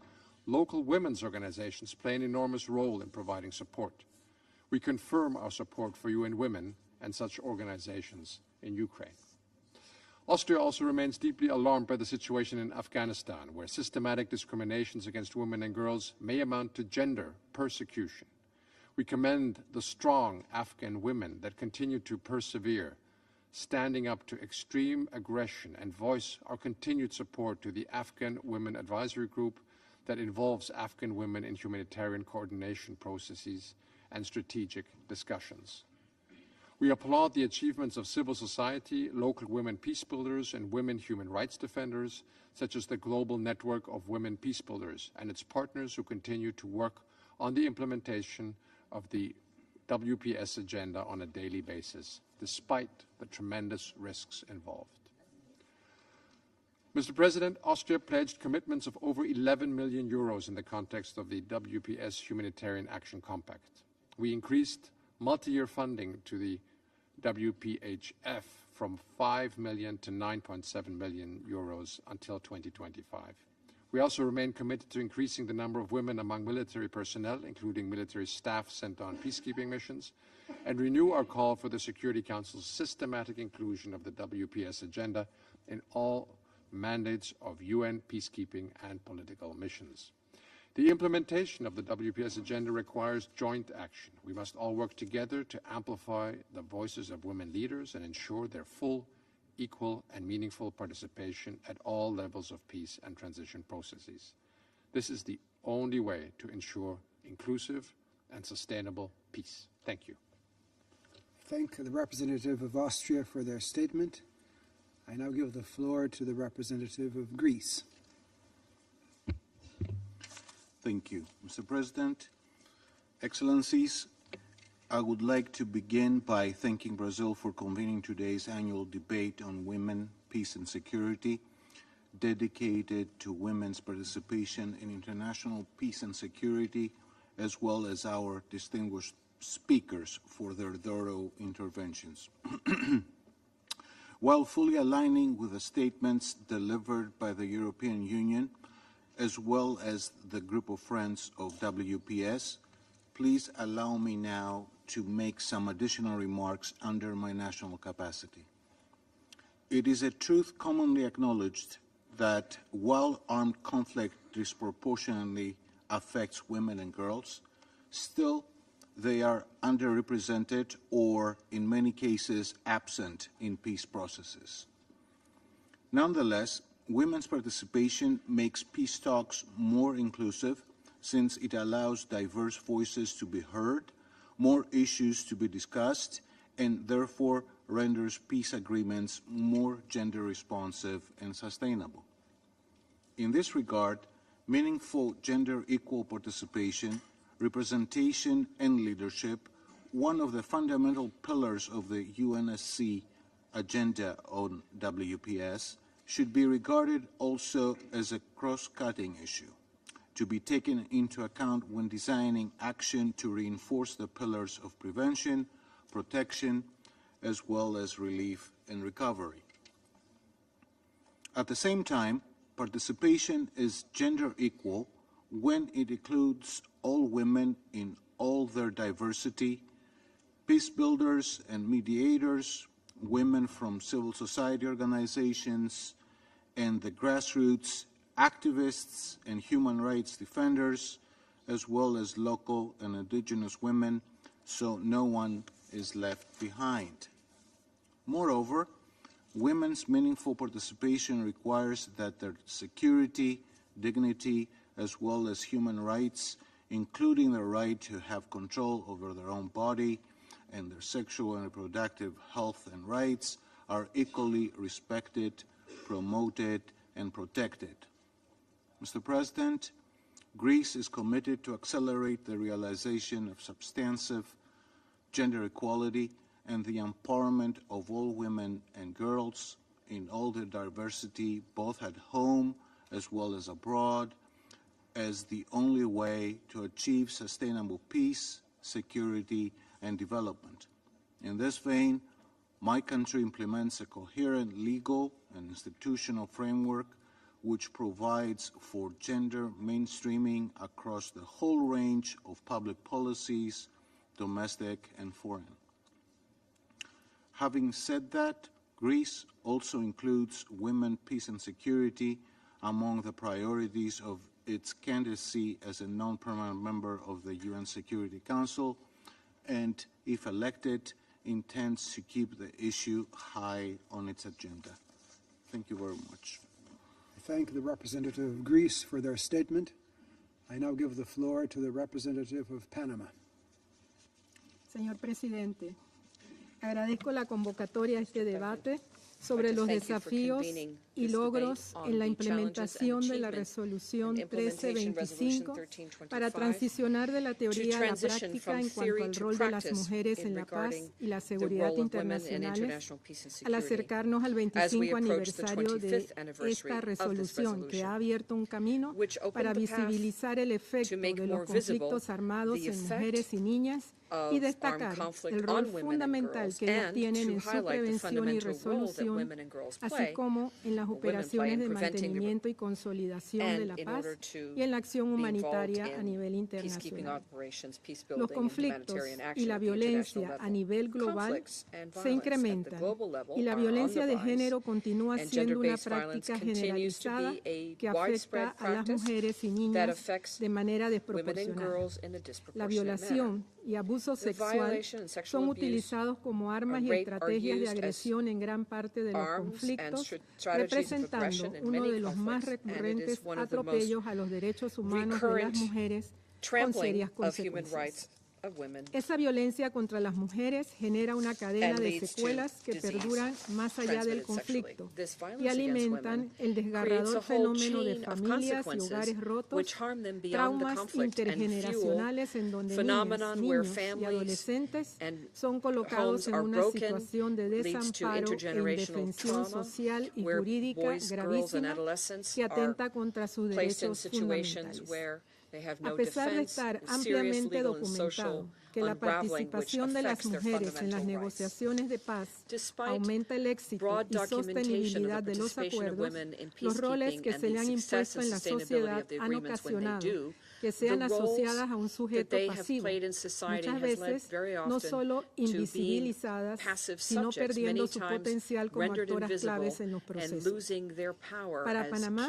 local women's organizations play an enormous role in providing support. We confirm our support for UN Women and such organizations in Ukraine. Austria also remains deeply alarmed by the situation in Afghanistan, where systematic discriminations against women and girls may amount to gender persecution. We commend the strong Afghan women that continue to persevere, standing up to extreme aggression, and voice our continued support to the Afghan Women Advisory Group that involves Afghan women in humanitarian coordination processes and strategic discussions. We applaud the achievements of civil society, local women peace builders, and women human rights defenders, such as the Global Network of Women Peace Builders and its partners who continue to work on the implementation of the WPS agenda on a daily basis, despite the tremendous risks involved. Mr. President, Austria pledged commitments of over 11 million euros in the context of the WPS Humanitarian Action Compact. We increased multi-year funding to the WPHF from 5 million to 9.7 million euros until 2025. We also remain committed to increasing the number of women among military personnel, including military staff sent on peacekeeping missions, and renew our call for the Security Council's systematic inclusion of the WPS agenda in all mandates of UN peacekeeping and political missions. The implementation of the WPS agenda requires joint action. We must all work together to amplify the voices of women leaders and ensure their full, equal, and meaningful participation at all levels of peace and transition processes. This is the only way to ensure inclusive and sustainable peace. Thank you. Thank the representative of Austria for their statement. I now give the floor to the representative of Greece. Thank you, Mr. President. Excellencies, I would like to begin by thanking Brazil for convening today's annual debate on women, peace and security, dedicated to women's participation in international peace and security, as well as our distinguished speakers for their thorough interventions. While fully aligning with the statements delivered by the European Union, as well as the group of friends of WPS, please allow me now to make some additional remarks under my national capacity. It is a truth commonly acknowledged that while armed conflict disproportionately affects women and girls, still they are underrepresented or, in many cases, absent in peace processes. Nonetheless, women's participation makes peace talks more inclusive since it allows diverse voices to be heard, more issues to be discussed, and therefore renders peace agreements more gender responsive and sustainable. In this regard, meaningful gender equal participation, representation, and leadership, one of the fundamental pillars of the UNSC agenda on WPS, should be regarded also as a cross-cutting issue, to be taken into account when designing action to reinforce the pillars of prevention, protection, as well as relief and recovery. At the same time, participation is gender equal when it includes all women in all their diversity, peace builders and mediators, women from civil society organizations, and the grassroots activists and human rights defenders, as well as local and indigenous women, so no one is left behind. Moreover, women's meaningful participation requires that their security, dignity, as well as human rights, including the right to have control over their own body and their sexual and reproductive health and rights, are equally respected, promoted, and protected. Mr. President, Greece is committed to accelerate the realization of substantive gender equality and the empowerment of all women and girls in all their diversity, both at home as well as abroad, as the only way to achieve sustainable peace, security, and development. In this vein, my country implements a coherent legal and institutional framework which provides for gender mainstreaming across the whole range of public policies, domestic and foreign. Having said that, Greece also includes women, peace and security among the priorities of its candidacy as a non-permanent member of the UN Security Council, and if elected, intends to keep the issue high on its agenda. Thank you very much. I thank the representative of Greece for their statement. I now give the floor to the representative of Panama. Señor Presidente, agradezco la convocatoria a este debate sobre los desafíos y logros en la implementación de la resolución 1325 para transicionar de la teoría a la práctica en cuanto al rol de las mujeres en la paz y la seguridad internacionales, al acercarnos al 25 aniversario de esta resolución que ha abierto un camino para visibilizar el efecto de los conflictos armados en mujeres y niñas y destacar el rol fundamental que ellos tienen en su prevención y resolución, así como en las operaciones de mantenimiento y consolidación de la paz y en la acción humanitaria a nivel internacional. Los conflictos y la violencia a nivel global se incrementan y la violencia de género continúa siendo una práctica generalizada que afecta a las mujeres y niñas de manera desproporcionada. La violación y abuso sexual son utilizados como armas y estrategias de agresión en gran parte de los conflictos, representando uno de los más recurrentes atropellos a los derechos humanos de las mujeres con serias consecuencias. Esa violencia contra las mujeres genera una cadena de secuelas que perduran más allá del conflicto y alimentan el desgarrador fenómeno de familias y hogares rotos, traumas intergeneracionales en donde niñas, niños y adolescentes son colocados en una situación de desamparo e indefensión social y jurídica gravísima que atenta contra sus derechos fundamentales. A pesar de estar ampliamente documentado que la participación de las mujeres en las negociaciones de paz aumenta el éxito y sostenibilidad de los acuerdos, los roles que se le han impuesto en la sociedad han ocasionado que sean asociadas a un sujeto pasivo, muchas veces no solo invisibilizadas, sino perdiendo su potencial como actoras claves en los procesos. Para Panamá,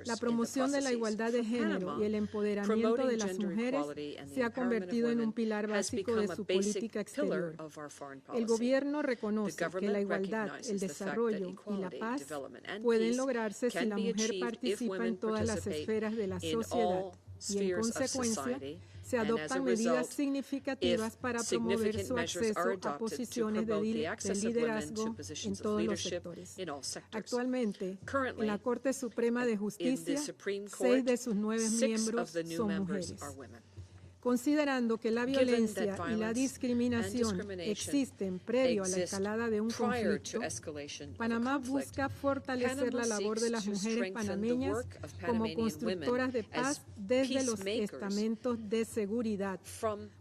la promoción de la igualdad de género y el empoderamiento de las mujeres se ha convertido en un pilar básico de su política exterior. El gobierno reconoce que la igualdad, el desarrollo y la paz pueden lograrse si la mujer participa en todas las esferas de la sociedad y, en consecuencia, se adoptan medidas significativas para promover su acceso a posiciones de liderazgo en todos los sectores. Actualmente, en la Corte Suprema de Justicia, 6 de sus 9 miembros son mujeres. Considerando que la violencia y la discriminación existen previo a la escalada de un conflicto, Panamá busca fortalecer la labor de las mujeres panameñas como constructoras de paz desde los estamentos de seguridad,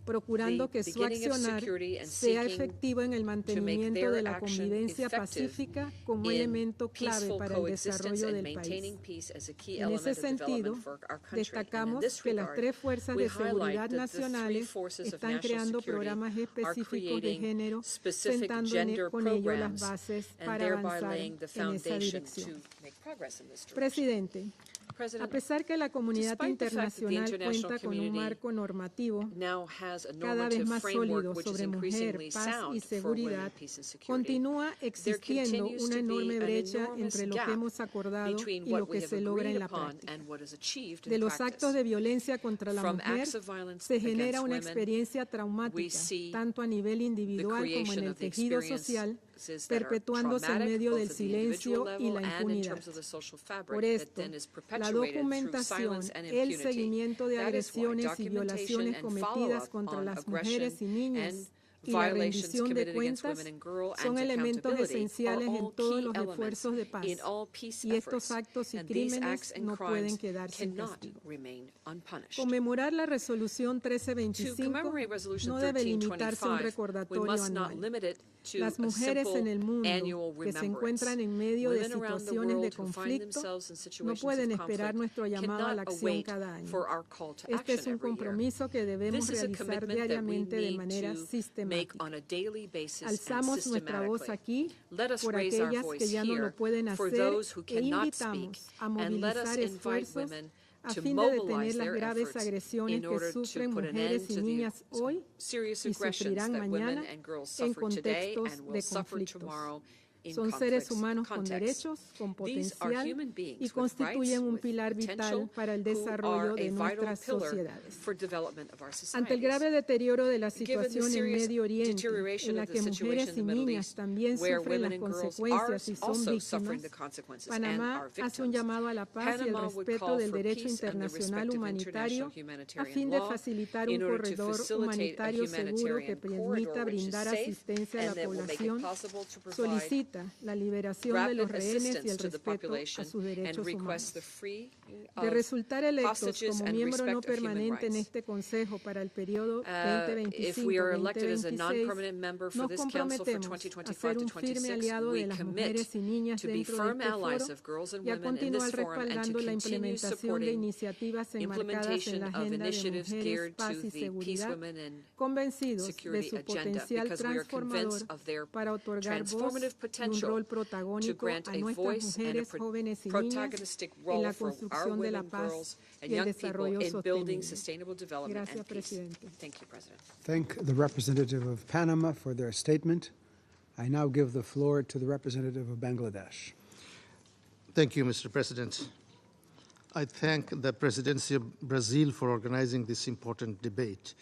procurando que su accionar sea efectivo en el mantenimiento de la convivencia pacífica como elemento clave para el desarrollo del país. En ese sentido, destacamos que las tres fuerzas de seguridad nacionales están creando programas específicos de género, sentando con ello las bases para avanzar en esa dirección. Presidente, a pesar que la comunidad internacional cuenta con un marco normativo cada vez más sólido sobre mujer, paz y seguridad, continúa existiendo una enorme brecha entre lo que hemos acordado y lo que se logra en la práctica. De los actos de violencia contra la mujer se genera una experiencia traumática, tanto a nivel individual como en el tejido social, perpetuándose en medio del silencio y la impunidad. Por esto, la documentación, el seguimiento de agresiones y violaciones cometidas contra las mujeres y niñas y la rendición de cuentas son elementos esenciales en todos los esfuerzos de paz, y estos actos y crímenes no pueden quedar sin castigo. Conmemorar la resolución 1325 no debe limitarse a un recordatorio anual. Las mujeres en el mundo que se encuentran en medio de situaciones de conflicto no pueden esperar nuestro llamado a la acción cada año. Este es un compromiso que debemos realizar diariamente de manera sistemática. Alzamos nuestra voz aquí por aquellas que ya no lo pueden hacer e invitamos a movilizar esfuerzos a fin de detener las graves agresiones que sufren mujeres y niñas hoy y sufrirán mañana en contextos de conflictos. Son seres humanos con derechos, con potencial y constituyen un pilar vital para el desarrollo de nuestras sociedades. Ante el grave deterioro de la situación en Medio Oriente, en la que mujeres y niñas también sufren las consecuencias y son víctimas, Panamá hace un llamado a la paz y el respeto del derecho internacional humanitario a fin de facilitar un corredor humanitario seguro que permita brindar asistencia a la población. Solicita la liberación de los rehenes y el respeto a sus derechos humanos. De resultar electos como miembro no permanente en este Consejo para el periodo 2025-2026, nos comprometemos a ser un firme aliado de las mujeres y niñas dentro de este foro y a continuar respaldando la implementación de iniciativas enmarcadas en la Agenda de Mujeres, Paz y Seguridad, convencidos de su potencial transformador para otorgar voz y un rol protagónico a nuestras mujeres, jóvenes y niñas en la construcción de la paz y el desarrollo sostenible. Gracias, Presidente. Thank the representative of Panama for their statement. I now give the floor to the representative of Bangladesh. Thank you, Mr. President. I thank the Presidency of Brazil for organizing this important debate.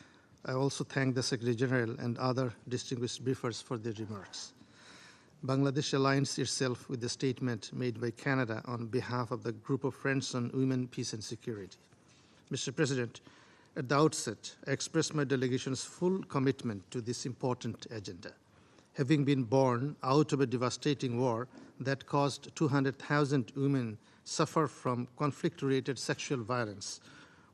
I also thank the Secretary General and other distinguished briefers for their remarks. Bangladesh aligns itself with the statement made by Canada on behalf of the Group of Friends on Women, Peace and Security. Mr. President, at the outset, I express my delegation's full commitment to this important agenda. Having been born out of a devastating war that caused 200,000 women suffer from conflict-related sexual violence,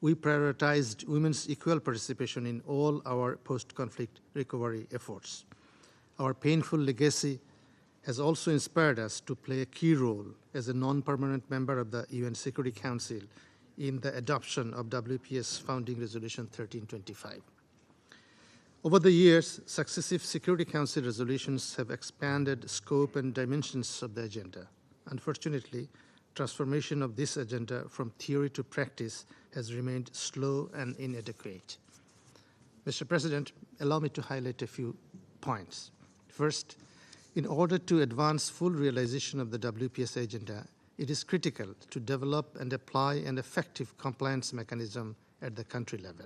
we prioritized women's equal participation in all our post-conflict recovery efforts. Our painful legacy has also inspired us to play a key role as a non-permanent member of the UN Security Council in the adoption of WPS Founding Resolution 1325. Over the years, successive Security Council resolutions have expanded scope and dimensions of the agenda. Unfortunately, transformation of this agenda from theory to practice has remained slow and inadequate. Mr. President, allow me to highlight a few points. First, in order to advance full realization of the WPS agenda, it is critical to develop and apply an effective compliance mechanism at the country level.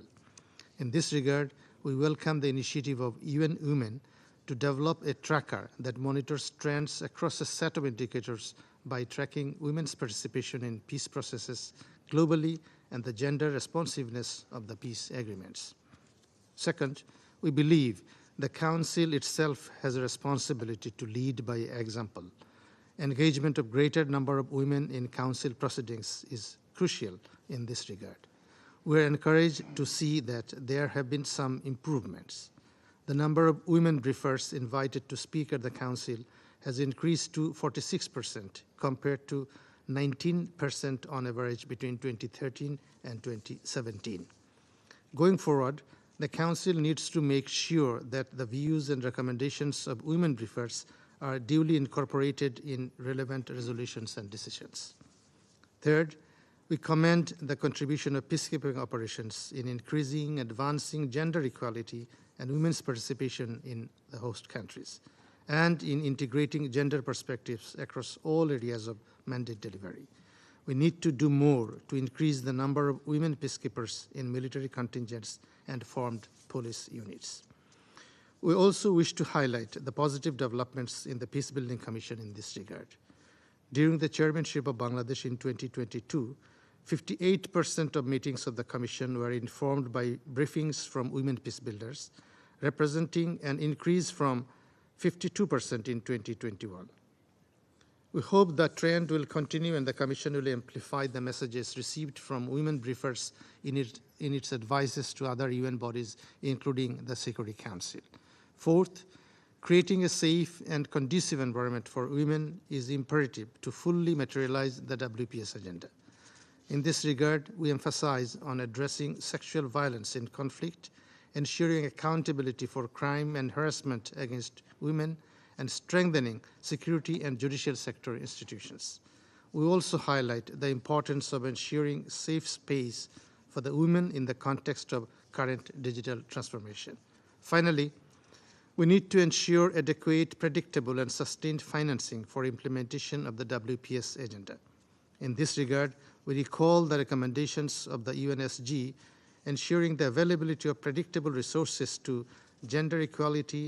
In this regard, we welcome the initiative of UN Women to develop a tracker that monitors trends across a set of indicators by tracking women's participation in peace processes globally and the gender responsiveness of the peace agreements. Second, we believe the Council itself has a responsibility to lead by example. Engagement of greater number of women in Council proceedings is crucial in this regard. We are encouraged to see that there have been some improvements. The number of women briefers invited to speak at the Council has increased to 46% compared to 19% on average between 2013 and 2017. Going forward, the Council needs to make sure that the views and recommendations of women briefers are duly incorporated in relevant resolutions and decisions. Third, we commend the contribution of peacekeeping operations in increasing, advancing gender equality and women's participation in the host countries, and in integrating gender perspectives across all areas of mandate delivery. We need to do more to increase the number of women peacekeepers in military contingents and formed police units. We also wish to highlight the positive developments in the Peacebuilding Commission in this regard. During the chairmanship of Bangladesh in 2022, 58% of meetings of the Commission were informed by briefings from women peacebuilders, representing an increase from 52% in 2021. We hope that trend will continue and the Commission will amplify the messages received from women briefers in its advices to other UN bodies, including the Security Council. Fourth, creating a safe and conducive environment for women is imperative to fully materialize the WPS agenda. In this regard, we emphasize on addressing sexual violence in conflict, ensuring accountability for crime and harassment against women, and strengthening security and judicial sector institutions. We also highlight the importance of ensuring safe space for the women in the context of current digital transformation. Finally, we need to ensure adequate, predictable, and sustained financing for implementation of the WPS agenda. In this regard, we recall the recommendations of the UNSC ensuring the availability of predictable resources to gender equality